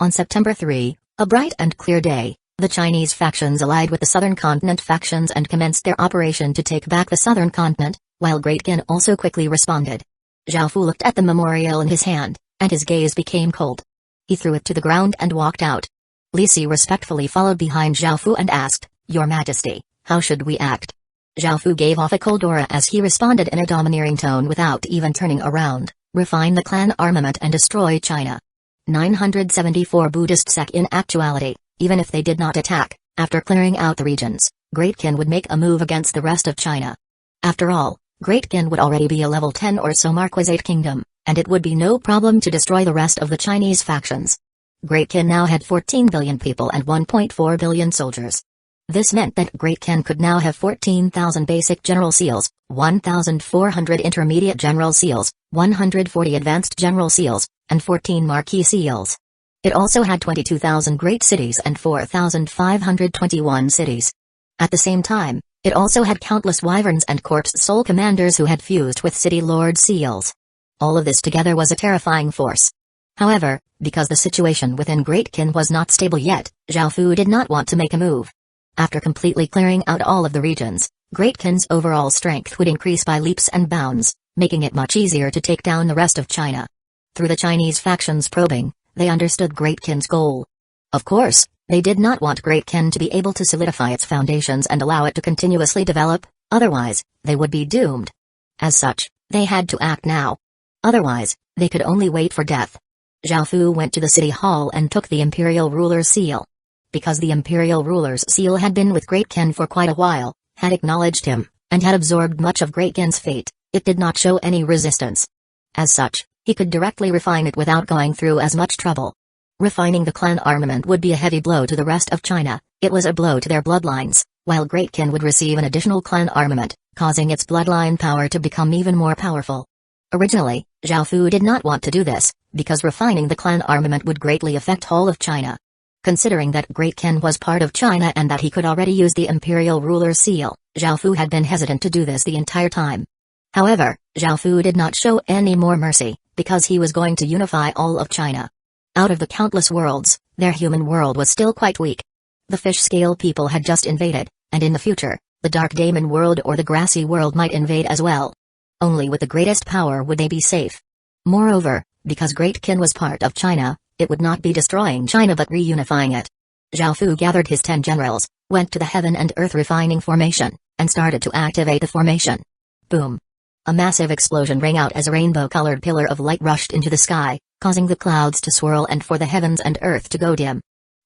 On September 3, a bright and clear day, the Chinese factions allied with the southern continent factions and commenced their operation to take back the southern continent, while Great Ken also quickly responded. Zhao Fu looked at the memorial in his hand, and his gaze became cold. He threw it to the ground and walked out. Li Si respectfully followed behind Zhao Fu and asked, "Your Majesty, how should we act?" Zhao Fu gave off a cold aura as he responded in a domineering tone without even turning around, "Refine the clan armament and destroy China." 974 Buddhist sect. In actuality, even if they did not attack, after clearing out the regions, Great Ken would make a move against the rest of China. After all, Great Ken would already be a level 10 or so Marquisate kingdom, and it would be no problem to destroy the rest of the Chinese factions. Great Ken now had 14 billion people and 1.4 billion soldiers. This meant that Great Ken could now have 14,000 basic general seals, 1,400 intermediate general seals, 140 advanced general seals, and 14 marquis seals. It also had 22,000 great cities and 4,521 cities. At the same time, it also had countless wyverns and corpse soul commanders who had fused with city lord seals. All of this together was a terrifying force. However, because the situation within Great Ken was not stable yet, Zhao Fu did not want to make a move. After completely clearing out all of the regions, Great Ken's overall strength would increase by leaps and bounds, making it much easier to take down the rest of China. Through the Chinese factions probing, they understood Great Ken's goal. Of course, they did not want Great Ken to be able to solidify its foundations and allow it to continuously develop, otherwise, they would be doomed. As such, they had to act now. Otherwise, they could only wait for death. Zhao Fu went to the city hall and took the imperial ruler's seal. Because the imperial ruler's seal had been with Great Ken for quite a while, had acknowledged him, and had absorbed much of Great Ken's fate, it did not show any resistance. As such, he could directly refine it without going through as much trouble. Refining the clan armament would be a heavy blow to the rest of China. It was a blow to their bloodlines, while Great Qin would receive an additional clan armament, causing its bloodline power to become even more powerful. Originally, Zhao Fu did not want to do this, because refining the clan armament would greatly affect all of China. Considering that Great Qin was part of China and that he could already use the imperial ruler's seal, Zhao Fu had been hesitant to do this the entire time. However, Zhao Fu did not show any more mercy, because he was going to unify all of China. Out of the countless worlds, their human world was still quite weak. The fish-scale people had just invaded, and in the future, the Dark Daemon world or the Grassy world might invade as well. Only with the greatest power would they be safe. Moreover, because Great Qin was part of China, it would not be destroying China but reunifying it. Zhao Fu gathered his 10 generals, went to the Heaven and Earth refining formation, and started to activate the formation. Boom! A massive explosion rang out as a rainbow-colored pillar of light rushed into the sky, causing the clouds to swirl and for the heavens and earth to go dim.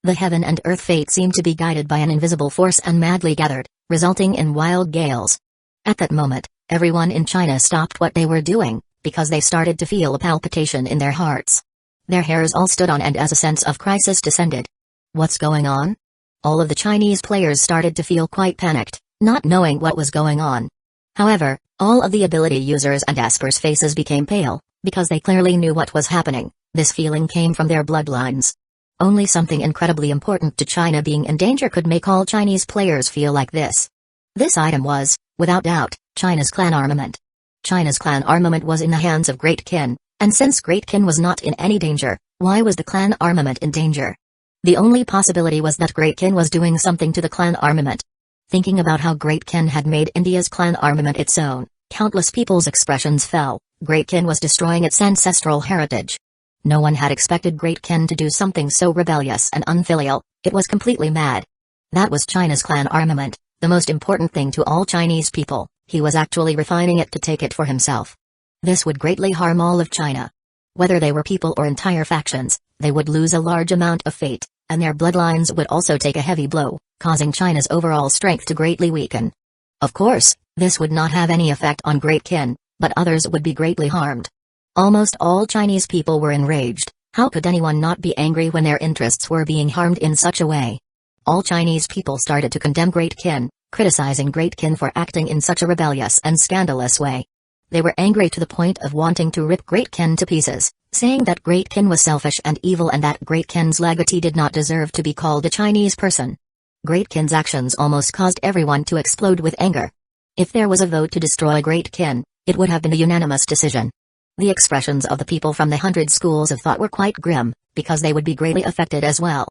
The heaven and earth fate seemed to be guided by an invisible force and madly gathered, resulting in wild gales. At that moment, everyone in China stopped what they were doing, because they started to feel a palpitation in their hearts. Their hairs all stood on end as a sense of crisis descended. What's going on? All of the Chinese players started to feel quite panicked, not knowing what was going on. However, all of the ability users and Esper's faces became pale, because they clearly knew what was happening. This feeling came from their bloodlines. Only something incredibly important to China being in danger could make all Chinese players feel like this. This item was, without doubt, China's clan armament. China's clan armament was in the hands of Great Qin, and since Great Qin was not in any danger, why was the clan armament in danger? The only possibility was that Great Qin was doing something to the clan armament. Thinking about how Great Qin had made India's clan armament its own, countless people's expressions fell. Great Qin was destroying its ancestral heritage. No one had expected Great Qin to do something so rebellious and unfilial. It was completely mad. That was China's clan armament, the most important thing to all Chinese people. He was actually refining it to take it for himself. This would greatly harm all of China. Whether they were people or entire factions, they would lose a large amount of fate, and their bloodlines would also take a heavy blow, causing China's overall strength to greatly weaken. Of course, this would not have any effect on Great Qin, but others would be greatly harmed. Almost all Chinese people were enraged. How could anyone not be angry when their interests were being harmed in such a way? All Chinese people started to condemn Great Qin, criticizing Great Qin for acting in such a rebellious and scandalous way. They were angry to the point of wanting to rip Great Qin to pieces, saying that Great Qin was selfish and evil and that Great Qin's legatee did not deserve to be called a Chinese person. Great Qin's actions almost caused everyone to explode with anger. If there was a vote to destroy Great Qin, it would have been a unanimous decision. The expressions of the people from the 100 schools of thought were quite grim, because they would be greatly affected as well.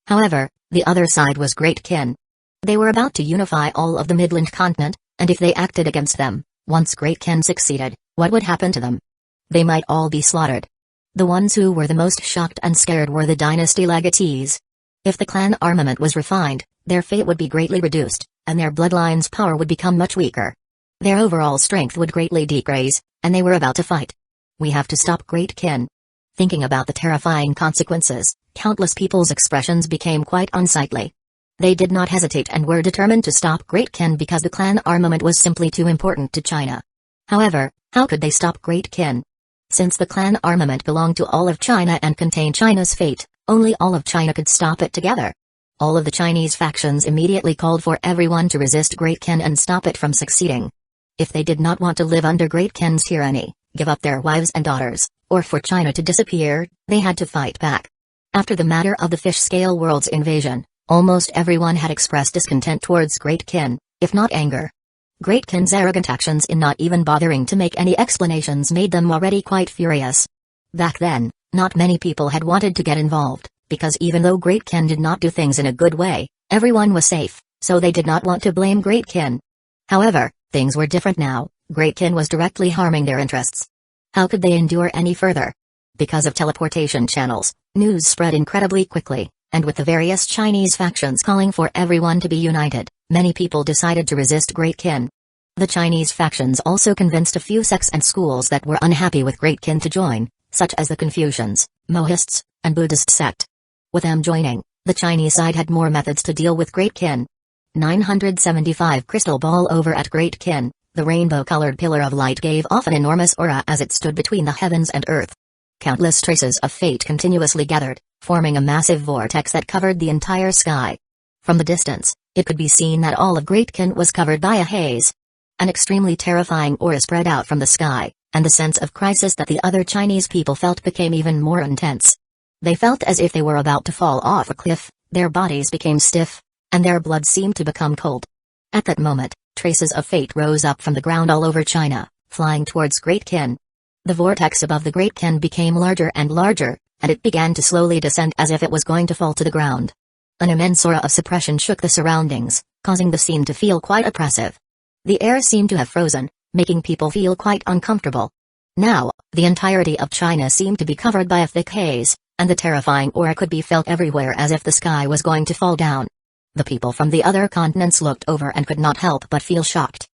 However, the other side was Great Qin. They were about to unify all of the Midland continent, and if they acted against them, once Great Qin succeeded, what would happen to them? They might all be slaughtered. The ones who were the most shocked and scared were the dynasty legatees. If the clan armament was refined, their fate would be greatly reduced, and their bloodline's power would become much weaker. Their overall strength would greatly decrease, and they were about to fight. We have to stop Great Qin. Thinking about the terrifying consequences, countless people's expressions became quite unsightly. They did not hesitate and were determined to stop Great Qin because the clan armament was simply too important to China. However, how could they stop Great Qin? Since the clan armament belonged to all of China and contained China's fate, only all of China could stop it together. All of the Chinese factions immediately called for everyone to resist Great Qin and stop it from succeeding. If they did not want to live under Great Qin's tyranny, give up their wives and daughters, or for China to disappear, they had to fight back. After the matter of the fish-scale world's invasion, almost everyone had expressed discontent towards Great Qin, if not anger. Great Qin's arrogant actions in not even bothering to make any explanations made them already quite furious. Back then, not many people had wanted to get involved, because even though Great Qin did not do things in a good way, everyone was safe, so they did not want to blame Great Qin. However, things were different now. Great Qin was directly harming their interests. How could they endure any further? Because of teleportation channels, news spread incredibly quickly, and with the various Chinese factions calling for everyone to be united, many people decided to resist Great Qin. The Chinese factions also convinced a few sects and schools that were unhappy with Great Qin to join, such as the Confucians, Mohists, and Buddhist sect. With them joining, the Chinese side had more methods to deal with Great Qin. 975 Crystal Ball over at Great Qin. The rainbow-colored pillar of light gave off an enormous aura as it stood between the heavens and earth. Countless traces of fate continuously gathered, forming a massive vortex that covered the entire sky. From the distance, it could be seen that all of Great Kin was covered by a haze. An extremely terrifying aura spread out from the sky, and the sense of crisis that the other Chinese people felt became even more intense. They felt as if they were about to fall off a cliff, their bodies became stiff, and their blood seemed to become cold. At that moment, traces of fate rose up from the ground all over China, flying towards Great Kin. The vortex above the Great Kin became larger and larger, and it began to slowly descend as if it was going to fall to the ground. An immense aura of suppression shook the surroundings, causing the scene to feel quite oppressive. The air seemed to have frozen, making people feel quite uncomfortable. Now, the entirety of China seemed to be covered by a thick haze, and the terrifying aura could be felt everywhere as if the sky was going to fall down. The people from the other continents looked over and could not help but feel shocked.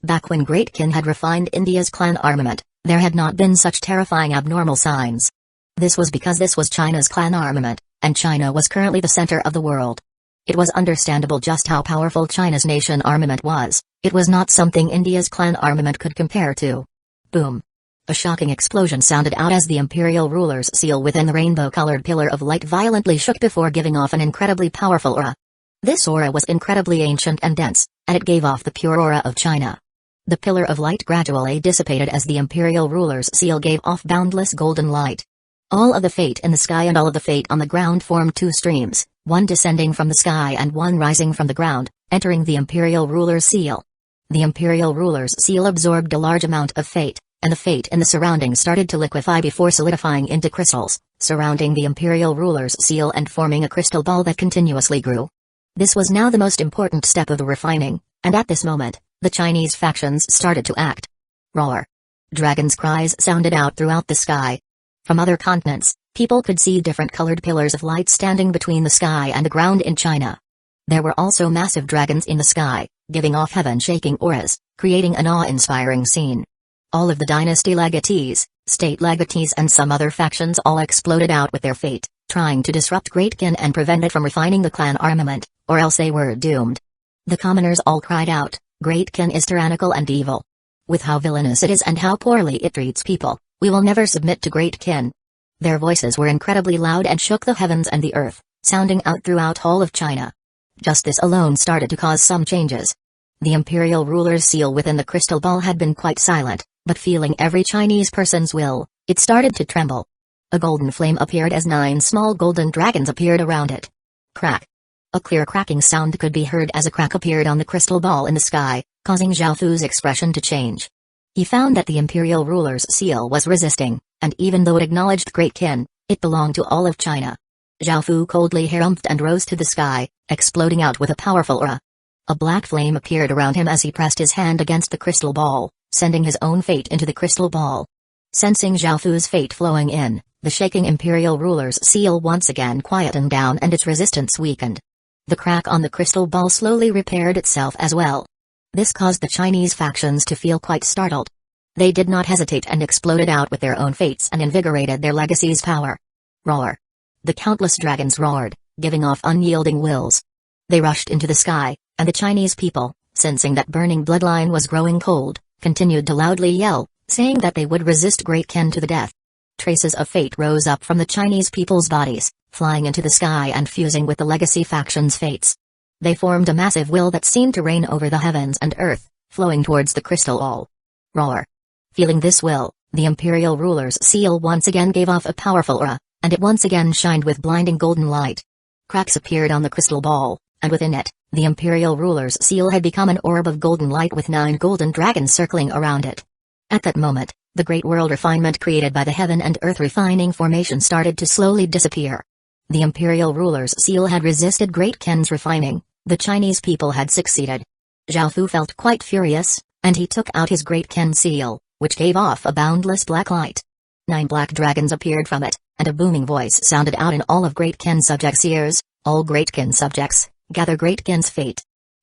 Back when Great Kin had refined India's clan armament, there had not been such terrifying abnormal signs. This was because this was China's clan armament, and China was currently the center of the world. It was understandable just how powerful China's nation armament was. It was not something India's clan armament could compare to. Boom. A shocking explosion sounded out as the imperial ruler's seal within the rainbow-colored pillar of light violently shook before giving off an incredibly powerful aura. This aura was incredibly ancient and dense, and it gave off the pure aura of China. The pillar of light gradually dissipated as the imperial ruler's seal gave off boundless golden light. All of the fate in the sky and all of the fate on the ground formed two streams, one descending from the sky and one rising from the ground, entering the imperial ruler's seal. The imperial ruler's seal absorbed a large amount of fate, and the fate in the surroundings started to liquefy before solidifying into crystals, surrounding the imperial ruler's seal and forming a crystal ball that continuously grew. This was now the most important step of the refining, and at this moment, the Chinese factions started to act. Roar! Dragons' cries sounded out throughout the sky. From other continents, people could see different colored pillars of light standing between the sky and the ground in China. There were also massive dragons in the sky, giving off heaven-shaking auras, creating an awe-inspiring scene. All of the dynasty legatees, state legatees and some other factions all exploded out with their fate, trying to disrupt Great Kin and prevent it from refining the clan armament, or else they were doomed. The commoners all cried out, Great Kin is tyrannical and evil. With how villainous it is and how poorly it treats people, we will never submit to Great Kin. Their voices were incredibly loud and shook the heavens and the earth, sounding out throughout all of China. Just this alone started to cause some changes. The imperial ruler's seal within the crystal ball had been quite silent, but feeling every Chinese person's will, it started to tremble. A golden flame appeared as 9 small golden dragons appeared around it. Crack! A clear cracking sound could be heard as a crack appeared on the crystal ball in the sky, causing Zhao Fu's expression to change. He found that the imperial ruler's seal was resisting, and even though it acknowledged Great Kin, it belonged to all of China. Zhao Fu coldly harumphed and rose to the sky, exploding out with a powerful aura. A black flame appeared around him as he pressed his hand against the crystal ball, sending his own fate into the crystal ball. Sensing Zhao Fu's fate flowing in, the shaking imperial ruler's seal once again quietened down and its resistance weakened. The crack on the crystal ball slowly repaired itself as well. This caused the Chinese factions to feel quite startled. They did not hesitate and exploded out with their own fates and invigorated their legacy's power. Roar! The countless dragons roared, giving off unyielding wills. They rushed into the sky, and the Chinese people, sensing that burning bloodline was growing cold, continued to loudly yell, saying that they would resist Great Kin to the death. Traces of fate rose up from the Chinese people's bodies, flying into the sky and fusing with the legacy faction's fates. They formed a massive will that seemed to reign over the heavens and earth, flowing towards the crystal ball. Roar! Feeling this will, the imperial ruler's seal once again gave off a powerful aura, and it once again shined with blinding golden light. Cracks appeared on the crystal ball, and within it, the imperial ruler's seal had become an orb of golden light with 9 golden dragons circling around it. At that moment, the great world refinement created by the heaven and earth refining formation started to slowly disappear. The imperial ruler's seal had resisted Great Kin's refining, the Chinese people had succeeded. Zhao Fu felt quite furious, and he took out his Great Kin seal, which gave off a boundless black light. 9 black dragons appeared from it, and a booming voice sounded out in all of Great Kin's subjects' ears, all Great Kin subjects, gather Great Kin's fate.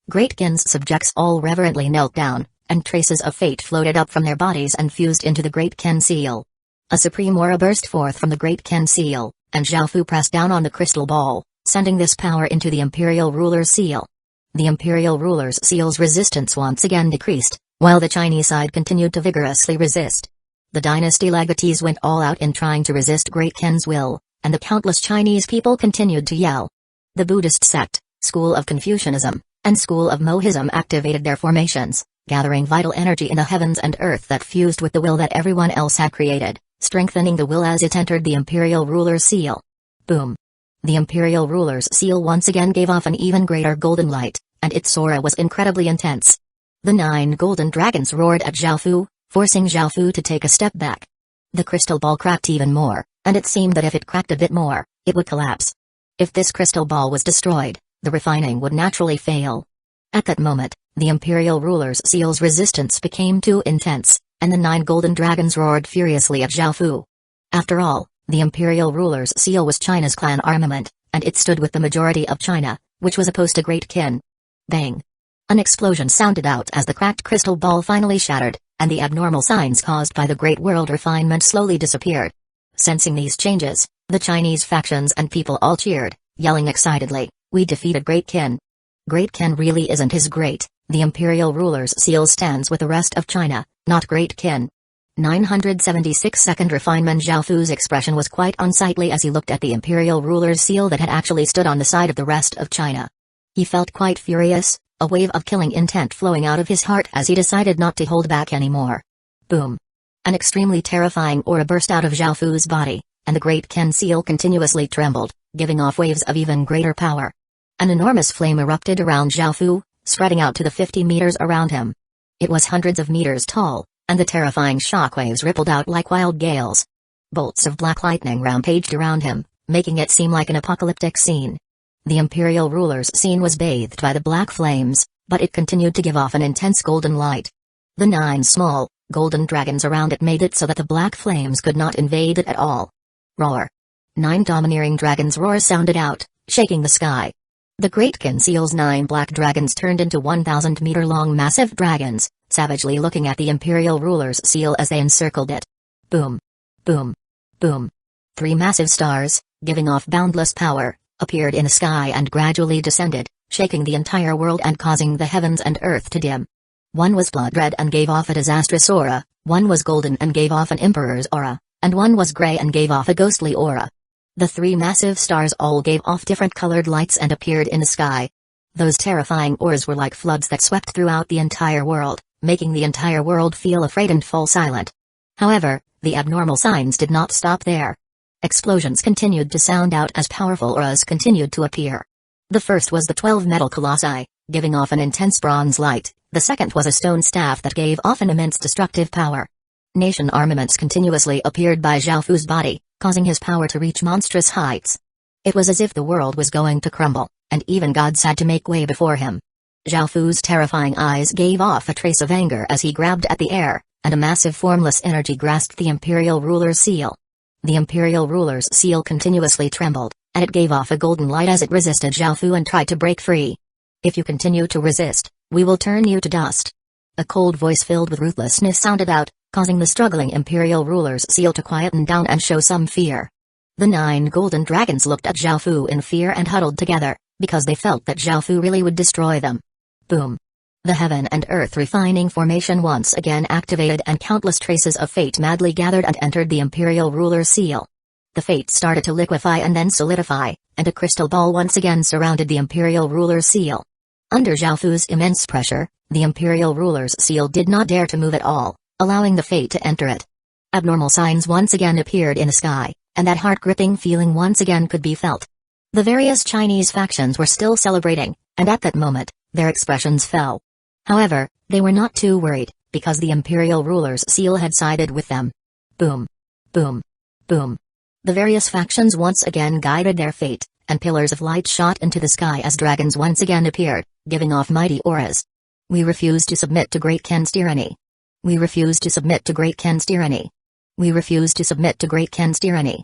Great Kin's subjects all reverently knelt down, and traces of fate floated up from their bodies and fused into the Great Kin seal. A supreme aura burst forth from the Great Kin seal, and Zhao Fu pressed down on the crystal ball, sending this power into the imperial ruler's seal. The imperial ruler's seal's resistance once again decreased, while the Chinese side continued to vigorously resist. The dynasty legatees went all out in trying to resist Great Kin's will, and the countless Chinese people continued to yell. The Buddhist sect, school of Confucianism, and school of Mohism activated their formations, gathering vital energy in the heavens and earth that fused with the will that everyone else had created, strengthening the will as it entered the imperial ruler's seal. Boom! The imperial ruler's seal once again gave off an even greater golden light, and its aura was incredibly intense. The 9 golden dragons roared at Zhaofu, forcing Zhaofu to take a step back. The crystal ball cracked even more, and it seemed that if it cracked a bit more, it would collapse. If this crystal ball was destroyed, the refining would naturally fail. At that moment, the imperial ruler's seal's resistance became too intense, and the 9 golden dragons roared furiously at Zhaofu. After all, the imperial ruler's seal was China's clan armament, and it stood with the majority of China, which was opposed to Great Qin. Bang! An explosion sounded out as the cracked crystal ball finally shattered, and the abnormal signs caused by the Great World refinement slowly disappeared. Sensing these changes, the Chinese factions and people all cheered, yelling excitedly, "We defeated Great Qin." Great Qin really isn't his great, the imperial ruler's seal stands with the rest of China, not Great Qin. 976 Second refinement. Zhaofu's expression was quite unsightly as he looked at the imperial ruler's seal that had actually stood on the side of the rest of China. He felt quite furious, a wave of killing intent flowing out of his heart as he decided not to hold back anymore. Boom! An extremely terrifying aura burst out of Zhaofu's body, and the Great Qin seal continuously trembled, giving off waves of even greater power. An enormous flame erupted around Zhaofu, spreading out to the 50 meters around him. It was hundreds of meters tall, and the terrifying shockwaves rippled out like wild gales. Bolts of black lightning rampaged around him, making it seem like an apocalyptic scene. The imperial ruler's scene was bathed by the black flames, but it continued to give off an intense golden light. The 9 small, golden dragons around it made it so that the black flames could not invade it at all. Roar! 9 domineering dragons' roars sounded out, shaking the sky. The Great Qin seal's 9 black dragons turned into 1,000-meter-long massive dragons, savagely looking at the imperial ruler's seal as they encircled it. Boom! Boom! Boom! 3 massive stars, giving off boundless power, appeared in the sky and gradually descended, shaking the entire world and causing the heavens and earth to dim. One was blood red and gave off a disastrous aura, one was golden and gave off an emperor's aura, and one was gray and gave off a ghostly aura. The 3 massive stars all gave off different colored lights and appeared in the sky. Those terrifying auras were like floods that swept throughout the entire world, making the entire world feel afraid and fall silent. However, the abnormal signs did not stop there. Explosions continued to sound out as powerful auras continued to appear. The first was the 12 metal colossi, giving off an intense bronze light. The second was a stone staff that gave off an immense destructive power. Nation armaments continuously appeared by Zhaofu's body, causing his power to reach monstrous heights. It was as if the world was going to crumble, and even gods had to make way before him. Zhaofu's terrifying eyes gave off a trace of anger as he grabbed at the air, and a massive formless energy grasped the imperial ruler's seal. The imperial ruler's seal continuously trembled, and it gave off a golden light as it resisted Zhaofu and tried to break free. "If you continue to resist, we will turn you to dust." A cold voice filled with ruthlessness sounded out, causing the struggling imperial ruler's seal to quieten down and show some fear. The 9 golden dragons looked at Zhaofu in fear and huddled together, because they felt that Zhaofu really would destroy them. Boom! The heaven and earth refining formation once again activated and countless traces of fate madly gathered and entered the imperial ruler's seal. The fate started to liquefy and then solidify, and a crystal ball once again surrounded the imperial ruler's seal. Under Zhaofu's immense pressure, the imperial ruler's seal did not dare to move at all, allowing the fate to enter it. Abnormal signs once again appeared in the sky, and that heart-gripping feeling once again could be felt. The various Chinese factions were still celebrating, and at that moment, their expressions fell. However, they were not too worried, because the imperial ruler's seal had sided with them. Boom! Boom! Boom! The various factions once again guided their fate, and pillars of light shot into the sky as dragons once again appeared, giving off mighty auras. "We refuse to submit to Great Qin's tyranny. We refuse to submit to Great Qin's tyranny. We refuse to submit to Great Qin's tyranny."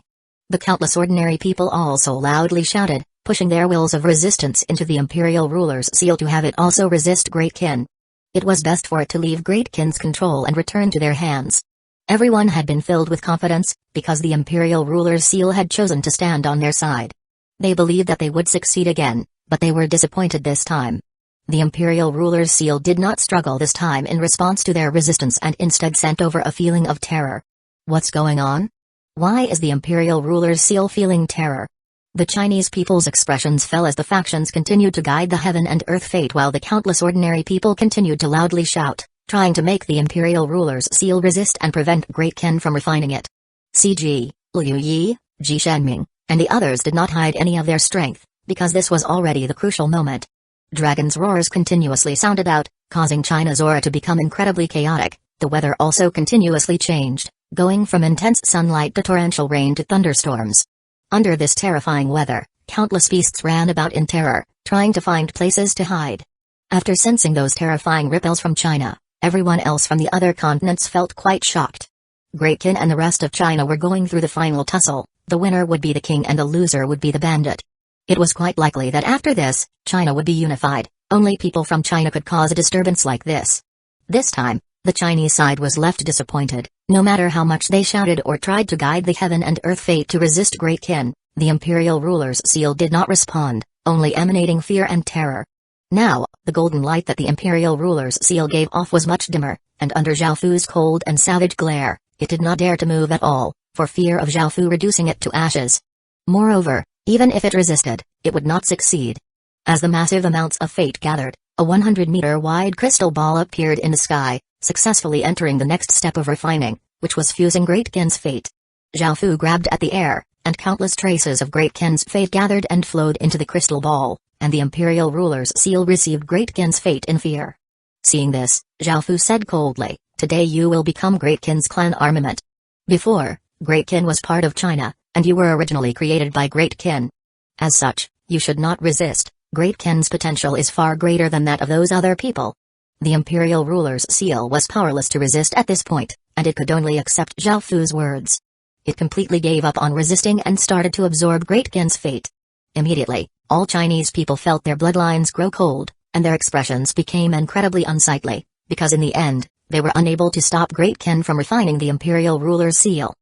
The countless ordinary people also loudly shouted, pushing their wills of resistance into the imperial ruler's seal to have it also resist Great Qin. It was best for it to leave Great Qin's control and return to their hands. Everyone had been filled with confidence, because the imperial ruler's seal had chosen to stand on their side. They believed that they would succeed again, but they were disappointed this time. The imperial ruler's seal did not struggle this time in response to their resistance and instead sent over a feeling of terror. "What's going on?" Why is the imperial ruler's seal feeling terror? The Chinese people's expressions fell as the factions continued to guide the heaven and earth fate while the countless ordinary people continued to loudly shout, trying to make the imperial ruler's seal resist and prevent Great Ken from refining it. CG, Liu Yi, Ji Shenming, and the others did not hide any of their strength, because this was already the crucial moment. Dragon's roars continuously sounded out, causing China's aura to become incredibly chaotic. The weather also continuously changed, going from intense sunlight to torrential rain to thunderstorms. Under this terrifying weather, countless beasts ran about in terror, trying to find places to hide. After sensing those terrifying ripples from China, everyone else from the other continents felt quite shocked. Great Ken and the rest of China were going through the final tussle. The winner would be the king and the loser would be the bandit. It was quite likely that after this, China would be unified. Only people from China could cause a disturbance like this. This time, the Chinese side was left disappointed. No matter how much they shouted or tried to guide the heaven and earth fate to resist Great Ken, the imperial ruler's seal did not respond, only emanating fear and terror. Now, the golden light that the imperial ruler's seal gave off was much dimmer, and under Zhao Fu's cold and savage glare, it did not dare to move at all, for fear of Zhao Fu reducing it to ashes. Moreover, even if it resisted, it would not succeed. As the massive amounts of fate gathered, a 100-meter-wide crystal ball appeared in the sky, successfully entering the next step of refining, which was fusing Great Ken's fate. Zhao Fu grabbed at the air, and countless traces of Great Ken's fate gathered and flowed into the crystal ball, and the imperial ruler's seal received Great Ken's fate in fear. Seeing this, Zhao Fu said coldly, "Today you will become Great Ken's clan armament." Before, Great Ken was part of China, and you were originally created by Great Ken. As such, you should not resist. Great Ken's potential is far greater than that of those other people. The imperial ruler's seal was powerless to resist at this point, and it could only accept Zhao Fu's words. It completely gave up on resisting and started to absorb Great Ken's fate. Immediately, all Chinese people felt their bloodlines grow cold, and their expressions became incredibly unsightly, because in the end, they were unable to stop Great Ken from refining the imperial ruler's seal.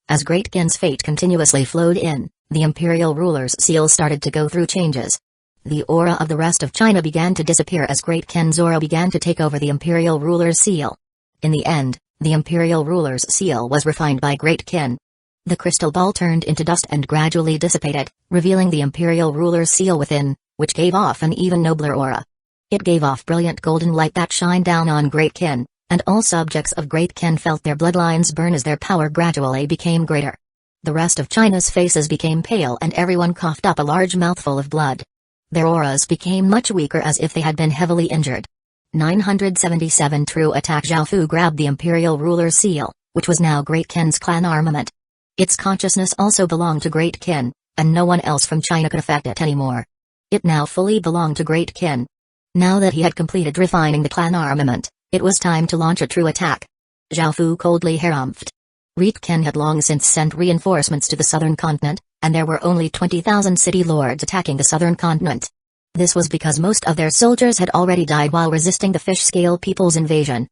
As Great Ken's fate continuously flowed in, the imperial ruler's seal started to go through changes. The aura of the rest of China began to disappear as Great Ken's aura began to take over the imperial ruler's seal. In the end, the imperial ruler's seal was refined by Great Ken. The crystal ball turned into dust and gradually dissipated, revealing the imperial ruler's seal within, which gave off an even nobler aura. It gave off brilliant golden light that shined down on Great Ken, and all subjects of Great Ken felt their bloodlines burn as their power gradually became greater. The rest of China's faces became pale and everyone coughed up a large mouthful of blood. Their auras became much weaker as if they had been heavily injured. 977 True attack. Zhao Fu grabbed the imperial ruler's seal, which was now Great Ken's clan armament. Its consciousness also belonged to Great Ken, and no one else from China could affect it anymore. It now fully belonged to Great Ken. Now that he had completed refining the clan armament, it was time to launch a true attack. Zhao Fu coldly harumphed. Great Ken had long since sent reinforcements to the southern continent, and there were only 20,000 city lords attacking the southern continent. This was because most of their soldiers had already died while resisting the fish-scale people's invasion.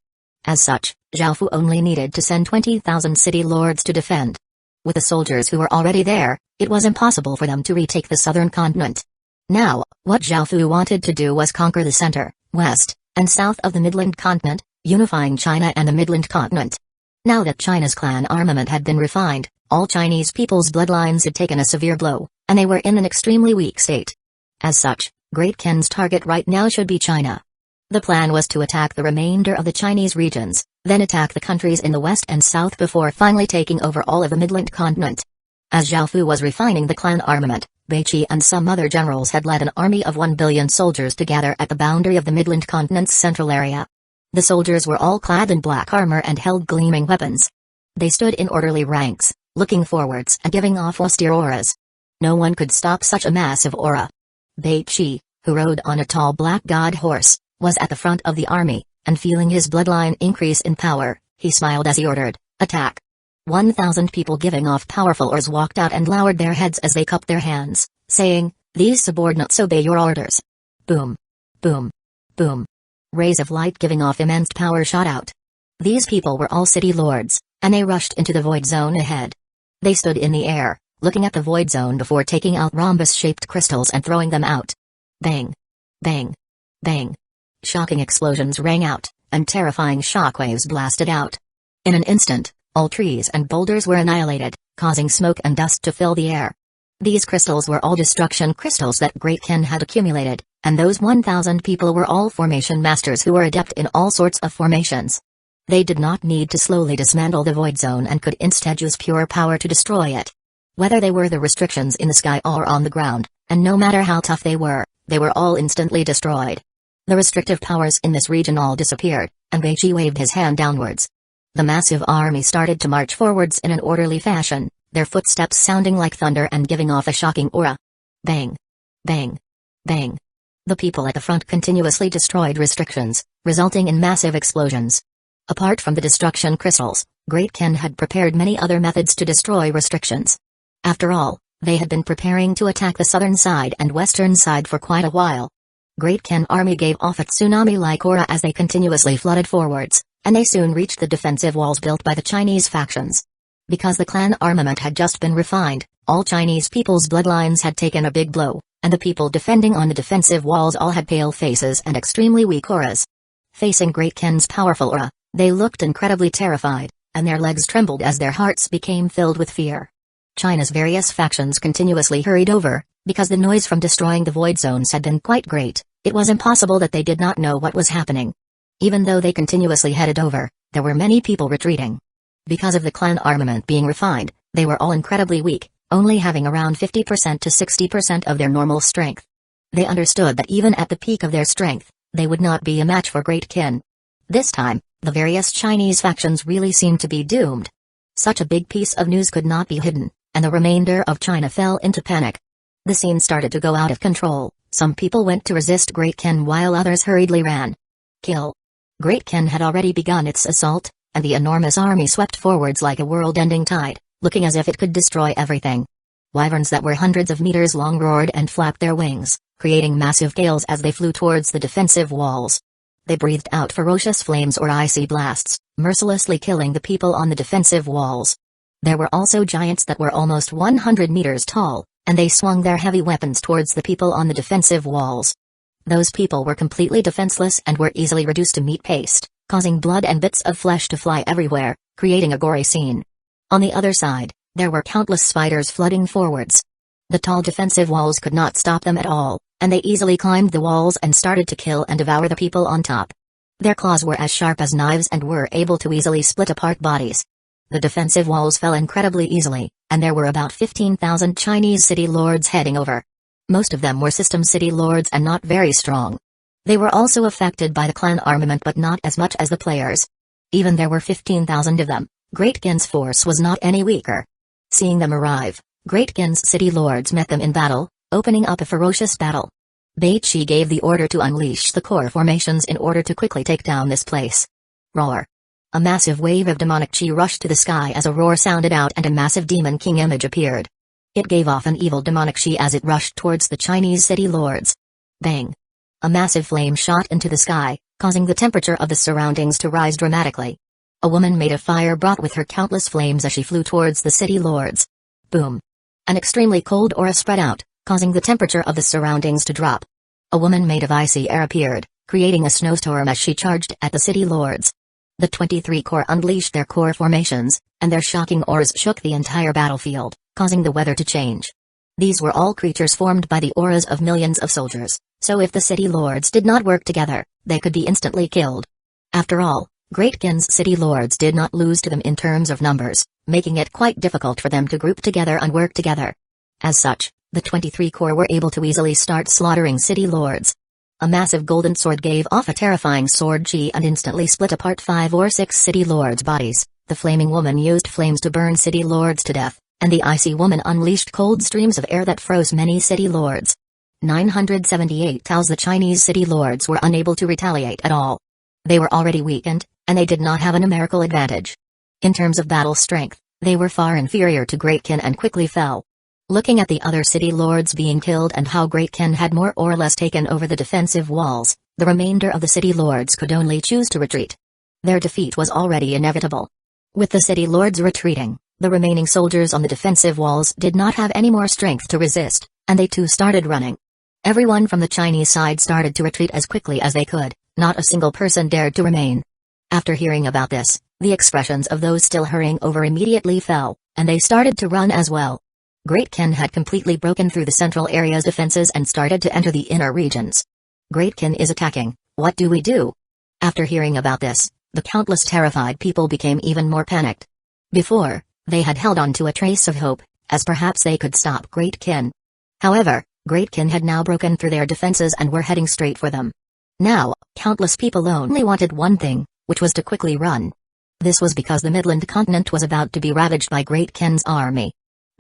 As such, Zhao Fu only needed to send 20,000 city lords to defend. With the soldiers who were already there, it was impossible for them to retake the southern continent. Now, what Zhao Fu wanted to do was conquer the center, west, and south of the Midland continent, unifying China and the Midland continent. Now that China's clan armament had been refined, all Chinese people's bloodlines had taken a severe blow, and they were in an extremely weak state. As such, Great Ken's target right now should be China. The plan was to attack the remainder of the Chinese regions, then attack the countries in the west and south before finally taking over all of the Midland continent. As Zhao Fu was refining the clan armament, Beiqi and some other generals had led an army of 1 billion soldiers to gather at the boundary of the Midland continent's central area. The soldiers were all clad in black armor and held gleaming weapons. They stood in orderly ranks, looking forwards and giving off austere auras. No one could stop such a massive aura. Beiqi, who rode on a tall black god horse, was at the front of the army, and feeling his bloodline increase in power, he smiled as he ordered, "Attack." 1,000 people giving off powerful auras walked out and lowered their heads as they cupped their hands, saying, "These subordinates obey your orders." Boom. Boom. Boom. Rays of light giving off immense power shot out. These people were all city lords, and they rushed into the void zone ahead. They stood in the air, looking at the void zone before taking out rhombus-shaped crystals and throwing them out. Bang. Bang. Bang. Shocking explosions rang out, and terrifying shockwaves blasted out. In an instant, All trees and boulders were annihilated, causing smoke and dust to fill the air. These crystals were all destruction crystals that Great Kin had accumulated, and those 1,000 people were all formation masters who were adept in all sorts of formations. They did not need to slowly dismantle the void zone and could instead use pure power to destroy it. Whether they were the restrictions in the sky or on the ground, and no matter how tough they were all instantly destroyed. The restrictive powers in this region all disappeared, and Beichi waved his hand downwards. The massive army started to march forwards in an orderly fashion, their footsteps sounding like thunder and giving off a shocking aura. Bang! Bang! Bang! The people at the front continuously destroyed restrictions, resulting in massive explosions. Apart from the destruction crystals, Great Kin had prepared many other methods to destroy restrictions. After all, they had been preparing to attack the southern side and western side for quite a while. Great Kin army gave off a tsunami-like aura as they continuously flooded forwards, and they soon reached the defensive walls built by the Chinese factions. Because the clan armament had just been refined, all Chinese people's bloodlines had taken a big blow, and the people defending on the defensive walls all had pale faces and extremely weak auras. Facing Great Kin's powerful aura, they looked incredibly terrified, and their legs trembled as their hearts became filled with fear. China's various factions continuously hurried over, because the noise from destroying the void zones had been quite great. It was impossible that they did not know what was happening. Even though they continuously headed over, there were many people retreating. Because of the clan armament being refined, they were all incredibly weak, only having around 50% to 60% of their normal strength. They understood that even at the peak of their strength, they would not be a match for Great Kin. This time, the various Chinese factions really seemed to be doomed. Such a big piece of news could not be hidden, and the remainder of China fell into panic. The scene started to go out of control. Some people went to resist Great Kin while others hurriedly ran. Kill. Great Kin had already begun its assault, and the enormous army swept forwards like a world-ending tide, looking as if it could destroy everything. Wyverns that were hundreds of meters long roared and flapped their wings, creating massive gales as they flew towards the defensive walls. They breathed out ferocious flames or icy blasts, mercilessly killing the people on the defensive walls. There were also giants that were almost 100 meters tall, and they swung their heavy weapons towards the people on the defensive walls. Those people were completely defenseless and were easily reduced to meat paste, causing blood and bits of flesh to fly everywhere, creating a gory scene. On the other side, there were countless spiders flooding forwards. The tall defensive walls could not stop them at all, and they easily climbed the walls and started to kill and devour the people on top. Their claws were as sharp as knives and were able to easily split apart bodies. The defensive walls fell incredibly easily, and there were about 15,000 Chinese city lords heading over. Most of them were system city lords and not very strong. They were also affected by the clan armament but not as much as the players. Even there were 15,000 of them, Great Kin's force was not any weaker. Seeing them arrive, Great Kin's city lords met them in battle, opening up a ferocious battle. Beichi gave the order to unleash the core formations in order to quickly take down this place. Roar. A massive wave of demonic chi rushed to the sky as a roar sounded out and a massive demon king image appeared. It gave off an evil demonic chi as it rushed towards the Chinese city lords. Bang! A massive flame shot into the sky, causing the temperature of the surroundings to rise dramatically. A woman made a fire brought with her countless flames as she flew towards the city lords. Boom! An extremely cold aura spread out, causing the temperature of the surroundings to drop. A woman made of icy air appeared, creating a snowstorm as she charged at the city lords. The 23 corps unleashed their core formations, and their shocking auras shook the entire battlefield, causing the weather to change. These were all creatures formed by the auras of millions of soldiers, so if the city lords did not work together, they could be instantly killed. After all, Great Kin's city lords did not lose to them in terms of numbers, making it quite difficult for them to group together and work together. As such, the 23 corps were able to easily start slaughtering city lords. A massive golden sword gave off a terrifying sword chi and instantly split apart 5 or 6 city lords' bodies. The flaming woman used flames to burn city lords to death, and the icy woman unleashed cold streams of air that froze many city lords. 978 Taos the Chinese city lords were unable to retaliate at all. They were already weakened, and they did not have a numerical advantage. In terms of battle strength, they were far inferior to Great Kin and quickly fell. Looking at the other city lords being killed and how Great Kin had more or less taken over the defensive walls, the remainder of the city lords could only choose to retreat. Their defeat was already inevitable. With the city lords retreating, the remaining soldiers on the defensive walls did not have any more strength to resist, and they too started running. Everyone from the Chinese side started to retreat as quickly as they could, not a single person dared to remain. After hearing about this, The expressions of those still hurrying over immediately fell, and they started to run as well. Great Kin had completely broken through the central area's defenses and started to enter the inner regions. Great Kin is attacking, what do we do? After hearing about this, the countless terrified people became even more panicked. Before, they had held on to a trace of hope, as perhaps they could stop Great Kin. However, Great Kin had now broken through their defenses and were heading straight for them. Now, countless people only wanted one thing, which was to quickly run. This was because the Midland continent was about to be ravaged by Great Kin's army.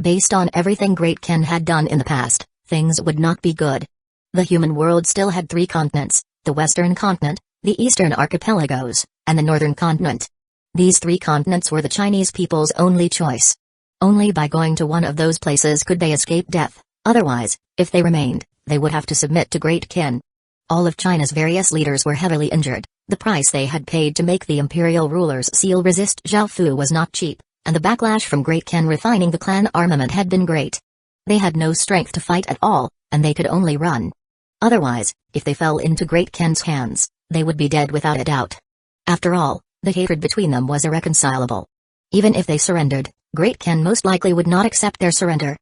Based on everything Great Kin had done in the past, things would not be good. The human world still had 3 continents, the Western continent, the Eastern archipelagos, and the Northern continent. These 3 continents were the Chinese people's only choice. Only by going to one of those places could they escape death, otherwise, if they remained, they would have to submit to Great Kin. All of China's various leaders were heavily injured. The price they had paid to make the imperial rulers seal resist Zhao Fu was not cheap, and the backlash from Great Kin refining the clan armament had been great. They had no strength to fight at all, and they could only run. Otherwise, if they fell into Great Kin's hands, they would be dead without a doubt. After all, the hatred between them was irreconcilable. Even if they surrendered, Great Kin most likely would not accept their surrender.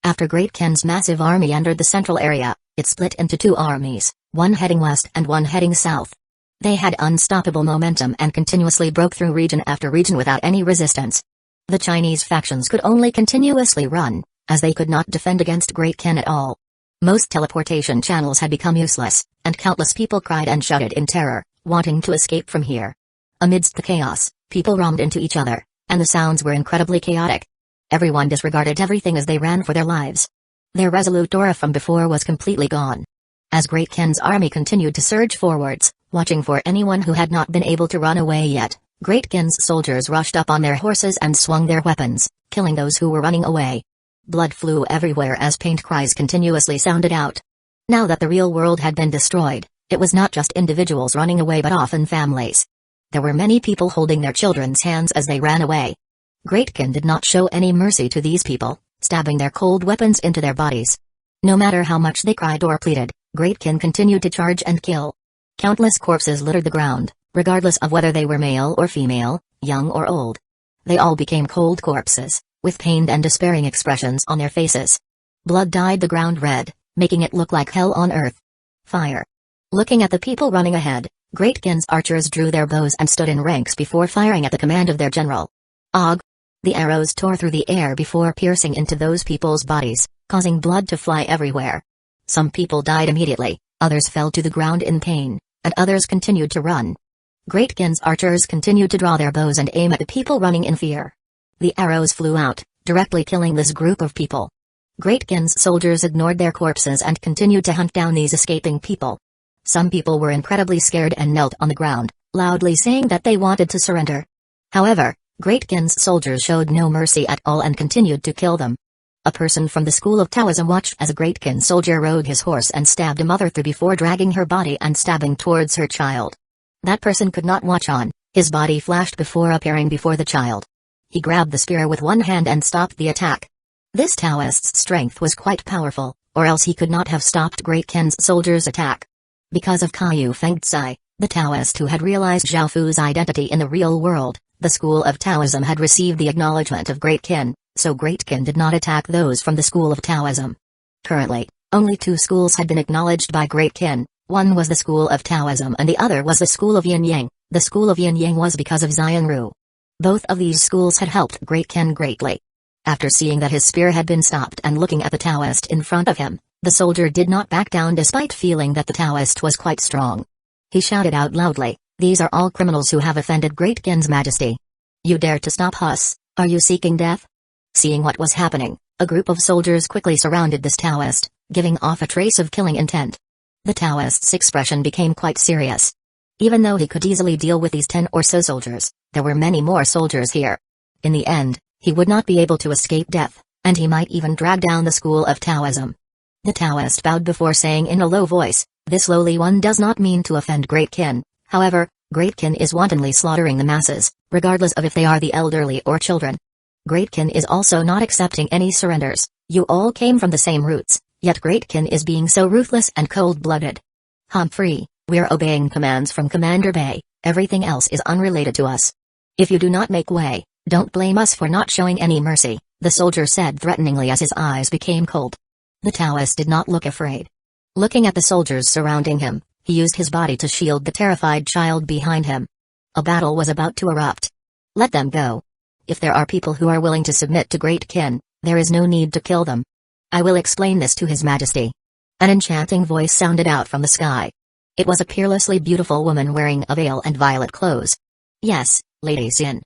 After Great Kin's massive army entered the central area, it split into 2 armies, one heading west and one heading south. They had unstoppable momentum and continuously broke through region after region without any resistance. The Chinese factions could only continuously run, as they could not defend against Great Kin at all. Most teleportation channels had become useless, and countless people cried and shouted in terror, wanting to escape from here. Amidst the chaos, people roamed into each other, and the sounds were incredibly chaotic. Everyone disregarded everything as they ran for their lives. Their resolute aura from before was completely gone. As Great Kin's army continued to surge forwards, watching for anyone who had not been able to run away yet, Great Kin's soldiers rushed up on their horses and swung their weapons, killing those who were running away. Blood flew everywhere as pained cries continuously sounded out. Now that the real world had been destroyed, it was not just individuals running away but often families. There were many people holding their children's hands as they ran away. Great Kin did not show any mercy to these people, stabbing their cold weapons into their bodies. No matter how much they cried or pleaded, Great Kin continued to charge and kill. Countless corpses littered the ground, regardless of whether they were male or female, young or old. They all became cold corpses, with pained and despairing expressions on their faces. Blood dyed the ground red, making it look like hell on earth. Fire. Looking at the people running ahead, Great Kin's archers drew their bows and stood in ranks before firing at the command of their general. Og! The arrows tore through the air before piercing into those people's bodies, causing blood to fly everywhere. Some people died immediately, others fell to the ground in pain, and others continued to run. Great Kin's archers continued to draw their bows and aim at the people running in fear. The arrows flew out, directly killing this group of people. Great Kin's soldiers ignored their corpses and continued to hunt down these escaping people. Some people were incredibly scared and knelt on the ground, loudly saying that they wanted to surrender. However, Great Kin's soldiers showed no mercy at all and continued to kill them. A person from the school of Taoism watched as a Great Kin soldier rode his horse and stabbed a mother through before dragging her body and stabbing towards her child. That person could not watch on, his body flashed before appearing before the child. He grabbed the spear with one hand and stopped the attack. This Taoist's strength was quite powerful, or else he could not have stopped Great Kin's soldiers' attack. Because of Kaiyu Fengzai, the Taoist who had realized Zhao Fu's identity in the real world, the school of Taoism had received the acknowledgement of Great Kin, so Great Kin did not attack those from the school of Taoism. Currently, only 2 schools had been acknowledged by Great Kin. One was the school of Taoism and the other was the school of Yin Yang. The school of Yin Yang was because of Xian Ru. Both of these schools had helped Great Kin greatly. After seeing that his spear had been stopped and looking at the Taoist in front of him, the soldier did not back down despite feeling that the Taoist was quite strong. He shouted out loudly, "These are all criminals who have offended Great Kin's majesty. You dare to stop us, are you seeking death?" Seeing what was happening, a group of soldiers quickly surrounded this Taoist, giving off a trace of killing intent. The Taoist's expression became quite serious. Even though he could easily deal with these 10 or so soldiers, there were many more soldiers here. In the end, he would not be able to escape death, and he might even drag down the school of Taoism. The Taoist bowed before saying in a low voice, "This lowly one does not mean to offend Great Kin, however, Great Kin is wantonly slaughtering the masses, regardless of if they are the elderly or children. Great Kin is also not accepting any surrenders. You all came from the same roots, yet Great Kin is being so ruthless and cold-blooded. Humphrey, we're obeying commands from Commander Bay, everything else is unrelated to us." If you do not make way, don't blame us for not showing any mercy, the soldier said threateningly as his eyes became cold. The Taoist did not look afraid. Looking at the soldiers surrounding him, he used his body to shield the terrified child behind him. A battle was about to erupt. Let them go. If there are people who are willing to submit to Great Kin, there is no need to kill them. I will explain this to His Majesty. An enchanting voice sounded out from the sky. It was a peerlessly beautiful woman wearing a veil and violet clothes. Yes, Lady Xin.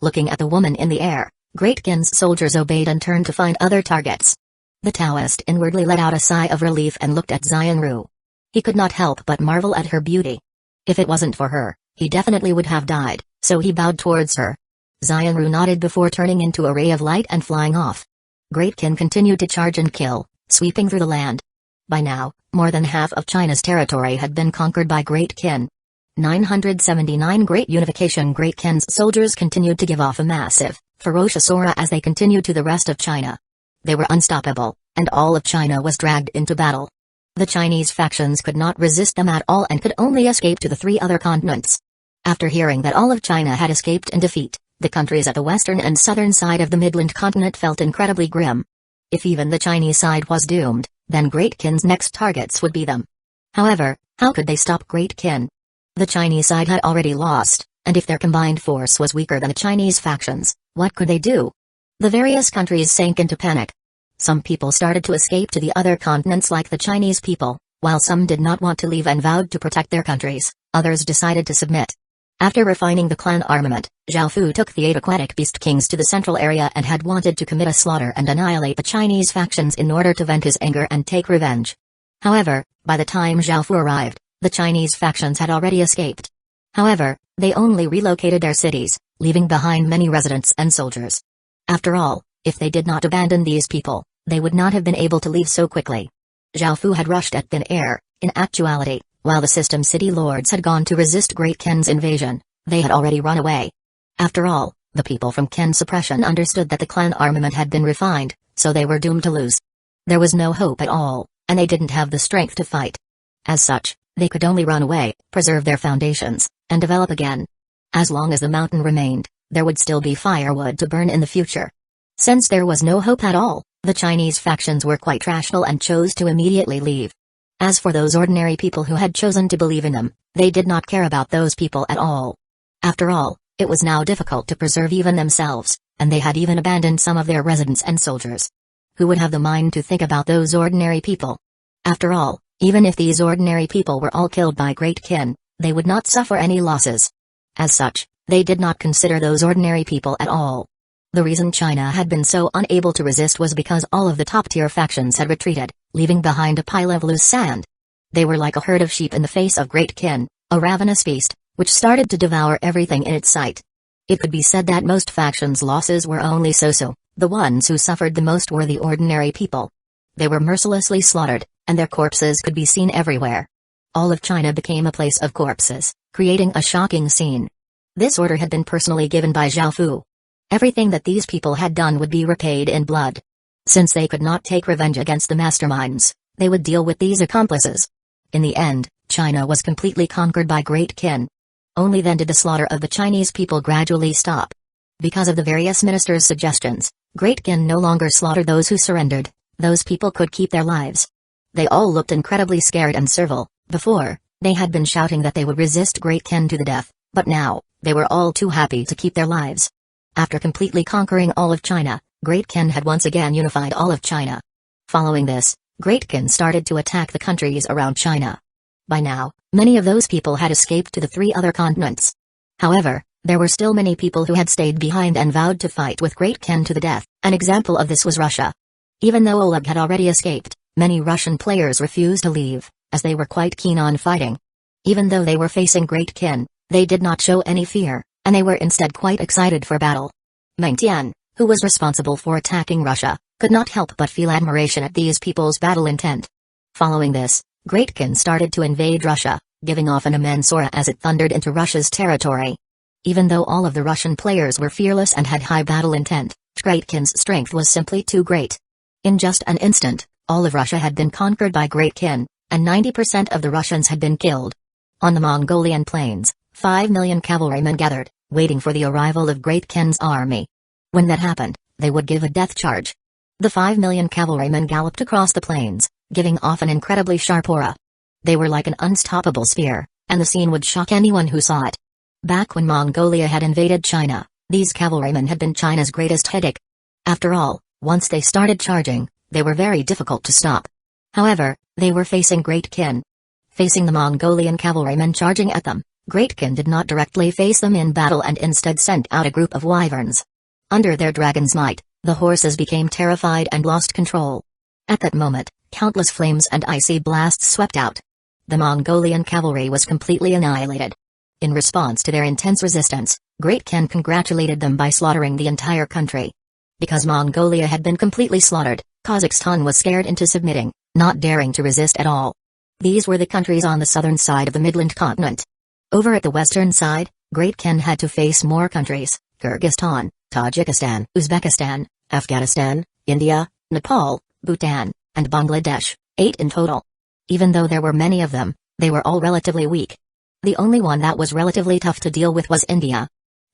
Looking at the woman in the air, Great Kin's soldiers obeyed and turned to find other targets. The Taoist inwardly let out a sigh of relief and looked at Xianru. He could not help but marvel at her beauty. If it wasn't for her, he definitely would have died, so he bowed towards her. Xianru nodded before turning into a ray of light and flying off. Great Kin continued to charge and kill, sweeping through the land. By now, more than half of China's territory had been conquered by Great Kin. 979 Great Unification. Great Kin's soldiers continued to give off a massive, ferocious aura as they continued to the rest of China. They were unstoppable, and all of China was dragged into battle. The Chinese factions could not resist them at all and could only escape to the 3 other continents. After hearing that all of China had escaped in defeat, the countries at the western and southern side of the Midland continent felt incredibly grim. If even the Chinese side was doomed, then Great Kin's next targets would be them. However, how could they stop Great Kin? The Chinese side had already lost, and if their combined force was weaker than the Chinese factions, what could they do? The various countries sank into panic. Some people started to escape to the other continents like the Chinese people, while some did not want to leave and vowed to protect their countries, others decided to submit. After refining the clan armament, Zhao Fu took the 8 aquatic beast kings to the central area and had wanted to commit a slaughter and annihilate the Chinese factions in order to vent his anger and take revenge. However, by the time Zhao Fu arrived, the Chinese factions had already escaped. However, they only relocated their cities, leaving behind many residents and soldiers. After all, if they did not abandon these people, they would not have been able to leave so quickly. Zhao Fu had rushed at thin air. In actuality, while the system city lords had gone to resist Great Kin's invasion, they had already run away. After all, the people from Kin suppression understood that the clan armament had been refined, so they were doomed to lose. There was no hope at all, and they didn't have the strength to fight. As such, they could only run away, preserve their foundations, and develop again. As long as the mountain remained, there would still be firewood to burn in the future. Since there was no hope at all, the Chinese factions were quite rational and chose to immediately leave. As for those ordinary people who had chosen to believe in them, they did not care about those people at all. After all, it was now difficult to preserve even themselves, and they had even abandoned some of their residents and soldiers. Who would have the mind to think about those ordinary people? After all, even if these ordinary people were all killed by Great Kin, they would not suffer any losses. As such, they did not consider those ordinary people at all. The reason China had been so unable to resist was because all of the top-tier factions had retreated, leaving behind a pile of loose sand. They were like a herd of sheep in the face of Great Kin, a ravenous beast, which started to devour everything in its sight. It could be said that most factions' losses were only so-so. The ones who suffered the most were the ordinary people. They were mercilessly slaughtered, and their corpses could be seen everywhere. All of China became a place of corpses, creating a shocking scene. This order had been personally given by Zhao Fu. Everything that these people had done would be repaid in blood. Since they could not take revenge against the masterminds, they would deal with these accomplices. In the end, China was completely conquered by Great Kin. Only then did the slaughter of the Chinese people gradually stop. Because of the various ministers' suggestions, Great Kin no longer slaughtered those who surrendered. Those people could keep their lives. They all looked incredibly scared and servile. Before, they had been shouting that they would resist Great Kin to the death, but now, they were all too happy to keep their lives. After completely conquering all of China, Great Kin had once again unified all of China. Following this, Great Kin started to attack the countries around China. By now, many of those people had escaped to the 3 other continents. However, there were still many people who had stayed behind and vowed to fight with Great Kin to the death. An example of this was Russia. Even though Oleg had already escaped, many Russian players refused to leave, as they were quite keen on fighting. Even though they were facing Great Kin, they did not show any fear, and they were instead quite excited for battle. Meng Tian, who was responsible for attacking Russia, could not help but feel admiration at these people's battle intent. Following this, Great Kin started to invade Russia, giving off an immense aura as it thundered into Russia's territory. Even though all of the Russian players were fearless and had high battle intent, Great Kin's strength was simply too great. In just an instant, all of Russia had been conquered by Great Kin, and 90% of the Russians had been killed. On the Mongolian plains, 5 million cavalrymen gathered, waiting for the arrival of Great Kin's army. When that happened, they would give a death charge. The 5 million cavalrymen galloped across the plains, giving off an incredibly sharp aura. They were like an unstoppable spear, and the scene would shock anyone who saw it. Back when Mongolia had invaded China, these cavalrymen had been China's greatest headache. After all, once they started charging, they were very difficult to stop. However, they were facing Great Kin. Facing the Mongolian cavalrymen charging at them, Great Kin did not directly face them in battle and instead sent out a group of wyverns. Under their dragon's might, the horses became terrified and lost control. At that moment, countless flames and icy blasts swept out. The Mongolian cavalry was completely annihilated. In response to their intense resistance, Great Kin congratulated them by slaughtering the entire country. Because Mongolia had been completely slaughtered, Kazakhstan was scared into submitting, not daring to resist at all. These were the countries on the southern side of the Midland continent. Over at the western side, Great Kin had to face more countries: Kyrgyzstan, Tajikistan, Uzbekistan, Afghanistan, India, Nepal, Bhutan, and Bangladesh, 8 in total. Even though there were many of them, they were all relatively weak. The only one that was relatively tough to deal with was India.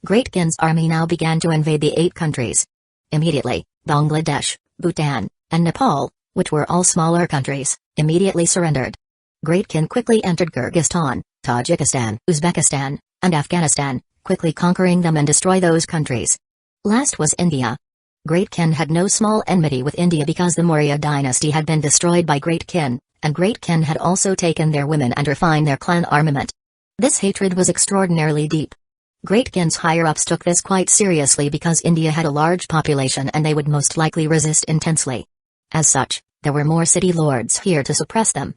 Great Kin's army now began to invade the 8 countries. Immediately, Bangladesh, Bhutan, and Nepal, which were all smaller countries, immediately surrendered. Great Kin quickly entered Kyrgyzstan, Tajikistan, Uzbekistan, and Afghanistan, quickly conquering them and destroy those countries. Last was India. Great Kin had no small enmity with India because the Maurya dynasty had been destroyed by Great Kin, and Great Kin had also taken their women and refined their clan armament. This hatred was extraordinarily deep. Great Kin's higher-ups took this quite seriously because India had a large population and they would most likely resist intensely. As such, there were more city lords here to suppress them.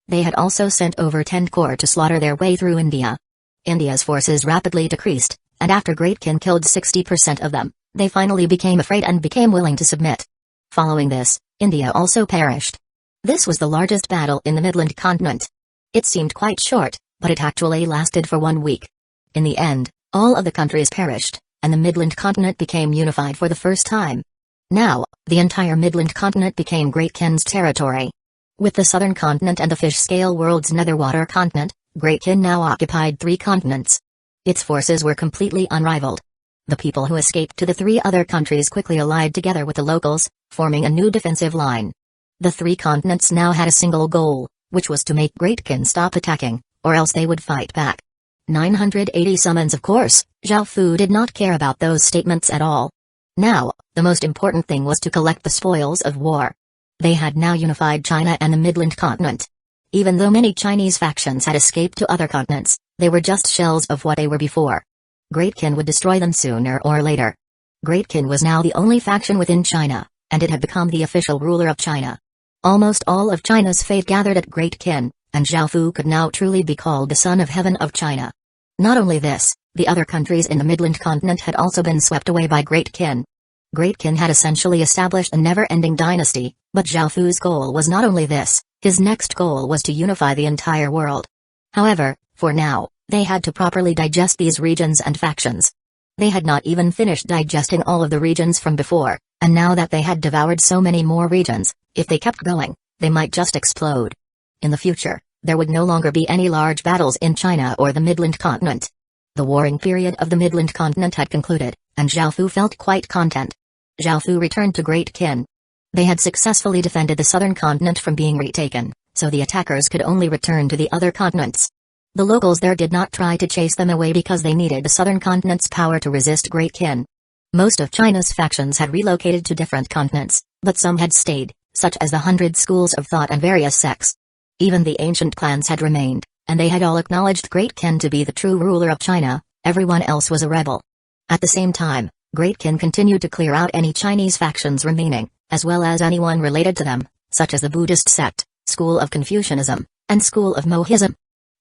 They had also sent over 10 corps to slaughter their way through India. India's forces rapidly decreased, and after Great Kin killed 60% of them, they finally became afraid and became willing to submit. Following this, India also perished. This was the largest battle in the Midland continent. It seemed quite short, but it actually lasted for 1 week. In the end, all of the countries perished, and the Midland continent became unified for the first time. Now, the entire Midland continent became Great Kin's territory. With the southern continent and the fish-scale world's netherwater continent, Great Kin now occupied 3 continents. Its forces were completely unrivaled. The people who escaped to the 3 other countries quickly allied together with the locals, forming a new defensive line. The 3 continents now had a single goal, which was to make Great Kin stop attacking, or else they would fight back. 980 summons. Of course, Zhao Fu did not care about those statements at all. Now, the most important thing was to collect the spoils of war. They had now unified China and the Midland continent. Even though many Chinese factions had escaped to other continents, they were just shells of what they were before. Great Kin would destroy them sooner or later. Great Kin was now the only faction within China, and it had become the official ruler of China. Almost all of China's fate gathered at Great Kin, and Zhao Fu could now truly be called the son of heaven of China. Not only this, the other countries in the Midland continent had also been swept away by Great Kin. Great Kin had essentially established a never-ending dynasty, but Zhao Fu's goal was not only this, his next goal was to unify the entire world. However, for now, they had to properly digest these regions and factions. They had not even finished digesting all of the regions from before, and now that they had devoured so many more regions, if they kept going, they might just explode. In the future, there would no longer be any large battles in China or the Midland continent. The warring period of the Midland continent had concluded, and Zhao Fu felt quite content. Zhao Fu returned to Great Kin. They had successfully defended the southern continent from being retaken, so the attackers could only return to the other continents. The locals there did not try to chase them away because they needed the southern continent's power to resist Great Kin. Most of China's factions had relocated to different continents, but some had stayed, such as the 100 schools of thought and various sects. Even the ancient clans had remained, and they had all acknowledged Great Kin to be the true ruler of China. Everyone else was a rebel. At the same time, Great Kin continued to clear out any Chinese factions remaining, as well as anyone related to them, such as the Buddhist sect, School of Confucianism, and School of Mohism.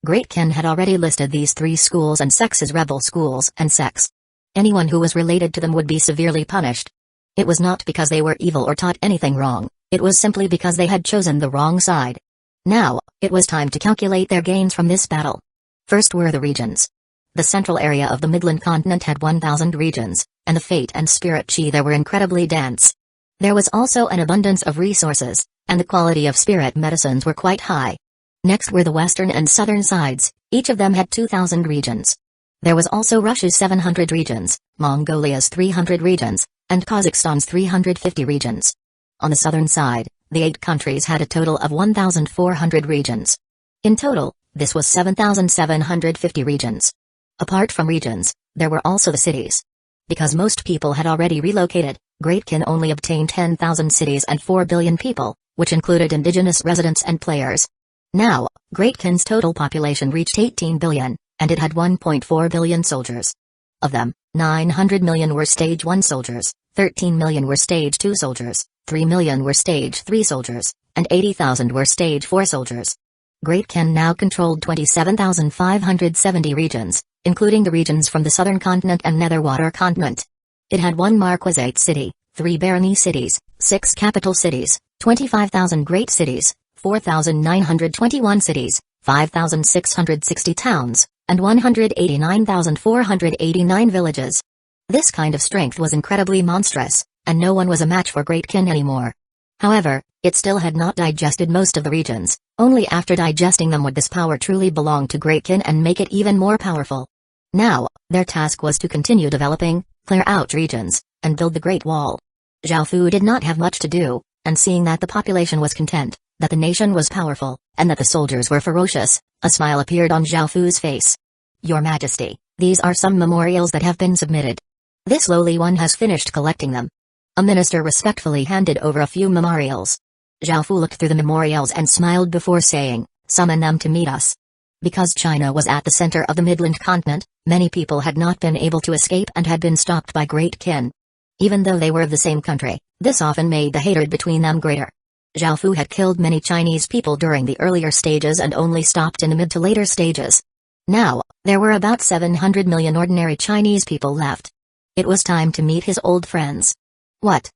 Great Kin had already listed these 3 schools and sects as rebel schools and sects. Anyone who was related to them would be severely punished. It was not because they were evil or taught anything wrong, it was simply because they had chosen the wrong side. Now, it was time to calculate their gains from this battle. First were the regions. The central area of the Midland continent had 1,000 regions, and the fate and spirit chi there were incredibly dense. There was also an abundance of resources, and the quality of spirit medicines were quite high. Next were the western and southern sides, each of them had 2,000 regions. There was also Russia's 700 regions, Mongolia's 300 regions, and Kazakhstan's 350 regions. On the southern side, the 8 countries had a total of 1,400 regions. In total, this was 7,750 regions. Apart from regions, there were also the cities. Because most people had already relocated, Great Kin only obtained 10,000 cities and 4 billion people, which included indigenous residents and players. Now, Great Kin's total population reached 18 billion, and it had 1.4 billion soldiers. Of them, 900 million were Stage 1 soldiers, 13 million were Stage 2 soldiers, 3 million were Stage 3 soldiers, and 80,000 were Stage 4 soldiers. Great Kin now controlled 27,570 regions, including the regions from the southern continent and netherwater continent. It had 1 marquisate city, 3 barony cities, 6 capital cities, 25,000 great cities, 4,921 cities, 5,660 towns, and 189,489 villages. This kind of strength was incredibly monstrous, and no one was a match for Great Kin anymore. However, it still had not digested most of the regions. Only after digesting them would this power truly belong to Great Kin and make it even more powerful. Now, their task was to continue developing, clear out regions, and build the Great Wall. Zhao Fu did not have much to do, and seeing that the population was content, that the nation was powerful, and that the soldiers were ferocious, a smile appeared on Zhao Fu's face. Your Majesty, these are some memorials that have been submitted. This lowly one has finished collecting them. A minister respectfully handed over a few memorials. Zhao Fu looked through the memorials and smiled before saying, "Summon them to meet us." Because China was at the center of the Midland continent, many people had not been able to escape and had been stopped by Great Kin. Even though they were of the same country, this often made the hatred between them greater. Zhao Fu had killed many Chinese people during the earlier stages and only stopped in the mid to later stages. Now, there were about 700 million ordinary Chinese people left. It was time to meet his old friends. What?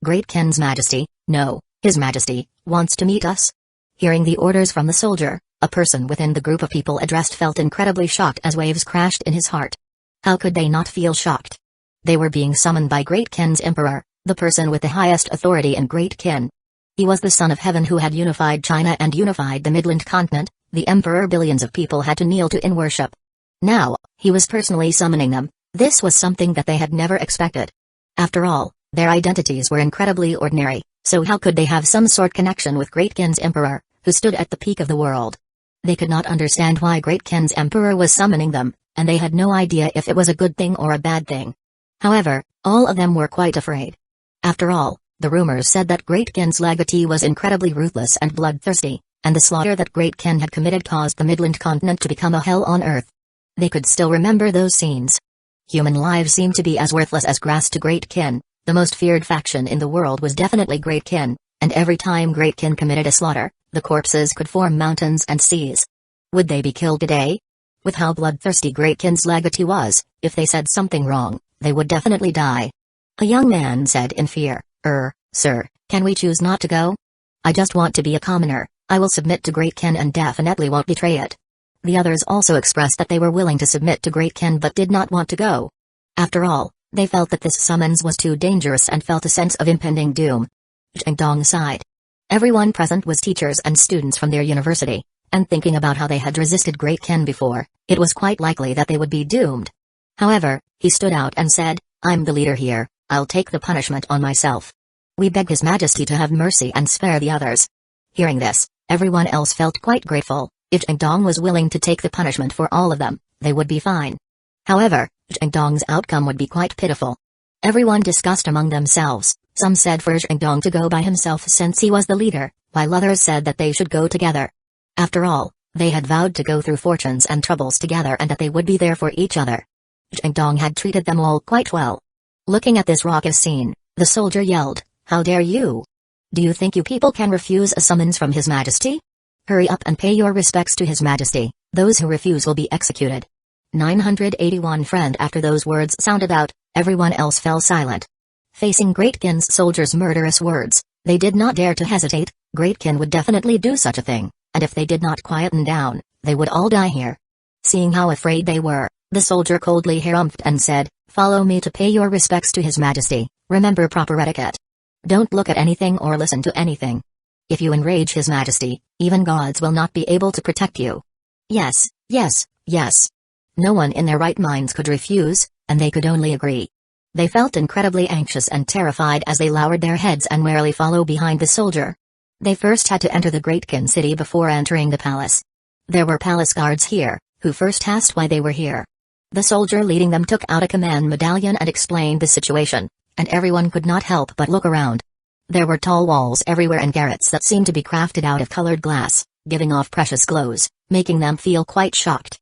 Great Kin's Majesty? No, His Majesty wants to meet us? Hearing the orders from the soldier, a person within the group of people addressed felt incredibly shocked as waves crashed in his heart. How could they not feel shocked? They were being summoned by Great Kin's Emperor, the person with the highest authority in Great Kin. He was the Son of Heaven who had unified China and unified the Midland continent. The Emperor billions of people had to kneel to in worship. Now, he was personally summoning them. This was something that they had never expected. After all, their identities were incredibly ordinary, so how could they have some sort connection with Great Kin's Emperor, who stood at the peak of the world? They could not understand why Great Kin's Emperor was summoning them, and they had no idea if it was a good thing or a bad thing. However, all of them were quite afraid. After all, the rumors said that Great Kin's legatee was incredibly ruthless and bloodthirsty, and the slaughter that Great Kin had committed caused the Midland continent to become a hell on earth. They could still remember those scenes. Human lives seemed to be as worthless as grass to Great Kin. The most feared faction in the world was definitely Great Kin, and every time Great Kin committed a slaughter, the corpses could form mountains and seas. Would they be killed today? With how bloodthirsty Great Kin's legatee was, if they said something wrong, they would definitely die. A young man said in fear, Sir, can we choose not to go? I just want to be a commoner. I will submit to Great Kin and definitely won't betray it." The others also expressed that they were willing to submit to Great Kin but did not want to go. After all, they felt that this summons was too dangerous and felt a sense of impending doom. Zheng Dong sighed. Everyone present was teachers and students from their university, and thinking about how they had resisted Great Kin before, it was quite likely that they would be doomed. However, he stood out and said, "I'm the leader here, I'll take the punishment on myself. We beg His Majesty to have mercy and spare the others." Hearing this, everyone else felt quite grateful. If Zheng Dong was willing to take the punishment for all of them, they would be fine. However, Zheng Dong's outcome would be quite pitiful. Everyone discussed among themselves. Some said for Zheng Dong to go by himself since he was the leader, while others said that they should go together. After all, they had vowed to go through fortunes and troubles together and that they would be there for each other. Zheng Dong had treated them all quite well. Looking at this raucous scene, the soldier yelled, "How dare you? Do you think you people can refuse a summons from His Majesty? Hurry up and pay your respects to His Majesty. Those who refuse will be executed." 981 Friend. After those words sounded out, everyone else fell silent. Facing Great Kin's soldiers' murderous words, they did not dare to hesitate. Great Kin would definitely do such a thing, and if they did not quieten down, they would all die here. Seeing how afraid they were, the soldier coldly harumphed and said, "Follow me to pay your respects to His Majesty. Remember proper etiquette. Don't look at anything or listen to anything. If you enrage His Majesty, even gods will not be able to protect you." "Yes, yes, yes." No one in their right minds could refuse, and they could only agree. They felt incredibly anxious and terrified as they lowered their heads and warily followed behind the soldier. They first had to enter the Great Kin city before entering the palace. There were palace guards here, who first asked why they were here. The soldier leading them took out a command medallion and explained the situation, and everyone could not help but look around. There were tall walls everywhere and garrets that seemed to be crafted out of colored glass, giving off precious glows, making them feel quite shocked.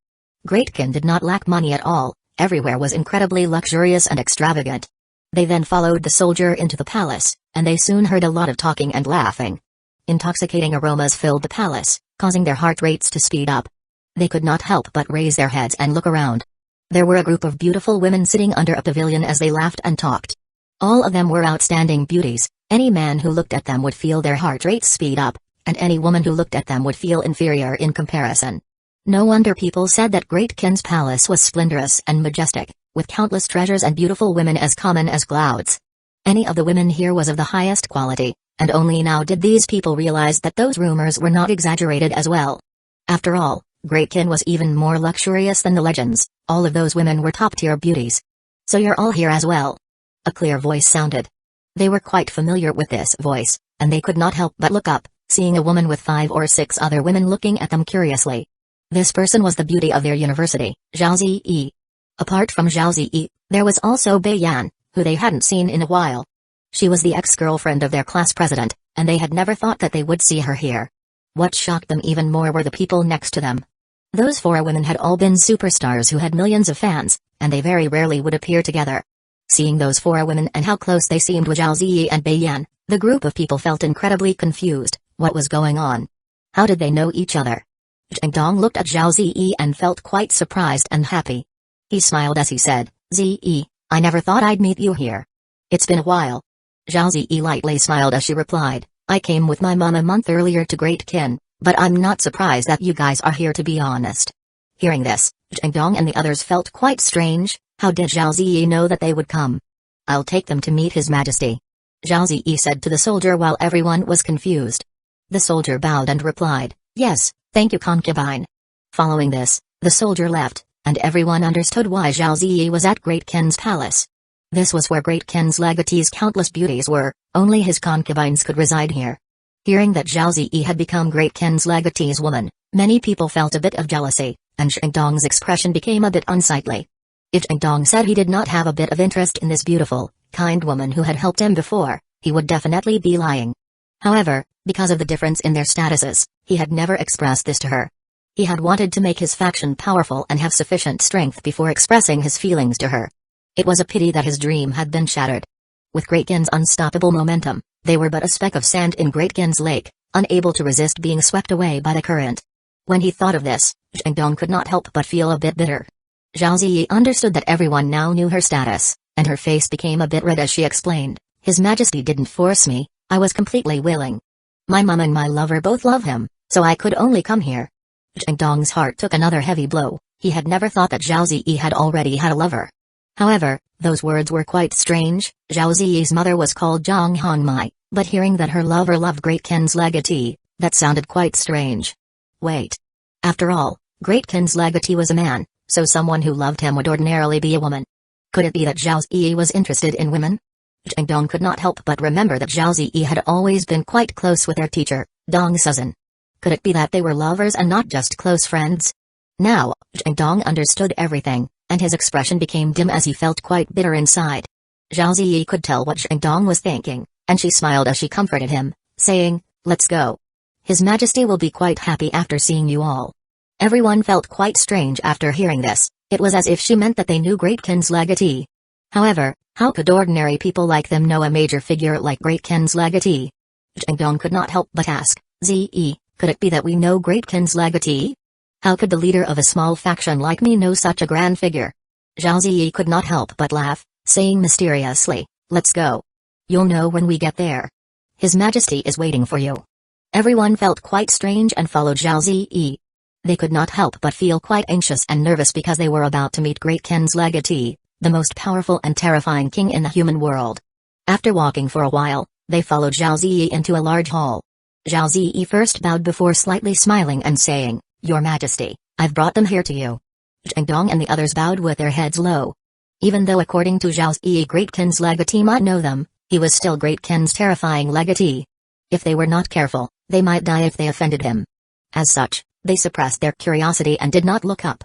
Great Kin did not lack money at all, everywhere was incredibly luxurious and extravagant. They then followed the soldier into the palace, and they soon heard a lot of talking and laughing. Intoxicating aromas filled the palace, causing their heart rates to speed up. They could not help but raise their heads and look around. There were a group of beautiful women sitting under a pavilion as they laughed and talked. All of them were outstanding beauties. Any man who looked at them would feel their heart rates speed up, and any woman who looked at them would feel inferior in comparison. No wonder people said that Great Kin's palace was splendorous and majestic, with countless treasures and beautiful women as common as clouds. Any of the women here was of the highest quality, and only now did these people realize that those rumors were not exaggerated as well. After all, Great Kin was even more luxurious than the legends. All of those women were top-tier beauties. So you're all here as well? A clear voice sounded. They were quite familiar with this voice, and they could not help but look up, seeing a woman with 5 or 6 other women looking at them curiously. This person was the beauty of their university, Zhao Ziyi. Apart from Zhao Ziyi, there was also Bai Yan, who they hadn't seen in a while. She was the ex-girlfriend of their class president, and they had never thought that they would see her here. What shocked them even more were the people next to them. Those 4 women had all been superstars who had millions of fans, and they very rarely would appear together. Seeing those 4 women and how close they seemed with Zhao Ziyi and Bai Yan, the group of people felt incredibly confused. What was going on? How did they know each other? Zhang Dong looked at Zhao Ziyi and felt quite surprised and happy. He smiled as he said, "Ziyi, I never thought I'd meet you here. It's been a while." Zhao Ziyi lightly smiled as she replied, "I came with my mom a month earlier to Great Kin, but I'm not surprised that you guys are here to be honest." Hearing this, Zhang Dong and the others felt quite strange. How did Zhao Ziyi know that they would come? "I'll take them to meet His Majesty," Zhao Ziyi said to the soldier while everyone was confused. The soldier bowed and replied, "Yes, thank you concubine." Following this, the soldier left, and everyone understood why Zhao Ziyi was at Great Kin's palace. This was where Great Kin's legatee's countless beauties were, only his concubines could reside here. Hearing that Zhao Ziyi had become Great Kin's legatee's woman, many people felt a bit of jealousy, and Zhang Dong's expression became a bit unsightly. If Zhang Dong said he did not have a bit of interest in this beautiful, kind woman who had helped him before, he would definitely be lying. However, because of the difference in their statuses, he had never expressed this to her. He had wanted to make his faction powerful and have sufficient strength before expressing his feelings to her. It was a pity that his dream had been shattered. With Great Kin's unstoppable momentum, they were but a speck of sand in Great Kin's lake, unable to resist being swept away by the current. When he thought of this, Zhang Dong could not help but feel a bit bitter. Zhao Ziyi understood that everyone now knew her status, and her face became a bit red as she explained, "His Majesty didn't force me, I was completely willing. My mom and my lover both love him, so I could only come here." Zhang Dong's heart took another heavy blow. He had never thought that Zhao Ziyi had already had a lover. However, those words were quite strange. Zhao Ziyi's mother was called Zhang Hongmai, but hearing that her lover loved Great Kin's legatee, that sounded quite strange. Wait. After all, Great Kin's legatee was a man, so someone who loved him would ordinarily be a woman. Could it be that Zhao Ziyi was interested in women? Zhang Dong could not help but remember that Zhao Ziyi had always been quite close with their teacher, Dong Suzhen. Could it be that they were lovers and not just close friends? Now, Zhang Dong understood everything, and his expression became dim as he felt quite bitter inside. Zhao Ziyi could tell what Zhang Dong was thinking, and she smiled as she comforted him, saying, "Let's go. His Majesty will be quite happy after seeing you all." Everyone felt quite strange after hearing this. It was as if she meant that they knew Great Kin's legatee. However, how could ordinary people like them know a major figure like Great Kin's legatee? Zhang Dong could not help but ask, "Ziyi, could it be that we know Great Kin's legatee? How could the leader of a small faction like me know such a grand figure?" Zhao Ziyi could not help but laugh, saying mysteriously, "Let's go. You'll know when we get there. His Majesty is waiting for you." Everyone felt quite strange and followed Zhao Ziyi. They could not help but feel quite anxious and nervous because they were about to meet Great Kin's legatee, the most powerful and terrifying king in the human world. After walking for a while, they followed Zhao Ziyi into a large hall. Zhao Ziyi first bowed before slightly smiling and saying, "Your Majesty, I've brought them here to you." Zhengdong and the others bowed with their heads low. Even though according to Zhao Zi Great Qin's legatee might know them, he was still Great Qin's terrifying legatee. If they were not careful, they might die if they offended him. As such, they suppressed their curiosity and did not look up.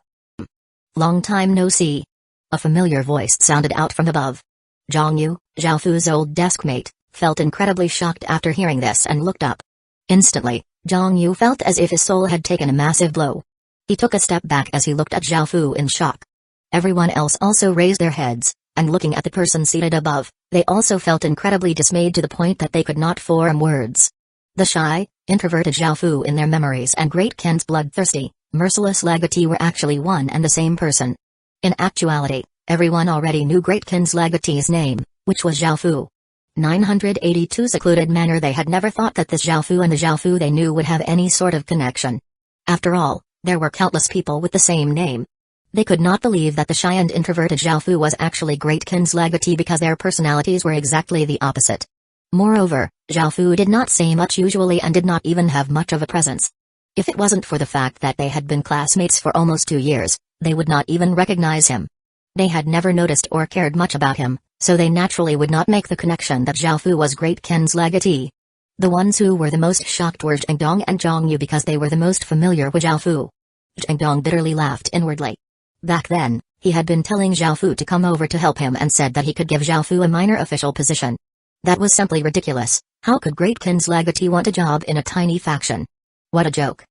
Long time no see. A familiar voice sounded out from above. Zhang Yu, Zhao Fu's old deskmate, felt incredibly shocked after hearing this and looked up. Instantly, Zhang Yu felt as if his soul had taken a massive blow. He took a step back as he looked at Zhao Fu in shock. Everyone else also raised their heads, and looking at the person seated above, they also felt incredibly dismayed to the point that they could not form words. The shy, introverted Zhao Fu in their memories and Great Qin's bloodthirsty, merciless legatee were actually one and the same person. In actuality, everyone already knew Great Qin's legatee's name, which was Zhao Fu. 982 Secluded manner. They had never thought that this Zhao Fu and the Zhao Fu they knew would have any sort of connection. After all, there were countless people with the same name. They could not believe that the shy and introverted Zhao Fu was actually Great Qin's legatee because their personalities were exactly the opposite. Moreover, Zhao Fu did not say much usually and did not even have much of a presence. If it wasn't for the fact that they had been classmates for almost 2 years, they would not even recognize him. They had never noticed or cared much about him, so they naturally would not make the connection that Zhao Fu was Great Qin's legatee. The ones who were the most shocked were Zhengdong and Zhang Yu because they were the most familiar with Zhao Fu. Zhengdong bitterly laughed inwardly. Back then, he had been telling Zhao Fu to come over to help him and said that he could give Zhao Fu a minor official position. That was simply ridiculous. How could Great Qin's legatee want a job in a tiny faction? What a joke.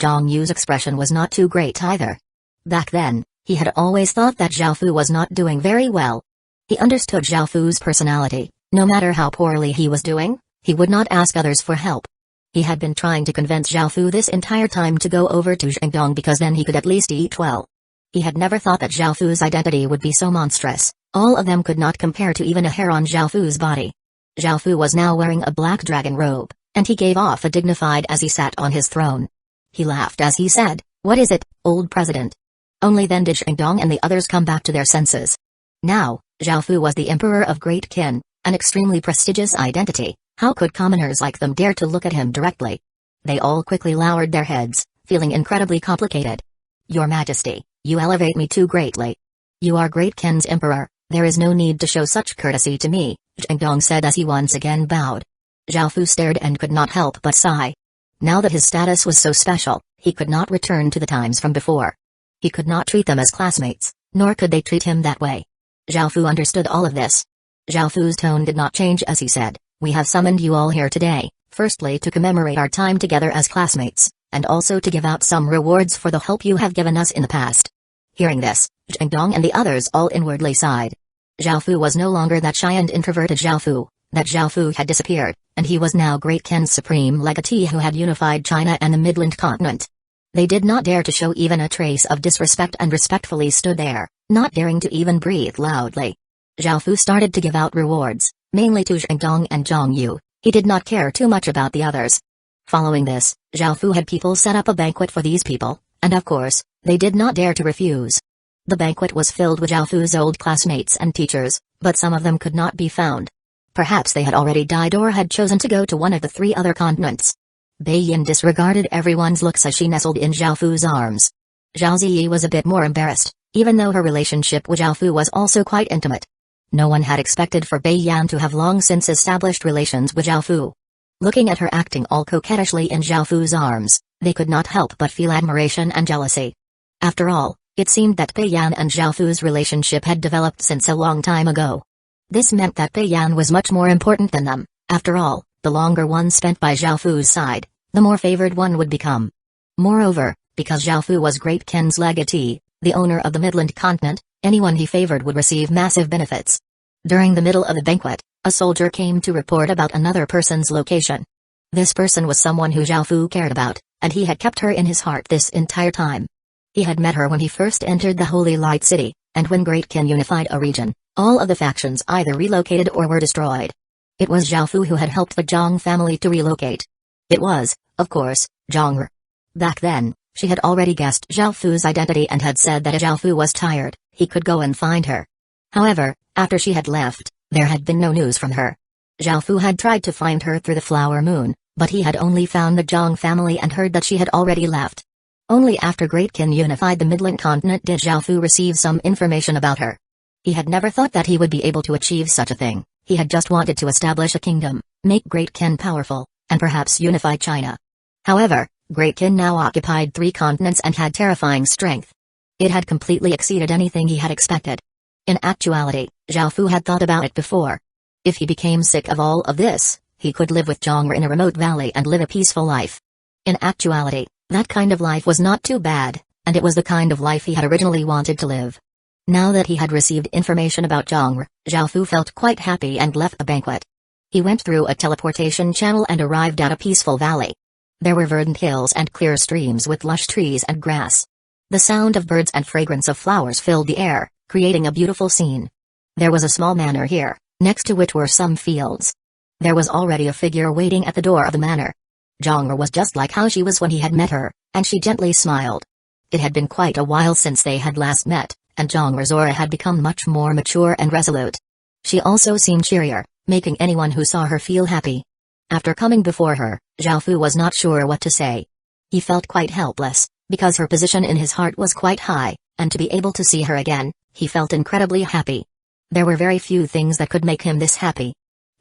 Zhang Yu's expression was not too great either. Back then, he had always thought that Zhao Fu was not doing very well. He understood Zhao Fu's personality. No matter how poorly he was doing, he would not ask others for help. He had been trying to convince Zhao Fu this entire time to go over to Zhengdong because then he could at least eat well. He had never thought that Zhao Fu's identity would be so monstrous. All of them could not compare to even a hair on Zhao Fu's body. Zhao Fu was now wearing a black dragon robe, and he gave off a dignified as he sat on his throne. He laughed as he said, "What is it, old president?" Only then did Zhengdong and the others come back to their senses. Now, Zhao Fu was the emperor of Great Qin, an extremely prestigious identity. How could commoners like them dare to look at him directly? They all quickly lowered their heads, feeling incredibly complicated. "Your Majesty, you elevate me too greatly. You are Great Qin's emperor, there is no need to show such courtesy to me," Zhengdong said as he once again bowed. Zhao Fu stared and could not help but sigh. Now that his status was so special, he could not return to the times from before. He could not treat them as classmates, nor could they treat him that way. Zhao Fu understood all of this. Zhao Fu's tone did not change as he said, "We have summoned you all here today, firstly to commemorate our time together as classmates, and also to give out some rewards for the help you have given us in the past." Hearing this, Zhengdong and the others all inwardly sighed. Zhao Fu was no longer that shy and introverted Zhao Fu. That Zhao Fu had disappeared, and he was now Great Qin's supreme legatee who had unified China and the Midland continent. They did not dare to show even a trace of disrespect and respectfully stood there, not daring to even breathe loudly. Zhao Fu started to give out rewards, mainly to Zhengdong and Zhang Yu. He did not care too much about the others. Following this, Zhao Fu had people set up a banquet for these people, and of course, they did not dare to refuse. The banquet was filled with Zhao Fu's old classmates and teachers, but some of them could not be found. Perhaps they had already died or had chosen to go to one of the 3 other continents. Bai Yin disregarded everyone's looks as she nestled in Zhao Fu's arms. Zhao Ziyi was a bit more embarrassed, even though her relationship with Zhao Fu was also quite intimate. No one had expected for Bai Yan to have long since established relations with Zhao Fu. Looking at her acting all coquettishly in Zhao Fu's arms, they could not help but feel admiration and jealousy. After all, it seemed that Bai Yan and Zhao Fu's relationship had developed since a long time ago. This meant that Bai Yan was much more important than them. After all, the longer one spent by Zhao Fu's side, the more favored one would become. Moreover, because Zhao Fu was Great Qin's legatee, the owner of the Midland continent, anyone he favored would receive massive benefits. During the middle of the banquet, a soldier came to report about another person's location. This person was someone who Zhao Fu cared about, and he had kept her in his heart this entire time. He had met her when he first entered the Holy Light City, and when Great Qin unified a region, all of the factions either relocated or were destroyed. It was Zhao Fu who had helped the Zhang family to relocate. It was, of course, Zhang Er. Back then, she had already guessed Zhao Fu's identity and had said that if Zhao Fu was tired, he could go and find her. However, after she had left, there had been no news from her. Zhao Fu had tried to find her through the flower moon, but he had only found the Zhang family and heard that she had already left. Only after Great Kin unified the Midland continent did Zhao receive some information about her. He had never thought that he would be able to achieve such a thing. He had just wanted to establish a kingdom, make Great Kin powerful, and perhaps unify China. However, Great Kin now occupied 3 continents and had terrifying strength. It had completely exceeded anything he had expected. In actuality, Zhao had thought about it before. If he became sick of all of this, he could live with Zhongr in a remote valley and live a peaceful life. In actuality, that kind of life was not too bad, and it was the kind of life he had originally wanted to live. Now that he had received information about Zhongr, Zhao felt quite happy and left the banquet. He went through a teleportation channel and arrived at a peaceful valley. There were verdant hills and clear streams with lush trees and grass. The sound of birds and fragrance of flowers filled the air, creating a beautiful scene. There was a small manor here, next to which were some fields. There was already a figure waiting at the door of the manor. Zhongr was just like how she was when he had met her, and she gently smiled. It had been quite a while since they had last met, and Zhongr's aura had become much more mature and resolute. She also seemed cheerier, making anyone who saw her feel happy. After coming before her, Zhao was not sure what to say. He felt quite helpless, because her position in his heart was quite high, and to be able to see her again, he felt incredibly happy. There were very few things that could make him this happy.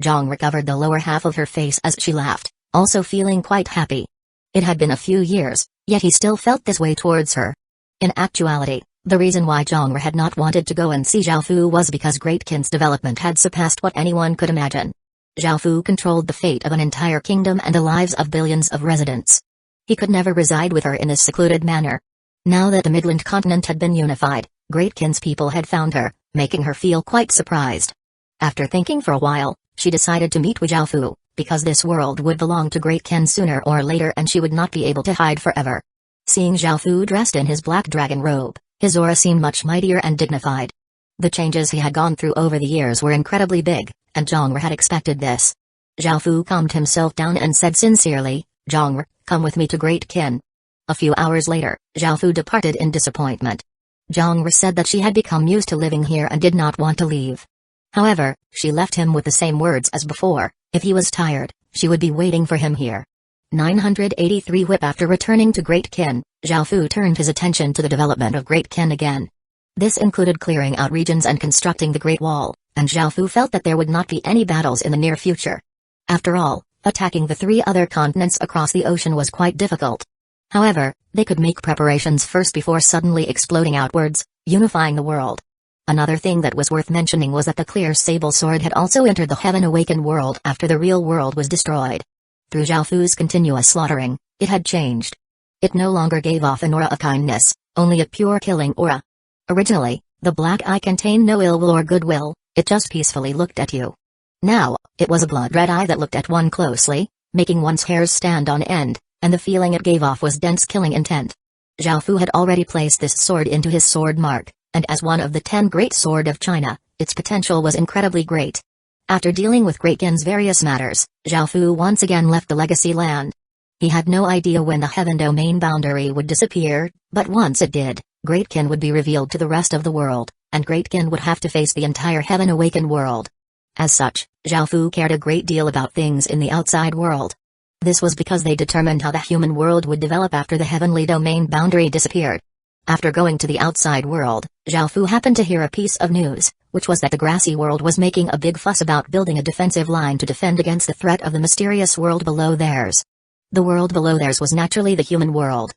Zhongr covered the lower half of her face as she laughed, also feeling quite happy. It had been a few years, yet he still felt this way towards her. In actuality, the reason why Zhongr had not wanted to go and see Zhao was because Great Kin's development had surpassed what anyone could imagine. Zhao controlled the fate of an entire kingdom and the lives of billions of residents. He could never reside with her in this secluded manner. Now that the Midland continent had been unified, Great Kin's people had found her, making her feel quite surprised. After thinking for a while, she decided to meet with Zhao because this world would belong to Great Kin sooner or later and she would not be able to hide forever. Seeing Zhao dressed in his black dragon robe, his aura seemed much mightier and dignified. The changes he had gone through over the years were incredibly big, and Zhongr had expected this. Zhao calmed himself down and said sincerely, "Zhongr, come with me to Great Kin." A few hours later, Zhao departed in disappointment. Zhongr said that she had become used to living here and did not want to leave. However, she left him with the same words as before: if he was tired, she would be waiting for him here. 983 Whip. After returning to Great Kin, Zhao turned his attention to the development of Great Kin again. This included clearing out regions and constructing the Great Wall, and Zhao felt that there would not be any battles in the near future. After all, attacking the 3 other continents across the ocean was quite difficult. However, they could make preparations first before suddenly exploding outwards, unifying the world. Another thing that was worth mentioning was that the clear sable sword had also entered the Heaven Awakened world after the real world was destroyed. Through Zhao continuous slaughtering, it had changed. It no longer gave off an aura of kindness, only a pure killing aura. Originally, the black eye contained no ill will or goodwill, it just peacefully looked at you. Now, it was a blood-red eye that looked at one closely, making one's hairs stand on end, and the feeling it gave off was dense killing intent. Zhao had already placed this sword into his sword mark, and as one of the 10 great sword of China, its potential was incredibly great. After dealing with Great Kin's various matters, Zhao once again left the legacy land. He had no idea when the heaven domain boundary would disappear, but once it did, Great Kin would be revealed to the rest of the world, and Great Kin would have to face the entire Heaven Awakened world. As such, Zhao cared a great deal about things in the outside world. This was because they determined how the human world would develop after the heavenly domain boundary disappeared. After going to the outside world, Zhao happened to hear a piece of news, which was that the grassy world was making a big fuss about building a defensive line to defend against the threat of the mysterious world below theirs. The world below theirs was naturally the human world.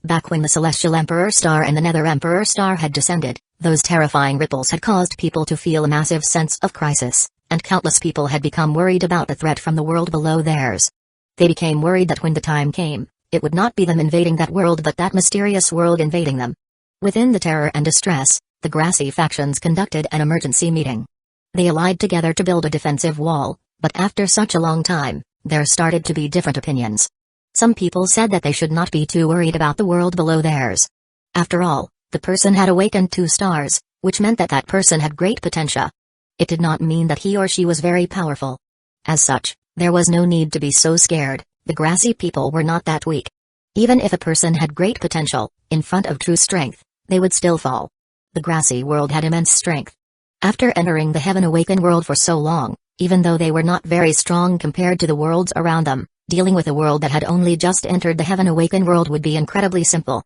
Back when the Celestial Emperor Star and the Nether Emperor Star had descended, those terrifying ripples had caused people to feel a massive sense of crisis, and countless people had become worried about the threat from the world below theirs. They became worried that when the time came, it would not be them invading that world but that mysterious world invading them. Within the terror and distress, the grassy factions conducted an emergency meeting. They allied together to build a defensive wall, but after such a long time, there started to be different opinions. Some people said that they should not be too worried about the world below theirs. After all, the person had awakened 2 stars, which meant that that person had great potential. It did not mean that he or she was very powerful. As such, there was no need to be so scared. The grassy people were not that weak. Even if a person had great potential, in front of true strength, they would still fall. The grassy world had immense strength. After entering the Heaven Awakened world for so long, even though they were not very strong compared to the worlds around them, dealing with a world that had only just entered the Heaven Awakened world would be incredibly simple.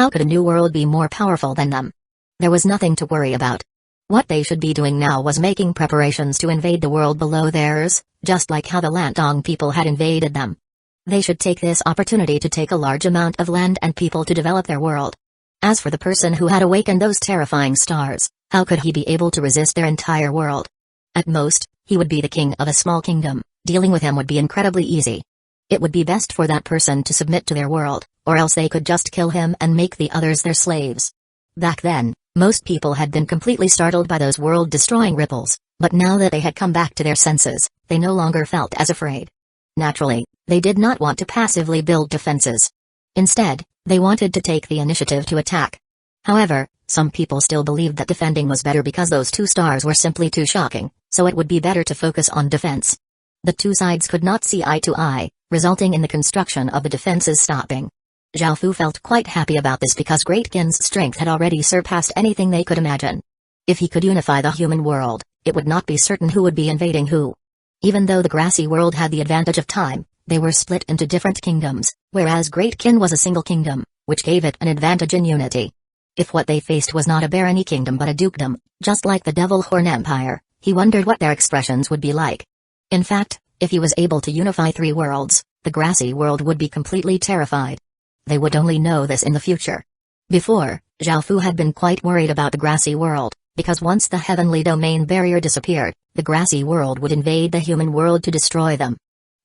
How could a new world be more powerful than them? There was nothing to worry about. What they should be doing now was making preparations to invade the world below theirs, just like how the Lantong people had invaded them. They should take this opportunity to take a large amount of land and people to develop their world. As for the person who had awakened those terrifying stars, how could he be able to resist their entire world? At most, he would be the king of a small kingdom. Dealing with him would be incredibly easy. It would be best for that person to submit to their world, or else they could just kill him and make the others their slaves. Back then, most people had been completely startled by those world-destroying ripples, but now that they had come back to their senses, they no longer felt as afraid. Naturally, they did not want to passively build defenses. Instead, they wanted to take the initiative to attack. However, some people still believed that defending was better because those two stars were simply too shocking, so it would be better to focus on defense. The two sides could not see eye to eye, resulting in the construction of the defenses stopping. Zhao Fu felt quite happy about this because Great Qin's strength had already surpassed anything they could imagine. If he could unify the human world, it would not be certain who would be invading who. Even though the grassy world had the advantage of time, they were split into different kingdoms, whereas Great Qin was a single kingdom, which gave it an advantage in unity. If what they faced was not a barony kingdom but a dukedom, just like the Devil Horn Empire, he wondered what their expressions would be like. In fact, if he was able to unify three worlds, the grassy world would be completely terrified. They would only know this in the future. Before, Zhao Fu had been quite worried about the grassy world, because once the heavenly domain barrier disappeared, the grassy world would invade the human world to destroy them.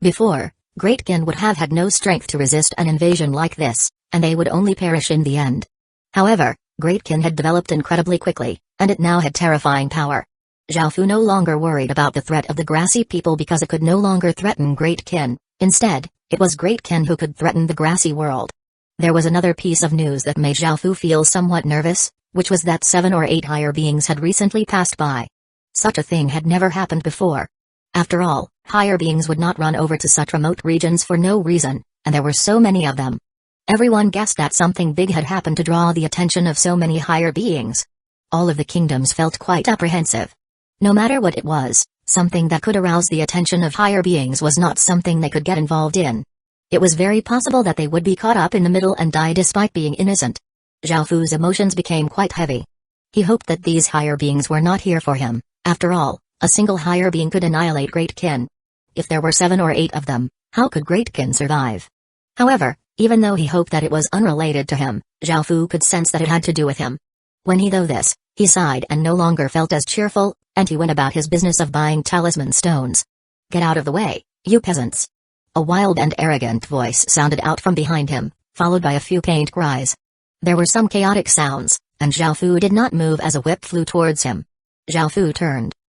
Before, Great Qin would have had no strength to resist an invasion like this, and they would only perish in the end. However, Great Qin had developed incredibly quickly, and it now had terrifying power. Zhao Fu no longer worried about the threat of the grassy people because it could no longer threaten Great Qin. Instead, it was Great Qin who could threaten the grassy world. There was another piece of news that made Zhao Fu feel somewhat nervous, which was that 7 or 8 higher beings had recently passed by. Such a thing had never happened before. After all, higher beings would not run over to such remote regions for no reason, and there were so many of them. Everyone guessed that something big had happened to draw the attention of so many higher beings. All of the kingdoms felt quite apprehensive. No matter what it was, something that could arouse the attention of higher beings was not something they could get involved in. It was very possible that they would be caught up in the middle and die despite being innocent. Zhao Fu's emotions became quite heavy. He hoped that these higher beings were not here for him. After all, a single higher being could annihilate Great Qin. If there were 7 or 8 of them, how could Great Qin survive? However, even though he hoped that it was unrelated to him, Zhao Fu could sense that it had to do with him. When he knew this, he sighed and no longer felt as cheerful, and he went about his business of buying talisman stones. "Get out of the way, you peasants!" A wild and arrogant voice sounded out from behind him, followed by a few pained cries. There were some chaotic sounds, and Zhao Fu did not move as a whip flew towards him. Zhao Fu turned.